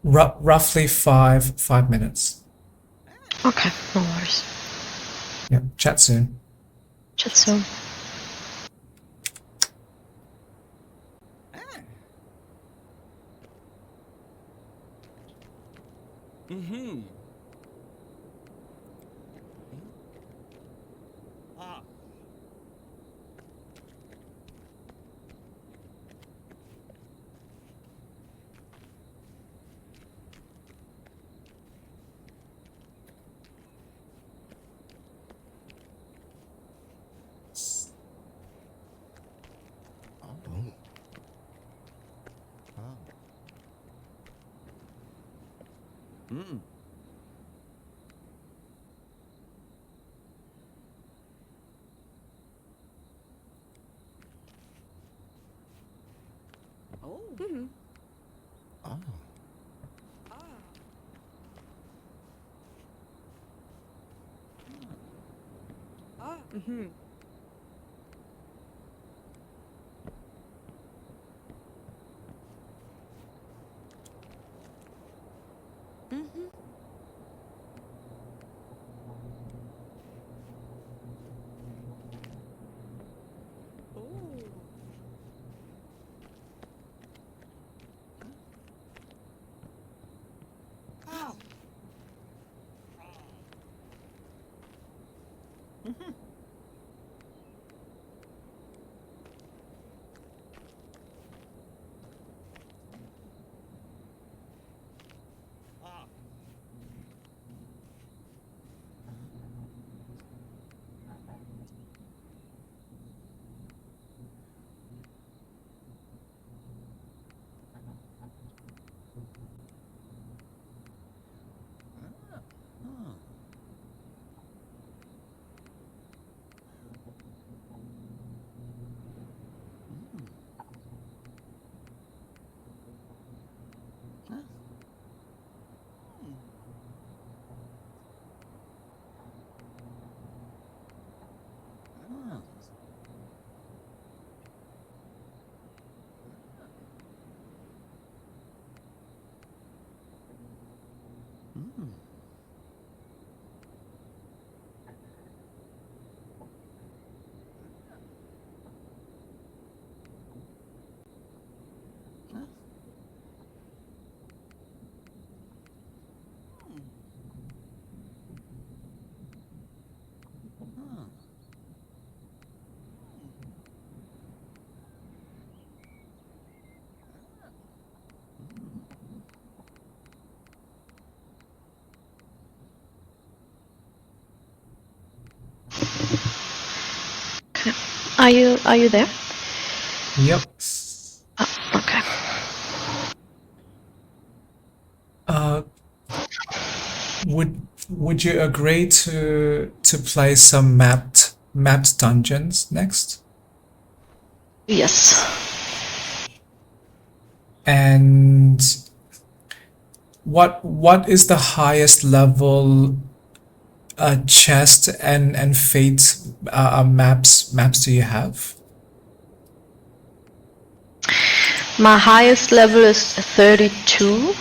Roughly five minutes. Okay, no worries. Yeah, chat soon. Jitsu. Are you there? Yep. Oh, okay. Would you agree to play some mapped dungeons next? Yes. And what is the highest level chest and fate maps do you have? My highest level is 32.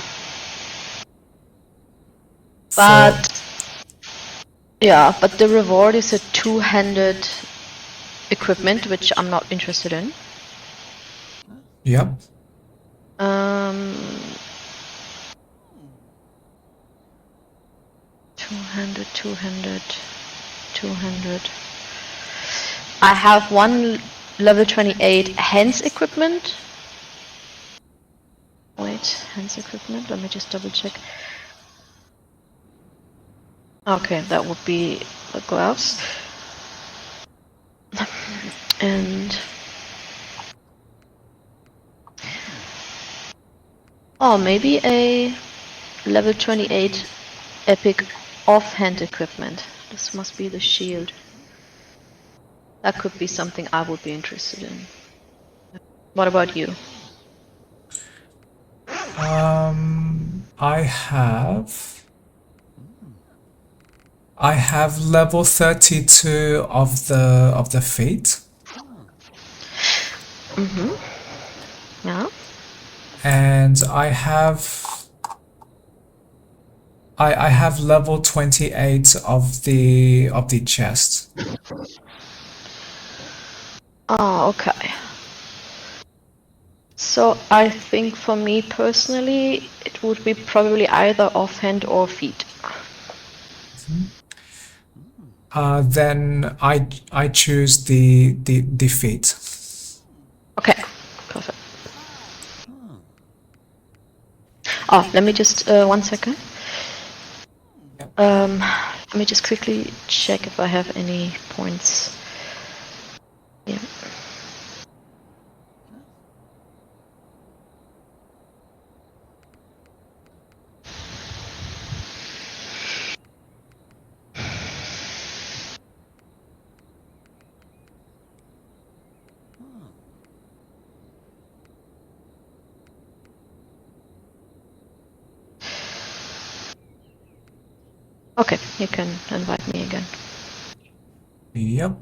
But yeah, but the reward is a two-handed equipment, which I'm not interested in. Yep. Two-handed. I have one level 28 hands equipment. Wait, hands equipment. Let me just double check. Okay, that would be the gloves. And oh, maybe a level 28 epic offhand equipment. This must be the shield. That could be something I would be interested in. What about you? I have level 32 of the fate. Yeah. And I have level 28 of the chest. Oh, okay. So I think for me personally, it would be probably either offhand or feet. Then I choose the feet. Okay, perfect. Oh, let me just 1 second. Yep. Let me just quickly check if I have any points. Yeah. Okay, you can invite me again. Yep.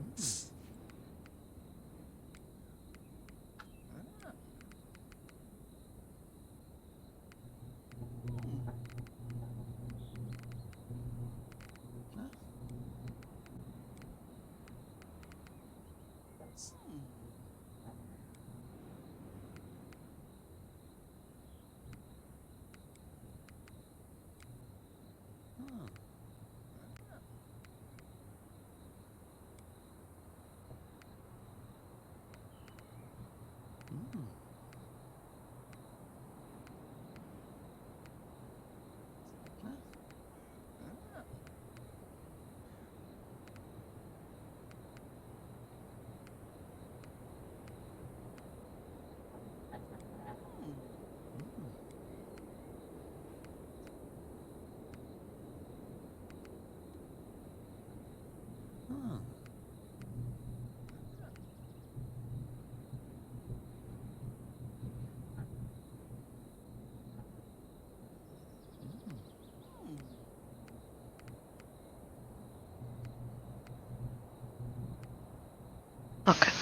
Okay.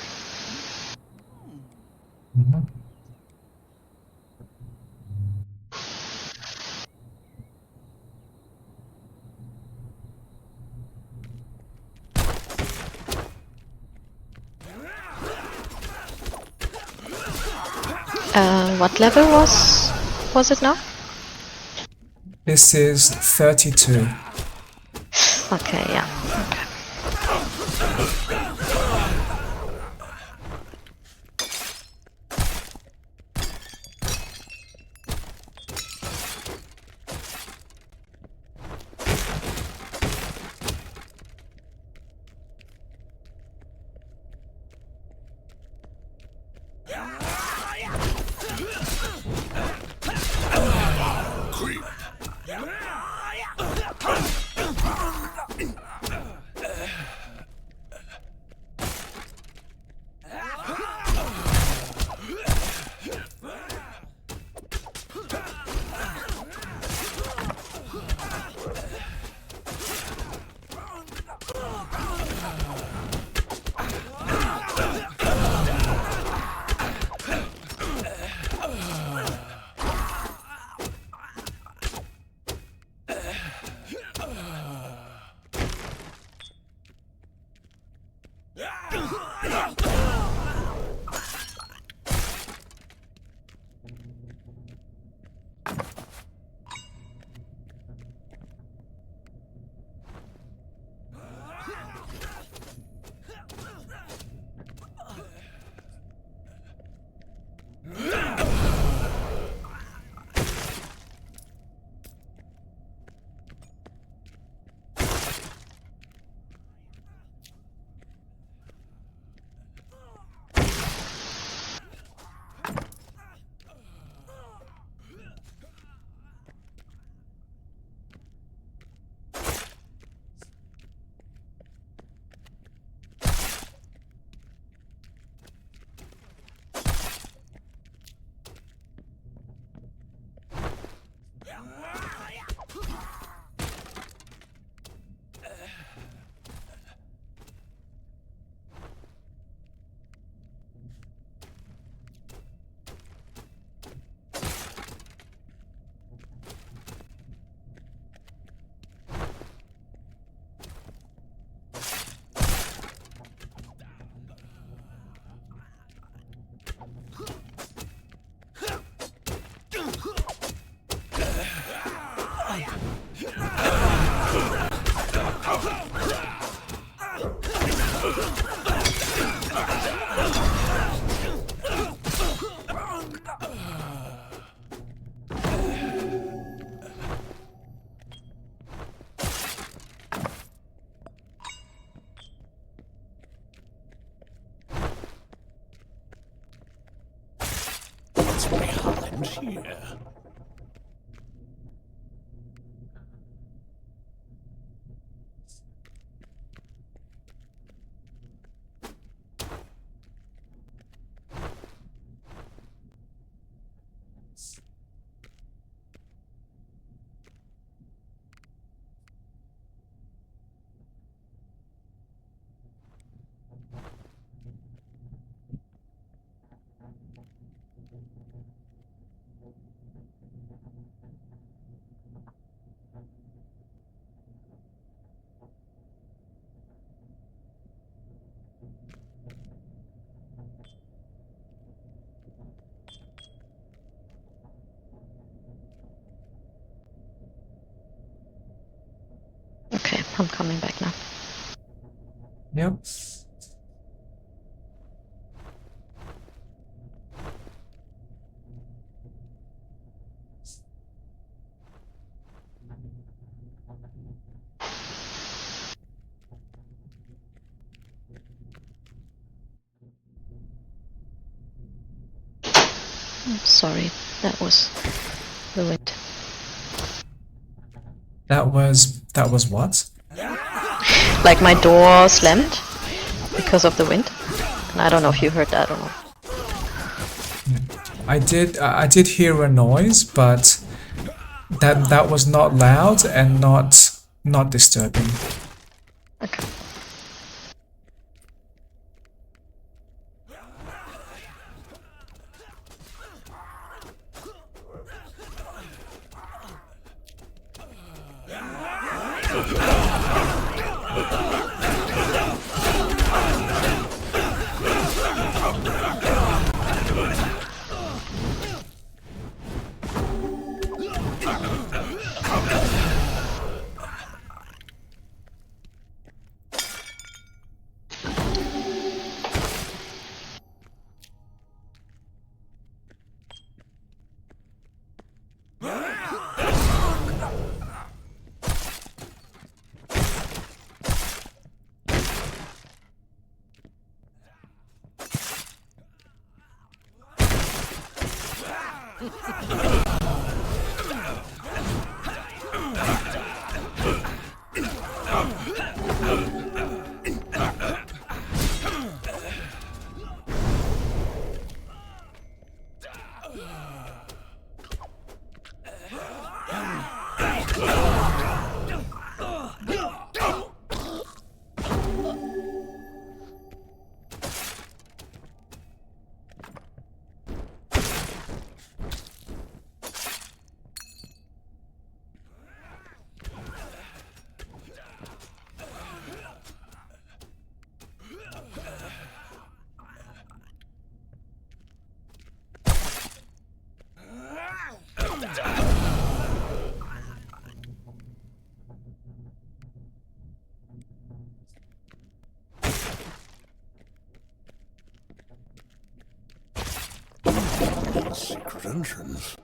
Mhm. What level was it now? This is 32. Okay, yeah. And here. Okay, I'm coming back now. Yep. Sorry, that was the wind. That was what? Like my door slammed because of the wind. And I don't know if you heard that or not. I did hear a noise, but that was not loud and not disturbing. Okay. Secret entrance.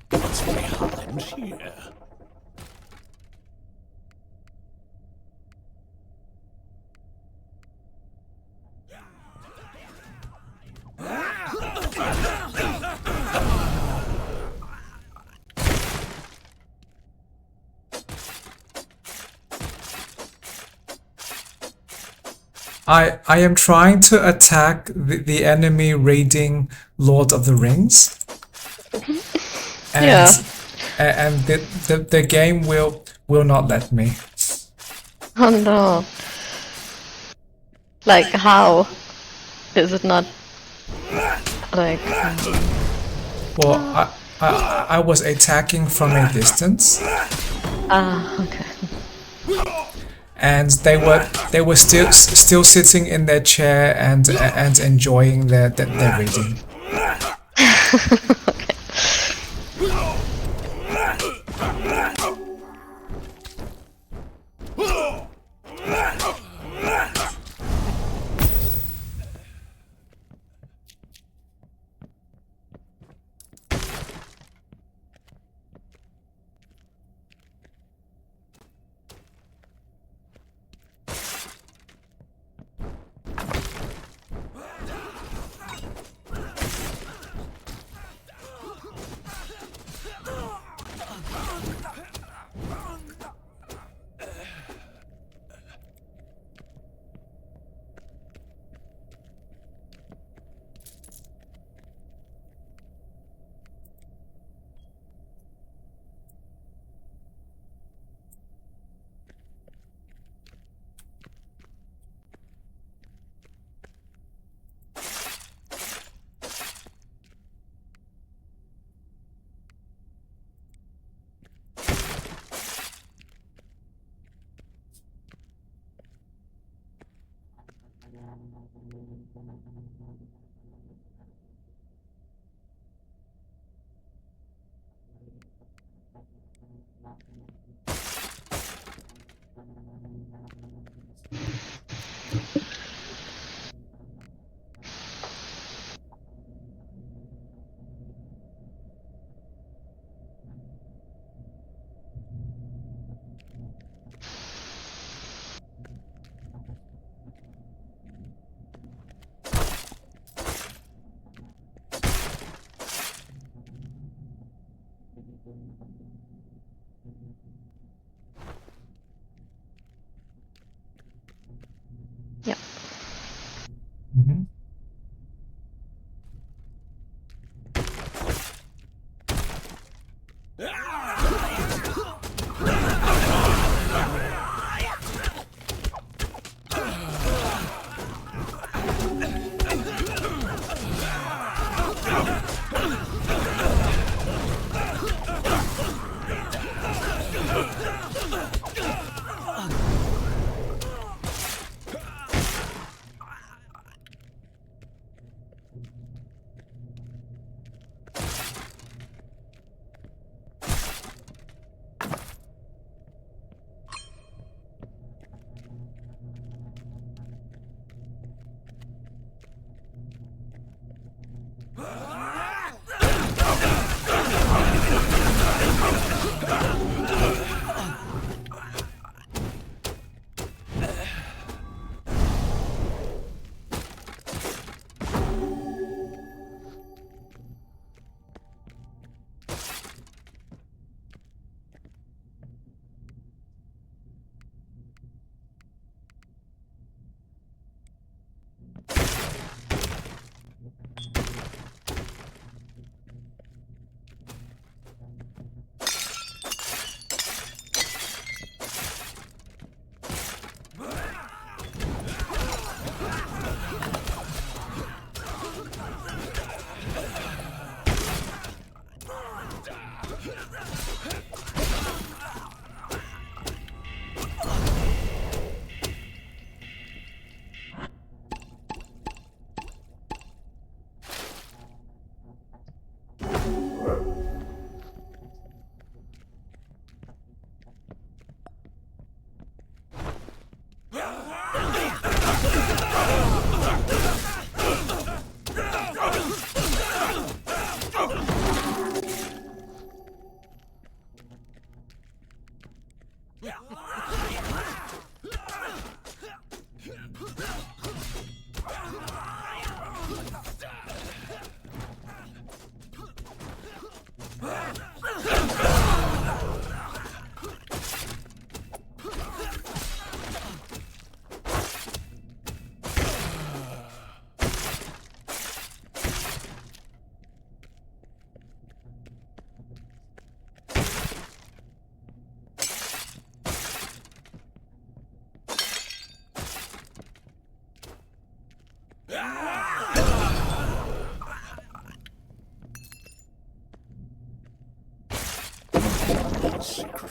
What's behind here? I am trying to attack the enemy raiding Lord of the Rings. And, Yeah. and the game will not let me. Oh no. Like how? Is it not like Well, I was attacking from a distance, okay. and they were still sitting in their chair and enjoying their reading.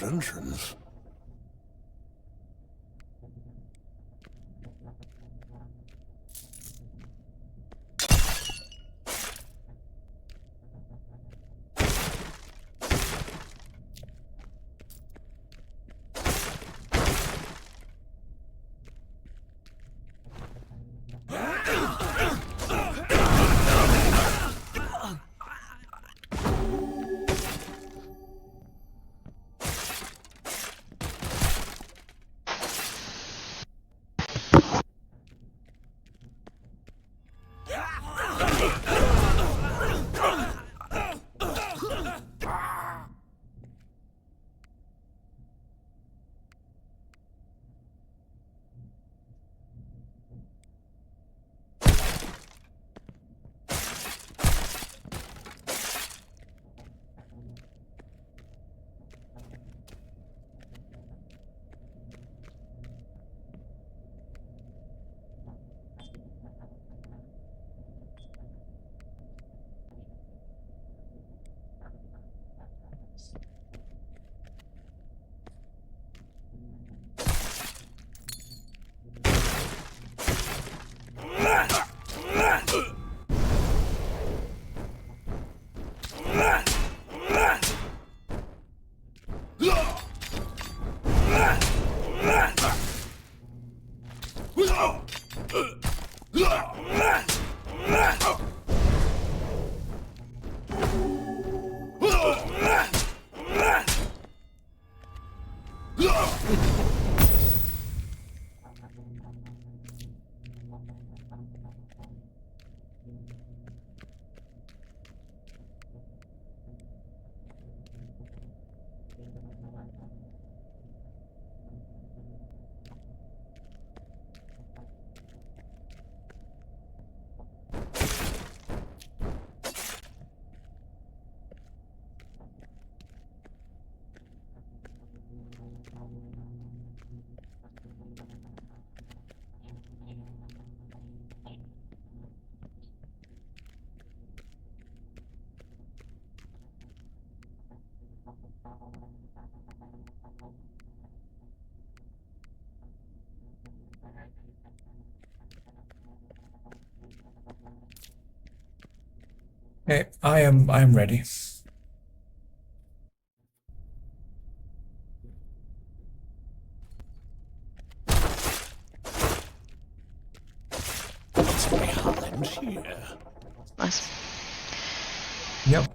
entrance. Okay, I am ready. It's behind here. Nice. Yep.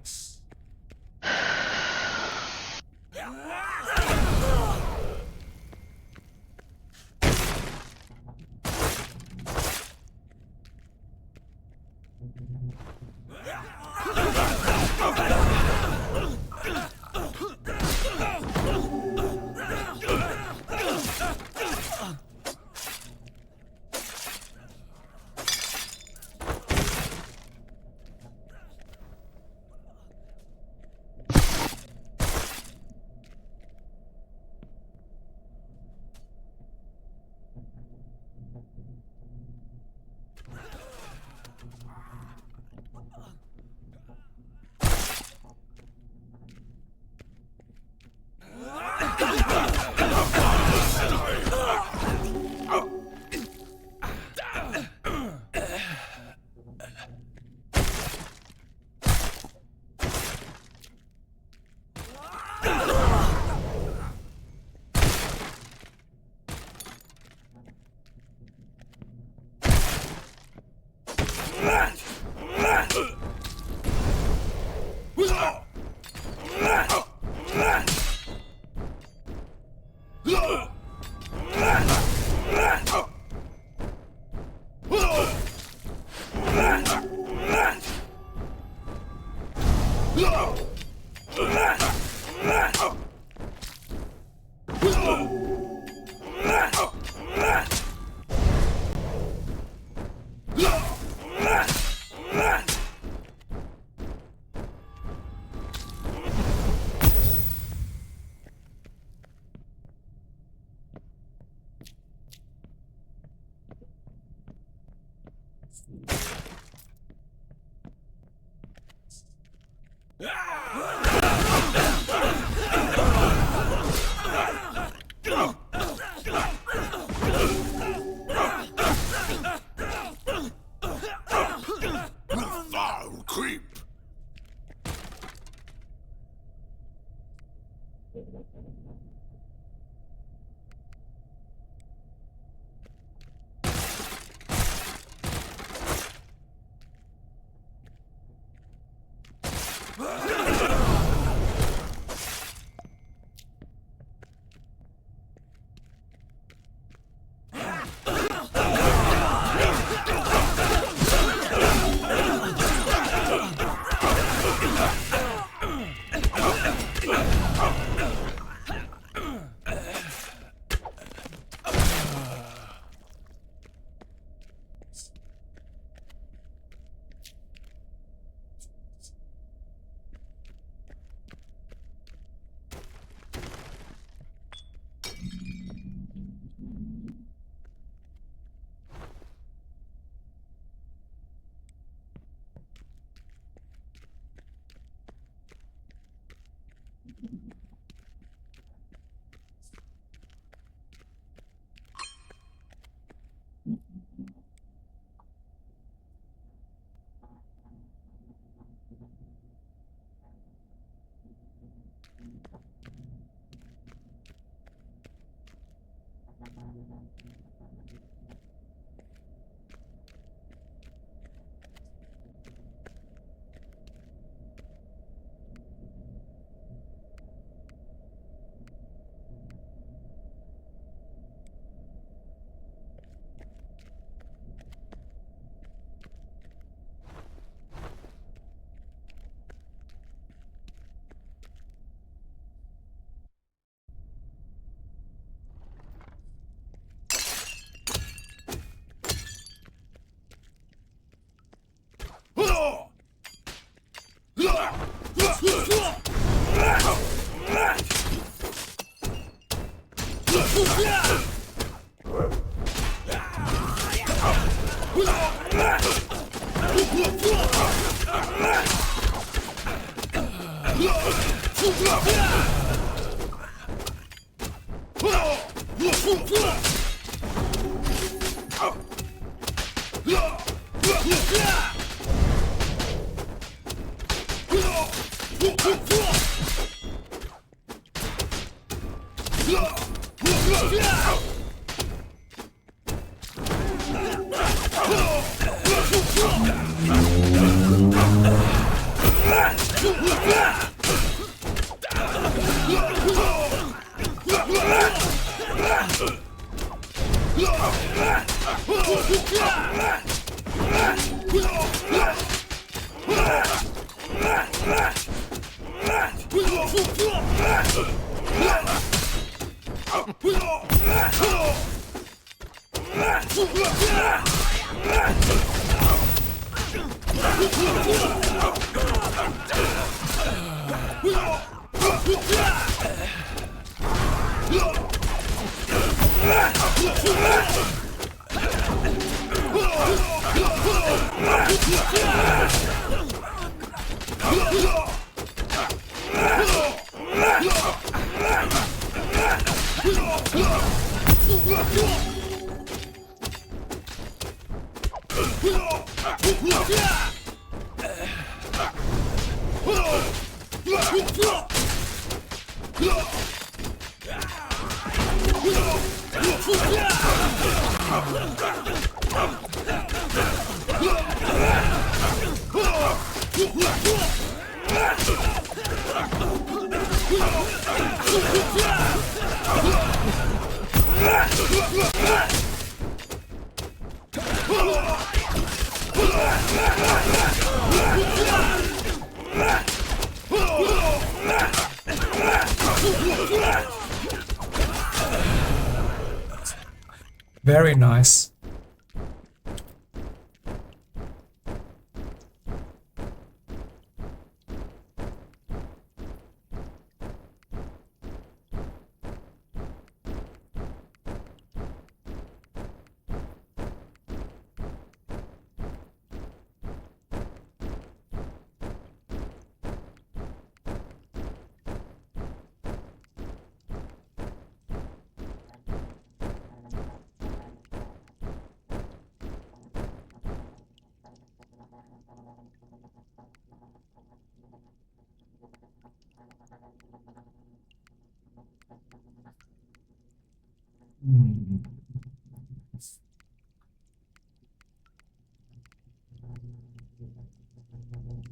Very nice.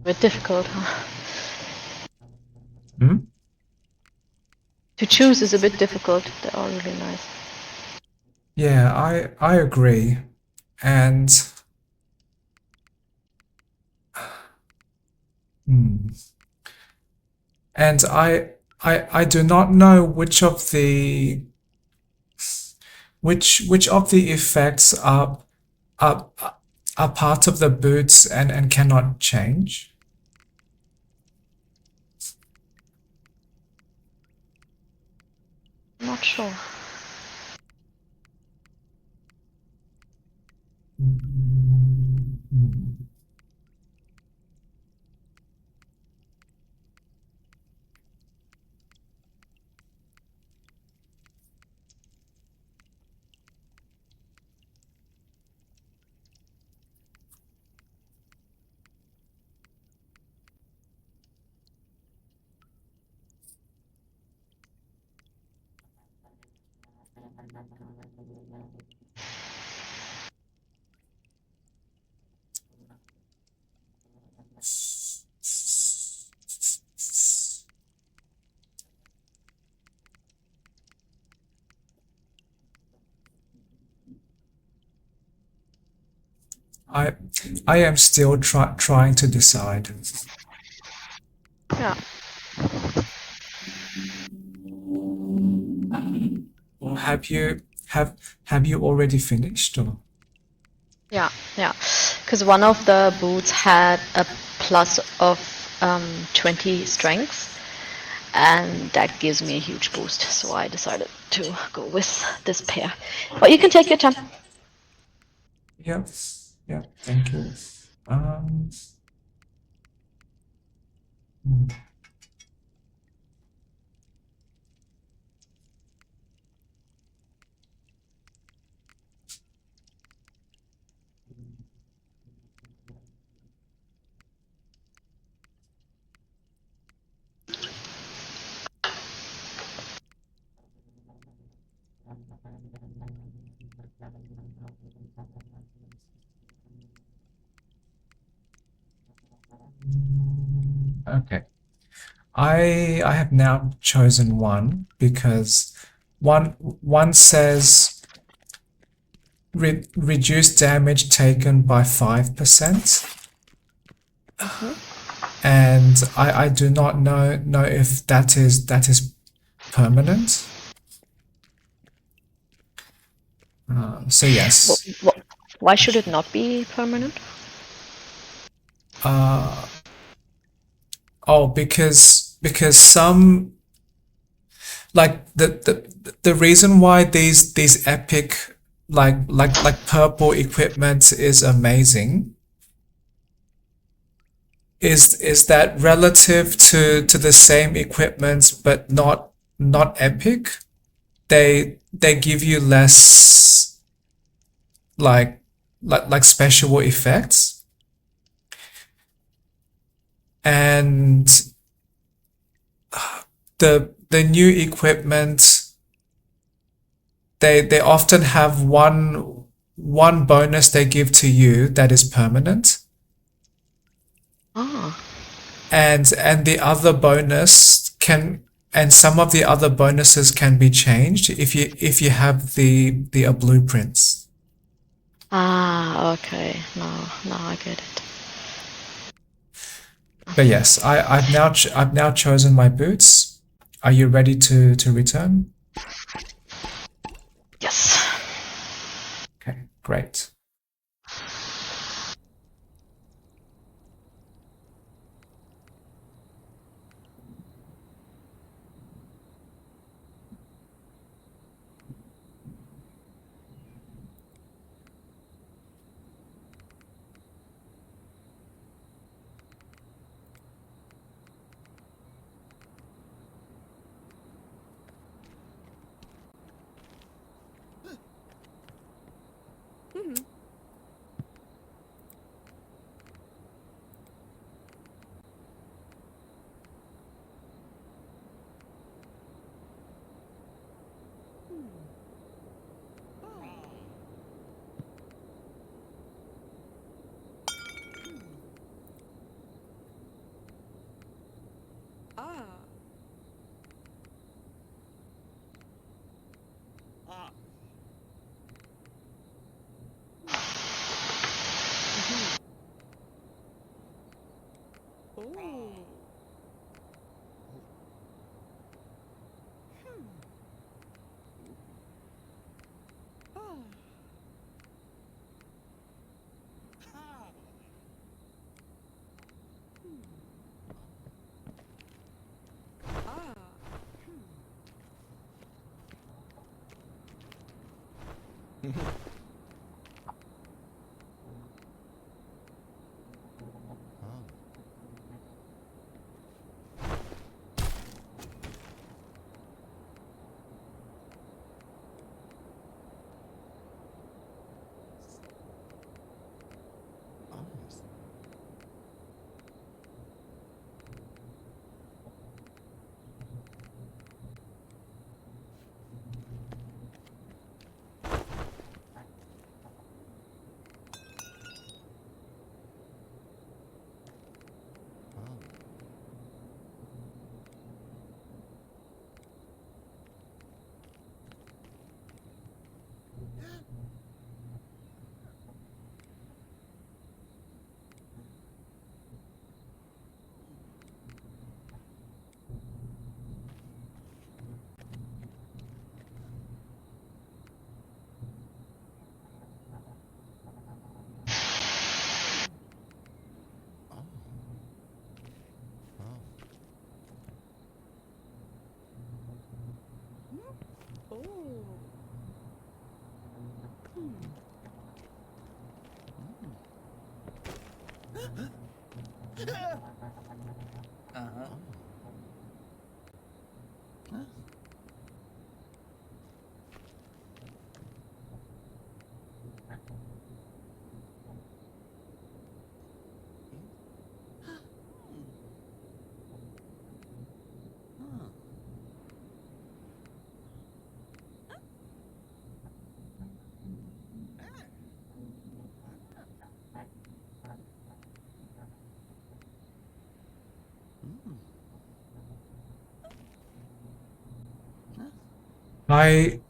Bit difficult, huh? Hmm? To choose is a bit difficult. They're all really nice. Yeah, I agree. And hmm. And I do not know which of the effects are are part of the boots and cannot change. I'm not sure. I I am still trying to decide. Yeah. Or have you already finished? Or Yeah, yeah. Because one of the boots had a plus of 20 strength, and that gives me a huge boost. So I decided to go with this pair. But you can take your time. yeah, yeah. Thank you. Um. hmm, Okay. I have now chosen one because one says reduce damage taken by 5%, and I do not know if that is permanent. So yes. Why should it not be permanent? Oh, because some, like the reason why these epic, like purple equipment is amazing is that relative to the same equipment but not epic, they give you less, like like special effects, and the new equipment, they often have one bonus they give to you that is permanent, Ah, and the other bonus can, and some of the other bonuses can be changed if you have the blueprints. okay. Now I get it. But yes, I've now chosen my boots. Are you ready to return? Yes. Okay, great.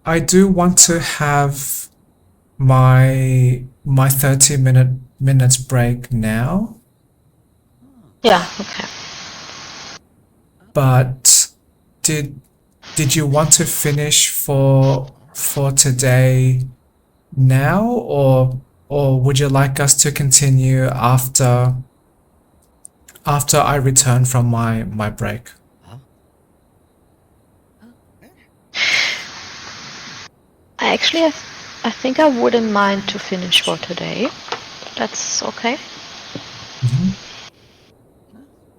I do want to have my 30 minutes break now, Yeah, okay. but did you want to finish for today now, or would you like us to continue after I return from my break? I think I wouldn't mind to finish for today. That's okay.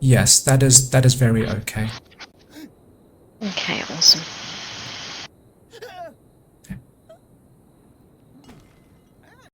Yes, that is very okay. Okay, awesome.